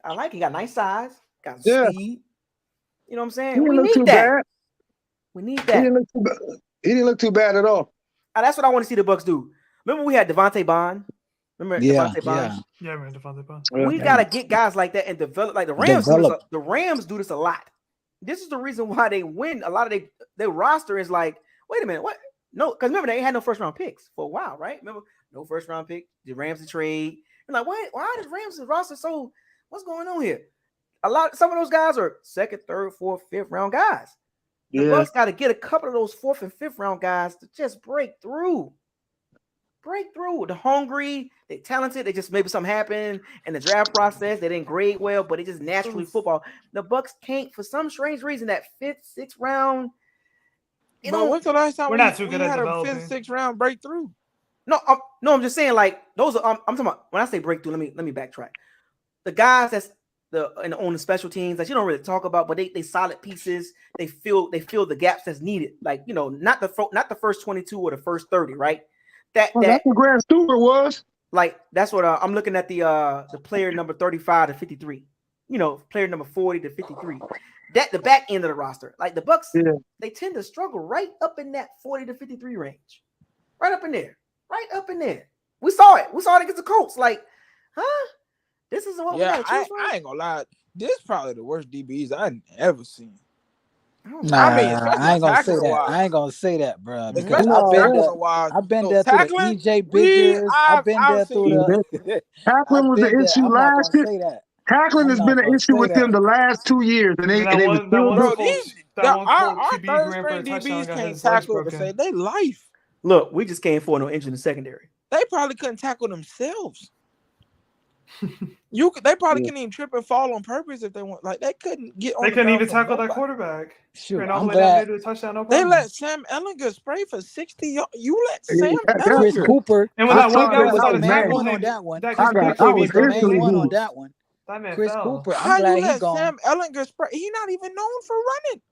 Speaker 1: I like he got nice size, got speed. You know what I'm saying?
Speaker 14: He didn't
Speaker 1: We
Speaker 14: look too
Speaker 1: need that.
Speaker 14: bad.
Speaker 1: We need that.
Speaker 14: He didn't look too bad at all.
Speaker 1: That's what I want to see the Bucs do. Remember we had Devontae Bond? Devontae Bond?
Speaker 17: Yeah, man, Devontae Bond.
Speaker 1: We gotta get guys like that and develop. Like the Rams do this a lot. This is the reason why they win. A lot of their roster is like, wait a minute, what? No, because remember they ain't had no first round picks for a while, right? Remember, no first round pick. The Rams to trade. You're like, wait, why is Rams roster so? What's going on here? Some of those guys are 2nd, 3rd, 4th, 5th round guys. The Bucs got to get a couple of those 4th and 5th round guys to just break through. They're hungry, they're talented. They just maybe something happened in the draft process. They didn't grade well, but it just naturally football. The Bucs can't, for some strange reason, that 5th, 6th round.
Speaker 18: But when's the last time
Speaker 17: we're not too good at
Speaker 18: had
Speaker 17: developing.
Speaker 18: a 5th, 6th round breakthrough?
Speaker 1: No, I'm just saying, like, those are. I'm talking about when I say breakthrough. Let me backtrack. The guys that's on the special teams that you don't really talk about, but they solid pieces. They fill the gaps that's needed. Like, you know, not the first 22 or the first 30, right? That's what
Speaker 14: Grant Stewart was.
Speaker 1: Like, that's what I'm looking at the player number 35 to 53. You know, player number 40 to 53. That the back end of the roster. Like the Bucs, they tend to struggle right up in that 40 to 53 range. Right up in there. Right up in there. We saw it. against the Colts. Like, huh? This is what we got to choose from?
Speaker 18: I ain't gonna lie. This is probably the worst DBs I've ever seen.
Speaker 15: Nah, I ain't gonna say that. I ain't gonna say that, bro. Because I've been there through the EJ Biggers. I've been there through the
Speaker 14: tackling was an issue last year. Tackling has been an issue with them the last 2 years, and they
Speaker 18: our third string DBs can't tackle to save their life.
Speaker 1: Look, we just can't afford no injury in the secondary.
Speaker 18: They probably couldn't tackle themselves. They probably couldn't even trip and fall on purpose if they want. Like they couldn't get on.
Speaker 17: They couldn't even tackle that quarterback.
Speaker 15: Sure,
Speaker 17: I'm glad. A touchdown, no
Speaker 18: they let Sam Ellinger spray for 60 yards. You let Sam Ellinger.
Speaker 15: Chris Cooper.
Speaker 17: And when that one guy was
Speaker 15: the
Speaker 17: on
Speaker 15: main one on that one.
Speaker 17: That
Speaker 15: was the main one on that one.
Speaker 17: That man
Speaker 15: Chris
Speaker 17: fell.
Speaker 15: Cooper.
Speaker 18: How
Speaker 15: I'm glad
Speaker 18: you let
Speaker 15: he gone.
Speaker 18: Sam Ellinger spray? He's not even known for running.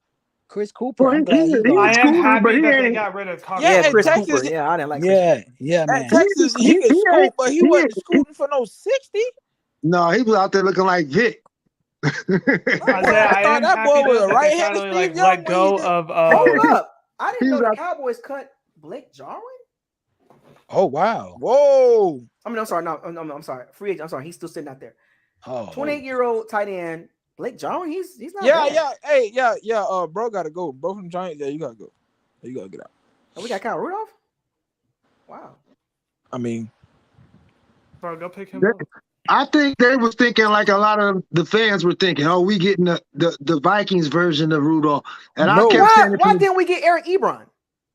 Speaker 15: Chris Cooper. I'm glad he gone.
Speaker 17: I am happy that they got rid of Cox.
Speaker 1: Yeah, Chris
Speaker 18: Texas,
Speaker 1: Cooper. Yeah, I didn't like.
Speaker 15: Yeah, man.
Speaker 18: At Texas, he could scoop, but he wasn't scooting for no 60.
Speaker 14: No, he was out there looking like Vic.
Speaker 17: I thought
Speaker 18: that boy was a right-handed
Speaker 17: Steve Young. Let go of.
Speaker 1: Hold up! I didn't know the Cowboys cut Blake Jarwin.
Speaker 15: Oh wow.
Speaker 18: Whoa.
Speaker 1: I mean, I'm sorry. No, I'm sorry. Free agent. I'm sorry. He's still sitting out there.
Speaker 15: Oh.
Speaker 1: 28-year-old tight end Blake Jarwin. He's not
Speaker 18: Yeah,
Speaker 1: bad.
Speaker 18: yeah. Hey, yeah. Bro, gotta go. Bro from Giants. Yeah, you gotta go. You gotta get out.
Speaker 1: Oh, we got Kyle Rudolph. Wow.
Speaker 18: I mean,
Speaker 17: bro, go pick him up.
Speaker 14: I think they was thinking like a lot of the fans were thinking, oh, we getting the Vikings version of Rudolph. And I kept saying,
Speaker 1: why didn't we get Eric Ebron?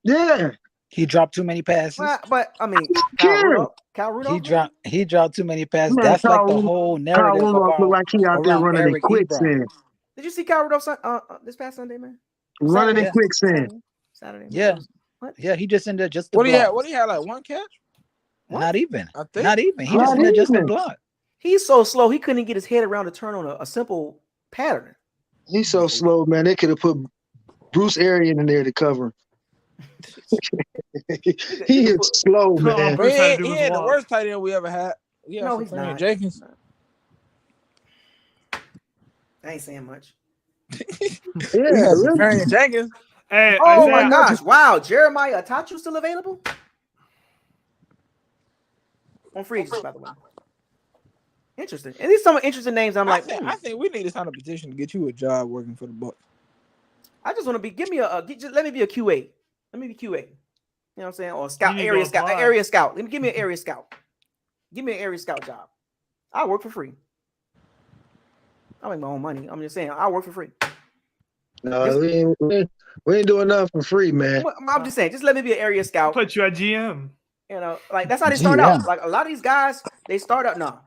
Speaker 14: Yeah.
Speaker 15: He dropped too many passes.
Speaker 1: Well, but I mean, Kyle Rudolph.
Speaker 15: He dropped too many passes.
Speaker 14: Man,
Speaker 15: That's like the
Speaker 14: Kyle
Speaker 15: whole narrative
Speaker 14: Rudolph looked like he out there
Speaker 15: around
Speaker 14: running in
Speaker 15: Eric Ebron.
Speaker 14: quicksand.
Speaker 1: Did you see Kyle Rudolph this past Sunday, man?
Speaker 14: Running in quicksand.
Speaker 1: Saturday.
Speaker 15: Yeah.
Speaker 1: What?
Speaker 15: Yeah, he just ended just the
Speaker 18: what
Speaker 15: block.
Speaker 18: he had like one catch?
Speaker 1: What?
Speaker 15: Not even.
Speaker 18: I think.
Speaker 15: Not even. He just ended just the block.
Speaker 1: He's so slow. He couldn't get his head around to turn on a simple pattern.
Speaker 14: He's so slow, man. They could have put Bruce Arian in there to cover. He is slow, man.
Speaker 18: He ain't the worst tight end we ever had.
Speaker 1: No, he's not.
Speaker 18: Jenkins.
Speaker 1: I ain't saying much.
Speaker 14: Yeah,
Speaker 18: really? Jenkins.
Speaker 17: Hey,
Speaker 1: oh
Speaker 17: Isaiah.
Speaker 1: my gosh! Wow, Jeremiah Atachu still available? On free agents, by the way. Interesting. And these some interesting names. I
Speaker 18: think we need to sign a petition to get you a job working for the Bucs.
Speaker 1: I just want to be. Give me let me be a QA. Let me be QA. You know what I'm saying? Or a scout, area scout. Give me an area scout. Give me an area scout job. I work for free. I make my own money. I'm just saying, I work for free.
Speaker 14: No, we ain't doing nothing for free, man.
Speaker 1: I'm just saying, just let me be an area scout.
Speaker 17: Put you at GM.
Speaker 1: You know, like that's how they start out. Like a lot of these guys, they start out now.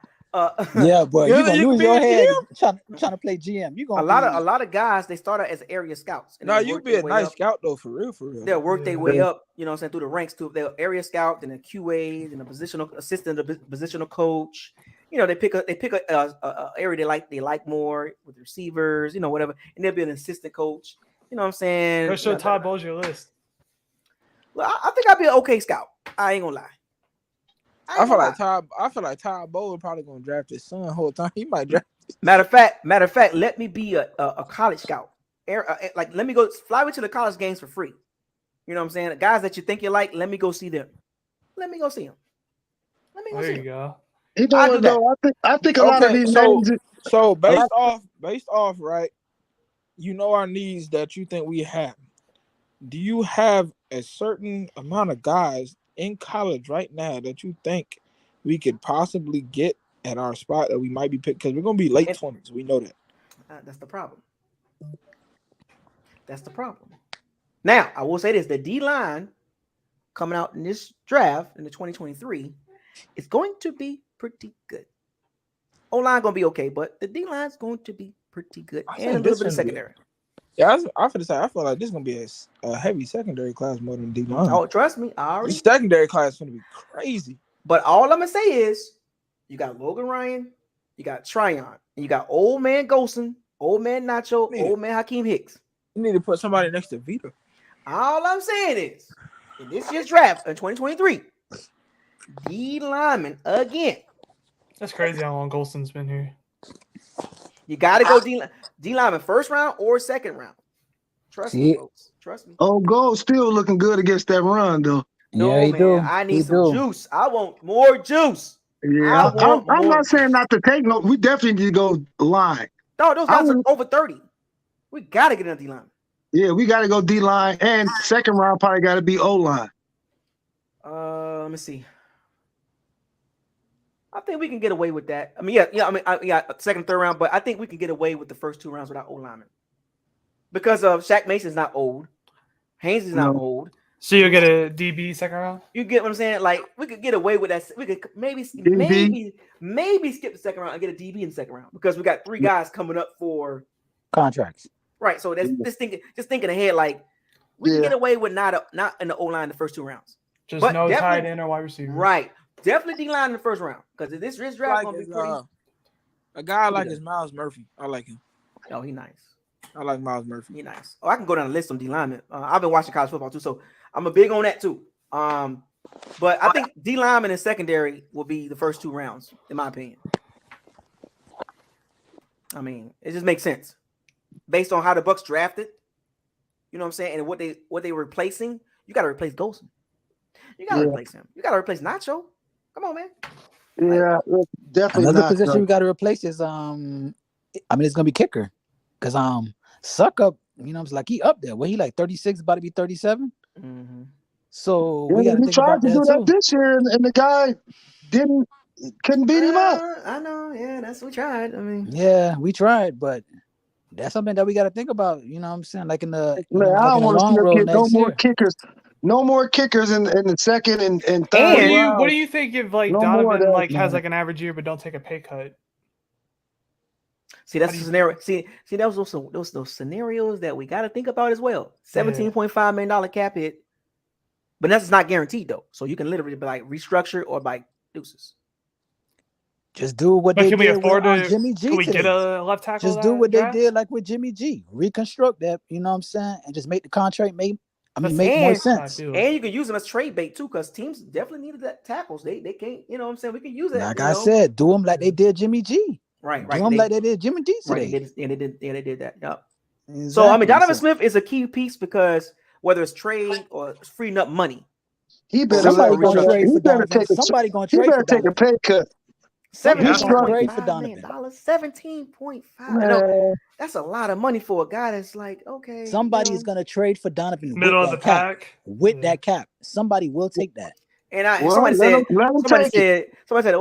Speaker 15: Yeah, but you're gonna lose your head trying to play GM. You gonna
Speaker 1: a lot of guys, they start out as area scouts.
Speaker 18: No, you be a nice scout though, for real.
Speaker 1: They'll work their way up, you know what I'm saying, through the ranks to their area scout, then a QA, then a positional assistant, a positional coach. You know, they pick a area they like more with receivers, you know, whatever, and they'll be an assistant coach. You know what I'm saying?
Speaker 17: Go show Todd Bowles your list.
Speaker 1: Well, I think I'd be an okay scout. I ain't gonna lie.
Speaker 18: I feel like Todd Bowles probably gonna draft his son the whole time. He might draft.
Speaker 1: Matter of fact, let me be a college scout. Like, let me go fly me to the college games for free. You know what I'm saying? The guys that you think you like, let me go see them. Let me go see them.
Speaker 17: There you go.
Speaker 14: You know what, though? I think a lot of these names.
Speaker 18: So based off, right? You know our needs that you think we have. Do you have a certain amount of guys in college right now that you think we could possibly get at our spot that we might be picked? Because we're gonna be late 20s. We know that.
Speaker 1: That's the problem. Now, I will say this: the D line coming out in this draft in the 2023 is going to be pretty good. O-line gonna be okay, but the D line's going to be pretty good, and a little bit of secondary.
Speaker 18: Yeah, I feel like this is gonna be a heavy secondary class more than D line.
Speaker 1: Oh, trust me,
Speaker 18: This secondary class is gonna be crazy.
Speaker 1: But all I'm gonna say is, you got Logan Ryan, you got Tryon, and you got old man Golson, old man Nacho, old man Hakeem Hicks.
Speaker 18: You need to put somebody next to Vita.
Speaker 1: All I'm saying is, in this year's draft in 2023, D lineman again.
Speaker 17: That's crazy how long Golson's been here.
Speaker 1: You got to go D lineman first round or second round. Trust me, folks. Trust me.
Speaker 14: Oh, Gold still looking good against that run, though.
Speaker 1: No, yeah, man. I need some juice. I want more juice.
Speaker 14: Yeah, I'm not saying not to take no. We definitely need to go line.
Speaker 1: No, those guys are over 30. We got to get in D line.
Speaker 14: Yeah, we got to go D line, and second round probably got to be O line.
Speaker 1: Let me see. I think we can get away with that. I mean, yeah, second, third round, but I think we can get away with the first two rounds without O lineman because Shaq Mason's not old, Haynes is not old.
Speaker 17: So you'll get a DB second round.
Speaker 1: You get what I'm saying? Like, we could get away with that. We could maybe skip the second round and get a DB in the second round because we got three guys coming up for
Speaker 15: contracts.
Speaker 1: Right. So that's just thinking ahead. Like, we can get away with not in the O line the first two rounds.
Speaker 17: Just no tight end or wide receiver.
Speaker 1: Right. Definitely D line in the first round because this draft gonna be pretty.
Speaker 18: A guy like his Miles Murphy. I like him.
Speaker 1: Oh, he nice.
Speaker 18: I like Miles Murphy.
Speaker 1: He nice. Oh, I can go down the list on D lineman. I've been watching college football too, so I'm a big on that too. But I think D lineman and secondary will be the first two rounds, in my opinion. I mean, it just makes sense based on how the Bucs drafted. You know what I'm saying, and what they were replacing. You got to replace Golson. You gotta replace him. You gotta replace Nacho. Come on, man.
Speaker 14: Yeah, definitely
Speaker 15: Another
Speaker 14: not.
Speaker 15: position we got to replace is it's gonna be kicker, because Suckup, it's like he up there. He like 36, about to be 37.
Speaker 1: Mm-hmm.
Speaker 15: So
Speaker 14: Yeah,
Speaker 15: we got to
Speaker 14: he
Speaker 15: think
Speaker 14: tried
Speaker 15: about
Speaker 14: to
Speaker 15: that
Speaker 14: do that
Speaker 15: too.
Speaker 14: this year, and the guy couldn't beat him up.
Speaker 1: I know. Yeah, that's what we tried. I mean,
Speaker 15: Yeah, we tried, but that's something that we got to think about. You know what I'm saying? Like in the
Speaker 14: Man, I
Speaker 15: like
Speaker 14: don't
Speaker 15: in the
Speaker 14: want to see
Speaker 15: long
Speaker 14: us
Speaker 15: road
Speaker 14: get no
Speaker 15: next
Speaker 14: more
Speaker 15: year.
Speaker 14: kickers. No more kickers in the second and
Speaker 17: What
Speaker 14: third
Speaker 17: do you
Speaker 14: round.
Speaker 17: think if like
Speaker 14: No more of
Speaker 17: Donovan
Speaker 14: that,
Speaker 17: has
Speaker 14: man.
Speaker 17: like an average year but don't take a pay cut?
Speaker 1: see, that's the scenario. See, that was those scenarios that we got to think about as well. $17.5 million cap hit, but that's not guaranteed though. So you can literally be like restructure or by deuces.
Speaker 15: Just do what
Speaker 17: But
Speaker 15: they
Speaker 17: can we
Speaker 15: did
Speaker 17: afford
Speaker 15: with
Speaker 17: to?
Speaker 15: Jimmy G
Speaker 17: Can we
Speaker 15: today.
Speaker 17: get a left tackle?
Speaker 15: Just do what
Speaker 17: draft?
Speaker 15: they did like with Jimmy G. Reconstruct that, you know what I'm saying, and just make the contract make more sense.
Speaker 1: And you can use them as trade bait too, because teams definitely needed that tackles. They can't, you know what I'm saying? We can use that.
Speaker 15: Like I said, do them like they did Jimmy G.
Speaker 1: Right.
Speaker 15: Do them like they did Jimmy D today.
Speaker 1: Right. They did that. Yep.
Speaker 15: Exactly.
Speaker 1: So I mean, Donovan Smith is a key piece because whether it's trade or freeing up money,
Speaker 14: he better
Speaker 15: somebody gonna trade for
Speaker 14: better
Speaker 15: Donovan.
Speaker 14: take a,
Speaker 15: Somebody gonna
Speaker 14: he
Speaker 15: trade
Speaker 14: better
Speaker 15: for
Speaker 14: take
Speaker 15: Donovan.
Speaker 14: a pay cut.
Speaker 1: $17.5 million. $17.5.
Speaker 14: Man.
Speaker 1: That's a lot of money for a guy that's like, okay.
Speaker 15: Somebody is gonna trade for Donovan
Speaker 17: Middle
Speaker 15: with
Speaker 17: of
Speaker 15: that
Speaker 17: the
Speaker 15: cap.
Speaker 17: pack.
Speaker 15: With that cap. Somebody will take that.
Speaker 1: And
Speaker 14: Well,
Speaker 1: somebody said, well,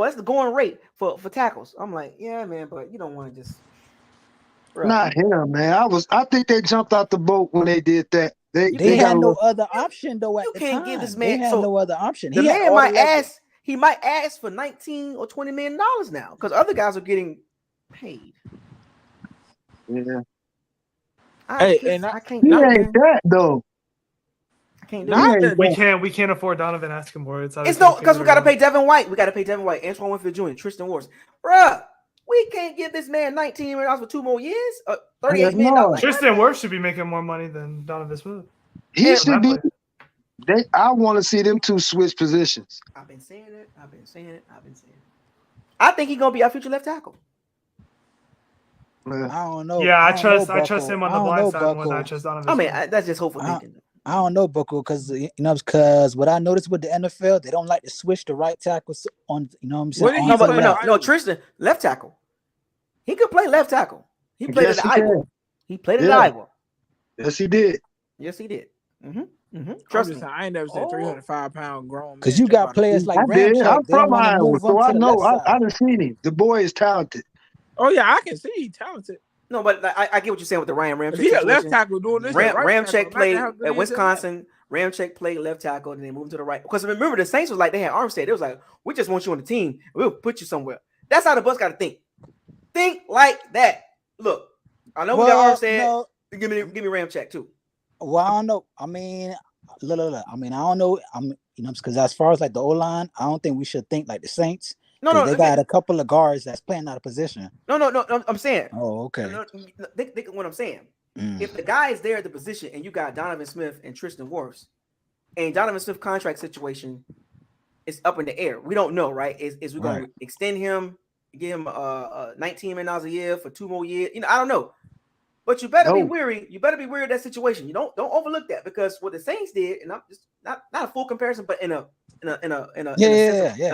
Speaker 1: that's the going rate for tackles. I'm like, yeah, man, but you don't want to just.
Speaker 14: Not him, man. I think they jumped out the boat when they did that.
Speaker 15: They had no other option though at the time.
Speaker 1: Can't give this man.
Speaker 15: They had no other option.
Speaker 1: The man might ask. He might ask for $19 or $20 million now because other guys are getting paid.
Speaker 14: Yeah.
Speaker 1: I can't.
Speaker 14: He ain't that though.
Speaker 1: I can't do it.
Speaker 17: We can't afford Donovan asking more. It's
Speaker 1: no because we got to pay Devin White. We got to pay Devin White, Antoine Winfield Jr., Tristan Wirfs. Bruh, we can't give this man $19 million for 2 more years. $38 million.
Speaker 17: Tristan Wirfs should be making more money than Donovan Smith.
Speaker 14: He should be. I want to see them two switch positions.
Speaker 1: I've been saying it. I think he's gonna be our future left tackle.
Speaker 15: I don't know.
Speaker 17: Yeah, I trust him on the blind side more than I trust Donovan.
Speaker 1: I mean, that's just hopeful thinking.
Speaker 15: I don't know, Bucko, because what I noticed with the NFL, they don't like to switch the right tackles on. You know what I'm saying?
Speaker 1: No, Tristan left tackle. He could play left tackle. He played at Iowa. He played at Iowa.
Speaker 14: Yes, he did.
Speaker 1: Trust me.
Speaker 18: I ain't never seen 305-pound grown.
Speaker 15: Because you got players like Ramchek.
Speaker 14: I'm from Iowa, so I know. I done seen him. The boy is talented.
Speaker 18: Oh yeah, I can see he's talented.
Speaker 1: No, but I get what you're saying with the Ryan Ramchek.
Speaker 18: If he a left tackle doing this,
Speaker 1: Ramchek played at Wisconsin. Ramchek played left tackle, and they moved to the right. Because remember, the Saints was like they had Armstead. It was like, we just want you on the team. We'll put you somewhere. That's how the Bucs got to think. Think like that. Look, I know we got Armstead. No. Give me Ramchek too.
Speaker 15: Well, I don't know. I mean, look. I mean, I don't know. Because as far as like the O-line, I don't think we should think like the Saints. No, they got a couple of guards that's playing out of position.
Speaker 1: No. I'm saying.
Speaker 15: Oh, okay.
Speaker 1: Think what I'm saying. If the guy is there at the position and you got Donovan Smith and Tristan Wirfs, and Donovan Smith contract situation is up in the air, we don't know, right? Is we going to extend him, give him $19 million a year for 2 more years? I don't know. But you better be weary. You better be weary of that situation. You don't overlook that, because what the Saints did, and I'm just not a full comparison, but in a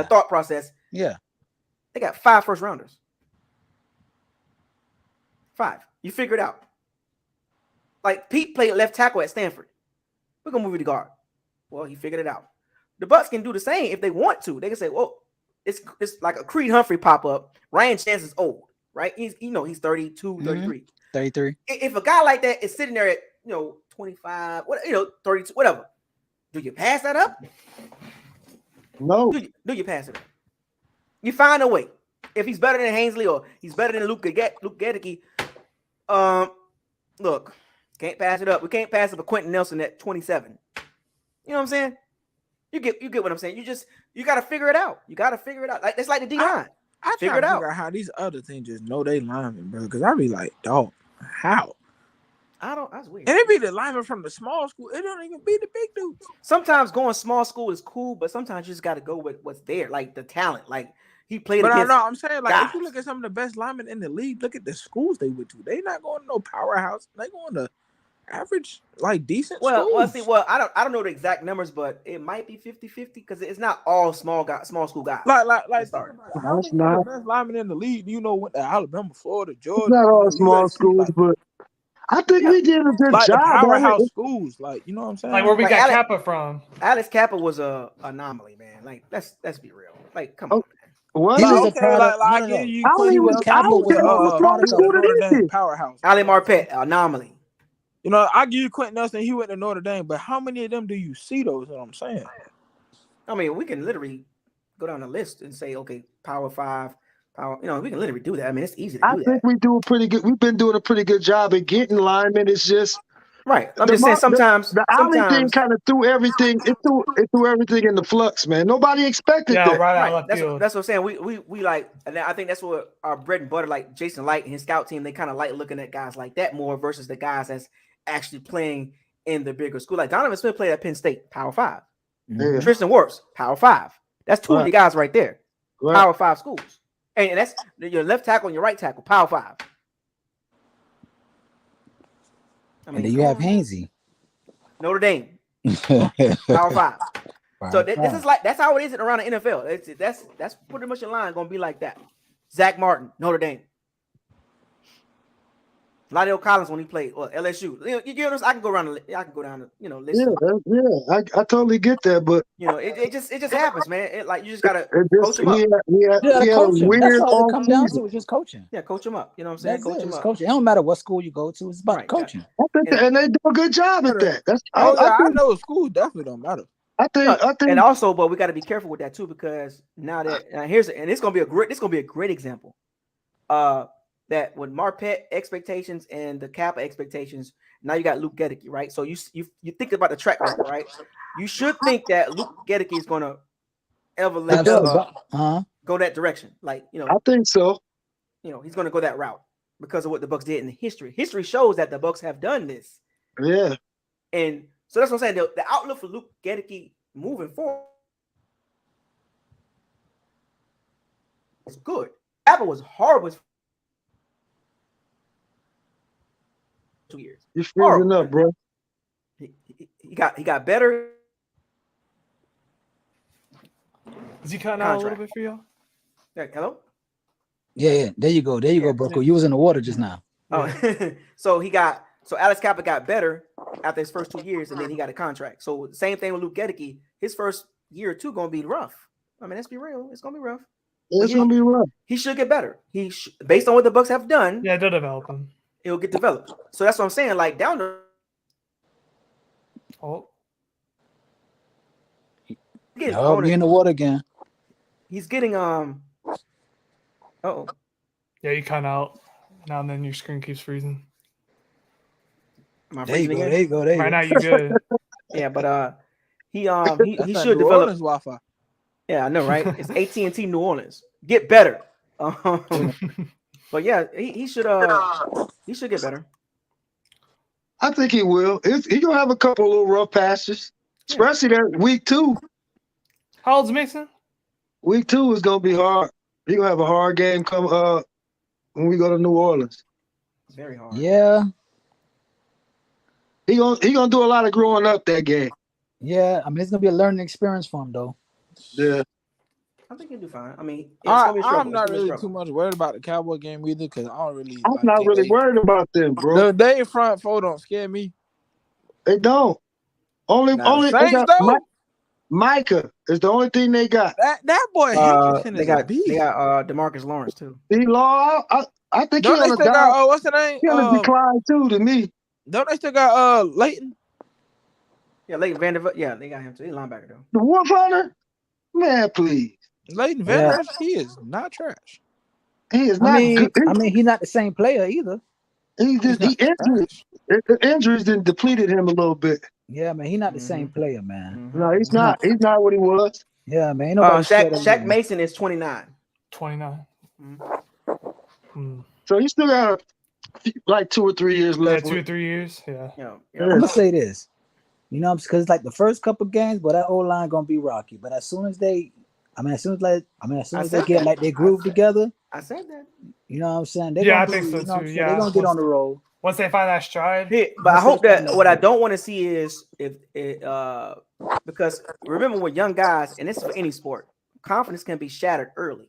Speaker 1: thought process.
Speaker 15: Yeah.
Speaker 1: They got 5 first rounders. 5. You figure it out. Like Pete played left tackle at Stanford. We're gonna move you to guard. Well, he figured it out. The Bucs can do the same if they want to. They can say, well, it's like a Creed Humphrey pop up. Ryan Chance is old, right? He's 32, 33.
Speaker 15: 33.
Speaker 1: If a guy like that is sitting there at 25, 32, whatever, do you pass that up?
Speaker 14: No.
Speaker 1: Do you pass it up? You find a way. If he's better than Hainsley or he's better than Luke Gedeke, look, can't pass it up. We can't pass up a Quentin Nelson at 27. You know what I'm saying? You get what I'm saying. You got to figure it out. Like it's like the D-line.
Speaker 18: I figure out how these other things just know they linemen, bro. Because I be like, dog, how?
Speaker 1: That's weird.
Speaker 18: And it be the linemen from the small school. It don't even be the big dudes.
Speaker 1: Sometimes going small school is cool, but sometimes you just got to go with what's there, like the talent. Like he played.
Speaker 18: But
Speaker 1: against
Speaker 18: I'm saying, like,
Speaker 1: guys.
Speaker 18: if you look at some of the best linemen in the league, look at the schools they went to. They not going to no powerhouse. They going to average, like decent
Speaker 1: Well,
Speaker 18: schools.
Speaker 1: I don't know the exact numbers, but it might be 50-50 because it's not all small school guys.
Speaker 18: Like think about it. How many of the best linemen in the league do you know went to Alabama, Florida, Georgia,
Speaker 14: Not all small
Speaker 18: USC,
Speaker 14: schools, but I think we did a good
Speaker 18: like
Speaker 14: job.
Speaker 18: the powerhouse schools, like you know what I'm saying?
Speaker 17: Like where we got Kappa from.
Speaker 1: Alex Kappa was a anomaly, man. Like let's be real. Like come on, man.
Speaker 14: What?
Speaker 15: He was a product.
Speaker 18: I
Speaker 15: No,
Speaker 18: give
Speaker 15: no.
Speaker 18: you
Speaker 15: Kappa was a product of
Speaker 18: Notre Dame powerhouse.
Speaker 1: Ali Marpet, anomaly.
Speaker 18: You know, I give you Quentin Nelson. He went to Notre Dame, but how many of them do you see? Those, is what I'm saying.
Speaker 1: I mean, we can literally go down the list and say, okay, Power 5, Power. You know, we can literally do that. I mean, it's easy to do that.
Speaker 14: I think we do a pretty good. We've been doing a pretty good job at getting linemen. It's just
Speaker 1: right. I'm just saying sometimes
Speaker 14: the Ali thing kind of threw everything. It threw everything in the flux, man. Nobody expected that.
Speaker 1: Right. That's what I'm saying. We like, and I think that's what our bread and butter, like Jason Light and his scout team, they kind of like looking at guys like that more versus the guys that's actually playing in the bigger school. Like Donovan Smith played at Penn State, Power 5.
Speaker 14: Yeah.
Speaker 1: Tristan Wirfs, Power 5. That's two of your guys right there.
Speaker 14: Right.
Speaker 1: Power 5 schools. And that's your left tackle and your right tackle, Power 5.
Speaker 15: And then you have Hainsey.
Speaker 1: Notre Dame. Power 5. So this is like that's how it is around the NFL. That's pretty much a line gonna be like that. Zach Martin, Notre Dame. Lydell Collins when he played LSU. You know, I can go around. I can go down. List.
Speaker 14: Yeah. I totally get that, but
Speaker 1: it just happens, man. You just gotta coach them up.
Speaker 14: He had a weird
Speaker 15: That's all it comes down to is just coaching.
Speaker 1: Yeah, coach them up. You know what I'm saying?
Speaker 15: That's it. It's coaching. It don't matter what school you go to. It's about coaching.
Speaker 14: And they do a good job at that.
Speaker 18: I know school definitely don't matter.
Speaker 14: I think,
Speaker 1: and also, but we got to be careful with that too because now that it's gonna be a great example. That with Marpet expectations and the Kappa expectations, now you got Luke Gedeke, right? So you think about the track record, right? You should think that Luke Gedeke is gonna ever let go that direction. Like
Speaker 14: I think so.
Speaker 1: He's gonna go that route because of what the Bucs did in history. History shows that the Bucs have done this.
Speaker 14: Yeah.
Speaker 1: And so that's what I'm saying. The outlook for Luke Gedeke moving forward is good. Kappa was horrible. 2 years.
Speaker 14: You're freezing up, bro.
Speaker 1: He got better.
Speaker 17: Is he cutting out a little bit for you?
Speaker 1: Hello?
Speaker 15: Yeah. There you go, Broco. You was in the water just now.
Speaker 1: Oh, so Alex Kappa got better after his first 2 years, and then he got a contract. So the same thing with Luke Gedeke. His first year or two gonna be rough. I mean, let's be real. It's gonna be rough.
Speaker 14: It's gonna be rough.
Speaker 1: He should get better. Based on what the Bucs have done.
Speaker 17: Yeah, they'll develop him.
Speaker 1: It'll get developed. So that's what I'm saying. Like down the
Speaker 15: you're in the water again.
Speaker 1: He's getting Yeah,
Speaker 17: you cut out. Now and then your screen keeps freezing.
Speaker 15: There you go.
Speaker 17: Right now you're good.
Speaker 1: Yeah, but he should develop.
Speaker 18: Wi-Fi.
Speaker 1: Yeah, I know, right? It's AT&T New Orleans. Get better. But yeah, he should get better.
Speaker 14: I think he will. He's gonna have a couple of little rough passes, especially that week 2.
Speaker 17: How old's Mason?
Speaker 14: Week 2 is gonna be hard. He's gonna have a hard game come when we go to New Orleans.
Speaker 1: Very hard.
Speaker 15: Yeah.
Speaker 14: He gonna do a lot of growing up that game.
Speaker 15: Yeah, I mean it's gonna be a learning experience for him though.
Speaker 14: Yeah.
Speaker 1: I think he'll do fine. I mean,
Speaker 18: I'm not really too much worried about the Cowboy game either because I don't really.
Speaker 14: I'm not really worried about them, bro.
Speaker 18: They front four don't scare me.
Speaker 14: They don't. Only
Speaker 18: Saints, though?
Speaker 14: Micah is the only thing they got.
Speaker 18: That boy Hutchinson
Speaker 1: they
Speaker 18: is
Speaker 1: got
Speaker 18: a beast.
Speaker 1: they got DeMarcus Lawrence too.
Speaker 14: I think
Speaker 18: Don't they still got what's the name?
Speaker 14: He on a decline too to me.
Speaker 18: Don't they still got Leighton?
Speaker 1: Yeah, Leighton Vander. Yeah, they got him too. He's a linebacker though.
Speaker 14: The Wolf Hunter? Man, please.
Speaker 18: Leighton Vander, he is not trash.
Speaker 14: He is not good.
Speaker 15: I mean, he's not the same player either.
Speaker 14: He injuries then depleted him a little bit.
Speaker 15: Yeah, man, he's not the same player, man.
Speaker 14: No, he's not. He's not what he was.
Speaker 15: Yeah, man.
Speaker 1: Shaq Mason is 29.
Speaker 17: 29.
Speaker 14: So he still got like 2 or 3 years left.
Speaker 17: Yeah, 2 or 3 years. Yeah.
Speaker 15: I'm gonna say this. You know, because it's like the first couple games, but that old line gonna be rocky. But as soon as they get like they groove together.
Speaker 1: I said that.
Speaker 15: You know what I'm saying?
Speaker 17: I think so too.
Speaker 15: They're gonna get on the roll.
Speaker 17: Once they find that stride.
Speaker 1: But I hope that what I don't want to see is if it because remember with young guys, and this is for any sport, confidence can be shattered early.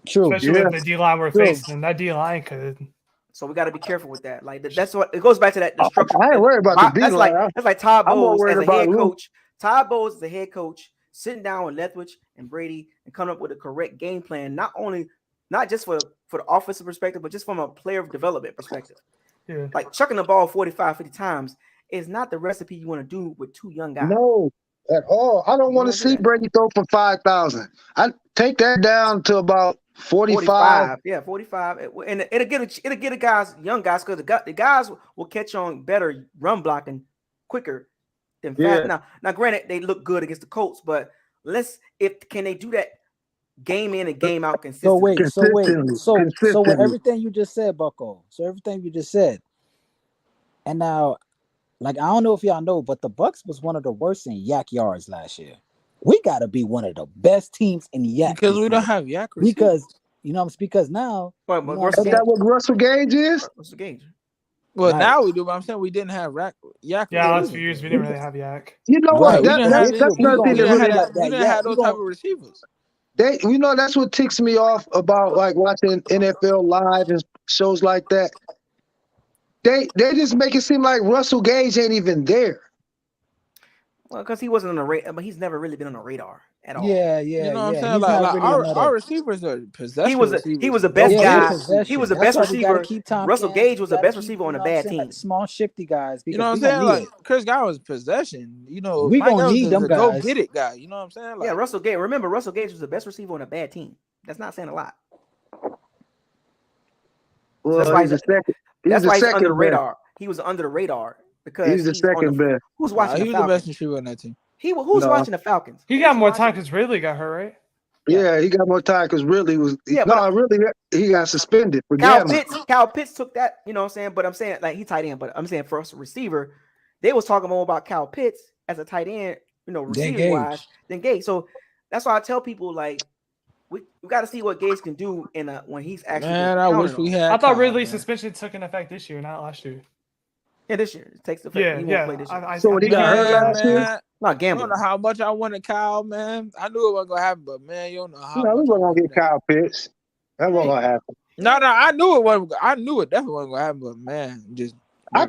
Speaker 8: True.
Speaker 17: Especially with the D line we're facing. That D line could.
Speaker 1: So we got to be careful with that. Like that's what it goes back to that structure.
Speaker 14: I ain't worried about the D line.
Speaker 1: That's like Todd Bowles as a head
Speaker 14: Luke.
Speaker 1: coach. Todd Bowles is the head coach, sitting down with Leftwich and Brady and coming up with a correct game plan. Not just for the offensive perspective, but just from a player development perspective.
Speaker 17: Yeah.
Speaker 1: Like chucking the ball 45, 50 times is not the recipe you want to do with two young guys.
Speaker 14: No, at all. I don't want to see Brady throw for 5,000. I take that down to about 45.
Speaker 1: Yeah, 45. And it'll get the guys, young guys, because the guys will catch on better run blocking quicker than fast. Now, granted, they look good against the Colts, but can they do that game in and game out consistently?
Speaker 15: So with everything you just said, Bucko. So everything you just said, and now, like I don't know if y'all know, but the Bucs was one of the worst in yak yards last year. We got to be one of the best teams in yak
Speaker 18: because we don't have yak receivers.
Speaker 15: Because now,
Speaker 14: is that what Russell Gage is?
Speaker 1: Russell Gage.
Speaker 18: Well, now we do, but I'm saying we didn't have yak.
Speaker 17: Yeah, last few years we didn't really have yak.
Speaker 14: You know what? That's nothing to really.
Speaker 18: We didn't have those type of receivers.
Speaker 14: That's what ticks me off about like watching NFL Live and shows like that. They just make it seem like Russell Gage ain't even there.
Speaker 1: Well, because he wasn't on the radar, but he's never really been on the radar at all.
Speaker 15: Yeah.
Speaker 18: You know what I'm saying? Like our receivers are possession.
Speaker 1: He was the best guy. He was the best receiver. Russell Gage was the best receiver on a bad team.
Speaker 15: Like small shifty guys.
Speaker 18: You know what I'm saying? Like Chris Guy was possession. You know,
Speaker 15: we gonna need them guys.
Speaker 18: Go get it guy. You know what I'm saying?
Speaker 1: Like, yeah, Russell Gage. Remember, Russell Gage was the best receiver on a bad team. That's not saying a lot.
Speaker 14: Well, that's why he's
Speaker 1: under the radar. He was under the radar. Because
Speaker 14: he's the second best.
Speaker 1: Who's watching?
Speaker 18: He was the best receiver on that team.
Speaker 1: Who's watching the Falcons?
Speaker 17: He got more time because Ridley got hurt, right?
Speaker 14: Yeah, he got more time because Ridley was. He got suspended for
Speaker 1: Kyle Pitts took that. You know what I'm saying? But I'm saying like he tight end. But I'm saying for us receiver, they was talking more about Kyle Pitts as a tight end. You know, receiving wise than Gage. So that's why I tell people like we got to see what Gage can do when he's actually.
Speaker 18: Man, I wish we had.
Speaker 17: I thought Ridley's suspension took an effect this year, not last year.
Speaker 1: Yeah, this year it takes effect.
Speaker 17: Yeah.
Speaker 1: Play this year.
Speaker 14: So he got hurt last year.
Speaker 1: Not gambling.
Speaker 18: I don't know how much I wanted Kyle, man. I knew it wasn't gonna happen, but man, you don't know how.
Speaker 14: No, we weren't gonna get Kyle Pitts. That wasn't gonna happen.
Speaker 18: No, I knew it wasn't. I knew it definitely wasn't gonna happen, but man, just.
Speaker 14: I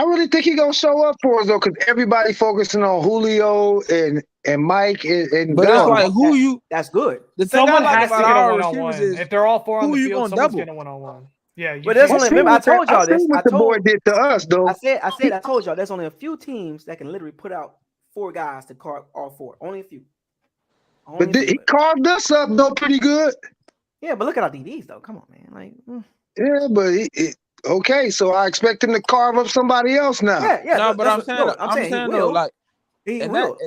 Speaker 14: really think he's gonna show up for us though, because everybody focusing on Julio and Mike and.
Speaker 18: But it's like who you.
Speaker 1: That's good.
Speaker 18: The thing
Speaker 17: someone
Speaker 18: I like
Speaker 17: has to
Speaker 18: about
Speaker 17: get a
Speaker 18: our
Speaker 17: one-on-one.
Speaker 18: receivers is
Speaker 17: if they're all four on the field, someone's
Speaker 18: double.
Speaker 17: getting a one-on-one. Yeah,
Speaker 1: but there's only. Remember, I told y'all this.
Speaker 14: What the boy did to us, though.
Speaker 1: I told y'all there's only a few teams that can literally put out 4 guys to carve all 4. Only a few.
Speaker 14: But he carved us up though pretty good.
Speaker 1: Yeah, but look at our DBs though. Come on, man. Like.
Speaker 14: Yeah, but okay. So I expect him to carve up somebody else now.
Speaker 1: Yeah.
Speaker 18: No, but I'm saying though, like
Speaker 1: he will.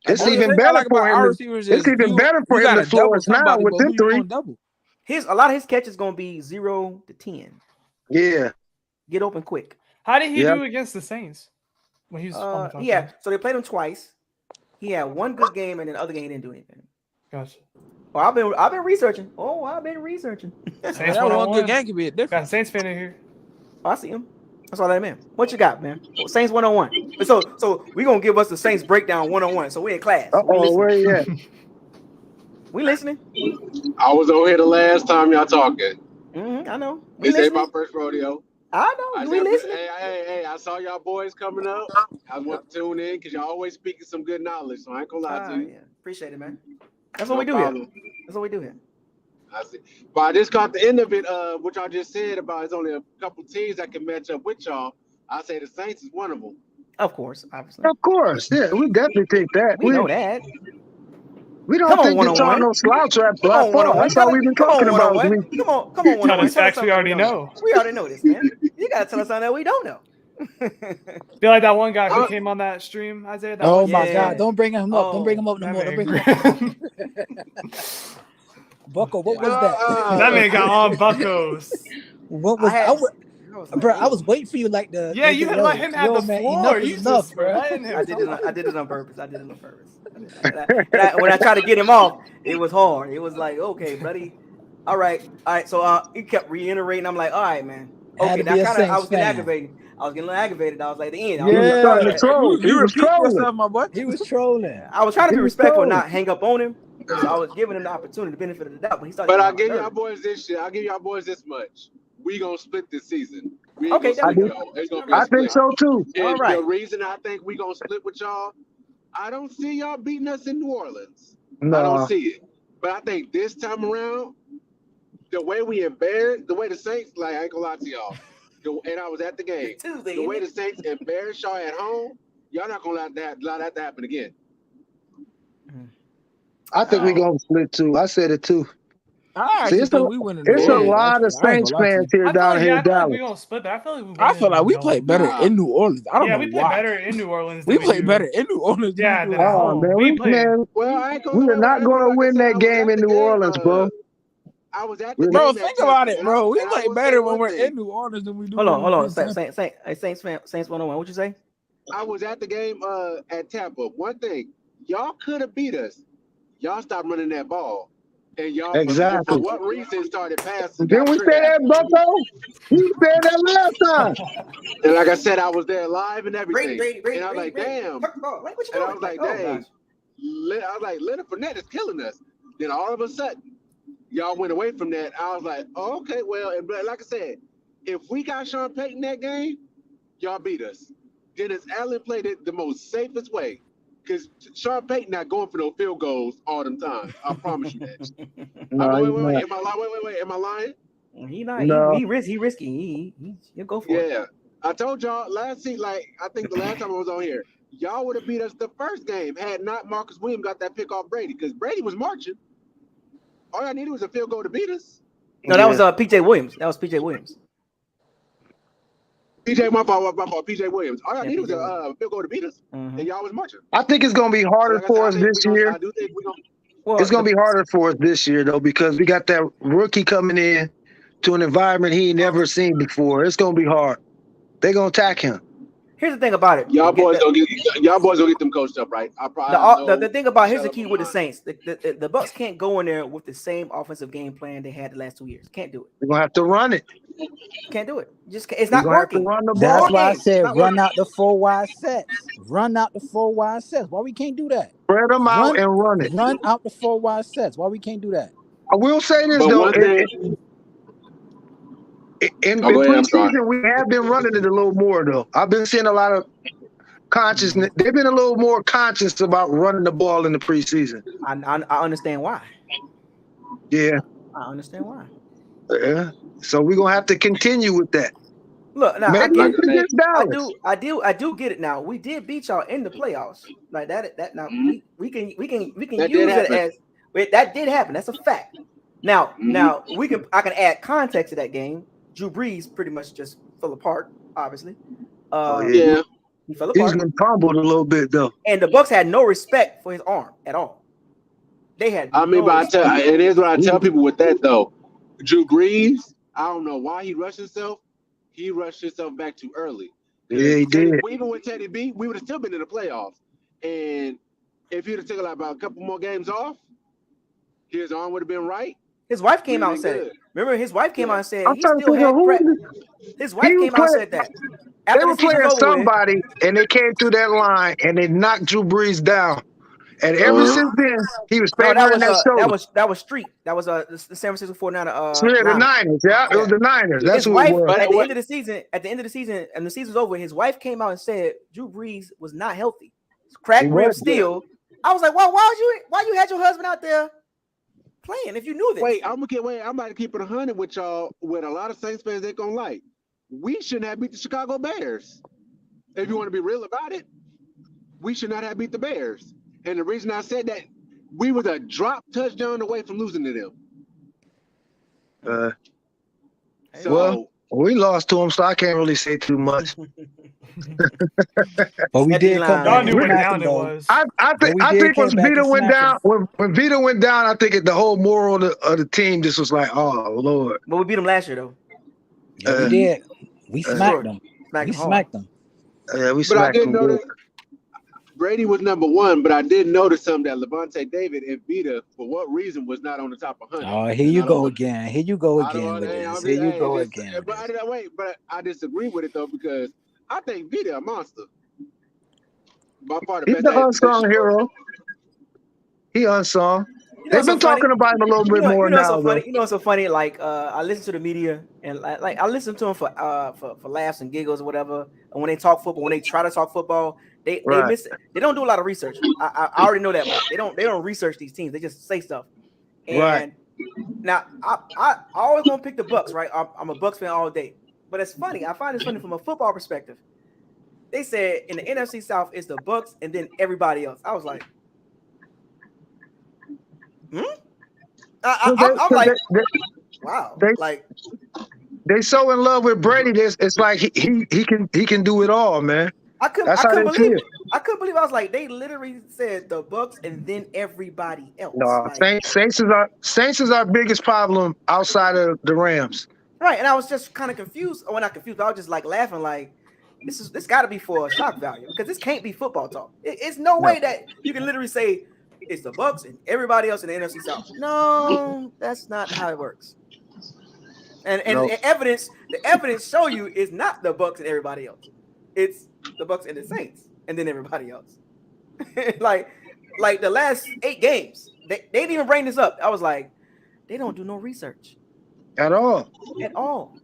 Speaker 14: It's even better for him. It's even better for him to floor us now with them 3.
Speaker 1: A lot of his catches gonna be 0 to 10.
Speaker 14: Yeah.
Speaker 1: Get open quick.
Speaker 17: How did he do against the Saints when he was on the Falcons?
Speaker 1: So they played him twice. He had one good game and then the other game he didn't do anything.
Speaker 17: Gotcha.
Speaker 1: Well, I've been researching.
Speaker 17: Saints
Speaker 18: one good game could be a different.
Speaker 17: Got a Saints fan in here.
Speaker 1: Oh, I see him. That's all that man. What you got, man? Saints 101. So we gonna give us the Saints breakdown 101. So we in class.
Speaker 14: Where you at?
Speaker 1: We listening.
Speaker 19: I was over here the last time y'all talking.
Speaker 1: I know.
Speaker 19: This ain't my first rodeo.
Speaker 1: I know. We listening.
Speaker 19: Hey, I saw y'all boys coming up. I want to tune in because y'all always speaking some good knowledge. So I ain't gonna lie to you.
Speaker 1: Yeah. Appreciate it, man. That's what we do here. That's what we do here.
Speaker 19: I see. But I just caught the end of it, what y'all just said about it's only a couple teams that can match up with y'all. I say the Saints is one of them.
Speaker 1: Of course, obviously.
Speaker 14: Of course, yeah, we definitely think that.
Speaker 1: We know that.
Speaker 14: We don't think that y'all no slouch rap. That's all we've been talking about.
Speaker 1: Come on,
Speaker 17: tell us facts we already know.
Speaker 1: We already know this, man. You gotta tell us something that we don't know.
Speaker 17: Feel like that one guy who came on that stream, Isaiah.
Speaker 15: Oh my God! Don't bring him up. Don't bring him up no more. Don't bring him up. Bucko, what was that?
Speaker 17: That man got on Buccos.
Speaker 15: What was I was waiting for you like the.
Speaker 17: Yeah, you had let him have the floor. You
Speaker 1: enough, bro. I did it on purpose. When I tried to get him off, it was hard. It was like, okay, buddy, All right. So he kept reiterating. I'm like, all right, man. Okay,
Speaker 15: Had to be a
Speaker 1: I
Speaker 15: Saints
Speaker 1: was getting
Speaker 15: fan.
Speaker 1: aggravated. I was getting a little aggravated. I was like, the end.
Speaker 14: He was starting to
Speaker 18: Yeah,
Speaker 14: troll. He
Speaker 18: you
Speaker 14: was
Speaker 18: repeat
Speaker 14: trolling.
Speaker 18: yourself, my boy.
Speaker 15: He was trolling.
Speaker 1: I was trying to
Speaker 14: He
Speaker 1: be
Speaker 14: was
Speaker 1: respectful and
Speaker 14: trolling.
Speaker 1: not hang up on him. So I was giving him the opportunity, the benefit of the doubt, but he started
Speaker 19: But
Speaker 1: getting
Speaker 19: I'll
Speaker 1: on my
Speaker 19: give y'all
Speaker 1: nerves.
Speaker 19: boys this shit. I'll give y'all boys this much. We gonna split this season. We ain't
Speaker 1: Okay, there
Speaker 19: gonna
Speaker 1: we
Speaker 19: split
Speaker 1: go.
Speaker 19: y'all. It's gonna be
Speaker 14: I
Speaker 19: a
Speaker 14: think
Speaker 19: split.
Speaker 14: so too.
Speaker 1: All
Speaker 19: And
Speaker 1: right.
Speaker 19: the reason I think we gonna split with y'all, I don't see y'all beating us in New Orleans. I
Speaker 14: No.
Speaker 19: don't see it. But I think this time around, the way we embarrassed, the way the Saints, like I ain't gonna lie to y'all, and I was at the game.
Speaker 1: Tuesday,
Speaker 19: The way
Speaker 1: ain't
Speaker 19: the Saints embarrassed y'all at home, y'all not gonna allow that to happen again.
Speaker 14: I think we're gonna split too. I said it too.
Speaker 18: I
Speaker 14: See,
Speaker 18: actually think we win in New
Speaker 14: it's a
Speaker 18: Orleans.
Speaker 14: lot of
Speaker 18: Actually, I ain't
Speaker 14: Saints
Speaker 18: gonna lie to
Speaker 14: fans
Speaker 18: you.
Speaker 14: here
Speaker 17: I feel
Speaker 14: down
Speaker 17: like,
Speaker 14: here
Speaker 17: yeah,
Speaker 14: in
Speaker 17: I feel like
Speaker 14: Dallas.
Speaker 17: we gonna split, but I feel like we
Speaker 18: I
Speaker 17: win
Speaker 18: feel like
Speaker 17: in
Speaker 18: we
Speaker 17: New
Speaker 18: play
Speaker 17: Orleans.
Speaker 18: better in New Orleans. I don't
Speaker 17: Yeah,
Speaker 18: know
Speaker 17: we play
Speaker 18: why.
Speaker 17: better in New Orleans
Speaker 18: We
Speaker 17: than we
Speaker 18: play
Speaker 17: do.
Speaker 18: better in New Orleans than
Speaker 17: Yeah,
Speaker 18: we do
Speaker 17: than
Speaker 18: at
Speaker 17: at
Speaker 14: Oh
Speaker 18: home.
Speaker 14: man,
Speaker 17: We play.
Speaker 19: Well, I ain't gonna
Speaker 14: we
Speaker 19: wait,
Speaker 14: are not
Speaker 19: wait,
Speaker 14: gonna
Speaker 19: like I
Speaker 14: win
Speaker 19: said,
Speaker 14: that
Speaker 19: I was
Speaker 14: game
Speaker 19: at
Speaker 14: in
Speaker 19: the
Speaker 14: New
Speaker 19: game.
Speaker 14: Orleans, bro.
Speaker 19: I was at the
Speaker 18: Bro,
Speaker 19: game
Speaker 18: think
Speaker 19: at
Speaker 18: about
Speaker 19: Tampa,
Speaker 18: it,
Speaker 19: and
Speaker 18: bro. We
Speaker 19: I
Speaker 18: play
Speaker 19: will say
Speaker 18: better when
Speaker 19: one
Speaker 18: we're
Speaker 19: thing.
Speaker 18: in New Orleans than we do
Speaker 1: Hold
Speaker 18: when
Speaker 1: on,
Speaker 18: we're
Speaker 1: hold on.
Speaker 18: in Tampa.
Speaker 1: Saints 101. What you say?
Speaker 19: I was at the game at Tampa. One thing, y'all could have beat us. Y'all stopped running that ball, and y'all
Speaker 14: Exactly.
Speaker 19: for what reason started passing?
Speaker 14: Didn't
Speaker 19: Got
Speaker 14: we say
Speaker 19: tricked.
Speaker 14: that, Bucko? We said that last time.
Speaker 19: And like I said, I was there live and
Speaker 1: Brady,
Speaker 19: everything. And I was like, damn.
Speaker 1: Tuck the ball. Like, what you
Speaker 19: And
Speaker 1: doing?
Speaker 19: I was like,
Speaker 1: oh
Speaker 19: dang.
Speaker 1: gosh.
Speaker 19: I was like, Leonard Fournette is killing us. Then all of a sudden, y'all went away from that. I was like, oh, okay, well, and like I said, if we got Sean Payton that game, y'all beat us. Dennis Allen played it the most safest way. Because Sean Payton not going for no field goals all them times. I promise you that.
Speaker 14: No, he's not.
Speaker 19: Am I lying? Wait. Am I lying?
Speaker 1: He not.
Speaker 14: No.
Speaker 1: He risky. He'll go for it.
Speaker 19: Yeah. I told y'all last season, like I think the last time I was on here, y'all would have beat us the first game had not Marcus Williams got that pick off Brady, because Brady was marching. All I needed was a field goal to beat us.
Speaker 1: No, that was PJ Williams. PJ Williams.
Speaker 19: My fault. PJ Williams. All I needed was a field goal to beat us, and y'all was marching.
Speaker 14: I think it's gonna be harder for us this year.
Speaker 19: I do think we're gonna.
Speaker 14: Well, it's gonna be harder for us this year though, because we got that rookie coming in to an environment he ain't never seen before. It's gonna be hard. They're gonna attack him.
Speaker 1: Here's the thing about it.
Speaker 19: Y'all boys gonna get them coached up, right? I probably
Speaker 1: the thing about here's the key with the Saints. The Bucs can't go in there with the same offensive game plan they had the last 2 years. Can't do it.
Speaker 14: We're gonna have to run it.
Speaker 1: Can't do it. It's not working.
Speaker 14: Run the
Speaker 15: That's
Speaker 14: ball.
Speaker 15: why I said run out the 4 wide sets. Run out the 4 wide sets. Why we can't do that?
Speaker 14: Spread them out and run it.
Speaker 15: Run out the 4 wide sets. Why we can't do that?
Speaker 14: I will say this
Speaker 19: But
Speaker 14: though.
Speaker 19: one thing,
Speaker 14: In preseason, we have been running it a little more though. I've been seeing a lot of consciousness. They've been a little more conscious about running the ball in the preseason.
Speaker 1: I understand why.
Speaker 14: Yeah.
Speaker 1: I understand why.
Speaker 14: Yeah. So we're gonna have to continue with that.
Speaker 1: Look, now
Speaker 14: Maybe
Speaker 1: I get it.
Speaker 14: against Dallas.
Speaker 1: I do get it now. We did beat y'all in the playoffs. Like that now we can
Speaker 19: That
Speaker 1: use
Speaker 19: did
Speaker 1: it
Speaker 19: happen.
Speaker 1: as that did happen. That's a fact. Now I can add context to that game. Drew Brees pretty much just fell apart, obviously.
Speaker 19: Yeah.
Speaker 1: He fell apart.
Speaker 14: He's been fumbled a little bit though.
Speaker 1: And the Bucs had no respect for his arm at all. They had
Speaker 19: it is what I tell people with that though. Drew Brees, I don't know why he rushed himself. He rushed himself back too early.
Speaker 14: Yeah, he did.
Speaker 19: Even with Teddy B, we would have still been in the playoffs. And if he'd have taken like about a couple more games off, his arm would have been right.
Speaker 1: His wife came out and said it. Remember, his wife came out and said
Speaker 14: I'm
Speaker 1: he
Speaker 14: trying to
Speaker 1: still
Speaker 14: figure
Speaker 1: had
Speaker 14: out
Speaker 1: prep.
Speaker 14: who
Speaker 1: His wife came out and said that.
Speaker 14: They
Speaker 1: After
Speaker 14: were
Speaker 1: the season's
Speaker 14: playing
Speaker 1: over with,
Speaker 14: somebody, and they came through that line, and they knocked Drew Brees down. And ever since then, he was
Speaker 1: no,
Speaker 14: favoring that shoulder.
Speaker 1: that was Street. That was the San Francisco 49ers.
Speaker 14: The Niners. Yeah, it was the Niners. That's
Speaker 1: his
Speaker 14: who
Speaker 1: wife,
Speaker 14: it was.
Speaker 1: at the end of the season, and the season's over, his wife came out and said Drew Brees was not healthy. Cracked ribs still. I was like, well, why you had your husband out there playing if you knew this?
Speaker 19: I'm about to keep it 100 with y'all. With a lot of Saints fans, they're gonna like. We shouldn't have beat the Chicago Bears. If you want to be real about it, we should not have beat the Bears. And the reason I said that, we was a drop touchdown away from losing to them.
Speaker 14: Well, we lost to them, so I can't really say too much.
Speaker 15: But we did come
Speaker 17: Y'all
Speaker 15: back.
Speaker 17: knew what down it was.
Speaker 14: I think when Vita went down, when Vita went down, I think the whole moral of the team just was like, oh Lord.
Speaker 1: But we beat them last year though.
Speaker 15: Yeah, we did. We smacked them. We smacked them.
Speaker 14: Yeah, we smacked them.
Speaker 19: Brady was number one, but I did notice something that Levante David and Vita, for what reason, was not on the top 100.
Speaker 15: Oh, here you go again. Here you go again with this. Here you go again.
Speaker 19: But I disagree with it though because I think Vita a monster. By far the
Speaker 14: He's
Speaker 19: best.
Speaker 14: the unsung hero. He unsung. They've been talking about him a little bit more now.
Speaker 1: You know what's so funny? Like I listen to the media and like I listen to them for laughs and giggles or whatever. And when they talk football, when they try to talk football, they miss it. They don't do a lot of research. I already know that. They don't research these teams. They just say stuff. And now I always gonna pick the Bucs, right? I'm a Bucs fan all day. But it's funny. I find it funny from a football perspective. They said in the NFC South it's the Bucs and then everybody else. I was like, I'm like, wow.
Speaker 14: They so in love with Brady. It's like he can do it all, man.
Speaker 1: I couldn't believe it. I was like, they literally said the Bucs and then everybody else.
Speaker 14: No,
Speaker 1: like,
Speaker 14: Saints is our biggest problem outside of the Rams.
Speaker 1: Right, and I was just kind of confused. Well, not confused. I was just like laughing, like this got to be for a shock value because this can't be football talk. It's no way that you can literally say it's the Bucs and everybody else in the NFC South. No, that's not how it works. And the evidence show you is not the Bucs and everybody else. It's the Bucs and the Saints and then everybody else. like the last 8 games, they didn't even bring this up. I was like, they don't do no research
Speaker 14: at all.
Speaker 1: At all.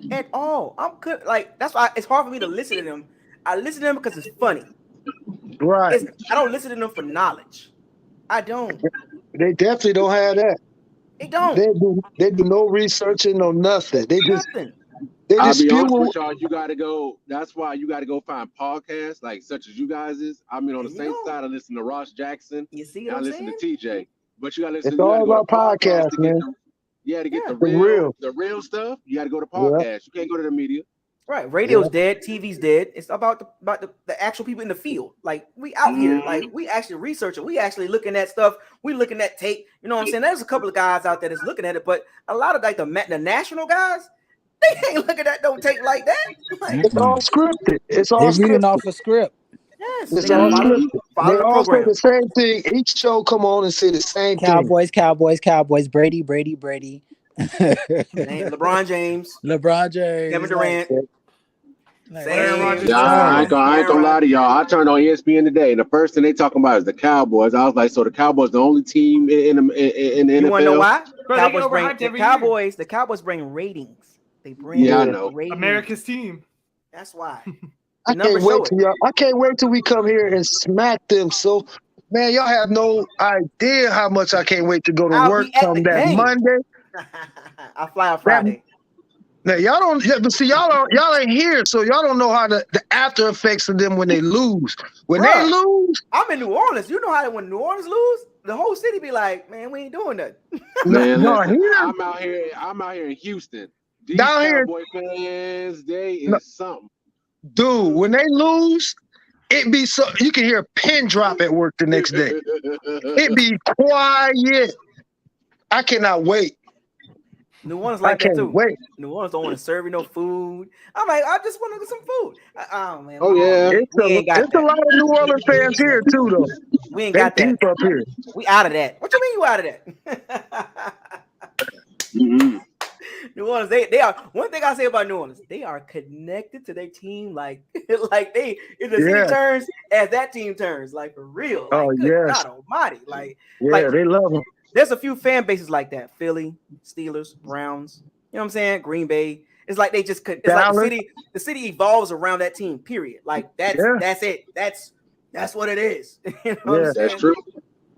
Speaker 1: That's why it's hard for me to listen to them. I listen to them because it's funny.
Speaker 14: Right.
Speaker 1: I don't listen to them for knowledge. I don't.
Speaker 14: They definitely don't have that.
Speaker 1: They don't.
Speaker 14: They do no researching, no nothing. They just
Speaker 19: I'll be honest with y'all, you gotta go. That's why you gotta go find podcasts like such as you guys'. I mean, on the Saints side, I listen to Ross Jackson.
Speaker 1: You see
Speaker 19: what I'm saying? I listen to TJ. But you gotta listen.
Speaker 14: It's all about podcasts, man.
Speaker 19: To get the real stuff. You gotta go to podcasts. Yeah. You can't go to the media.
Speaker 1: Right, radio's dead, TV's dead. It's about the actual people in the field. Like we out here, like we actually researching, we actually looking at stuff. We looking at tape. You know what I'm saying? There's a couple of guys out there that's looking at it, but a lot of like the national guys, they ain't looking at no tape like that. Like,
Speaker 14: it's all scripted. It's all
Speaker 15: They're reading off a script.
Speaker 1: Yes,
Speaker 14: it's all scripted. They all say the same thing. Each show come on and say the same thing.
Speaker 15: Cowboys. Brady.
Speaker 1: LeBron James. Kevin Durant.
Speaker 19: I ain't gonna lie to y'all. I turned on ESPN today, and the first thing they talking about is the Cowboys. I was like, so the Cowboys the only team in the NFL.
Speaker 1: You want to know why? The Cowboys bring ratings. They bring
Speaker 19: I know.
Speaker 1: ratings.
Speaker 17: America's team.
Speaker 1: That's why.
Speaker 14: I can't wait till we come here and smack them. So, man, y'all have no idea how much I can't wait to go to work come that Monday.
Speaker 1: I fly on Friday.
Speaker 14: Now y'all don't, but see y'all ain't here, so y'all don't know how the after effects of them when they lose. When they lose,
Speaker 1: I'm in New Orleans. You know how when New Orleans lose, the whole city be like, "Man, we ain't doing nothing."
Speaker 19: Man, I'm out here in Houston. These down Cowboy fans, they is something.
Speaker 14: Dude, when they lose, it be so you can hear a pin drop at work the next day. It be quiet. I cannot wait.
Speaker 1: New Orleans like that too. Wait. New Orleans don't want to serve you no food. I'm like, I just want to get some food. Oh man.
Speaker 19: Oh yeah.
Speaker 14: It's a lot of New Orleans fans here too, though.
Speaker 1: We ain't got that.
Speaker 14: Up here.
Speaker 1: We out of that. What you mean you out of that? New Orleans, they are. One thing I say about New Orleans, they are connected to their team, like they if the team turns as that team turns, like for real. Like, God Almighty, like
Speaker 14: they love them.
Speaker 1: There's a few fan bases like that: Philly, Steelers, Browns. You know what I'm saying? Green Bay. It's like they just could. It's like the city evolves around that team. Period. Like that's it. That's what it is. You know what I'm saying?
Speaker 19: That's true.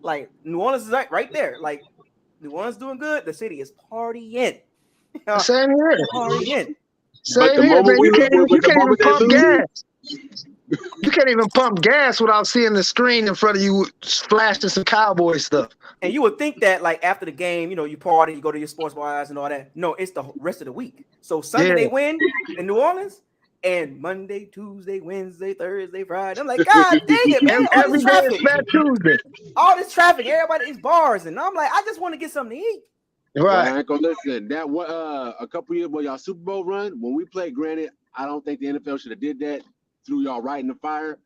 Speaker 1: Like New Orleans is right there. Like New Orleans doing good. The city is partying.
Speaker 14: Same here.
Speaker 1: Partying.
Speaker 14: Same here, man. You can't even pump gas. You can't even pump gas without seeing the screen in front of you flashing some cowboy stuff.
Speaker 1: And you would think that like after the game, you know, you party, you go to your sports bars and all that. No, it's the rest of the week. So Sunday they win in New Orleans, and Monday, Tuesday, Wednesday, Thursday, Friday. I'm like, God dang it, man!
Speaker 14: Every day is Fat Tuesday.
Speaker 1: All this traffic, everybody these bars, and I'm like, I just want to get something to eat.
Speaker 14: Right.
Speaker 19: I ain't gonna listen. That a couple years y'all Super Bowl run when we played. Granted, I don't think the NFL should have did that. Threw y'all right in the fire.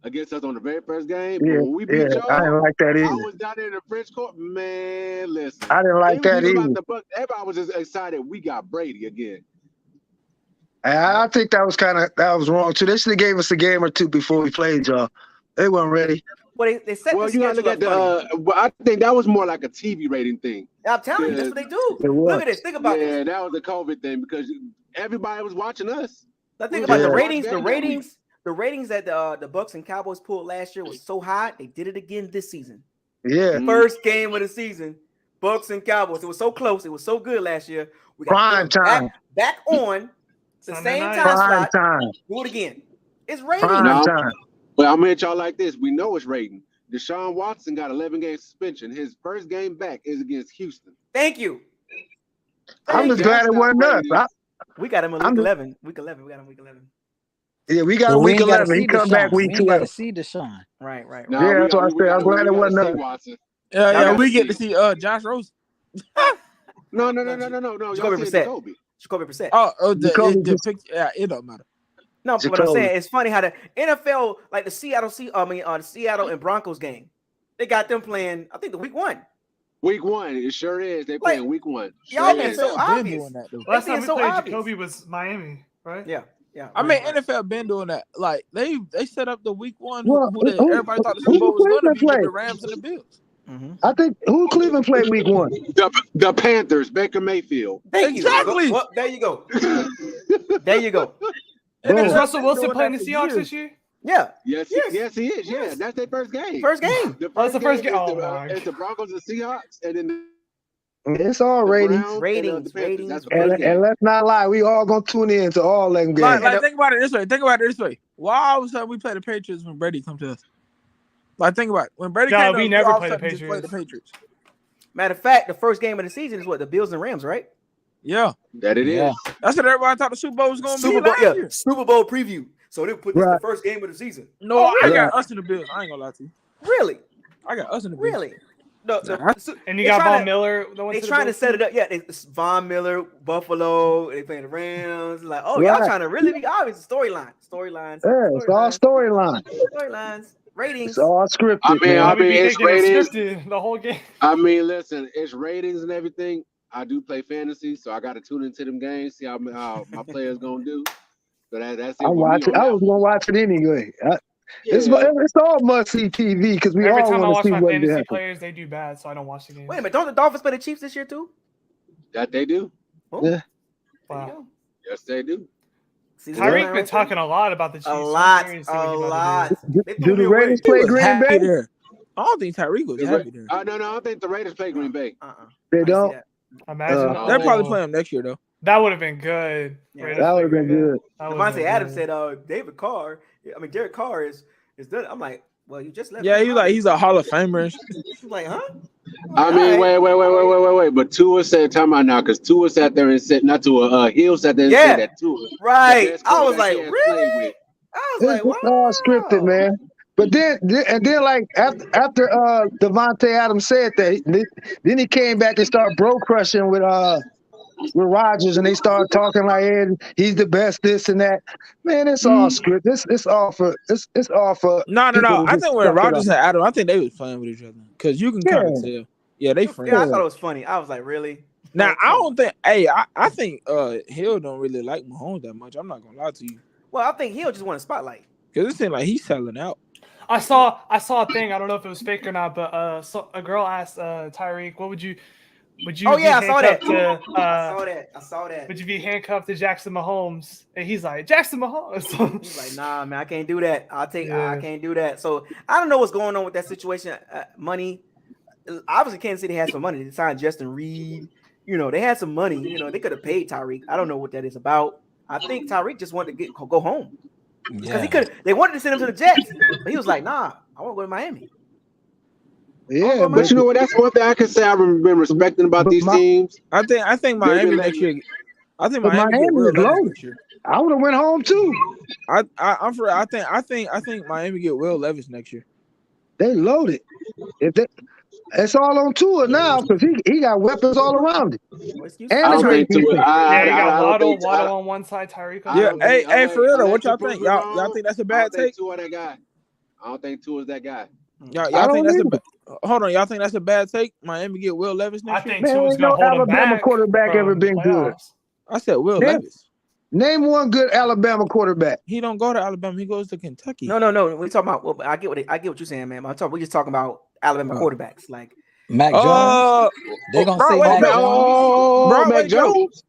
Speaker 19: against us on the very first game.
Speaker 14: Yeah,
Speaker 19: But when we beat
Speaker 14: I didn't
Speaker 19: y'all,
Speaker 14: like that
Speaker 19: I
Speaker 14: either.
Speaker 19: was down there in the French court. Man, listen.
Speaker 14: I didn't like
Speaker 19: It was
Speaker 14: that
Speaker 19: even about
Speaker 14: either.
Speaker 19: the Bucs. Everybody was just excited we got Brady again.
Speaker 14: And I think that was wrong too. They should have gave us a game or two before we played y'all. They weren't ready.
Speaker 1: Well, they set
Speaker 19: Well,
Speaker 1: the
Speaker 19: you gotta
Speaker 1: schedule
Speaker 19: look at
Speaker 1: up funny.
Speaker 19: well, I think that was more like a TV rating thing.
Speaker 1: I'm telling you, that's what they do.
Speaker 14: It was.
Speaker 1: Look at this. Think about
Speaker 19: Yeah,
Speaker 1: this.
Speaker 19: that was the COVID thing because everybody was watching us.
Speaker 1: Now
Speaker 19: We
Speaker 1: think
Speaker 19: was
Speaker 1: about
Speaker 19: able
Speaker 1: the
Speaker 19: to watch
Speaker 1: ratings. The
Speaker 19: games that week.
Speaker 1: ratings. The ratings that the Bucs and Cowboys pulled last year was so high. They did it again this season.
Speaker 14: Yeah.
Speaker 1: First game of the season, Bucs and Cowboys. It was so close. It was so good last year. We got
Speaker 14: Prime time.
Speaker 1: back on the
Speaker 17: Sunday
Speaker 1: same
Speaker 17: night.
Speaker 1: time
Speaker 14: Prime
Speaker 1: slot.
Speaker 14: time.
Speaker 1: Do it again. It's ratings.
Speaker 14: Prime
Speaker 19: Now,
Speaker 14: time.
Speaker 19: but I'm gonna hit y'all like this. We know it's rating. Deshaun Watson got 11-game suspension. His first game back is against Houston.
Speaker 1: Thank you.
Speaker 14: I'm just glad it wasn't us.
Speaker 1: We got him in week 11. Week 11. We got him week 11.
Speaker 14: Yeah, we got
Speaker 15: Well, we
Speaker 14: week
Speaker 15: ain't gotta
Speaker 14: 11. He
Speaker 15: see
Speaker 14: come back
Speaker 15: Deshaun.
Speaker 14: week
Speaker 15: We ain't got
Speaker 14: 12.
Speaker 15: to see Deshaun.
Speaker 1: Right.
Speaker 19: Nah,
Speaker 14: Yeah,
Speaker 19: we
Speaker 14: that's what I said. I'm glad it
Speaker 19: gotta
Speaker 14: wasn't
Speaker 19: see
Speaker 14: us.
Speaker 19: Watson.
Speaker 18: Yeah, we get to
Speaker 19: see.
Speaker 18: see Josh Rosen.
Speaker 19: No.
Speaker 1: Jacoby
Speaker 19: Y'all
Speaker 1: Brissett.
Speaker 19: see Jacoby.
Speaker 1: Jacoby Brissett.
Speaker 18: The picture. Yeah, it don't matter.
Speaker 1: No, but I'm saying it's funny how the NFL, like the Seattle and Broncos game, they got them playing. I think the week 1.
Speaker 19: Week 1, it sure is. They playing week 1.
Speaker 1: Y'all
Speaker 19: Sure
Speaker 1: being
Speaker 19: is.
Speaker 1: so obvious.
Speaker 17: Last time we played
Speaker 1: obvious.
Speaker 17: Jacoby was Miami, right?
Speaker 1: Yeah.
Speaker 18: I mean, NFL been doing that. Like they set up the week 1
Speaker 14: Well,
Speaker 18: everybody thought the Super Bowl was going to be with the Rams and the Bills.
Speaker 14: I think who Cleveland played week 1?
Speaker 19: The Panthers, Baker Mayfield.
Speaker 18: Exactly.
Speaker 1: Well, there you go. There you go.
Speaker 17: And is Russell Wilson playing the Seahawks this year?
Speaker 1: Yeah.
Speaker 19: Yes, he is. Yeah, that's their first game.
Speaker 1: First game.
Speaker 17: That's the first game.
Speaker 19: It's the Broncos and Seahawks, and then
Speaker 14: It's all ratings.
Speaker 1: Ratings.
Speaker 14: And let's not lie, we all gonna tune in to all them games.
Speaker 18: Like think about it this way. Why all of a sudden we play the Patriots when Brady come to us? Like think about it. When Brady came to us,
Speaker 17: we never
Speaker 18: all of
Speaker 17: play
Speaker 18: a
Speaker 17: the
Speaker 18: sudden just play the Patriots.
Speaker 1: Matter of fact, the first game of the season is what? The Bills and Rams, right?
Speaker 18: Yeah.
Speaker 19: That it is.
Speaker 18: That's what everybody thought the Super Bowl was going to be.
Speaker 1: Super Bowl preview. So they put this the first game of the season.
Speaker 18: No, I got us in the Bills. I ain't gonna lie to you.
Speaker 1: Really?
Speaker 18: I got us in the Bills.
Speaker 1: Really? No.
Speaker 17: And you got Von Miller.
Speaker 1: They trying to set it up. Yeah, it's Von Miller, Buffalo. They playing the Rams. Like, y'all trying to really be obvious. Storylines.
Speaker 14: Yeah, it's all storyline.
Speaker 1: Storylines. Ratings.
Speaker 14: It's all scripted.
Speaker 19: I mean, it's ratings.
Speaker 17: The whole game.
Speaker 19: I mean, listen, it's ratings and everything. I do play fantasy, so I got to tune into them games, see how my players gonna do. So that's it.
Speaker 14: I watch it. I was gonna watch it anyway. It's all must see TV because we
Speaker 17: Every
Speaker 14: all
Speaker 17: time I
Speaker 14: want
Speaker 17: watch
Speaker 14: to see
Speaker 17: my
Speaker 14: what
Speaker 17: fantasy
Speaker 14: happens.
Speaker 17: players, they do bad, so I don't watch the game.
Speaker 1: Wait a minute, don't the Dolphins play the Chiefs this year too?
Speaker 19: That they do.
Speaker 14: Yeah.
Speaker 17: Wow.
Speaker 19: Yes, they do.
Speaker 17: Tyreek been talking a lot about the Chiefs.
Speaker 1: A lot.
Speaker 14: Do the Raiders play Green Bay?
Speaker 18: There. I don't think Tyreek was happy there.
Speaker 19: No, I don't think the Raiders play Green Bay.
Speaker 14: They don't.
Speaker 17: Imagine.
Speaker 18: They'll probably play them next year though.
Speaker 17: That would have been good.
Speaker 1: Yeah,
Speaker 14: that would have been good.
Speaker 1: Devontae Adams said, Derek Carr is done. I'm like, well, you just left.
Speaker 18: Yeah, he's a Hall of Famer.
Speaker 1: He's like, huh?
Speaker 19: I mean, wait. But Tua said, time out now, because Tua sat there and said, not Tua, Hill sat there and said that Tua.
Speaker 1: Right. I was like, really? I was like,
Speaker 14: It's all scripted, man. But then like after Devontae Adams said that, then he came back and started bro crushing with Rodgers, and they started talking like, hey, he's the best, this and that. Man, it's all scripted. It's all for
Speaker 18: No. I think when Rodgers and Adams, I think they was playing with each other because you can kind of tell. Yeah, they friends.
Speaker 1: Yeah, I thought it was funny. I was like, really?
Speaker 18: Now I don't think. Hey, I think Hill don't really like Mahomes that much. I'm not gonna lie to you.
Speaker 1: Well, I think Hill just want a spotlight
Speaker 18: because it seemed like he's selling out.
Speaker 17: I saw a thing. I don't know if it was fake or not, but so a girl asked Tyreek, "What would you?"
Speaker 1: Oh yeah, I saw that.
Speaker 17: I saw that. Would you be handcuffed to Jackson Mahomes? And he's like, Jackson Mahomes.
Speaker 1: He's like, nah, man, I can't do that. I can't do that. So I don't know what's going on with that situation. Money. Obviously, Kansas City has some money. They signed Justin Reed. They had some money. They could have paid Tyreek. I don't know what that is about. I think Tyreek just wanted to go home because they wanted to send him to the Jets, but he was like, nah, I want to go to Miami.
Speaker 14: Yeah,
Speaker 19: but you know what? That's one thing I can say I've been respecting about these teams.
Speaker 18: I think Miami next year. I think Miami
Speaker 14: is loaded. I would have went home too.
Speaker 18: I think Miami get Will Levis next year.
Speaker 14: They loaded. It's all on Tua now because he got weapons all around him.
Speaker 17: And I think you got Waddle on one side, Tyreek on the other.
Speaker 18: Hey, for real though, what y'all think? Y'all think that's a bad take?
Speaker 19: I I don't think Tua's that guy.
Speaker 18: Y'all think that's hold on? Y'all think that's a bad take? Miami get Will Levis next year?
Speaker 17: I think Tua's gonna hold him back.
Speaker 14: Quarterback ever been good.
Speaker 18: I said Will Levis.
Speaker 14: Name one good Alabama quarterback.
Speaker 18: He don't go to Alabama. He goes to Kentucky.
Speaker 1: No. We talking about. Well, I get what you're saying, man. We're just talking about Alabama quarterbacks, like
Speaker 15: Mac Jones. They're gonna say Mac Jones.
Speaker 14: Mac Jones.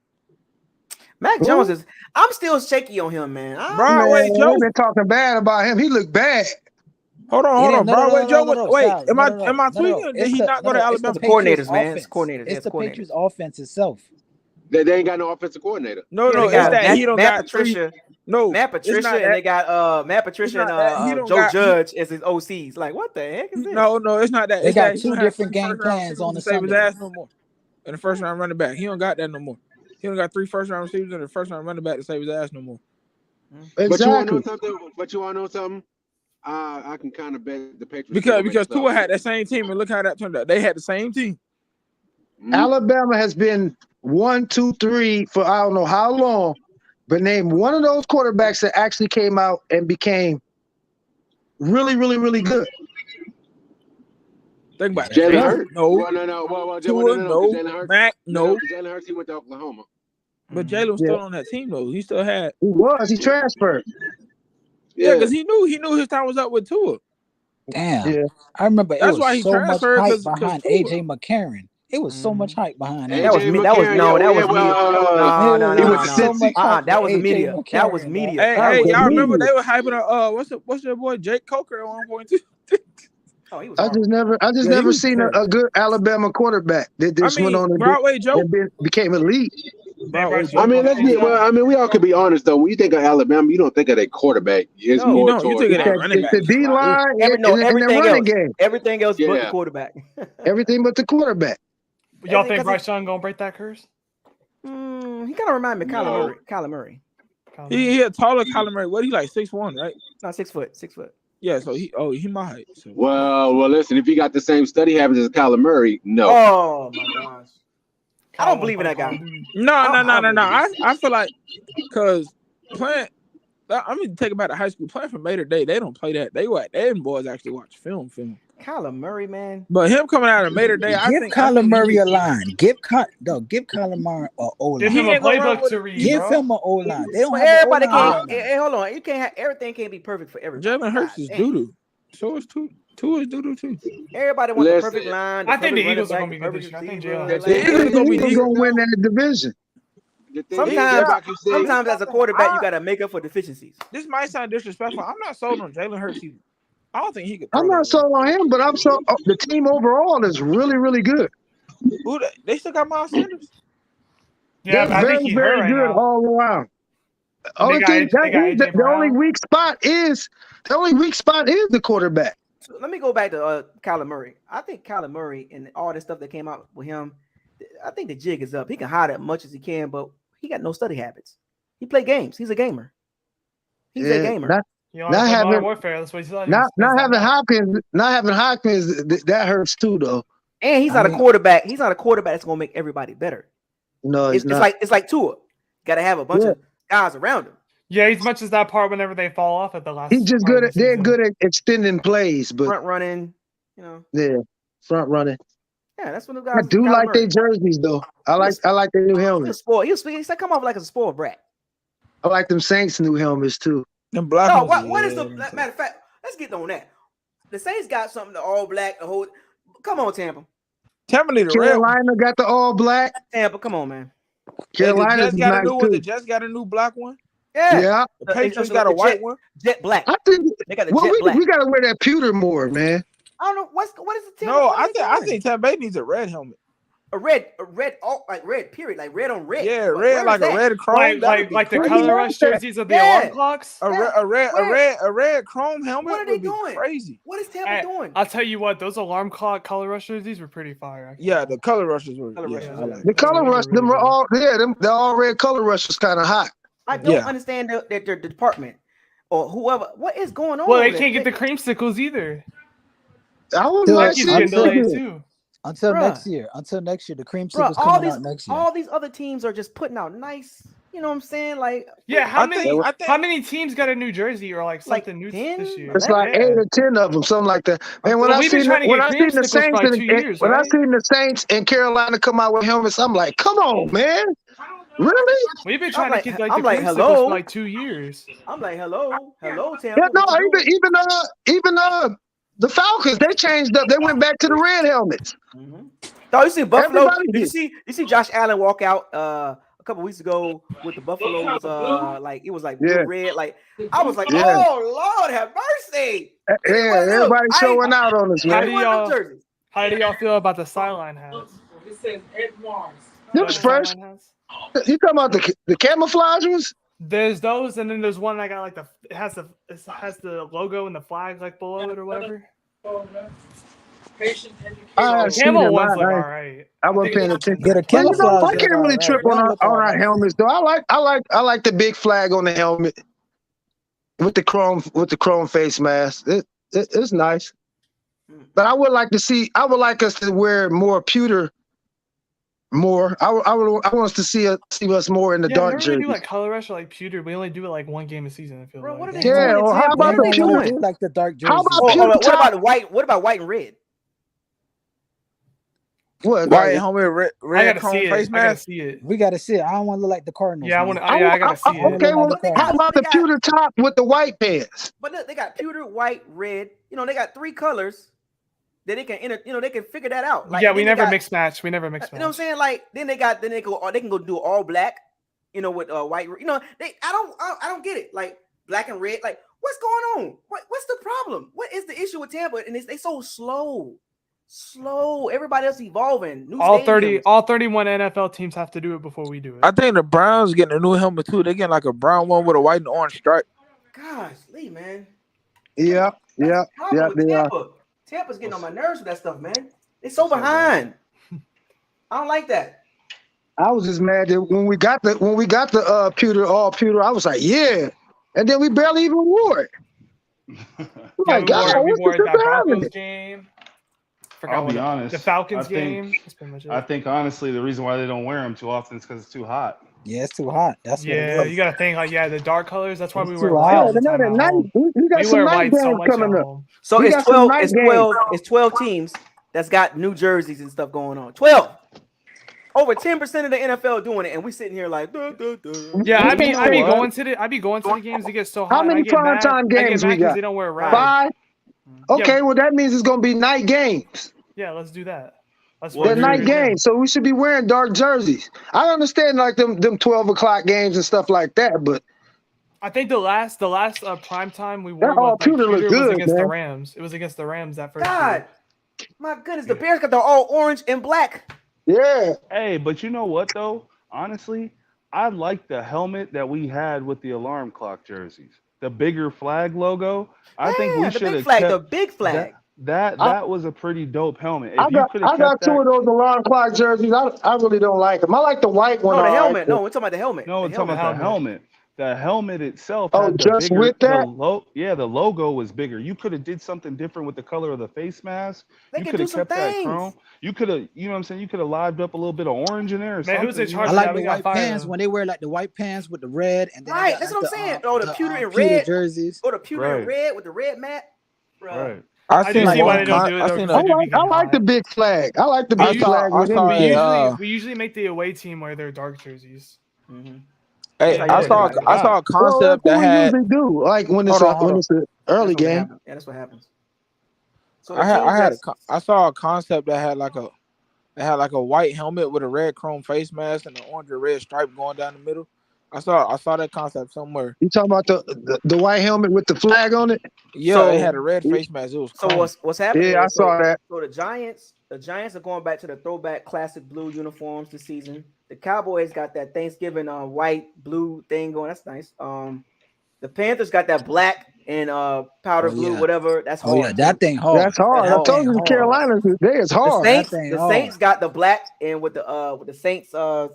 Speaker 1: Mac Jones is. I'm still shaky on him, man.
Speaker 14: Broadway Joe. We've been talking bad about him. He looked bad.
Speaker 18: Hold on. Broadway Joe. Wait, am I tweaking? Did he not go to Alabama?
Speaker 1: It's the coordinators, man. It's coordinators.
Speaker 15: It's the Patriots offense itself.
Speaker 19: They ain't got no offensive coordinator.
Speaker 18: No, it's that he don't got
Speaker 1: Patricia.
Speaker 18: No,
Speaker 1: Matt Patricia, and they got Matt Patricia and Joe Judge as his OCs. Like, what the heck is this?
Speaker 18: No, it's not that.
Speaker 15: They got two different game plans on the
Speaker 18: save
Speaker 15: Sunday.
Speaker 18: His ass no more. And the first round running back, he don't got that no more. He don't got 3 first round receivers and the first round running back to save his ass no more.
Speaker 14: Exactly.
Speaker 19: But you want to know something? I can kind of bet the Patriots
Speaker 14: because
Speaker 18: Tua had that same team, and look how that turned out. They had the same team.
Speaker 14: Alabama has been 1, 2, 3 for I don't know how long, but name one of those quarterbacks that actually came out and became really, really, really good.
Speaker 18: Think about it.
Speaker 19: Jalen Hurts?
Speaker 18: No.
Speaker 19: Well,
Speaker 18: Tua, no.
Speaker 19: Jalen Hurts,
Speaker 18: Mac, no.
Speaker 19: Jalen Hurts, he went to Oklahoma.
Speaker 18: But Jalen was still on that team though. He still had.
Speaker 14: He was. He transferred.
Speaker 18: Yeah, because he knew his time was up with Tua.
Speaker 15: Damn.
Speaker 14: Yeah.
Speaker 15: I remember
Speaker 18: That's
Speaker 15: it
Speaker 18: why
Speaker 15: was
Speaker 18: he
Speaker 15: so much
Speaker 18: transferred,
Speaker 15: hype
Speaker 18: 'cause
Speaker 15: behind
Speaker 18: Tua.
Speaker 15: AJ McCarron. It was so much hype behind
Speaker 1: That was media. That was media. That was media.
Speaker 18: Hey, y'all remember they were hyping what's their boy Jake Coker at one point too?
Speaker 14: I just never seen a good Alabama quarterback that just went on and became elite.
Speaker 19: I mean, let's be. Well, I mean, we all could be honest though. When you think of Alabama, you don't think of their quarterback. It's more towards
Speaker 18: you think of that running back.
Speaker 14: It's the D line and the running game.
Speaker 1: Everything else but the quarterback.
Speaker 14: Everything but the quarterback.
Speaker 17: Y'all think Bryce Young gonna break that curse?
Speaker 1: He kind of remind me of Kyler Murray.
Speaker 18: He a taller Kyler Murray. What he like 6'1", right?
Speaker 1: No, 6 foot. 6 foot.
Speaker 18: Yeah, so he my height. So.
Speaker 19: Well, listen. If he got the same study habits as Kyler Murray, no.
Speaker 1: Oh my gosh. I don't believe in that guy.
Speaker 18: No. I feel like because playing. I'm gonna take it back to high school. Playing for Mater Day, they don't play that. Them boys actually watch film.
Speaker 1: Kyler Murray, man.
Speaker 18: But him coming out of Mater Day,
Speaker 15: give Kyler Murray a line. Give Kyler Murray an O line.
Speaker 17: Give him a playbook to read.
Speaker 15: Give him an O line. They don't have
Speaker 1: everybody
Speaker 15: O-line.
Speaker 1: can't. Hey, hold on. You can't have everything. Can't be perfect for everybody.
Speaker 18: Jalen Hurts is doo doo. So is Tua is doo doo too.
Speaker 1: Everybody wants the perfect line.
Speaker 17: I think the Eagles are gonna be good this year. I think
Speaker 14: The Eagles gonna win that division.
Speaker 1: Sometimes as a quarterback, you got to make up for deficiencies.
Speaker 18: This might sound disrespectful. I'm not sold on Jalen Hurts either. I don't think he could.
Speaker 14: I'm not sold on him, but I'm sold. The team overall is really, really good.
Speaker 18: Who they still got Miles Sanders?
Speaker 17: Yeah,
Speaker 14: they're very, very good all around. The only weak spot is the quarterback.
Speaker 1: So let me go back to Kyler Murray. I think Kyler Murray and all the stuff that came out with him, I think the jig is up. He can hide as much as he can, but he got no study habits. He play games. He's a gamer. He's a gamer.
Speaker 17: Not having warfare. That's what he's like.
Speaker 14: Not having Hopkins. That hurts too, though.
Speaker 1: And he's not a quarterback. He's not a quarterback that's gonna make everybody better.
Speaker 14: No,
Speaker 1: it's like Tua. Got to have a bunch of guys around him.
Speaker 17: Yeah, as much as that part whenever they fall off at the last.
Speaker 14: He's just good. They're good at extending plays, but
Speaker 1: front running.
Speaker 14: Yeah, front running.
Speaker 1: Yeah, that's what the guys.
Speaker 14: I do like their jerseys though. I like their new helmets.
Speaker 1: He's come off like a spoiled brat.
Speaker 14: I like them Saints new helmets too.
Speaker 18: Them black.
Speaker 1: No, what is the matter of fact? Let's get on that. The Saints got something the all black. The whole. Come on, Tampa.
Speaker 18: Tampa need a
Speaker 14: Carolina got the all black.
Speaker 1: Tampa, come on, man.
Speaker 14: Carolina's
Speaker 18: got
Speaker 14: nice
Speaker 18: a new
Speaker 14: too.
Speaker 18: one. The Jets got a new black one.
Speaker 1: Yeah.
Speaker 18: The Patriots got a white one.
Speaker 1: Jet black.
Speaker 14: I think
Speaker 1: they got the jet black.
Speaker 14: We got to wear that pewter more, man.
Speaker 1: I don't know what is the Tampa.
Speaker 18: No, I think Tampa Bay needs a red helmet.
Speaker 1: A red, like red, period, like red on red.
Speaker 18: Yeah, red like a red chrome.
Speaker 17: Like the color rush jerseys of the alarm clocks.
Speaker 18: A red chrome helmet.
Speaker 1: What are they doing?
Speaker 18: Crazy.
Speaker 1: What is Tampa doing?
Speaker 17: I'll tell you what, those alarm clock color rush jerseys were pretty fire. Actually.
Speaker 18: Yeah, the color rushes were.
Speaker 14: The color rush, them are all the all red color rush is kind of hot.
Speaker 1: I don't understand their department or whoever. What is going on?
Speaker 17: Well, they can't get the creamsicles either.
Speaker 14: I would like
Speaker 17: too.
Speaker 15: Until next year, the creamsicles coming out next year.
Speaker 1: All these other teams are just putting out nice, You know what I'm saying? Like,
Speaker 17: yeah, how many
Speaker 18: I think
Speaker 17: how many teams got a new jersey or like something new
Speaker 1: 10,
Speaker 17: this year?
Speaker 14: It's like 8 or 10 of them, something like that. Man,
Speaker 17: Well, we've been trying to get
Speaker 14: the
Speaker 17: creamsicles
Speaker 14: Saints
Speaker 17: for like 2 years,
Speaker 14: when I
Speaker 17: right?
Speaker 14: seen the Saints in Carolina come out with helmets, I'm like, come on, man. Really?
Speaker 17: We've been trying to get like
Speaker 1: I'm
Speaker 17: the
Speaker 1: like,
Speaker 17: creamsicles
Speaker 1: hello?
Speaker 17: for like 2 years.
Speaker 1: I'm like, hello, Tampa.
Speaker 14: Yeah, no,
Speaker 1: what you doing?
Speaker 14: even the Falcons, they changed up. They went back to the red helmets.
Speaker 1: Oh, you see Buffalo?
Speaker 14: Everybody
Speaker 1: Did you see Josh Allen walk out a couple weeks ago with the Buffaloes? Like it was like blue red. Like I was like, oh Lord, have mercy.
Speaker 14: Yeah, everybody showing out on us,
Speaker 17: How
Speaker 14: man.
Speaker 17: do y'all feel about the sideline hats?
Speaker 20: It says Ed Mars.
Speaker 14: Them was fresh. You talking about the camouflage ones?
Speaker 17: There's those, and then there's one that got like it has the logo and the flag like below it or whatever.
Speaker 20: Patient
Speaker 17: The camel ones look all right.
Speaker 14: I wasn't paying attention.
Speaker 15: Yeah, the
Speaker 14: Well, you know,
Speaker 15: camouflage
Speaker 14: I can't really trip on our helmets though. I like the big flag on the helmet with the chrome face mask. It's nice. But I would like us to wear more pewter. More. I want us to see us more in the dark
Speaker 17: jerseys.
Speaker 14: jerseys.
Speaker 17: We do like color rush or like pewter. We only do it like one game a season. I feel like.
Speaker 1: What are they
Speaker 14: Yeah,
Speaker 1: doing?
Speaker 14: or how about the pewter?
Speaker 15: Like the dark jerseys.
Speaker 14: How about pewter
Speaker 1: what
Speaker 14: top?
Speaker 1: about the white? What about white and red?
Speaker 14: What?
Speaker 18: White helmet, red
Speaker 17: I
Speaker 18: chrome
Speaker 17: see it.
Speaker 18: face
Speaker 17: I gotta
Speaker 18: mask.
Speaker 17: see it.
Speaker 15: We gotta see it. I don't want to look like the Cardinals.
Speaker 17: Yeah,
Speaker 15: man.
Speaker 17: I gotta see it.
Speaker 14: Okay, well, how about the pewter top with the white pants?
Speaker 1: But look, they got pewter, white, red. You know, they got 3 colors that they can they can figure that out. Like,
Speaker 17: yeah, we never
Speaker 1: got,
Speaker 17: mix match. We never mix match.
Speaker 1: You know what I'm saying? Like then they can go do all black. You know, with white. You know, I don't get it. Like black and red. Like what's going on? What's the problem? What is the issue with Tampa? And they so slow. Everybody else evolving.
Speaker 17: All 31 NFL teams have to do it before we do it.
Speaker 18: I think the Browns getting a new helmet too. They getting like a brown one with a white and orange stripe.
Speaker 1: Gosh, Lee, man.
Speaker 14: Yeah, they are.
Speaker 1: Tampa's getting on my nerves with that stuff, man. They're so behind. I don't like that.
Speaker 14: I was just mad that when we got the pewter, all pewter, I was like, yeah. And then we barely even wore it.
Speaker 17: We wore it that Broncos game.
Speaker 21: I'll be honest.
Speaker 17: The Falcons game. That's pretty much it.
Speaker 21: I think honestly, the reason why they don't wear them too often is because it's too hot.
Speaker 15: Yeah, it's too hot. That's what it is.
Speaker 17: You got to think like the dark colors. That's why we wear
Speaker 14: white.
Speaker 17: all the time at home.
Speaker 14: We got some night games coming up.
Speaker 1: So it's 12 teams that's got new jerseys and stuff going on. 12. Over 10% of the NFL doing it, and we sitting here like, duh, duh, duh.
Speaker 17: Yeah, I be going to the games. It gets so hot.
Speaker 14: How many primetime games we got?
Speaker 17: They don't wear red.
Speaker 14: 5. Okay, well that means it's gonna be night games.
Speaker 17: Yeah, let's do that.
Speaker 14: They're night games, so we should be wearing dark jerseys. I understand like them 12 o'clock games and stuff like that, but
Speaker 17: I think the last prime time we wore was against the Rams. It was against the Rams that first year.
Speaker 1: My goodness, the Bears got the all orange and black.
Speaker 14: Yeah.
Speaker 21: Hey, but you know what though? Honestly, I like the helmet that we had with the alarm clock jerseys. The bigger flag logo. I think we should have kept
Speaker 1: the big flag.
Speaker 21: That was a pretty dope helmet.
Speaker 14: I got 2 of those alarm clock jerseys. I really don't like them. I like the white one.
Speaker 1: No, the helmet. No, we're talking about the helmet.
Speaker 21: No, we're talking about the helmet. The helmet itself.
Speaker 14: Oh, just with that?
Speaker 21: The logo was bigger. You could have did something different with the color of the face mask.
Speaker 1: They
Speaker 21: you
Speaker 1: could have kept
Speaker 21: that chrome. You could have, you know what I'm saying? You could have lived up a little bit of orange in there. Or something.
Speaker 17: Who's in charge?
Speaker 15: I like the white pants when they wear like the white pants with the red and then
Speaker 1: right. That's what I'm saying. The pewter and red
Speaker 15: jerseys.
Speaker 1: Or the pewter and red with the red mat.
Speaker 21: Right.
Speaker 17: I see why they don't do it.
Speaker 14: I like the big flag. I like the big flag.
Speaker 17: We usually make the away team wear their dark jerseys.
Speaker 18: Mm-hmm. Hey, I saw a concept that had.
Speaker 14: We usually do like when it's an early game.
Speaker 1: Yeah, that's what happens. So
Speaker 18: I saw a concept that had like a white helmet with a red chrome face mask and an orange or red stripe going down the middle. I saw that concept somewhere.
Speaker 14: You talking about the white helmet with the flag on it?
Speaker 18: Yeah, it had a red face mask. It was chrome.
Speaker 1: So what's happening?
Speaker 14: Yeah, I saw that.
Speaker 1: So the Giants are going back to the throwback classic blue uniforms this season. The Cowboys got that Thanksgiving white blue thing going. That's nice. The Panthers got that black and powder blue, whatever. That's hard.
Speaker 15: Oh yeah, that thing hard.
Speaker 14: That's hard. I told you the Carolinas today is hard.
Speaker 1: The Saints got the black and with the Saints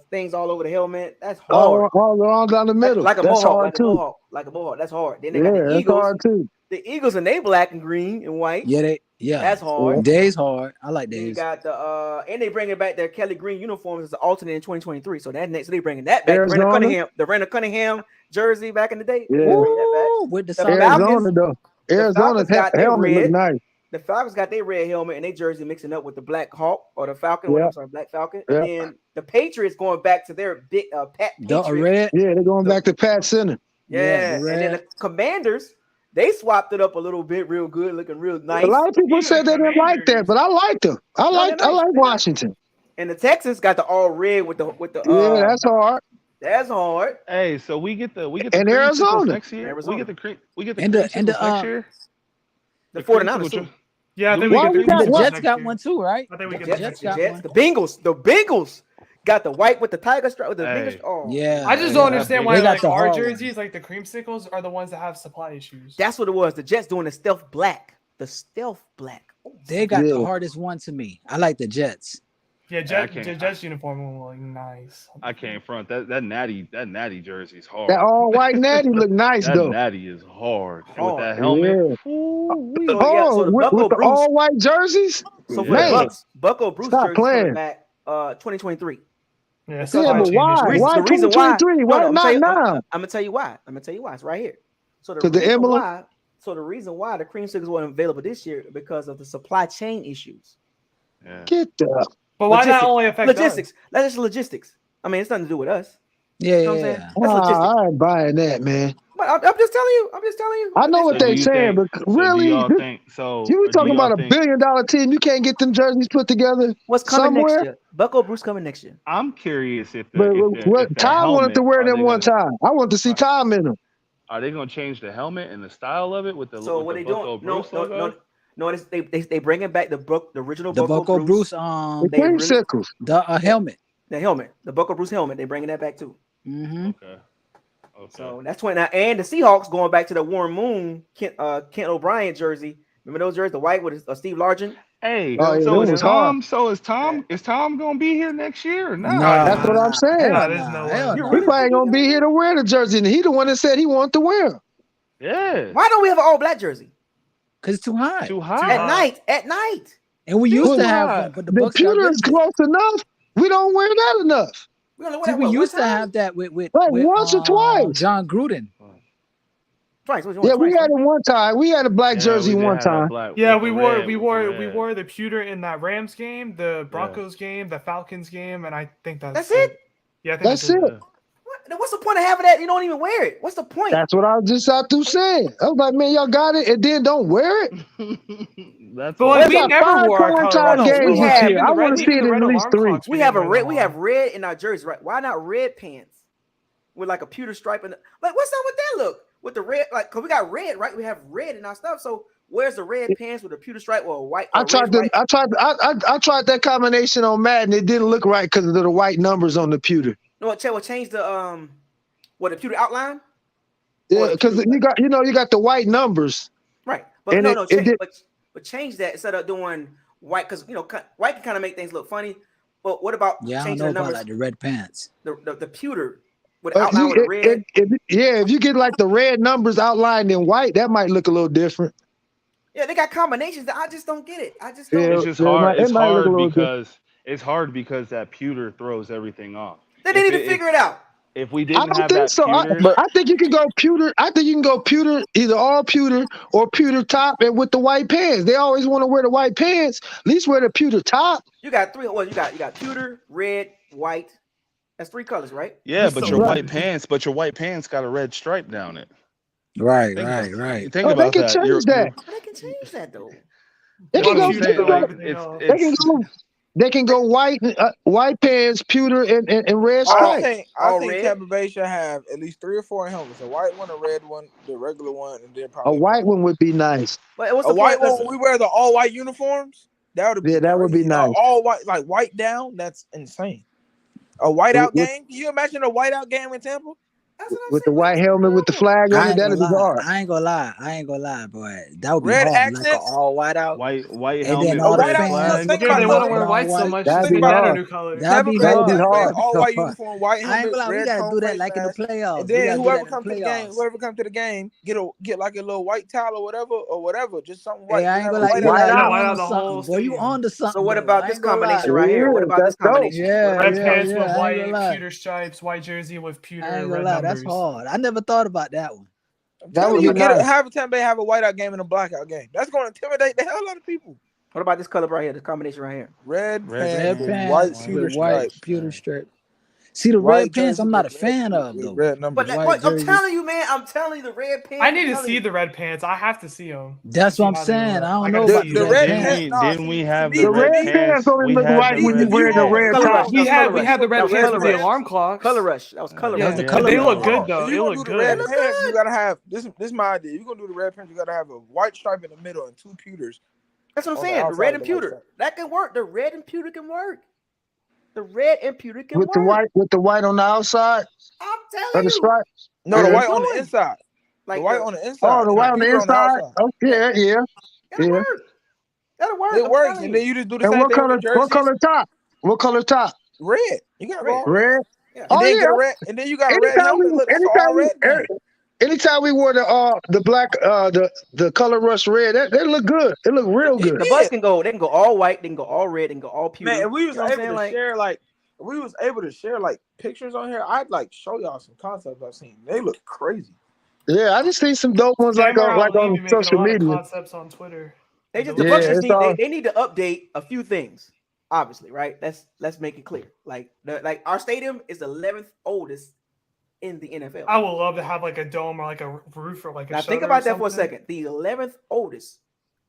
Speaker 1: things all over the helmet. That's hard.
Speaker 14: All down the middle.
Speaker 1: Like a
Speaker 14: that's
Speaker 1: mohawk,
Speaker 14: hard too.
Speaker 1: like a mohawk. That's hard. Then they got the
Speaker 14: that's
Speaker 1: Eagles.
Speaker 14: hard too.
Speaker 1: The Eagles and they black and green and white.
Speaker 15: Yeah, Yeah,
Speaker 1: that's hard.
Speaker 15: Dave's hard. I like
Speaker 1: Then you
Speaker 15: Dave's.
Speaker 1: got the and they bringing back their Kelly Green uniforms as an alternate in 2023. So that next, so they bringing that back.
Speaker 14: Arizona.
Speaker 1: The Randall Cunningham jersey back in the day.
Speaker 14: Yeah.
Speaker 1: They bringing that back.
Speaker 15: With the
Speaker 14: Arizona though. Arizona's helmet look nice.
Speaker 1: The Falcons got their red helmet and their jersey mixing up with the Black Hawk or the Falcon.
Speaker 14: Yeah.
Speaker 1: I'm sorry, Black Falcon.
Speaker 14: Yeah.
Speaker 1: And then the Patriots going back to their big Pat Patriot.
Speaker 15: Red.
Speaker 14: Yeah, they're going back to Pat Center.
Speaker 1: Yeah, and then the Commanders, they swapped it up a little bit, real good, looking real nice.
Speaker 14: A lot of people said they didn't like that, but I liked them. I like Washington.
Speaker 1: And the Texans got the all red with the
Speaker 14: yeah, that's hard.
Speaker 1: That's hard.
Speaker 21: Hey, so we get the
Speaker 14: and Arizona
Speaker 21: next year.
Speaker 1: Arizona.
Speaker 21: We get the next year.
Speaker 1: The 49ers too.
Speaker 17: Yeah, I think we
Speaker 15: get the Jets got one too, right?
Speaker 17: I think we
Speaker 1: the
Speaker 17: get
Speaker 1: Jets,
Speaker 17: the Jets.
Speaker 1: The Bengals got the white with the tiger stripe with the Bengals. Oh,
Speaker 15: yeah.
Speaker 17: I just don't understand why
Speaker 15: like
Speaker 17: our jerseys, like the creamsicles, are the ones that have supply issues.
Speaker 1: That's what it was. The Jets doing the stealth black. The stealth black.
Speaker 15: They got the hardest one to me. I like the Jets.
Speaker 17: Yeah, Jets uniform will look nice.
Speaker 21: I can't front that natty jersey's hard.
Speaker 14: That all white natty look nice
Speaker 21: that
Speaker 14: though.
Speaker 21: Natty is hard. And with that helmet.
Speaker 14: Yeah. So with the all white jerseys.
Speaker 1: So for the Bucco Bruce jersey coming back 2023.
Speaker 17: Yeah,
Speaker 14: but why? Why 2023? Why not now?
Speaker 1: I'm gonna tell you why. It's right here. So the reason why the creamsicles weren't available this year because of the supply chain issues.
Speaker 21: Yeah.
Speaker 14: Get the.
Speaker 17: But why not only affect
Speaker 1: logistics?
Speaker 17: us?
Speaker 1: That's just logistics. I mean, it's nothing to do with us.
Speaker 15: Yeah,
Speaker 1: you know what I'm saying? That's logistics.
Speaker 14: I ain't buying that, man.
Speaker 1: But I'm just telling you.
Speaker 14: I know what they're saying, but really, you talking about $1 billion team? You can't get them jerseys put together.
Speaker 1: What's coming
Speaker 14: somewhere?
Speaker 1: next year? Bucco Bruce coming next year.
Speaker 21: I'm curious if
Speaker 14: Tom wanted to wear them one time. I want to see Tom in them.
Speaker 21: Are they going to change the helmet and the style of it with the?
Speaker 1: So
Speaker 21: with
Speaker 1: what
Speaker 21: the
Speaker 1: they
Speaker 21: Bucco
Speaker 1: doing?
Speaker 21: Bruce
Speaker 1: No, they bringing back the original
Speaker 15: Bucco Bruce.
Speaker 14: The creamsicles.
Speaker 15: The helmet.
Speaker 1: The helmet. The Bucco Bruce helmet. They bringing that back too.
Speaker 15: Mm-hmm.
Speaker 21: Okay.
Speaker 1: So that's 29. And the Seahawks going back to the Warren Moon Kent O'Brien jersey. Remember those jerseys? The white with Steve Largent.
Speaker 21: Hey, so is Tom gonna be here next year or not?
Speaker 14: Nah, that's what I'm saying.
Speaker 17: There's no way.
Speaker 14: He probably gonna be here to wear the jersey, and he the one that said he wanted to wear them.
Speaker 21: Yeah.
Speaker 1: Why don't we have an all black jersey?
Speaker 15: Because it's too hot.
Speaker 1: At night.
Speaker 15: And we used to have one, but the Bucs
Speaker 14: computer is close enough. We don't wear that enough.
Speaker 15: We used to have that with
Speaker 14: once or twice.
Speaker 15: John Gruden.
Speaker 1: Twice.
Speaker 14: Yeah, we had it one time. We had a black jersey one time.
Speaker 17: Yeah, we wore the pewter in that Rams game, the Broncos game, the Falcons game, and I think that's
Speaker 1: it.
Speaker 17: Yeah, I think
Speaker 14: that's it.
Speaker 1: What's the point of having that? You don't even wear it. What's the point?
Speaker 14: That's what I was just out to say. I was like, man, y'all got it, and then don't wear it.
Speaker 17: But we never wore our colors.
Speaker 14: Games this year. I want to see it in at least 3.
Speaker 1: We have red in our jerseys, right? Why not red pants with like a pewter stripe and like what's up with that look? With the red, like, cause we got red, right? We have red in our stuff. So where's the red pants with a pewter stripe or a white?
Speaker 14: I tried that combination on Madden. It didn't look right because of the white numbers on the pewter.
Speaker 1: No, change the the pewter outline.
Speaker 14: Yeah, because you got the white numbers.
Speaker 1: Right, but but change that instead of doing white because white can kind of make things look funny. But what about changing the numbers?
Speaker 15: Like the red pants,
Speaker 1: the pewter. With outline with red.
Speaker 14: If you get like the red numbers outlined in white, that might look a little different.
Speaker 1: Yeah, they got combinations that I just don't get it. I just don't.
Speaker 21: It's just hard. It's hard because that pewter throws everything off.
Speaker 1: They need to figure it out.
Speaker 21: If we didn't have
Speaker 14: that pewter, I think you can go pewter. I think you can go pewter, either all pewter or pewter top, and with the white pants. They always want to wear the white pants. At least wear the pewter top.
Speaker 1: You got 3. Well, you got pewter, red, white. That's 3 colors, right?
Speaker 21: Yeah, but your white pants got a red stripe down it.
Speaker 15: Right.
Speaker 21: Think about
Speaker 14: they can
Speaker 21: that.
Speaker 14: change that.
Speaker 1: They can change that though.
Speaker 14: They can go white pants, pewter, and red stripes.
Speaker 18: I think Tampa Bay should have at least 3 or 4 helmets: a white one, a red one, the regular one, and then probably
Speaker 14: a white one would be nice.
Speaker 1: But what's
Speaker 18: a white one? We wear the all white uniforms. That would be nice. All white, like white down. That's insane. A whiteout game? Can you imagine a whiteout game in Tampa?
Speaker 14: with the white helmet with the flag on it. That'd be hard.
Speaker 15: I ain't gonna lie, boy. That would be
Speaker 18: Red
Speaker 15: hard.
Speaker 18: accents?
Speaker 15: Like an all white out.
Speaker 21: White
Speaker 15: and then
Speaker 21: helmet,
Speaker 15: all the
Speaker 21: red
Speaker 15: fans.
Speaker 21: flag.
Speaker 18: Think
Speaker 17: Yeah,
Speaker 18: about
Speaker 17: they
Speaker 18: it.
Speaker 17: want to wear white so much.
Speaker 14: That'd
Speaker 17: Just
Speaker 14: be
Speaker 17: think about
Speaker 14: hard.
Speaker 17: a new color.
Speaker 15: That'd be
Speaker 14: That'd be
Speaker 15: hard.
Speaker 14: hard.
Speaker 18: All white uniform, white
Speaker 15: I ain't
Speaker 18: helmet,
Speaker 15: gonna lie, we
Speaker 18: red
Speaker 15: gotta
Speaker 18: cone
Speaker 15: do that
Speaker 18: face
Speaker 15: like in the
Speaker 18: mask.
Speaker 15: playoffs.
Speaker 18: And then whoever
Speaker 15: come
Speaker 18: come to the game, get like a little white towel or whatever, just something white.
Speaker 15: Hey, I
Speaker 18: Just
Speaker 15: ain't
Speaker 18: have
Speaker 15: gonna
Speaker 18: a
Speaker 15: lie,
Speaker 18: white
Speaker 15: you
Speaker 18: out.
Speaker 17: White out
Speaker 15: on
Speaker 17: the whole
Speaker 15: something. Boy, you
Speaker 17: stadium.
Speaker 15: on to something.
Speaker 1: So what
Speaker 15: though.
Speaker 1: about
Speaker 15: I
Speaker 1: this
Speaker 15: ain't gonna lie.
Speaker 1: combination right here? What about this combination?
Speaker 17: Red
Speaker 15: Yeah,
Speaker 17: pants
Speaker 15: yeah,
Speaker 17: with
Speaker 15: I ain't
Speaker 17: white
Speaker 15: gonna lie.
Speaker 17: pewter stripes, white jersey with pewter
Speaker 15: I ain't gonna
Speaker 17: red
Speaker 15: lie,
Speaker 17: numbers.
Speaker 15: that's hard. I never thought about that one.
Speaker 14: That would be nice.
Speaker 18: Have Tampa Bay have a whiteout game and a blackout game. That's going to intimidate the hell out of people.
Speaker 1: What about this color right here? This combination right here.
Speaker 18: Red
Speaker 15: Red
Speaker 18: pants,
Speaker 15: pants
Speaker 18: white pewter
Speaker 15: with white
Speaker 18: stripe.
Speaker 15: pewter strip. See the
Speaker 18: White
Speaker 15: red pants,
Speaker 18: jersey
Speaker 15: I'm not a
Speaker 18: with
Speaker 15: fan of though.
Speaker 18: red numbers.
Speaker 1: But I'm telling you, man. I'm telling you, the red pants.
Speaker 17: I need to see the red pants. I have to see them.
Speaker 15: That's what I'm saying. I don't know
Speaker 18: The
Speaker 15: about the
Speaker 18: red
Speaker 15: pants.
Speaker 18: pants.
Speaker 21: Didn't we have
Speaker 14: The red pants only look white when you wear the red top.
Speaker 17: We had the red pants with the alarm clocks.
Speaker 1: Color rush. That was color rush.
Speaker 17: They look good though.
Speaker 18: If
Speaker 17: They
Speaker 18: you're gonna
Speaker 17: look
Speaker 18: do the red
Speaker 17: good.
Speaker 18: pants, you gotta have this is my idea. If you're gonna do the red pants, you gotta have a white stripe in the middle and two pewters.
Speaker 1: That's what I'm
Speaker 18: on the
Speaker 1: saying. The
Speaker 18: outside
Speaker 1: red
Speaker 18: of
Speaker 1: and
Speaker 18: the white
Speaker 1: pewter.
Speaker 18: stripe.
Speaker 1: That can work. The red and pewter can work. The red and pewter can
Speaker 14: With
Speaker 1: work.
Speaker 14: the white on the outside
Speaker 1: I'm
Speaker 14: of
Speaker 1: telling
Speaker 14: the
Speaker 1: you.
Speaker 14: stripe.
Speaker 18: No, the
Speaker 14: Yeah.
Speaker 18: white on the inside.
Speaker 1: Like
Speaker 18: the white
Speaker 1: the-
Speaker 18: on the inside.
Speaker 14: Oh, the white on the
Speaker 18: pewter
Speaker 14: inside.
Speaker 18: outside.
Speaker 14: Oh, yeah.
Speaker 1: That'll work. That'll work.
Speaker 18: It
Speaker 1: I'm
Speaker 18: works,
Speaker 1: telling
Speaker 18: and
Speaker 1: you.
Speaker 18: then you just do the
Speaker 14: And
Speaker 18: same
Speaker 14: what
Speaker 18: thing
Speaker 14: color?
Speaker 18: with the
Speaker 14: What
Speaker 18: jerseys.
Speaker 14: color top? What color top?
Speaker 18: Red. You got
Speaker 1: Red.
Speaker 14: Red.
Speaker 1: Yeah.
Speaker 14: Oh
Speaker 18: And then
Speaker 14: yeah.
Speaker 18: get a red, and then you got a red helmet. Look, that's all red.
Speaker 14: Anytime we wore the black the color rush red, they look good. It look real good.
Speaker 1: The Bucs can go. They can go all white. They can go all red. They can go all pewter.
Speaker 18: Man, if we was
Speaker 1: You know what I'm
Speaker 18: able
Speaker 1: saying?
Speaker 18: to share if we was able to share pictures on here, I'd show y'all some concepts I've seen. They look crazy.
Speaker 14: Yeah, I just seen some dope ones on social media.
Speaker 17: Concepts on Twitter.
Speaker 1: The Bucs just need to update a few things. Obviously, right? Let's make it clear. Like our stadium is the 11th oldest in the NFL.
Speaker 17: I would love to have a dome or a roof or a
Speaker 1: now think about that for a second. The 11th oldest.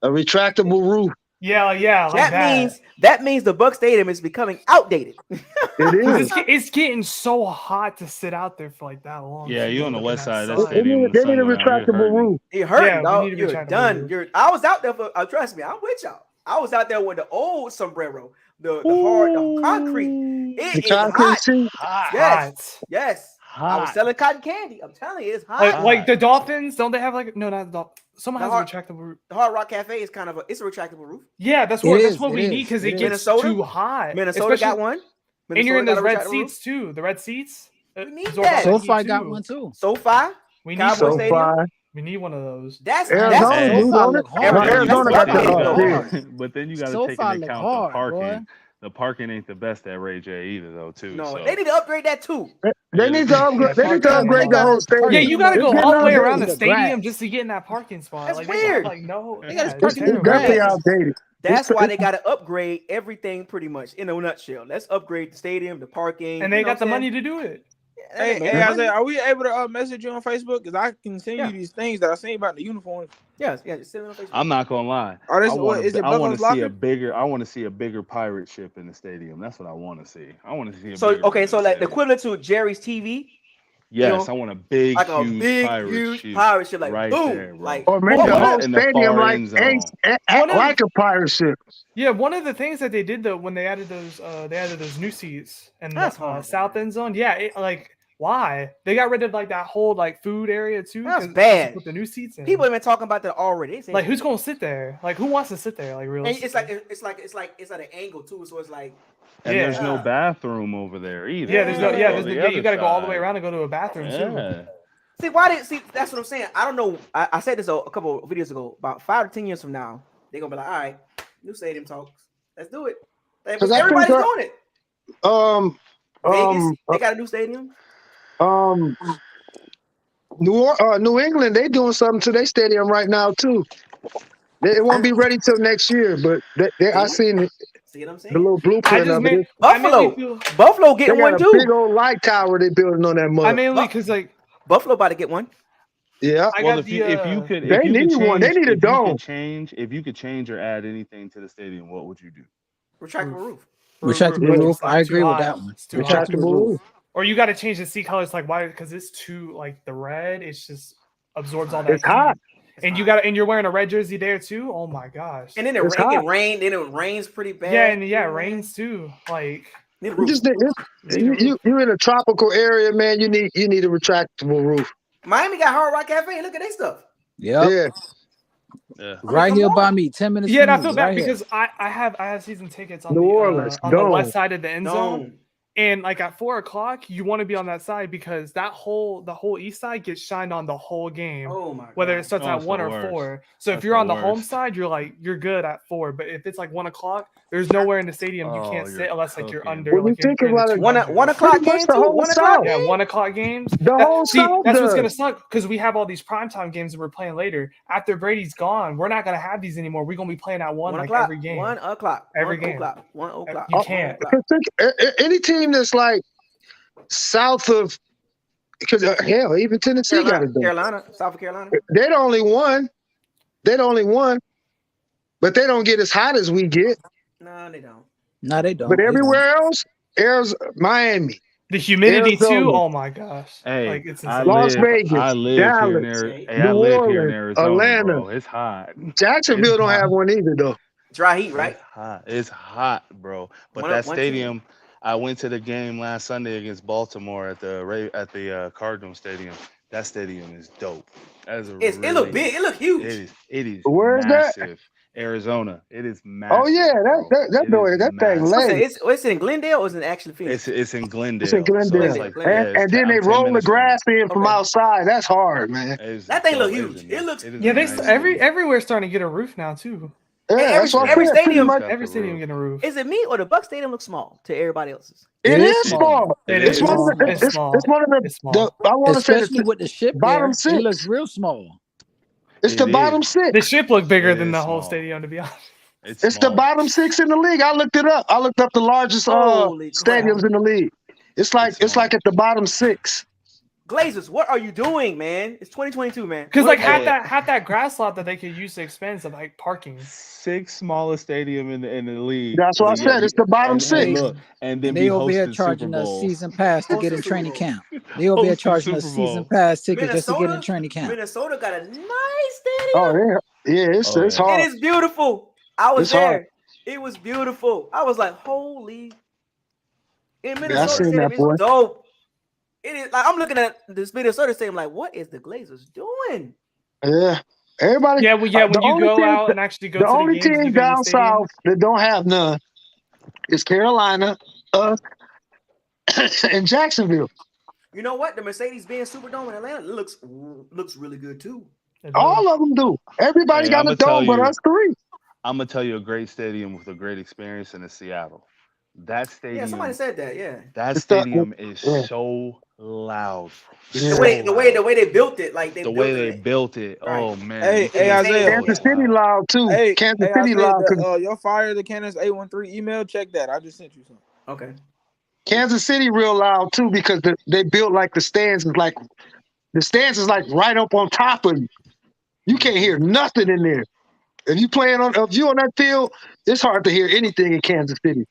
Speaker 14: A retractable roof.
Speaker 17: Yeah.
Speaker 1: That means the Bucs stadium is becoming outdated.
Speaker 14: It is.
Speaker 17: It's getting so hot to sit out there for that long.
Speaker 21: Yeah, you on the west side of
Speaker 14: They
Speaker 21: that stadium.
Speaker 14: need a retractable roof.
Speaker 1: It hurt,
Speaker 17: Yeah,
Speaker 1: dog.
Speaker 17: we need a
Speaker 1: You're
Speaker 17: retractable
Speaker 1: done.
Speaker 17: roof.
Speaker 1: I was out there for. Trust me, I'm with y'all. I was out there with the old sombrero, the concrete. It is hot. Yes. I was selling cotton candy. I'm telling you, it's hot.
Speaker 17: Like the Dolphins, don't they have no, not the Dolphins. Someone has a retractable roof.
Speaker 1: The Hard Rock Cafe is it's a retractable roof.
Speaker 17: Yeah, that's what we need because it gets too hot.
Speaker 1: Minnesota got one.
Speaker 17: And you're in those red seats too. The red seats.
Speaker 1: We need that.
Speaker 15: SoFi got one too.
Speaker 1: SoFi.
Speaker 17: We
Speaker 1: need
Speaker 17: SoFi. We need one of those.
Speaker 14: Arizona got
Speaker 21: the But then you got to take into account the parking.
Speaker 15: Boy.
Speaker 21: The parking ain't the best at Ray J either, though. Too.
Speaker 1: No,
Speaker 21: so.
Speaker 1: they need to upgrade that too.
Speaker 14: They need to upgrade. They need to upgrade the whole stadium.
Speaker 17: Yeah, you got to go all the way around the stadium just to get in that parking spot.
Speaker 1: That's weird.
Speaker 14: It's definitely outdated.
Speaker 1: That's why they got to upgrade everything pretty much in a nutshell. Let's upgrade the stadium, the parking.
Speaker 17: And they got the money to do it.
Speaker 18: Hey, Isaiah, are we able to message you on Facebook? Because I can send you these things that I seen about the uniforms.
Speaker 1: Yes, just send it on Facebook.
Speaker 21: I'm not gonna lie.
Speaker 18: I want
Speaker 21: to see a bigger pirate ship in the stadium. That's what I want to see. I want to see.
Speaker 1: So like the equivalent to Jerry's TV.
Speaker 21: Yes, I want a big, huge pirate ship,
Speaker 1: like
Speaker 21: right
Speaker 1: boom,
Speaker 21: there, bro.
Speaker 14: Or make the whole stadium like a pirate ship.
Speaker 17: Yeah, one of the things that they did though when they added those new seats and the south end zone. Yeah, why they got rid of that whole food area too?
Speaker 1: That's bad.
Speaker 17: With the new seats in.
Speaker 1: People have been talking about that already.
Speaker 17: Who's gonna sit there? Who wants to sit there? Really?
Speaker 1: It's at an angle too, so it's like.
Speaker 21: And there's no bathroom over there either.
Speaker 17: Yeah, there's no. Yeah, you got to go all the way around and go to a bathroom too.
Speaker 1: See, that's what I'm saying. I don't know. I said this a couple of videos ago. About 5 to 10 years from now, they're gonna be like, all right, new stadium talks. Let's do it. Everybody's doing it. Vegas, they got a new stadium.
Speaker 14: New England, they doing something to their stadium right now too. It won't be ready till next year, but I seen it.
Speaker 1: See what I'm saying?
Speaker 14: The little blueprint of it.
Speaker 1: Buffalo getting one too.
Speaker 14: Big old light tower they building on that mud.
Speaker 17: I mainly because
Speaker 1: Buffalo about to get one.
Speaker 14: Yeah.
Speaker 21: If you could
Speaker 14: a dome.
Speaker 21: If you could change or add anything to the stadium, what would you do?
Speaker 1: Retractable roof.
Speaker 15: Retractable roof. I agree with that one.
Speaker 14: Retractable roof.
Speaker 17: Or you got to change the seat colors. Why? Because it's too the red. It's just absorbs all that.
Speaker 14: It's hot.
Speaker 17: And you're wearing a red jersey there too. Oh my gosh!
Speaker 1: And then it rains. Then it rains pretty bad.
Speaker 17: Yeah, it rains too.
Speaker 14: You in a tropical area, man. You need a retractable roof.
Speaker 1: Miami got Hard Rock Cafe. Look at their stuff.
Speaker 15: Yep.
Speaker 14: Yeah.
Speaker 15: Yeah. Right here by me, 10 minutes.
Speaker 17: Yeah,
Speaker 15: from
Speaker 17: and I
Speaker 15: me,
Speaker 17: feel bad
Speaker 15: right here.
Speaker 17: because I have season tickets on
Speaker 14: New Orleans,
Speaker 17: the west
Speaker 14: Dome.
Speaker 17: side of the end zone.
Speaker 1: Dome.
Speaker 17: And like at 4:00, you want to be on that side because the whole east side gets shined on the whole game.
Speaker 1: Oh my god.
Speaker 17: Whether it starts at
Speaker 21: it's
Speaker 17: 1
Speaker 21: the
Speaker 17: or
Speaker 21: worst.
Speaker 17: 4. So if
Speaker 21: That's
Speaker 17: you're
Speaker 21: the
Speaker 17: on the home
Speaker 21: worst.
Speaker 17: side, you're good at 4. But if it's like 1:00, there's nowhere in the stadium you can't
Speaker 21: you're
Speaker 17: sit unless like you're
Speaker 21: cooking.
Speaker 17: under.
Speaker 14: When you
Speaker 17: Like
Speaker 14: think
Speaker 17: you're in the
Speaker 14: about it,
Speaker 17: 200.
Speaker 1: 1 o'clock
Speaker 14: pretty much
Speaker 1: game
Speaker 14: the
Speaker 1: too.
Speaker 14: whole
Speaker 1: 1 o'clock
Speaker 14: South.
Speaker 17: Yeah,
Speaker 1: game.
Speaker 17: 1:00 games.
Speaker 14: The whole South
Speaker 17: That's what's gonna
Speaker 14: does.
Speaker 17: suck because we have all these primetime games that we're playing later. After Brady's gone, we're not gonna have these anymore. We're gonna be playing at 1 like
Speaker 1: o'clock.
Speaker 17: every game.
Speaker 1: 1 o'clock.
Speaker 17: Every
Speaker 1: 1
Speaker 17: game.
Speaker 1: o'clock. 1 o'clock.
Speaker 17: You can't.
Speaker 14: Any team that's like south of, because hell, even Tennessee got it done.
Speaker 1: Carolina, South Carolina.
Speaker 14: They're the only one. But they don't get as hot as we get.
Speaker 1: No, they don't.
Speaker 15: No, they don't.
Speaker 14: But everywhere else, Miami.
Speaker 17: The humidity
Speaker 14: Arizona.
Speaker 17: too. Oh my gosh.
Speaker 21: Hey,
Speaker 17: Like it's
Speaker 21: I
Speaker 17: insane.
Speaker 14: Las
Speaker 21: live,
Speaker 14: Vegas,
Speaker 21: I live here in
Speaker 14: Dallas,
Speaker 21: Arizona.
Speaker 14: New
Speaker 21: I live here in
Speaker 14: Orleans,
Speaker 21: Arizona,
Speaker 14: Atlanta.
Speaker 21: bro. It's hot.
Speaker 14: Jacksonville
Speaker 21: It's
Speaker 14: don't
Speaker 21: hot.
Speaker 14: have one either, though.
Speaker 1: Dry heat, right?
Speaker 21: It's hot, bro. But that stadium, I went to the game last Sunday against Baltimore at the Cardinal Stadium. That stadium is dope. That is
Speaker 1: It look big. It look huge.
Speaker 21: It is
Speaker 14: Where is that?
Speaker 21: massive. Arizona. It is massive.
Speaker 14: Oh yeah, that thing late.
Speaker 1: It's in Glendale or is it actually Phoenix?
Speaker 21: It's in Glendale.
Speaker 14: It's in Glendale.
Speaker 21: So it's like,
Speaker 14: and then they roll the grass in from outside. That's hard, man.
Speaker 1: That thing look huge. It looks.
Speaker 17: Yeah, everywhere's starting to get a roof now too.
Speaker 14: Yeah,
Speaker 1: every stadium
Speaker 17: getting a roof.
Speaker 1: Is it me or the Bucs stadium looks small to everybody else's?
Speaker 14: It is small.
Speaker 17: It's
Speaker 14: one of the. I want to say
Speaker 15: especially with the ship
Speaker 14: bottom
Speaker 15: there,
Speaker 14: 6.
Speaker 15: it looks real small.
Speaker 14: It's the bottom 6.
Speaker 17: The ship looked bigger than the whole stadium, to be honest.
Speaker 14: It's the bottom 6 in the league. I looked it up. I looked up the largest stadiums in the league. It's like at the bottom 6.
Speaker 1: Glazers, what are you doing, man? It's 2022, man.
Speaker 17: Because like had that grass lot that they could use to expand to like parking.
Speaker 21: 6th smallest stadium in the league.
Speaker 14: That's what I said. It's the bottom 6.
Speaker 21: Look, and then
Speaker 15: they over here charging us season pass to get in training camp. They over here charging us season pass tickets just to get in training camp.
Speaker 1: Minnesota got a nice stadium.
Speaker 14: Oh yeah, it's hard.
Speaker 1: It is beautiful. I was
Speaker 14: It's
Speaker 1: there.
Speaker 14: hard.
Speaker 1: It was beautiful. I was like, holy. In Minnesota,
Speaker 14: I seen that, boy.
Speaker 1: it's dope. It is like I'm looking at this Minnesota stadium, like, what is the Glazers doing?
Speaker 14: Yeah, everybody.
Speaker 17: Yeah, when you go out and actually go to the
Speaker 14: only
Speaker 17: games,
Speaker 14: team down south that don't have none is Carolina, and Jacksonville.
Speaker 1: You know what? The Mercedes-Benz Superdome in Atlanta looks really good too.
Speaker 14: All of them do. Everybody got a dome, but us 3.
Speaker 21: I'm gonna tell you a great stadium with a great experience in Seattle. That stadium.
Speaker 1: Yeah, somebody said that. Yeah.
Speaker 21: That stadium is so loud.
Speaker 1: The way they built it, like
Speaker 21: the way they built it. Oh man.
Speaker 18: Hey Isaiah.
Speaker 14: Kansas City loud too.
Speaker 18: Hey,
Speaker 14: Kansas City
Speaker 18: Isaiah,
Speaker 14: loud.
Speaker 18: your Fire the Cannons 813 email. Check that. I just sent you something.
Speaker 1: Okay.
Speaker 14: Kansas City real loud too because they built like the stands is like right up on top of you. You can't hear nothing in there. If you on that field, it's hard to hear anything in Kansas City.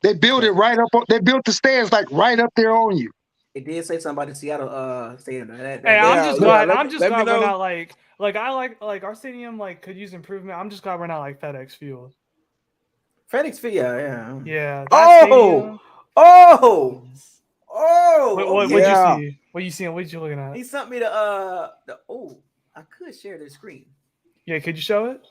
Speaker 14: They built it right up. They built the stands like right up there on you.
Speaker 1: It did say something about the Seattle stadium.
Speaker 17: Hey, I'm just glad we're not like I like our stadium like could use improvement. I'm just glad we're not like FedEx Field.
Speaker 1: FedEx Field, yeah.
Speaker 17: Yeah.
Speaker 1: Oh.
Speaker 17: What'd you see? What you seeing? What you looking at?
Speaker 1: He sent me I could share the screen.
Speaker 17: Yeah, could you show it?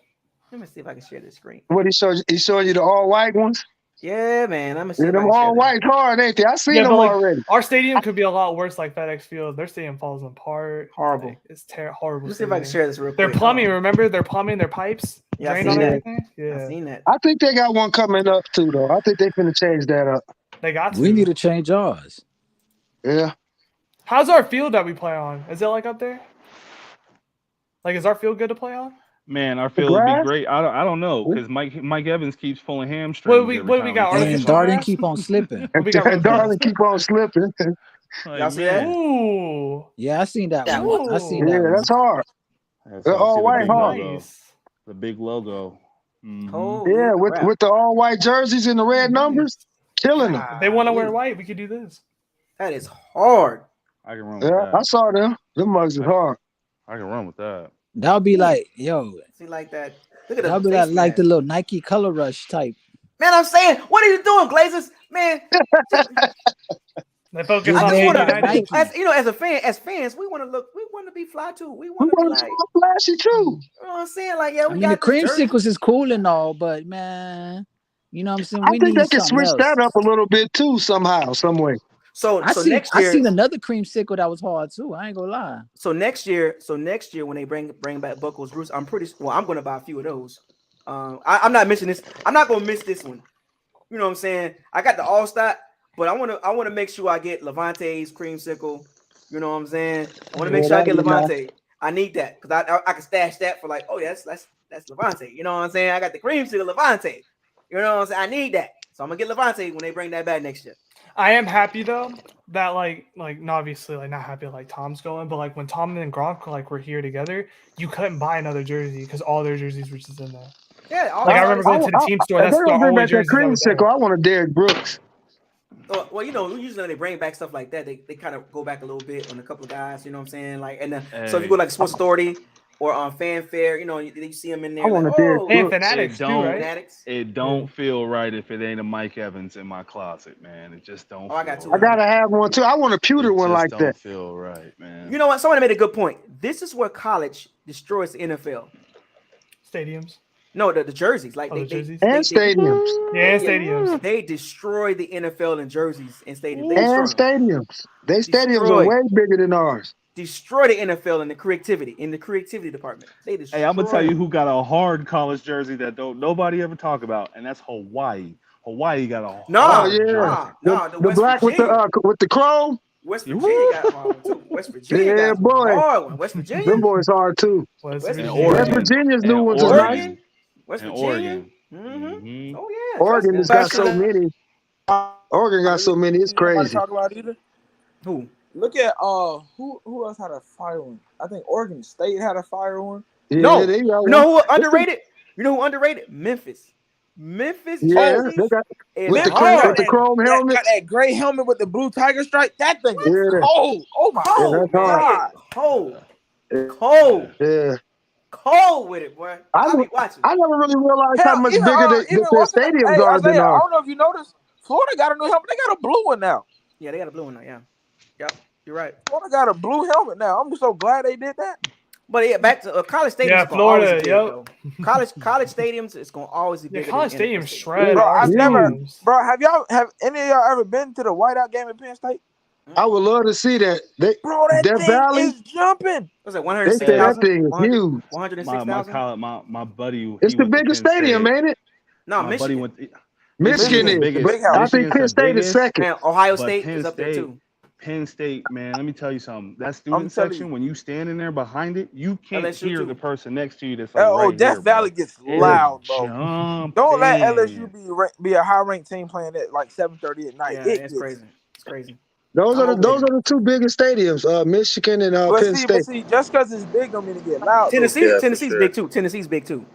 Speaker 1: Let me see if I can share the screen.
Speaker 14: What he showed you? He showed you the all white ones?
Speaker 1: Yeah, man. I'm gonna see.
Speaker 14: Yeah, them all white hard, ain't they? I seen them already.
Speaker 17: Our stadium could be a lot worse, like FedEx Field. Their stadium falls apart.
Speaker 1: Horrible.
Speaker 17: Like, it's horrible.
Speaker 1: Let's see if I can share this real quick.
Speaker 17: Their plumbing, remember? Their plumbing, their pipes.
Speaker 1: Yeah,
Speaker 17: drain on everything. Yeah,
Speaker 1: I've seen that.
Speaker 14: I think they got one coming up too, though. I think they finna change that up.
Speaker 17: They got to.
Speaker 15: We need to change ours.
Speaker 14: Yeah.
Speaker 17: How's our field that we play on? Is it like up there? Like, is our field good to play on?
Speaker 21: Man, our field would be great. I don't know because Mike Evans keeps pulling hamstrings.
Speaker 17: What we got?
Speaker 15: And Darden keep on slipping.
Speaker 14: Darden keep on slipping.
Speaker 1: Y'all see that?
Speaker 17: Ooh.
Speaker 15: Yeah, I seen that one. I seen that.
Speaker 14: Yeah, that's hard. They're all white hard.
Speaker 21: The big logo.
Speaker 1: Oh
Speaker 14: yeah, with the all white jerseys and the red numbers, killing them.
Speaker 17: If they want to wear white, we could do this.
Speaker 1: That is hard.
Speaker 21: I can run with
Speaker 14: that. I saw them. Them mugs is hard.
Speaker 21: I can run with that.
Speaker 15: That would be like, yo.
Speaker 1: See, like that. Look at
Speaker 15: that would be like the little Nike Color Rush type.
Speaker 1: Man, I'm saying, what are you doing, Glazers? Man,
Speaker 17: they focus
Speaker 1: I
Speaker 17: on
Speaker 1: just want
Speaker 17: Nike.
Speaker 1: to, as fans, we want to be fly too. We want to be like
Speaker 14: flashy too.
Speaker 1: You know what I'm saying? Like, yeah, we got
Speaker 8: the
Speaker 1: this jersey.
Speaker 8: creamsicles is cool and all, but man, you know what I'm saying?
Speaker 14: I
Speaker 8: We
Speaker 14: think
Speaker 8: need
Speaker 14: they can
Speaker 8: something
Speaker 14: switch
Speaker 8: else.
Speaker 14: that up a little bit too, somehow, some way.
Speaker 1: So next year,
Speaker 8: I seen another creamsicle that was hard too. I ain't gonna lie.
Speaker 1: So next year when they bring back Buckles Roots, I'm going to buy a few of those. I'm not missing this. I'm not gonna miss this one. You know what I'm saying? I got the All Star, but I want to make sure I get Levante's creamsicle. You know what I'm saying? I want to make sure I get Levante. Nice. I need that because I can stash that for like, oh yeah, that's Levante. You know what I'm saying? I got the creamsicle Levante. You know what I'm saying? I need that, so I'm gonna get Levante when they bring that back next year.
Speaker 17: I am happy though that like obviously like not happy like Tom's going, but like when Tom and Gronk like were here together, you couldn't buy another jersey because all their jerseys were just in there.
Speaker 1: Yeah,
Speaker 17: like I remember going to the team store. That's the only jersey that was there.
Speaker 14: I want a Derrick Brooks.
Speaker 1: Well, you know, usually when they bring back stuff like that, they kind of go back a little bit on a couple of guys. You know what I'm saying? Like, and so if you go like Sports Authority or on Fanfare, you know, you see them in there.
Speaker 14: I want
Speaker 1: like,
Speaker 14: a Derrick Brooks.
Speaker 17: Fanatics too, right?
Speaker 1: Fanatics.
Speaker 21: It don't feel right if it ain't a Mike Evans in my closet, man. It just don't.
Speaker 1: I got two.
Speaker 14: I gotta have one too. I want a pewter one like that.
Speaker 21: Don't feel right, man.
Speaker 1: You know what? Somebody made a good point. This is where college destroys the NFL.
Speaker 17: Stadiums.
Speaker 1: No, the jerseys, like
Speaker 17: jerseys?
Speaker 14: Stadiums.
Speaker 17: Yeah, stadiums.
Speaker 1: They destroy the NFL in jerseys and stadiums.
Speaker 14: Their stadiums are way bigger than ours.
Speaker 1: Destroy the NFL in the creativity department. They destroy.
Speaker 21: Hey, I'm gonna tell you who got a hard college jersey that nobody ever talk about, and that's Hawaii. Hawaii got a
Speaker 14: the black with the chrome.
Speaker 1: West Virginia got hard too. West Virginia got hard one. West Virginia.
Speaker 14: Them boys hard too.
Speaker 1: West
Speaker 14: Virginia's new ones are nice.
Speaker 1: West Virginia. Mm-hmm. Oh yeah.
Speaker 14: Oregon has got so many. Oregon got so many. It's crazy.
Speaker 18: Talk about either.
Speaker 1: Who?
Speaker 18: Look at who else had a fire one? I think Oregon State had a fire one.
Speaker 14: Yeah,
Speaker 1: no,
Speaker 14: they got
Speaker 1: you know who underrated? You know who underrated? Memphis. Memphis.
Speaker 14: Yeah, they got with the chrome helmet.
Speaker 18: Got that gray helmet with the blue tiger stripe. That thing is cold. Oh my god.
Speaker 1: Cold.
Speaker 14: Yeah.
Speaker 1: Cold with it, boy. I'll be watching.
Speaker 14: I never really realized how much bigger the stadiums are than ours.
Speaker 18: I don't know if you noticed. Florida got a new helmet. They got a blue one now.
Speaker 1: Yeah, they got a blue one now. Yeah. Yep. You're right.
Speaker 18: Florida got a blue helmet now. I'm so glad they did that.
Speaker 1: But yeah, back to college stadiums.
Speaker 17: Yeah, Florida.
Speaker 1: College stadiums. It's gonna always be bigger.
Speaker 17: College stadiums shred.
Speaker 18: Bro, have any of y'all ever been to the whiteout game at Penn State?
Speaker 14: I would love to see that. That
Speaker 18: thing
Speaker 14: Valley
Speaker 18: is jumping.
Speaker 1: Was it
Speaker 14: 106,000? They say that thing is huge.
Speaker 1: 106,000.
Speaker 21: My buddy.
Speaker 14: It's the biggest stadium, ain't it?
Speaker 1: No, Michigan.
Speaker 14: Michigan is. I think Penn State is second.
Speaker 1: Man, Ohio State is up there too.
Speaker 21: Penn State, man, let me tell you something. That student section, when you standing there behind it, you can't hear the person next to you that's like
Speaker 18: Death Valley gets loud, bro. Don't let LSU be a high-ranked team playing at like 7:30 at night.
Speaker 1: Yeah, it's crazy. It's crazy.
Speaker 14: Those are the two biggest stadiums, Michigan and Penn State.
Speaker 18: But see, just because it's big don't mean it get loud.
Speaker 1: Tennessee's big too. Tennessee's big too.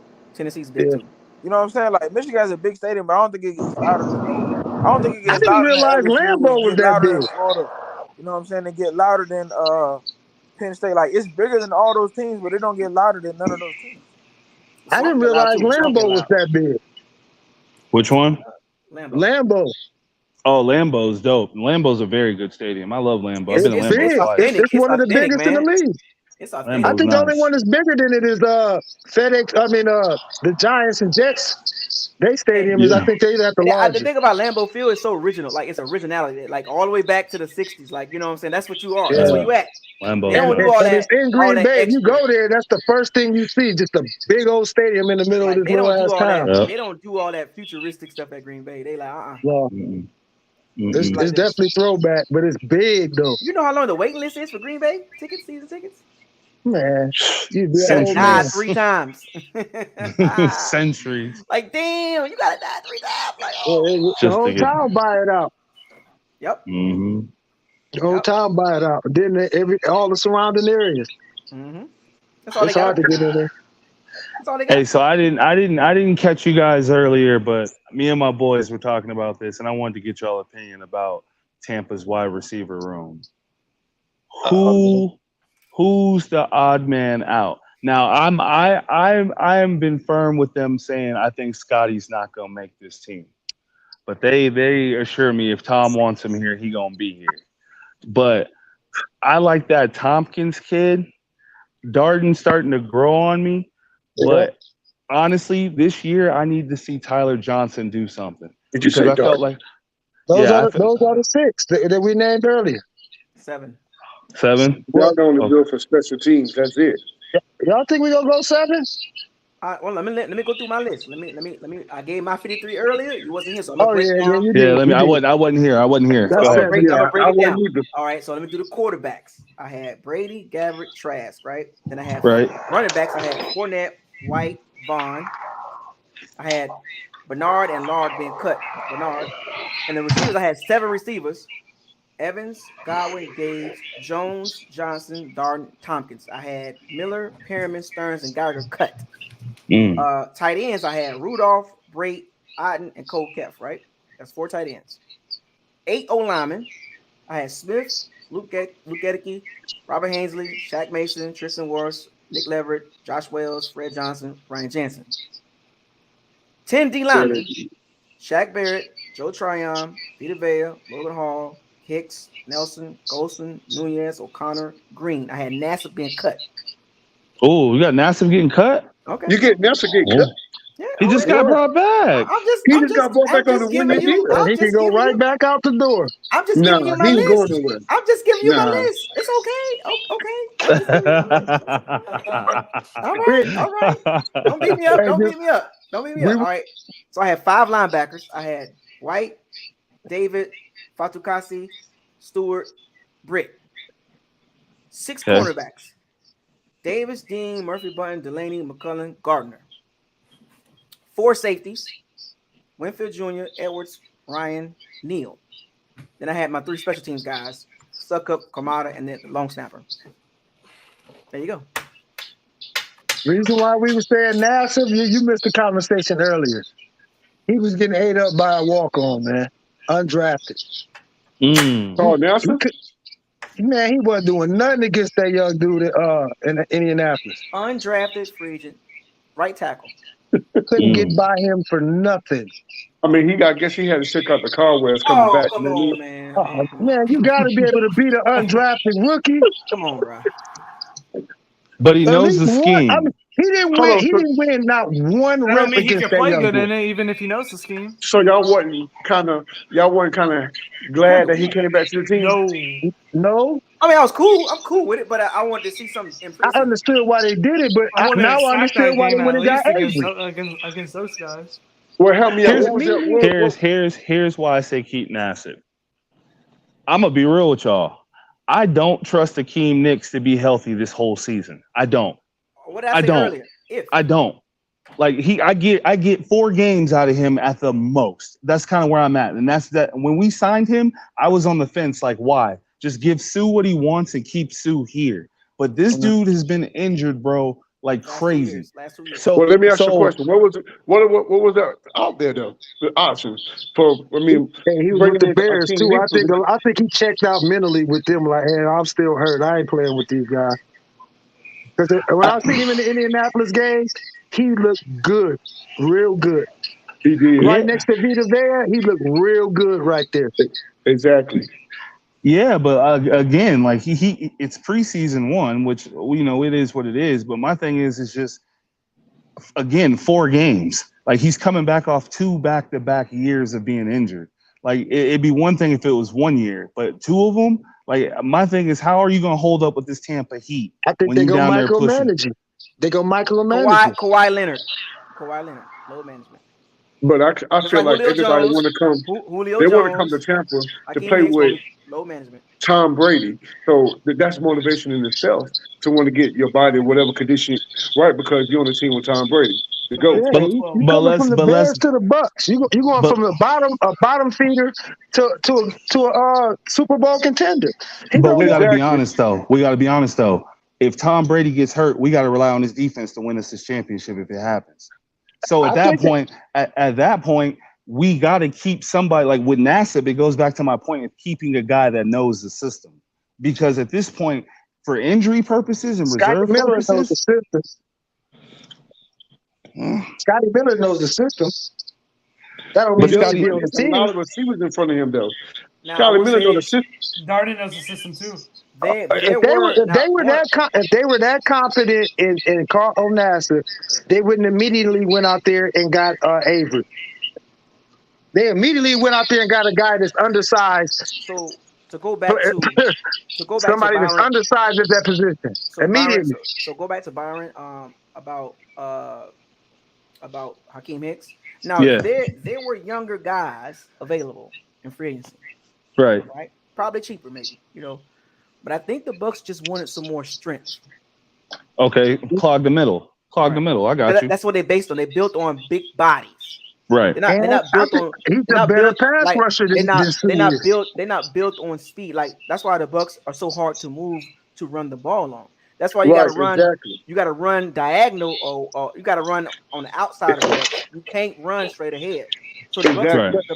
Speaker 18: You know what I'm saying? Like Michigan has a big stadium, but I don't think it gets louder. I don't think it gets
Speaker 14: louder.
Speaker 18: I didn't
Speaker 14: realize Lambeau was that big.
Speaker 18: You know what I'm saying? They get louder than Penn State. Like it's bigger than all those teams, but it don't get louder than none of those teams.
Speaker 14: I didn't realize Lambeau was that big.
Speaker 21: Which one?
Speaker 14: Lambeau.
Speaker 21: Oh, Lambeau's dope. Lambeau's a very good stadium. I love Lambeau. I've been to Lambeau twice.
Speaker 14: It's one of the biggest in the league. I think the only one that's bigger than it is FedEx. I mean, the Giants and Jets. Their stadium is. I think they have the largest.
Speaker 1: The thing about Lambeau Field is so original. Like it's originality. Like all the way back to the '60s. Like you know what I'm saying. That's what you are. That's where you at.
Speaker 21: Lambeau.
Speaker 14: It's in Green Bay. You go there. That's the first thing you see. Just a big old stadium in the middle of this little ass town.
Speaker 1: They don't do all that futuristic stuff at Green Bay. They like
Speaker 14: It's definitely throwback, but it's big though.
Speaker 1: You know how long the waiting list is for Green Bay tickets, season tickets?
Speaker 14: Man, you
Speaker 1: died 3 times.
Speaker 21: Centuries.
Speaker 1: Like damn, you gotta die 3 times. Like
Speaker 14: the whole town buy it out.
Speaker 1: Yep.
Speaker 21: Mm-hmm.
Speaker 14: The whole town buy it out. Then all the surrounding areas.
Speaker 1: Mm-hmm.
Speaker 14: It's hard to get in there.
Speaker 21: Hey, so I didn't catch you guys earlier, but me and my boys were talking about this, and I wanted to get y'all opinion about Tampa's wide receiver room. Who's the odd man out? Now I'm been firm with them saying I think Scotty's not gonna make this team. But they assure me if Tom wants him here, he gonna be here. But I like that Tompkins kid. Darden's starting to grow on me. But honestly, this year I need to see Tyler Johnson do something.
Speaker 14: Did you
Speaker 21: because
Speaker 14: say
Speaker 21: I felt
Speaker 14: Darden?
Speaker 21: like
Speaker 14: Those
Speaker 21: yeah,
Speaker 14: are the six that we named earlier.
Speaker 1: 7.
Speaker 21: 7.
Speaker 14: Y'all
Speaker 21: only
Speaker 14: good for special teams. That's it. Y'all think we gonna go 7?
Speaker 1: Well, let me go through my list. Let me. I gave my 53 earlier. You wasn't here, so I'm gonna break
Speaker 14: yeah,
Speaker 1: down.
Speaker 14: you
Speaker 21: Yeah,
Speaker 14: did.
Speaker 21: let me. I wasn't here. Go
Speaker 1: So
Speaker 21: ahead.
Speaker 1: I'm gonna break it down. All right, so let me do the quarterbacks. I had Brady, Gabbert, Trask, right? Then I had running backs. I had Fournette, White, Vaughn. I had Bernard and Lard being cut. Bernard. And the receivers, I had 7 receivers. Evans, Godwin, Gage, Jones, Johnson, Darden, Tompkins. I had Miller, Perriman, Stearns, and Geiger cut. Tight ends, I had Rudolph, Brait, Otten, and Cole Kef, right? That's 4 tight ends. 8 O-linemen. I had Smith, Luke Gedeke, Robert Hainsley, Shaq Mason, Tristan Wirfs, Nick Leverett, Josh Wells, Fred Johnson, Ryan Jansen. 10 D-linemen. Shaq Barrett, Joe Tryon, Vita Vea, Logan Hall, Hicks, Nelson, Golson, Nunez, O'Connor, Green. I had Nassib being cut.
Speaker 21: Oh, you got Nassib getting cut?
Speaker 1: Okay.
Speaker 14: You get Nassib getting cut.
Speaker 1: Yeah,
Speaker 21: he just got brought back.
Speaker 14: He just got brought back on the winning team. He can go right back out the door.
Speaker 1: I'm just giving you my
Speaker 14: he ain't
Speaker 1: list.
Speaker 14: going nowhere.
Speaker 1: I'm just giving you my list. It's okay. Okay. I'm just giving you my list. All right. Don't beat me up. All right. So I had 5 linebackers. I had White, David, Fatukasi, Stewart, Britt. 6 cornerbacks. Davis, Dean, Murphy Button, Delaney, McCullen, Gardner. 4 safeties. Winfield Jr., Edwards, Ryan, Neal. Then I had my 3 special teams guys, Suckup, Kamada, and then the long snapper. There you go.
Speaker 14: Reason why we were saying Nassib, you missed the conversation earlier. He was getting ate up by a walk-on, man. Undrafted.
Speaker 5: Oh, Nassib?
Speaker 14: Man, he wasn't doing nothing against that young dude in Indianapolis.
Speaker 1: Undrafted free agent, right tackle.
Speaker 14: Couldn't get by him for nothing.
Speaker 5: I mean, I guess he had to check out the Cowboys coming back.
Speaker 1: Come on, man.
Speaker 14: Man, you got to be able to beat an undrafted rookie.
Speaker 1: Come on, bro.
Speaker 21: But he knows the scheme.
Speaker 14: I mean, he didn't win. He didn't win not one
Speaker 17: I
Speaker 14: rep
Speaker 17: mean, he
Speaker 14: against
Speaker 17: can
Speaker 14: that
Speaker 17: play
Speaker 14: young
Speaker 17: good
Speaker 14: dude.
Speaker 17: in it, even if he knows the scheme.
Speaker 5: So y'all wasn't kind of glad that he came back to the team?
Speaker 14: No.
Speaker 1: I mean, I was cool. I'm cool with it, but I wanted to see something in preseason.
Speaker 14: I understood why they did it, but now I understand why they went and got Avery.
Speaker 17: Against those guys.
Speaker 5: Well, help me out.
Speaker 21: Here's why I say keep Nassib. I'm gonna be real with y'all. I don't trust Akeem Nicks to be healthy this whole season. I don't.
Speaker 1: What did I say earlier?
Speaker 21: I don't. Like I get 4 games out of him at the most. That's kind of where I'm at. And that's that. When we signed him, I was on the fence. Like, why? Just give Sue what he wants and keep Sue here. But this dude has been injured, bro, like crazy.
Speaker 1: Last 2 years.
Speaker 21: So
Speaker 5: well, let me ask you a question. What was that out there though? The options for
Speaker 14: he was with the Bears too. I think he checked out mentally with them. Like, hey, I'm still hurt. I ain't playing with these guys. Because when I seen him in the Indianapolis games, he looked good, real good.
Speaker 5: He did.
Speaker 14: Right next to Vita Vea, he looked real good right there.
Speaker 5: Exactly.
Speaker 21: Yeah, but again, like he it's preseason 1, which it is what it is. But my thing is just again 4 games. Like he's coming back off 2 back-to-back years of being injured. Like it'd be one thing if it was 1 year, but 2 of them. Like my thing is, how are you gonna hold up with this Tampa Heat?
Speaker 14: I think they're gonna micromanage you. They're gonna micromanage you.
Speaker 1: Kawhi Leonard, load management.
Speaker 5: But I feel like everybody want to come. They want to come to Tampa to play with
Speaker 1: load management.
Speaker 5: Tom Brady. So that's motivation in itself to want to get your body in whatever condition right because you're on the team with Tom Brady. To go.
Speaker 14: Yeah, you coming from the Bears to the Bucs. You going from a bottom feeder to a Super Bowl contender.
Speaker 21: But we got to be honest though. If Tom Brady gets hurt, we got to rely on his defense to win us this championship if it happens. So at that point, we got to keep somebody like with Nassib. It goes back to my point of keeping a guy that knows the system, because at this point, for injury purposes and
Speaker 14: Scotty
Speaker 21: reserve
Speaker 14: Miller knows the
Speaker 21: purposes.
Speaker 14: system. Scotty Miller knows the system. That don't mean he should be on the
Speaker 5: There's a
Speaker 14: team.
Speaker 5: lot of receivers in front of him, though.
Speaker 1: Now,
Speaker 5: Scotty
Speaker 1: I will
Speaker 5: Miller
Speaker 1: say
Speaker 5: knows the system.
Speaker 17: Darden knows the system too.
Speaker 14: If they were that confident in Carl Nassib, they wouldn't immediately went out there and got Avery. They immediately went out there and got a guy that's undersized.
Speaker 1: So to go back to
Speaker 14: somebody that's
Speaker 1: Byron,
Speaker 14: undersized at that position
Speaker 1: so
Speaker 14: immediately.
Speaker 1: Byron, so go back to Byron about Hakeem Hicks. Now there were younger guys available in free agency.
Speaker 21: Right.
Speaker 1: Probably cheaper, maybe, But I think the Bucs just wanted some more strength.
Speaker 21: Okay, clog the middle. Clog the middle. I got you.
Speaker 1: That's what they based on. They built on big bodies.
Speaker 21: Right.
Speaker 1: They're not built on.
Speaker 14: He's a better pass rusher than
Speaker 1: They're not built on speed. Like that's why the Bucs are so hard to move to run the ball on. That's why you got to run. Exactly. You got to run diagonal, or you got to run on the outside of the Bucs. You can't run straight ahead. So the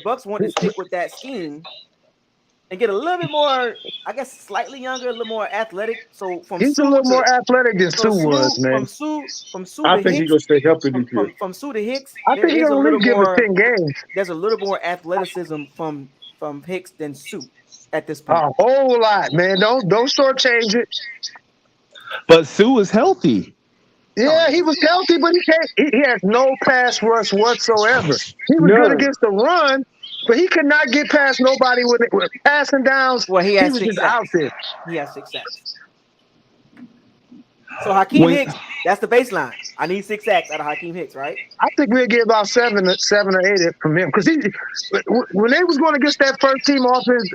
Speaker 1: Bucs want to stick with that scheme and get a little bit more, I guess, slightly younger, a little more athletic. So
Speaker 14: he's a little more athletic than Sue was, man.
Speaker 1: From Sue
Speaker 5: I
Speaker 1: to
Speaker 5: think
Speaker 1: Hicks,
Speaker 5: he's gonna stay healthy this year.
Speaker 1: From Sue to Hicks,
Speaker 14: I think he'll really give us 10 games.
Speaker 1: There's a little more athleticism from Hicks than Sue at this point.
Speaker 14: A whole lot, man. Don't shortchange it.
Speaker 21: But Sue is healthy.
Speaker 14: Yeah, he was healthy, but he has no pass rush whatsoever. He was good against the run, but he could not get past nobody with passing downs.
Speaker 1: Well, he was
Speaker 14: just out there.
Speaker 1: He has 6 sacks. So Hakeem Hicks, that's the baseline. I need 6 sacks out of Hakeem Hicks, right?
Speaker 14: I think we'll get about 7 or 8 from him, because when they was going against that first team offense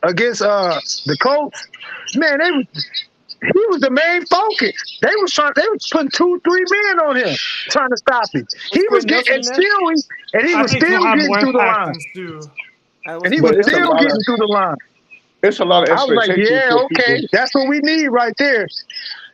Speaker 14: against the Colts, man, he was the main focus. They was putting 2-3 men on him, trying to stop him. He was getting still getting through the line. And he was still getting through the line.
Speaker 5: It's a lot of
Speaker 14: I was like, yeah, okay, that's what we need right there.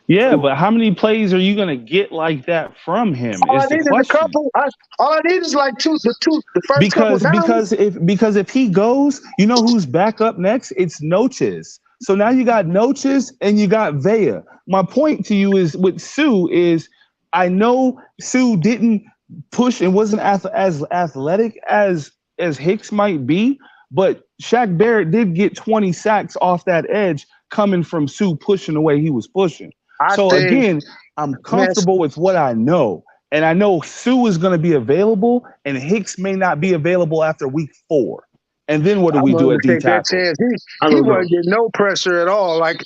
Speaker 21: Yeah, but how many plays are you gonna get like that from him?
Speaker 14: All I need is a couple. All I need is like the first
Speaker 21: because
Speaker 14: couple downs.
Speaker 21: because if he goes, you know who's back up next? It's Noches. So now you got Noches and you got Vea. My point to you is with Sue is I know Sue didn't push and wasn't as athletic as Hicks might be, but Shaq Barrett did get 20 sacks off that edge coming from Sue pushing the way he was pushing. Again, I'm comfortable with what I know. And I know Sue is going to be available and Hicks may not be available after week 4. And then what do we do at D tackle?
Speaker 14: He wasn't getting no pressure at all. Like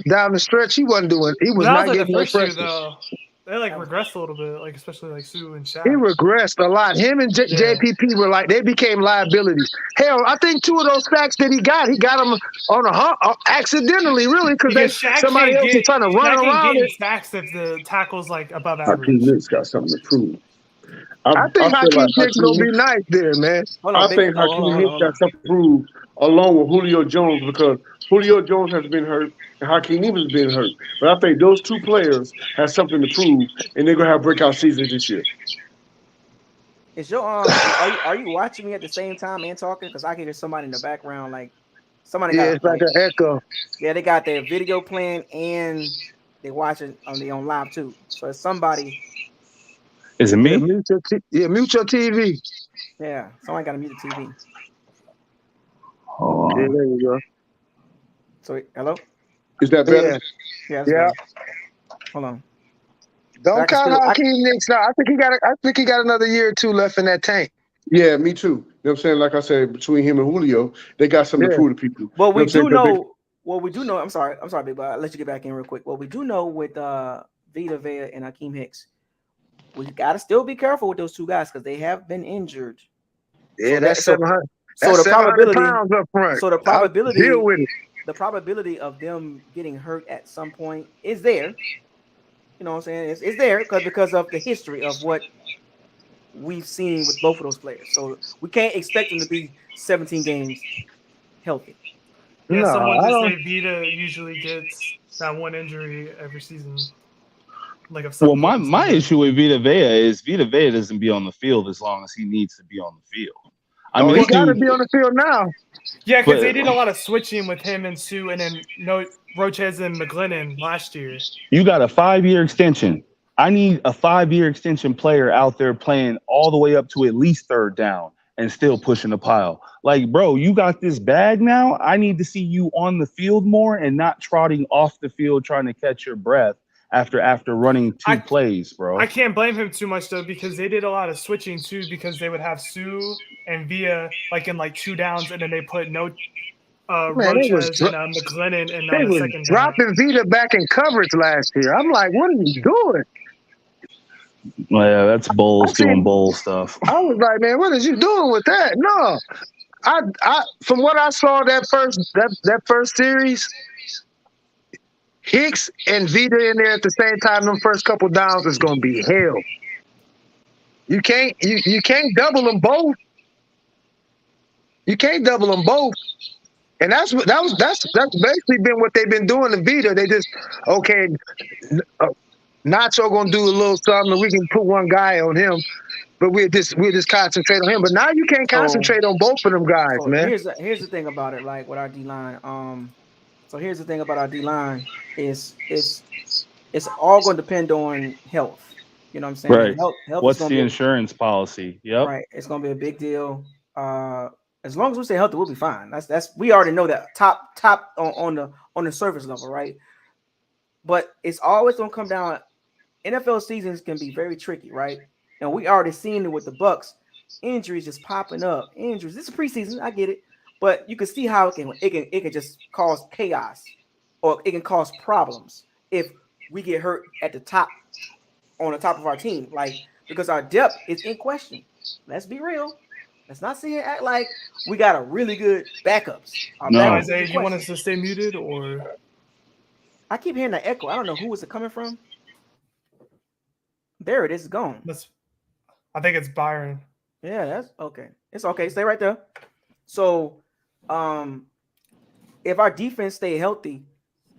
Speaker 14: down the stretch, he wasn't doing. He was not getting no pressure.
Speaker 17: Though. They regressed a little bit, especially Sue and Shaq.
Speaker 14: He regressed a lot. Him and JPP were they became liabilities. Hell, I think 2 of those sacks that he got them on a hump accidentally, really, because somebody else was trying to run around it.
Speaker 17: Sacks if the tackle's above average.
Speaker 5: Hakeem Hicks got something to prove.
Speaker 14: I think Hakeem Hicks gonna be nice there, man.
Speaker 5: I think Hakeem Hicks got something to prove along with Julio Jones, because Julio Jones has been hurt and Hakeem has been hurt. But I think those 2 players have something to prove, and they're gonna have breakout seasons this year.
Speaker 1: Is your are you watching me at the same time and talking? Because I can hear somebody in the background, somebody.
Speaker 14: Yeah, it's like an echo.
Speaker 1: Yeah, they got their video playing and they watching on live too. So it's somebody.
Speaker 21: Is it me?
Speaker 14: Yeah, mute your TV.
Speaker 1: Yeah, somebody got to mute the TV.
Speaker 21: Oh.
Speaker 14: Yeah, there you go.
Speaker 1: So, hello?
Speaker 5: Is that better?
Speaker 1: Yeah. Hold on.
Speaker 14: Don't count Hakeem Hicks now. I think he got another year or 2 left in that tank.
Speaker 5: Yeah, me too. You know what I'm saying? Like I said, between him and Julio, they got something to prove to people.
Speaker 1: Well, we do know. I'm sorry, Big Boy. I'll let you get back in real quick. Well, we do know with Vita Vea and Hakeem Hicks, we got to still be careful with those 2 guys because they have been injured.
Speaker 14: Yeah, that's 700. So the probability pounds up front.
Speaker 1: So the probability
Speaker 14: deal with it.
Speaker 1: The probability of them getting hurt at some point is there. You know what I'm saying? It's there because of the history of what we've seen with both of those players. So we can't expect them to be 17 games healthy.
Speaker 17: Yeah, someone just say Vita usually gets that one injury every season.
Speaker 21: Well, my issue with Vita Vea is Vita Vea doesn't be on the field as long as he needs to be on the field. I mean,
Speaker 14: he got to be on the field now.
Speaker 17: Yeah, because they did a lot of switching with him and Sue, and then Roches and McGlennon last year.
Speaker 21: You got a 5-year extension. I need a 5-year extension player out there playing all the way up to at least third down and still pushing the pile. Like, bro, you got this bag now. I need to see you on the field more and not trotting off the field trying to catch your breath after running two plays, bro.
Speaker 17: I can't blame him too much, though, because they did a lot of switching, too, because they would have Sue and Villa, like, in, like, 2 downs, and then they put Roches and McGlennon in
Speaker 14: they
Speaker 17: the
Speaker 14: was
Speaker 17: second down.
Speaker 14: dropping Vita back in coverage last year. I'm like, what are you doing?
Speaker 21: Yeah, that's Bulls doing Bull stuff.
Speaker 14: I was like, man, what is you doing with that? No, I from what I saw that first series, Hicks and Vita in there at the same time. Them first couple downs is gonna be hell. You can't double them both. You can't double them both. And that's basically been what they've been doing in Vita. They just Nacho gonna do a little something, and we can put one guy on him, but we'll just concentrate on him. But now you can't concentrate on both of them guys, man.
Speaker 1: Here's the thing about it, like with our D line. So here's the thing about our D line is it's all going to depend on health. You know what I'm saying?
Speaker 21: Right.
Speaker 1: Health
Speaker 21: What's the insurance policy? Yep.
Speaker 1: Right. It's going to be a big deal. As long as we stay healthy, we'll be fine. That's we already know that top on the surface level, right? But it's always going to come down. NFL seasons can be very tricky, right? And we already seen it with the Bucs. Injuries just popping up. Injuries. This is preseason. I get it, but you can see how it can just cause chaos, or it can cause problems if we get hurt at the top, on the top of our team, like because our depth is in question. Let's be real. Let's not sit here and act like we got a really good backups.
Speaker 17: Isaiah, you want us to stay muted, or?
Speaker 1: I keep hearing the echo. I don't know who is it coming from. There it is. It's gone.
Speaker 17: I think it's Byron.
Speaker 1: Yeah, that's okay. It's okay. Stay right there. So, if our defense stay healthy,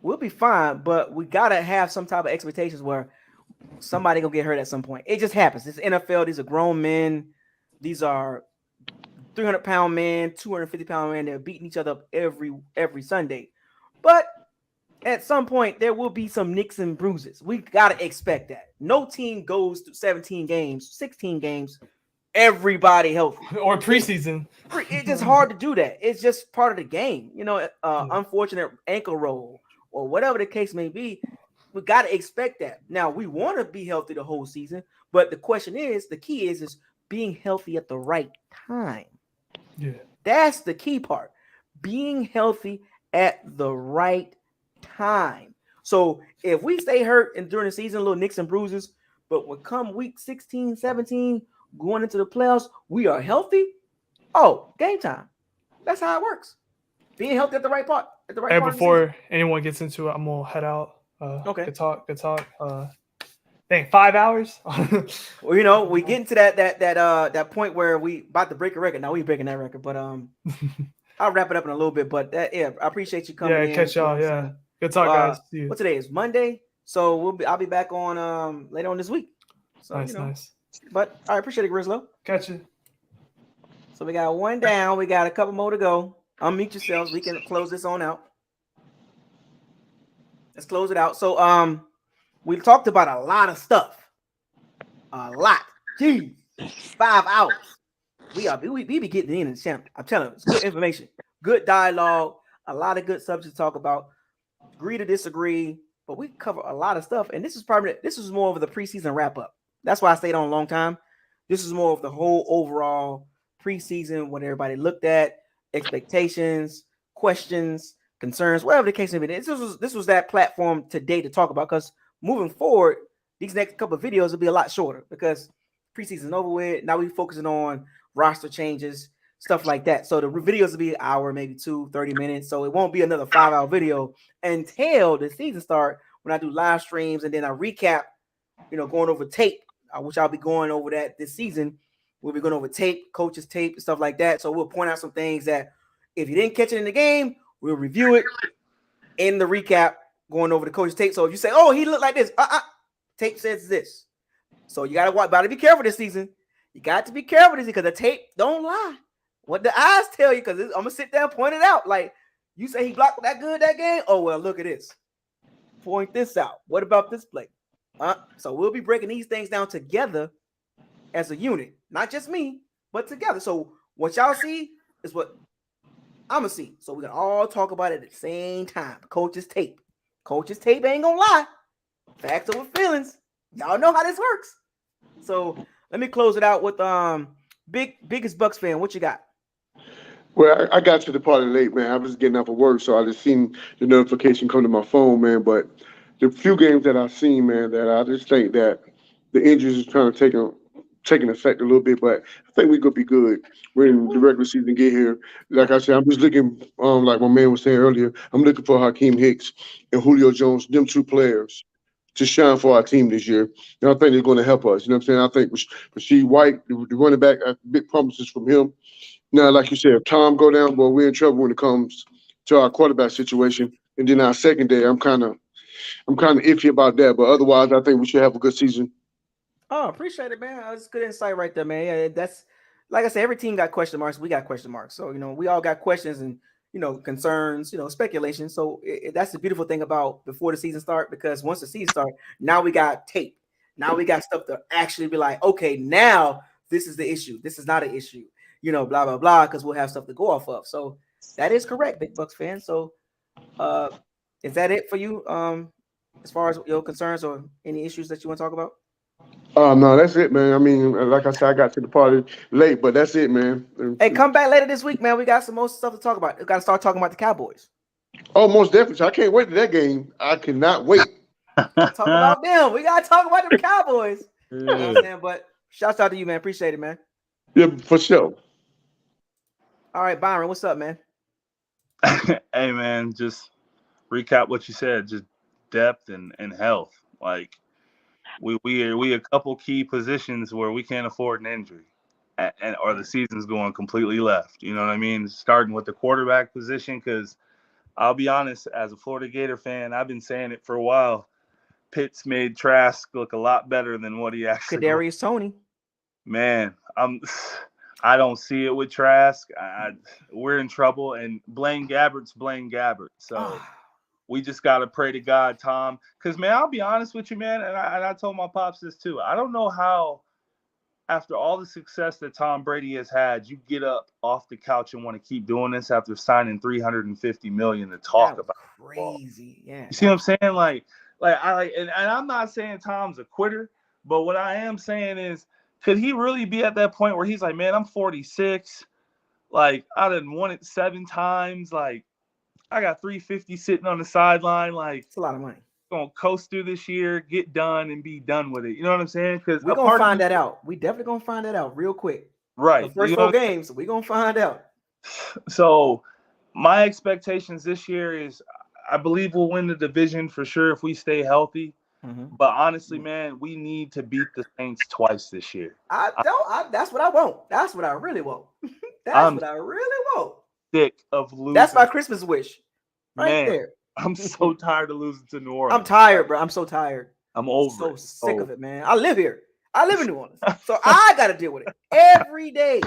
Speaker 1: we'll be fine. But we gotta have some type of expectations where somebody gonna get hurt at some point. It just happens. It's NFL. These are grown men. These are 300-pound men, 250-pound men. They're beating each other up every Sunday. But at some point, there will be some nicks and bruises. We got to expect that. No team goes through 17 games, 16 games, everybody healthy.
Speaker 17: Or preseason.
Speaker 1: It's just hard to do that. It's just part of the game. You know, unfortunate ankle roll or whatever the case may be. We got to expect that. Now, we want to be healthy the whole season, but the question is, the key is being healthy at the right time.
Speaker 17: Yeah.
Speaker 1: That's the key part. Being healthy at the right time. So if we stay hurt and during the season, little nicks and bruises, but when come week 16, 17, going into the playoffs, we are healthy. Oh, game time. That's how it works. Being healthy at the right part. At the right part.
Speaker 17: Before anyone gets into it, I'm gonna head out.
Speaker 1: Okay.
Speaker 17: Good talk. Dang, 5 hours.
Speaker 1: Well, you know, we get into that point where we about to break a record. Now we breaking that record, but I'll wrap it up in a little bit. But I appreciate you coming in.
Speaker 17: Yeah, catch y'all. Yeah, good talk, guys. See you.
Speaker 1: What today is? Monday. So I'll be back on later on this week. So,
Speaker 17: nice.
Speaker 1: But I appreciate it, Grislow.
Speaker 17: Catch you.
Speaker 1: So we got one down. We got a couple more to go. Unmute yourselves. We can close this on out. Let's close it out. So we talked about a lot of stuff. A lot. Jeez. 5 hours. We be getting in the channel. I'm telling you, it's good information, good dialogue, a lot of good subjects to talk about. Agree to disagree, but we cover a lot of stuff. And this is more of the preseason wrap up. That's why I stayed on a long time. This is more of the whole overall preseason, what everybody looked at, expectations, questions, concerns, whatever the case may be. This was that platform today to talk about, because moving forward, these next couple of videos will be a lot shorter because preseason's over with. Now we're focusing on roster changes, stuff like that. So the videos will be an hour, maybe 30 minutes. So it won't be another 5-hour video until the season start, when I do live streams and then I recap, going over tape, which I'll be going over that this season. We'll be going over tape, coaches tape, and stuff like that. So we'll point out some things that if you didn't catch it in the game, we'll review it in the recap, going over the coach's tape. So if you say, oh, he looked like this, tape says this. So you gotta be careful this season. You got to be careful this season, because the tape don't lie. What the eyes tell you, because I'm gonna sit there and point it out. Like, You say he blocked that good that game? Oh, well, look at this. Point this out. What about this play? So we'll be breaking these things down together as a unit. Not just me, but together. So what y'all see is what I'm going to see. So we can all talk about it at the same time. Coach's tape. Coach's tape ain't going to lie. Facts over feelings. Y'all know how this works. So let me close it out with biggest Bucs fan. What you got?
Speaker 5: Well, I got to the party late, man. I was getting off of work, so I just seen the notification come to my phone, man. But the few games that I've seen, man, that I just think that the injuries is kind of taking effect a little bit. But I think we're gonna be good when the regular season get here. Like I said, I'm just looking, like my man was saying earlier, I'm looking for Hakeem Hicks and Julio Jones, them two players, to shine for our team this year. And I think they're going to help us. You know what I'm saying? I think Rasheed White, the running back, big promises from him. Now, like you said, if Tom go down, well, we're in trouble when it comes to our quarterback situation. And then our secondary, I'm kind of iffy about that. But otherwise, I think we should have a good season.
Speaker 1: Oh, appreciate it, man. That's good insight right there, man. Yeah, that's like I said, every team got question marks. We got question marks. So, we all got questions and, concerns, speculation. So that's the beautiful thing about before the season start, because once the season starts, now we got tape. Now we got stuff to actually be like, okay, now this is the issue. This is not an issue. Blah, blah, blah, because we'll have stuff to go off of. So that is correct, Big Bucs fan. So is that it for you as far as your concerns or any issues that you want to talk about?
Speaker 5: No, that's it, man. I mean, like I said, I got to the party late, but that's it, man.
Speaker 1: Hey, come back later this week, man. We got some more stuff to talk about. We got to start talking about the Cowboys.
Speaker 5: Oh, most definitely. I can't wait to that game. I cannot wait.
Speaker 1: Talk about them. We got to talk about them Cowboys. You know what I'm saying? But shouts out to you, man. Appreciate it, man.
Speaker 5: Yeah, for sure.
Speaker 1: All right, Byron, what's up, man?
Speaker 20: Hey, man, just recap what you said. Just depth and health. Like we a couple key positions where we can't afford an injury, or the season's going completely left. You know what I mean? Starting with the quarterback position, because I'll be honest, as a Florida Gator fan, I've been saying it for a while. Pitts made Trask look a lot better than what he actually.
Speaker 1: Kadarius Toney.
Speaker 20: Man, I don't see it with Trask. We're in trouble, and Blaine Gabbert's Blaine Gabbert. So we just got to pray to God, Tom. Because, man, I'll be honest with you, man, and I told my pops this too. I don't know how, after all the success that Tom Brady has had, you get up off the couch and want to keep doing this after signing $350 million to talk about
Speaker 1: crazy. Yeah.
Speaker 20: You see what I'm saying? And I'm not saying Tom's a quitter, but what I am saying is, could he really be at that point where he's like, man, I'm 46. Like, I done won it 7 times. Like, I got 350 sitting on the sideline. Like,
Speaker 1: it's a lot of money.
Speaker 20: Gonna coast through this year, get done, and be done with it. You know what I'm saying? Because
Speaker 1: we're gonna find that out. We definitely gonna find that out real quick.
Speaker 20: Right.
Speaker 1: The first 4 games, we're gonna find out.
Speaker 20: So, my expectations this year is, I believe we'll win the division for sure if we stay healthy. Mm-hmm. But honestly, man, we need to beat the Saints twice this year.
Speaker 1: That's what I want. That's what I really want. What I really want.
Speaker 20: Sick of losing.
Speaker 1: That's my Christmas wish. Right there.
Speaker 20: I'm so tired of losing to New Orleans.
Speaker 1: I'm tired, bro. I'm so tired.
Speaker 20: I'm over.
Speaker 1: Sick of it, man. I live here. I live in New Orleans. So I got to deal with it every day.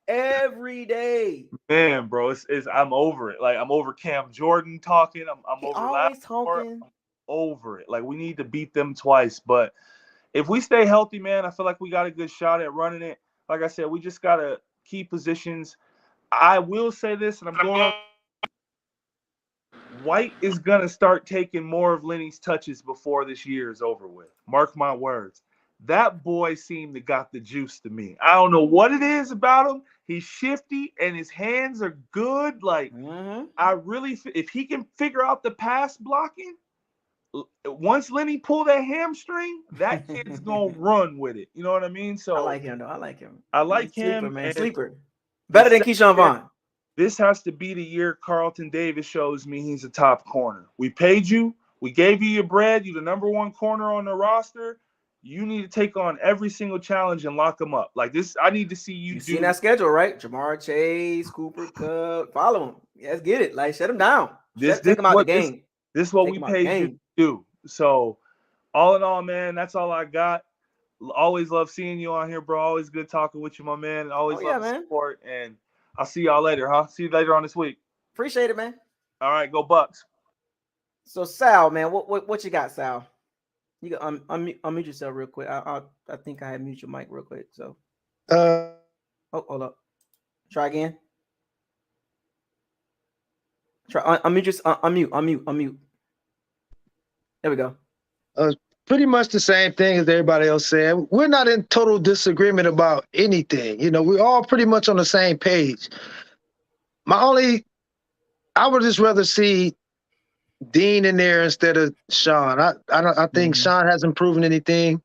Speaker 1: Every day.
Speaker 20: Man, bro, I'm over it. Like, I'm over Cam Jordan talking. I'm over
Speaker 1: always talking.
Speaker 20: I'm over it. Like, we need to beat them twice. But if we stay healthy, man, I feel like we got a good shot at running it. Like I said, we just got to key positions. I will say this, and I'm going on. White is going to start taking more of Lenny's touches before this year is over with. Mark my words. That boy seemed to got the juice to me. I don't know what it is about him. He's shifty, and his hands are good. Like, I really – if he can figure out the pass blocking, once Lenny pull that hamstring, that kid's going to run with it. You know what I mean? So
Speaker 1: I like him, though. I like him.
Speaker 20: I like him.
Speaker 1: Sleeper, man. Sleeper. Better than Keyshawn Vaughn.
Speaker 20: This has to be the year Carlton Davis shows me he's a top corner. We paid you. We gave you your bread. You're the number 1 corner on the roster. You need to take on every single challenge and lock them up. Like this, I need to see you do.
Speaker 1: Seen that schedule, right? Jamar Chase, Cooper Kupp, follow him. Let's get it. Like, shut him down. Take him out the game.
Speaker 20: This is what we paid you to do. So, all in all, man, that's all I got. Always love seeing you on here, bro. Always good talking with you, my man. Always love the support. And I'll see y'all later, huh? See you later on this week.
Speaker 1: Appreciate it, man.
Speaker 20: All right, go Bucs.
Speaker 1: So Sal, man, what you got, Sal? You got unmute yourself real quick. I think I had mute your mic real quick. So hold up. Try again. Try unmute. There we go.
Speaker 14: Pretty much the same thing as everybody else said. We're not in total disagreement about anything. You know, we're all pretty much on the same page. I would just rather see Dean in there instead of Sean. I think Sean hasn't proven anything.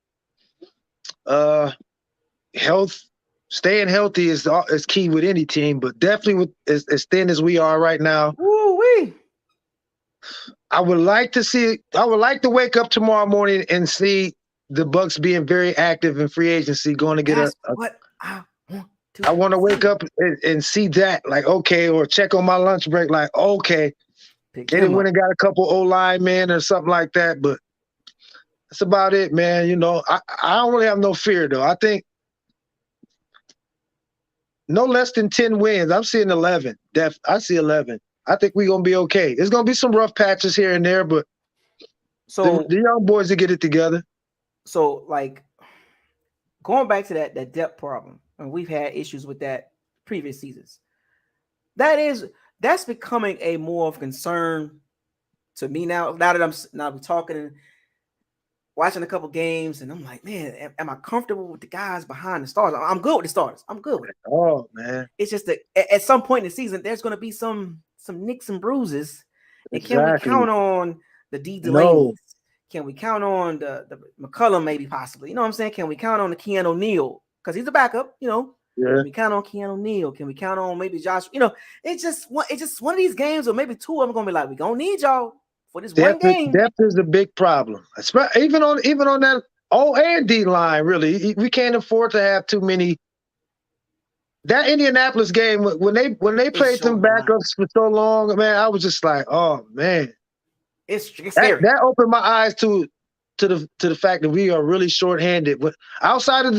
Speaker 14: Staying healthy is key with any team, but definitely with as thin as we are right now.
Speaker 1: Woo-wee.
Speaker 14: I would like to wake up tomorrow morning and see the Bucs being very active in free agency, going to get
Speaker 1: what I want to.
Speaker 14: I want to wake up and see that, like, okay, or check on my lunch break, like, okay, they didn't went and got a couple O-line men or something like that, but that's about it, man. You know, I don't really have no fear though. I think no less than 10 wins. I'm seeing 11. I see 11. I think we're gonna be okay. There's gonna be some rough patches here and there, but the young boys will get it together.
Speaker 1: So, like, going back to that depth problem, and we've had issues with that previous seasons. That's becoming a more of concern to me now. Now that we're talking and watching a couple games, and I'm like, man, am I comfortable with the guys behind the stars? I'm good with the stars. I'm good with it.
Speaker 14: Oh man,
Speaker 1: it's just that at some point in the season, there's going to be some nicks and bruises. And can we count on the D Delaney's?
Speaker 14: No.
Speaker 1: Can we count on the McCullum maybe possibly? You know what I'm saying? Can we count on the Keanu O'Neal? Because he's a backup, you know.
Speaker 14: Yeah.
Speaker 1: Can we count on Keanu O'Neal? Can we count on maybe Josh? You know, it's just one of these games, or maybe two of them gonna be like, we gonna need y'all for this one game.
Speaker 14: Depth is a big problem. Even on that O and D line, really. We can't afford to have too many. That Indianapolis game, when they played them backups for so long, man, I was just like, oh man.
Speaker 1: It's scary.
Speaker 14: That opened my eyes to the fact that we are really shorthanded. But outside of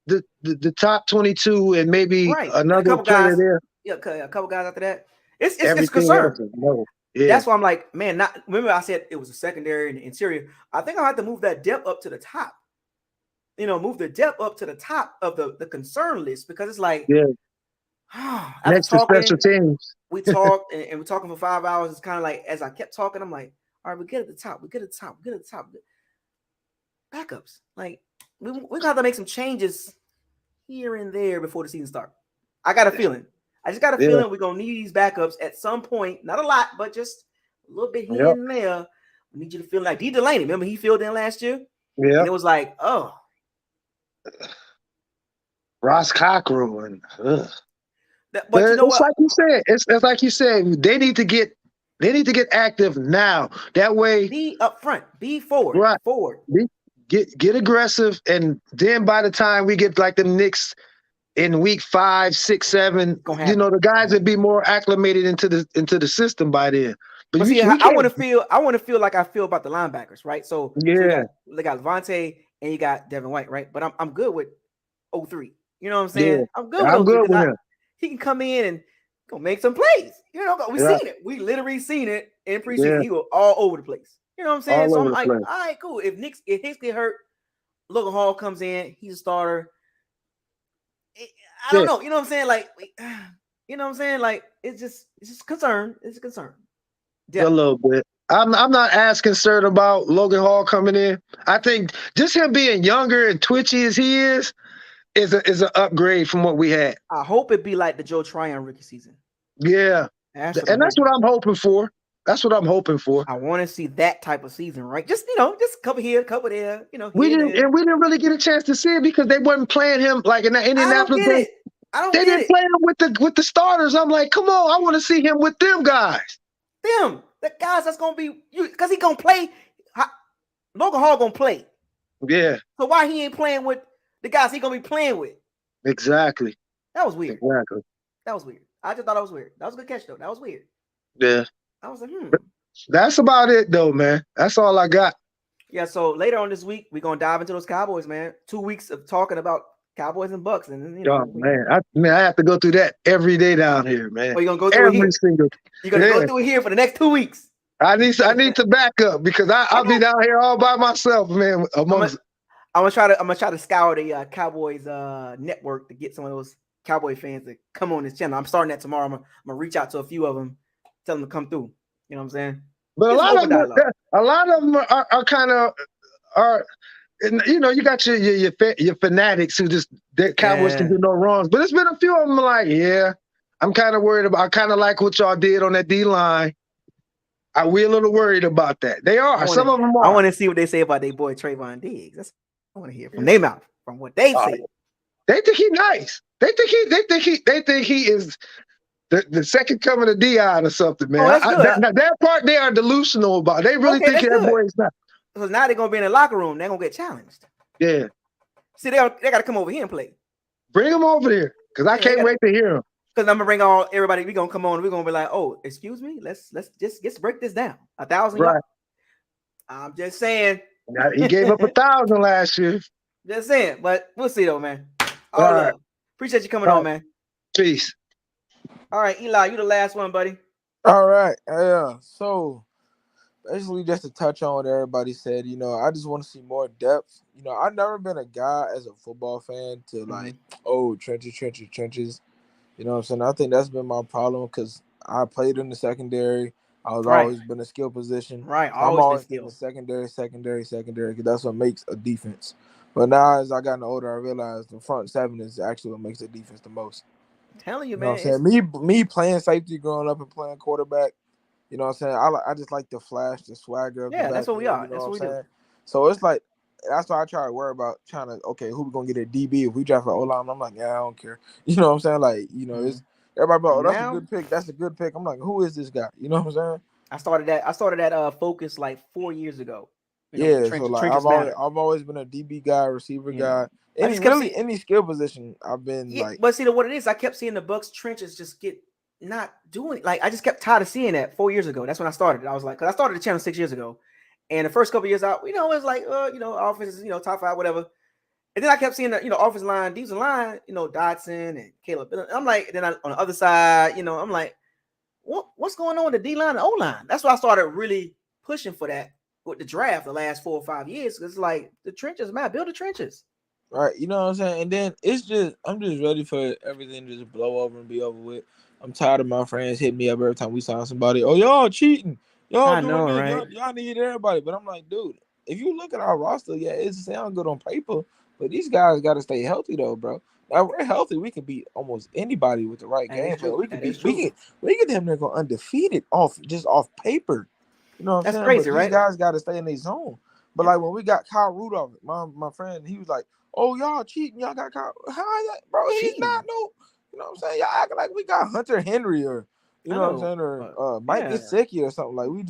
Speaker 14: the top 22 and maybe another player there.
Speaker 1: Yeah, a couple guys after that. It's concern.
Speaker 14: Yeah.
Speaker 1: That's why I'm like, man, remember I said it was a secondary and the interior. I think I'll have to move that depth up to the top. You know, move the depth up to the top of the concern list, because it's like,
Speaker 14: next to special teams.
Speaker 1: We talked and we're talking for 5 hours. It's kind of like, as I kept talking, I'm like, all right, we get at the top. Backups. Like, we got to make some changes here and there before the season starts. I got a feeling. I just got a feeling we're going to need these backups at some point. Not a lot, but just a little bit here and there. We need you to feel like D. Delaney. Remember he filled in last year?
Speaker 14: Yeah.
Speaker 1: And it was like, oh.
Speaker 14: Ross Cockrell.
Speaker 1: But you know what?
Speaker 14: Like you said, it's like you said, they need to get active now. That way,
Speaker 1: be up front, be forward, forward.
Speaker 14: Get aggressive, and then by the time we get like the Knicks in week 5, 6, 7, you know, the guys would be more acclimated into the system by then.
Speaker 1: But see, I want to feel like I feel about the linebackers, right? So they got Levante and you got Devin White, right? But I'm good with 03. You know what I'm saying?
Speaker 14: Yeah.
Speaker 1: I'm good with him. He can come in and go make some plays. You know, we seen it. We literally seen it in preseason. He was all over the place. You know what I'm saying? So I'm like, all right, cool. If Hicks get hurt, Logan Hall comes in. He's a starter. I don't know. You know what I'm saying? Like, you know what I'm saying? Like, it's just concern. It's a concern.
Speaker 14: A little bit. I'm not as concerned about Logan Hall coming in. I think just him being younger and twitchy as he is an upgrade from what we had.
Speaker 1: I hope it be like the Joe Tryon rookie season.
Speaker 14: Yeah. That's what I'm hoping for. I want
Speaker 1: to see that type of season, right? Just, you know, just couple here, couple there, you know.
Speaker 14: We didn't really get a chance to see it because they wasn't playing him like in the Indianapolis game. They didn't play him with the starters. I'm like, come on, I want to see him with them guys.
Speaker 1: The guys that's gonna be you, because he gonna play. Logan Hall gonna play.
Speaker 14: Yeah.
Speaker 1: So why he ain't playing with the guys he gonna be playing with?
Speaker 14: Exactly.
Speaker 1: That was weird.
Speaker 14: Exactly.
Speaker 1: That was weird. I just thought that was weird. That was a good catch though. That was weird.
Speaker 14: Yeah.
Speaker 1: I was like,
Speaker 14: That's about it though, man. That's all I got.
Speaker 1: Yeah. So later on this week, we're gonna dive into those Cowboys, man. 2 weeks of talking about Cowboys and Bucs, and
Speaker 14: Oh man, I have to go through that every day down here, man.
Speaker 1: Well, you're gonna go through it here. You're gonna go through it here for the next 2 weeks.
Speaker 14: I need to back up because I'll be down here all by myself, man.
Speaker 1: I'm gonna try to scour the Cowboys network to get some of those Cowboy fans to come on this channel. I'm starting that tomorrow. I'm gonna reach out to a few of them, tell them to come through. You know what I'm saying?
Speaker 14: But a lot of them are kind of you know, you got your fanatics who just the Cowboys can do no wrongs. But it's been a few of them like, yeah, I'm kind of worried about. I kind of like what y'all did on that D line. We're a little worried about that. They are. Some of them are.
Speaker 1: I want to see what they say about their boy Trayvon Diggs. That's what I want to hear from their mouth, from what they say.
Speaker 14: They think he's nice. They think he is the second coming of Dion or something, man. That part they are delusional about. They really think that boy is not.
Speaker 1: Because now they're gonna be in the locker room. They're gonna get challenged.
Speaker 14: Yeah.
Speaker 1: See, they got to come over here and play.
Speaker 14: Bring them over here, because I can't wait to hear them.
Speaker 1: Because I'm gonna bring all everybody. We're gonna come on. We're gonna be like, oh, excuse me. Let's just break this down. 1,000.
Speaker 14: Right.
Speaker 1: I'm just saying.
Speaker 14: He gave up 1,000 last year.
Speaker 1: Just saying, but we'll see though, man. All right. Appreciate you coming on, man.
Speaker 14: Peace.
Speaker 1: All right, Eli, you the last one, buddy.
Speaker 18: All right. Yeah. So basically, just to touch on what everybody said, you know, I just want to see more depth. You know, I've never been a guy as a football fan to like, trenches. You know what I'm saying? I think that's been my problem because I played in the secondary. I was always been a skill position.
Speaker 1: Right.
Speaker 18: I'm always in the secondary, because that's what makes a defense. But now, as I gotten older, I realized the front seven is actually what makes a defense the most.
Speaker 1: I'm telling you,
Speaker 18: You know
Speaker 1: man.
Speaker 18: what I'm saying? Me playing safety growing up and playing quarterback, you know what I'm saying? I just like the flash, the swagger.
Speaker 1: Yeah, that's what we are.
Speaker 18: You know
Speaker 1: That's what we do.
Speaker 18: So it's like, that's why I try to worry about who we going to get at DB? If we draft an O-line, I'm like, yeah, I don't care. You know what I'm saying? Like, you know, it's everybody like, oh, that's a good pick. That's a good pick. I'm like, who is this guy? You know what I'm saying?
Speaker 1: I started that focus like 4 years ago.
Speaker 18: So like I've always been a DB guy, receiver guy. Any skill position I've been like.
Speaker 1: But see, what it is, I kept seeing the Bucs trenches just get not doing it. Like I just kept tired of seeing that 4 years ago. That's when I started. I was like, because I started the channel 6 years ago, and the first couple of years out, it was like, offense is top 5, whatever. And then I kept seeing the offensive line, defensive line, Dotson and Caleb. I'm like, then on the other side, I'm like, what's going on with the D line and O line? That's why I started really pushing for that with the draft the last 4 or 5 years. Because it's like the trenches, man, build the trenches.
Speaker 18: Right, you know what I'm saying? And then I'm just ready for everything to just blow over and be over with. I'm tired of my friends hitting me up every time we sign somebody. Oh, y'all cheating. Y'all doing this. Right? Y'all need everybody. But I'm like, dude, if you look at our roster, yeah, it sounds good on paper. But these guys got to stay healthy, though, bro. Now we're healthy. We can beat almost anybody with the right game plan. We can damn near go undefeated off paper. You know what I'm saying?
Speaker 1: Crazy,
Speaker 18: but
Speaker 1: right?
Speaker 18: These guys got to stay in their zone. But like when we got Kyle Rudolph, my friend, he was like, "Oh, y'all cheating? Y'all got Kyle? How is that, bro? He's not no. You know what I'm saying? Y'all acting like we got Hunter Henry or what I'm saying, or Mike Gesicki or something. Like we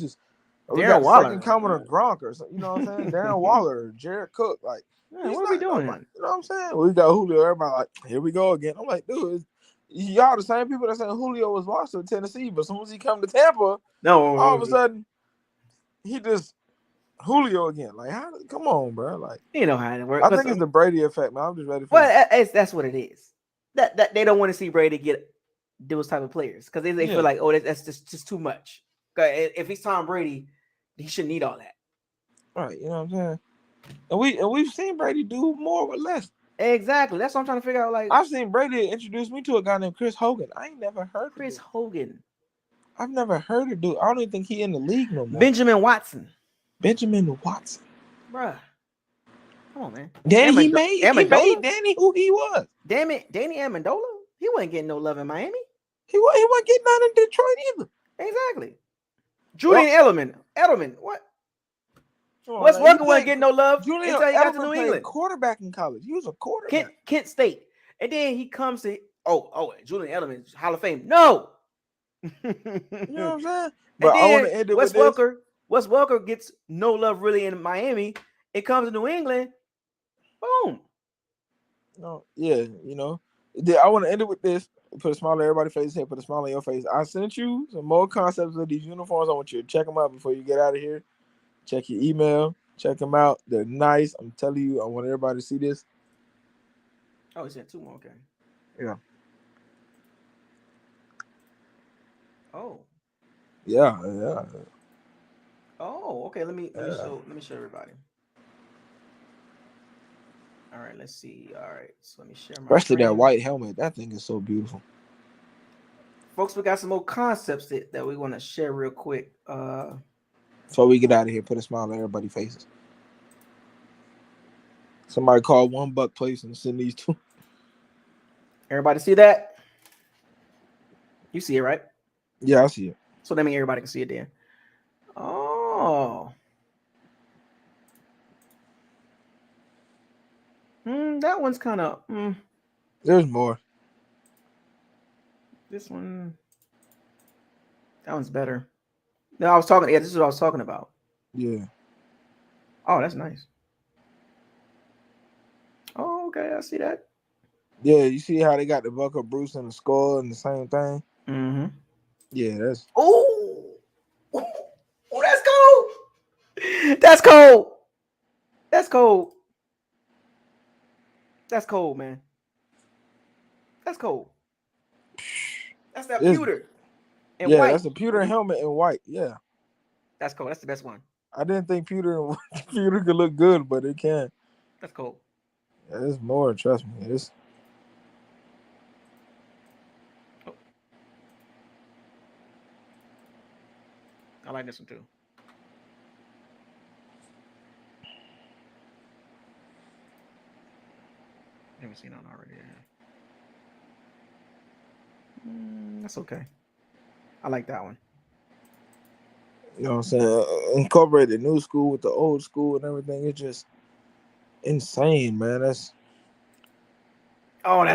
Speaker 18: got
Speaker 1: Waller,
Speaker 18: second coming of Gronk or something. You know what I'm saying? Darren Waller, or Jared Cook, like.
Speaker 1: What are we doing?
Speaker 18: You know what I'm saying? We got Julio. Everybody like, here we go again. I'm like, dude, y'all the same people that said Julio was lost to Tennessee, but as soon as he come to Tampa, all of a sudden, he just Julio again. Like, come on, bro. Like,
Speaker 1: you know how it works.
Speaker 18: I think it's the Brady effect, man. I'm just ready for
Speaker 1: that's what it is. That they don't want to see Brady get those type of players because they feel like, oh, that's just too much. If he's Tom Brady, he shouldn't need all that.
Speaker 18: Right, you know what I'm saying? And we've seen Brady do more with less.
Speaker 1: Exactly. That's what I'm trying to figure out. Like
Speaker 18: I've seen Brady introduce me to a guy named Chris Hogan. I ain't never heard
Speaker 1: Chris Hogan.
Speaker 18: I've never heard of dude. I don't even think he in the league no more.
Speaker 1: Benjamin Watson.
Speaker 18: Bruh.
Speaker 1: Come on, man.
Speaker 18: Danny, he made Danny who he was.
Speaker 1: Damn it, Danny Amendola. He wasn't getting no love in Miami.
Speaker 18: He wasn't getting none in Detroit either.
Speaker 1: Exactly. Julian Edelman. What? Wes Welker wasn't getting no love until he got to New England.
Speaker 18: Quarterback in college. He was a quarterback.
Speaker 1: Kent State. And then he comes to Julian Edelman, Hall of Fame. No.
Speaker 18: You know what I'm saying?
Speaker 1: But I want to end it with this. Wes Welker gets no love really in Miami. It comes to New England. Boom.
Speaker 18: No, yeah, I want to end it with this. Put a smile on everybody's face here. Put a smile on your face. I sent you some more concepts of these uniforms. I want you to check them out before you get out of here. Check your email. Check them out. They're nice. I'm telling you, I want everybody to see this.
Speaker 1: Oh, he sent 2 more. Okay.
Speaker 18: Yeah.
Speaker 1: Oh.
Speaker 18: Yeah.
Speaker 1: Oh, okay. Let me show everybody. All right, let's see. All right, so let me share my
Speaker 18: Especially that
Speaker 1: screen.
Speaker 18: white helmet. That thing is so beautiful.
Speaker 1: Folks, we got some more concepts that we want to share real quick.
Speaker 18: Before we get out of here, put a smile on everybody's faces. Somebody call $1 place and send these 2.
Speaker 1: Everybody see that? You see it, right?
Speaker 18: Yeah, I see it.
Speaker 1: So that means everybody can see it then. Oh. That one's kind of.
Speaker 18: There's more.
Speaker 1: This one. That one's better. No, I was talking. Yeah, this is what I was talking about.
Speaker 18: Yeah.
Speaker 1: Oh, that's nice. Oh, okay. I see that.
Speaker 18: Yeah, you see how they got the buck of Bruce and the skull and the same thing?
Speaker 1: Mm-hmm.
Speaker 18: Yeah, that's.
Speaker 1: Oh, that's cold. That's cold. That's cold. That's cold, man. That's cold. That's that pewter. And
Speaker 18: yeah,
Speaker 1: white.
Speaker 18: that's a pewter helmet in white. Yeah.
Speaker 1: That's cool. That's the best one.
Speaker 18: I didn't think pewter could look good, but it can.
Speaker 1: That's cool.
Speaker 18: Yeah, there's more. Trust me. It's.
Speaker 1: I like this one too. Never seen that already. That's okay. I like that one.
Speaker 18: You know what I'm saying? Incorporate the new school with the old school and everything. It's just insane, man. That's
Speaker 1: cold.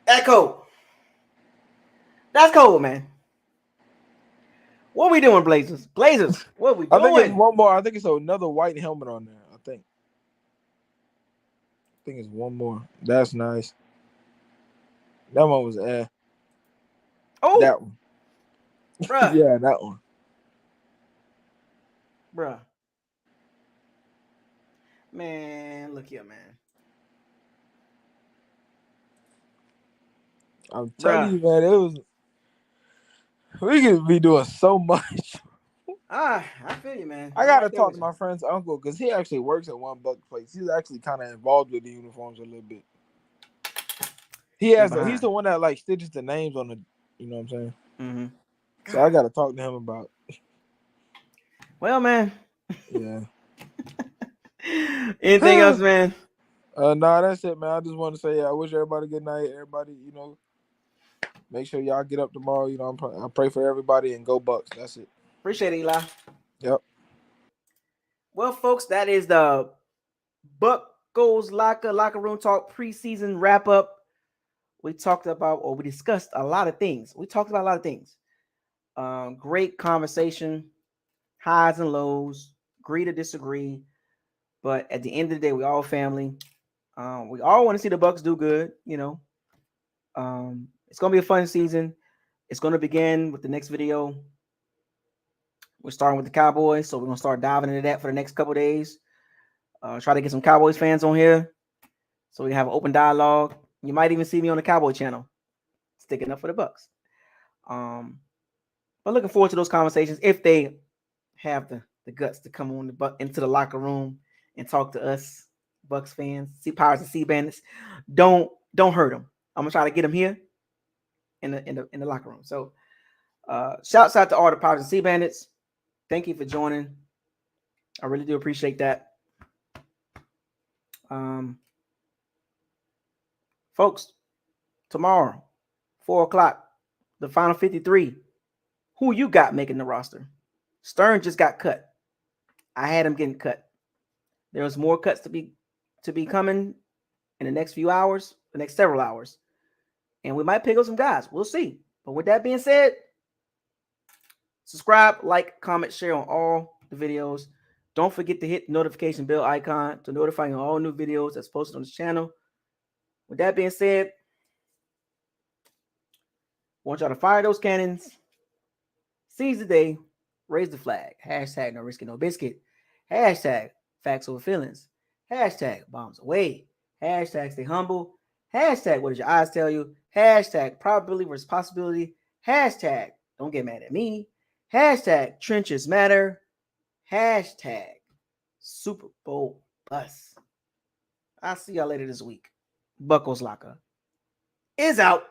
Speaker 1: That's cold. That's cold, man. What we doing, Blazers? Blazers, what we doing?
Speaker 18: I think it's one more. I think it's another white helmet on there. I think it's one more. That's nice. That one was
Speaker 1: Oh,
Speaker 18: that one.
Speaker 1: Bruh.
Speaker 18: Yeah, that one.
Speaker 1: Bruh. Man, look here, man.
Speaker 18: I'm telling you, man, we could be doing so much.
Speaker 1: I feel you, man.
Speaker 18: I gotta talk to my friend's uncle because he actually works at $1 place. He's actually kind of involved with the uniforms a little bit. He's the one that like stitches the names on the, you know what I'm saying?
Speaker 1: Mm-hmm.
Speaker 18: So I gotta talk to him about.
Speaker 1: Well, man.
Speaker 18: Yeah.
Speaker 1: Anything else, man?
Speaker 18: Nah, that's it, man. I just want to say, I wish everybody good night. Everybody, make sure y'all get up tomorrow. I pray for everybody and go Bucs. That's it.
Speaker 1: Appreciate it, Eli.
Speaker 18: Yep.
Speaker 1: Well, folks, that is the Bucs locker room talk preseason wrap up. We discussed a lot of things. We talked about a lot of things. Great conversation, highs and lows, agree to disagree. But at the end of the day, we all family. We all want to see the Bucs do good. It's gonna be a fun season. It's gonna begin with the next video. We're starting with the Cowboys, so we're gonna start diving into that for the next couple of days. Try to get some Cowboys fans on here, so we can have an open dialogue. You might even see me on the Cowboy channel, sticking up for the Bucs. But looking forward to those conversations if they have the guts to come on into the locker room and talk to us Bucs fans, Pirates and Sea Bandits. Don't hurt them. I'm gonna try to get them here in the locker room. So shouts out to all the Pirates and Sea Bandits. Thank you for joining. I really do appreciate that. Folks, tomorrow, 4:00, the final 53. Who you got making the roster? Stern just got cut. I had him getting cut. There's more cuts to be coming in the next few hours, the next several hours. And we might pick up some guys. We'll see. But with that being said, subscribe, like, comment, share on all the videos. Don't forget to hit the notification bell icon to notify you on all new videos that's posted on this channel. With that being said, I want y'all to fire those cannons, seize the day, raise the flag. Hashtag no risky, no biscuit. Hashtag facts over feelings. Hashtag bombs away. Hashtag stay humble. Hashtag what does your eyes tell you? Hashtag probability versus possibility. Hashtag don't get mad at me. Hashtag trenches matter. Hashtag Super Bowl bus. I'll see y'all later this week. Buckles Locker is out.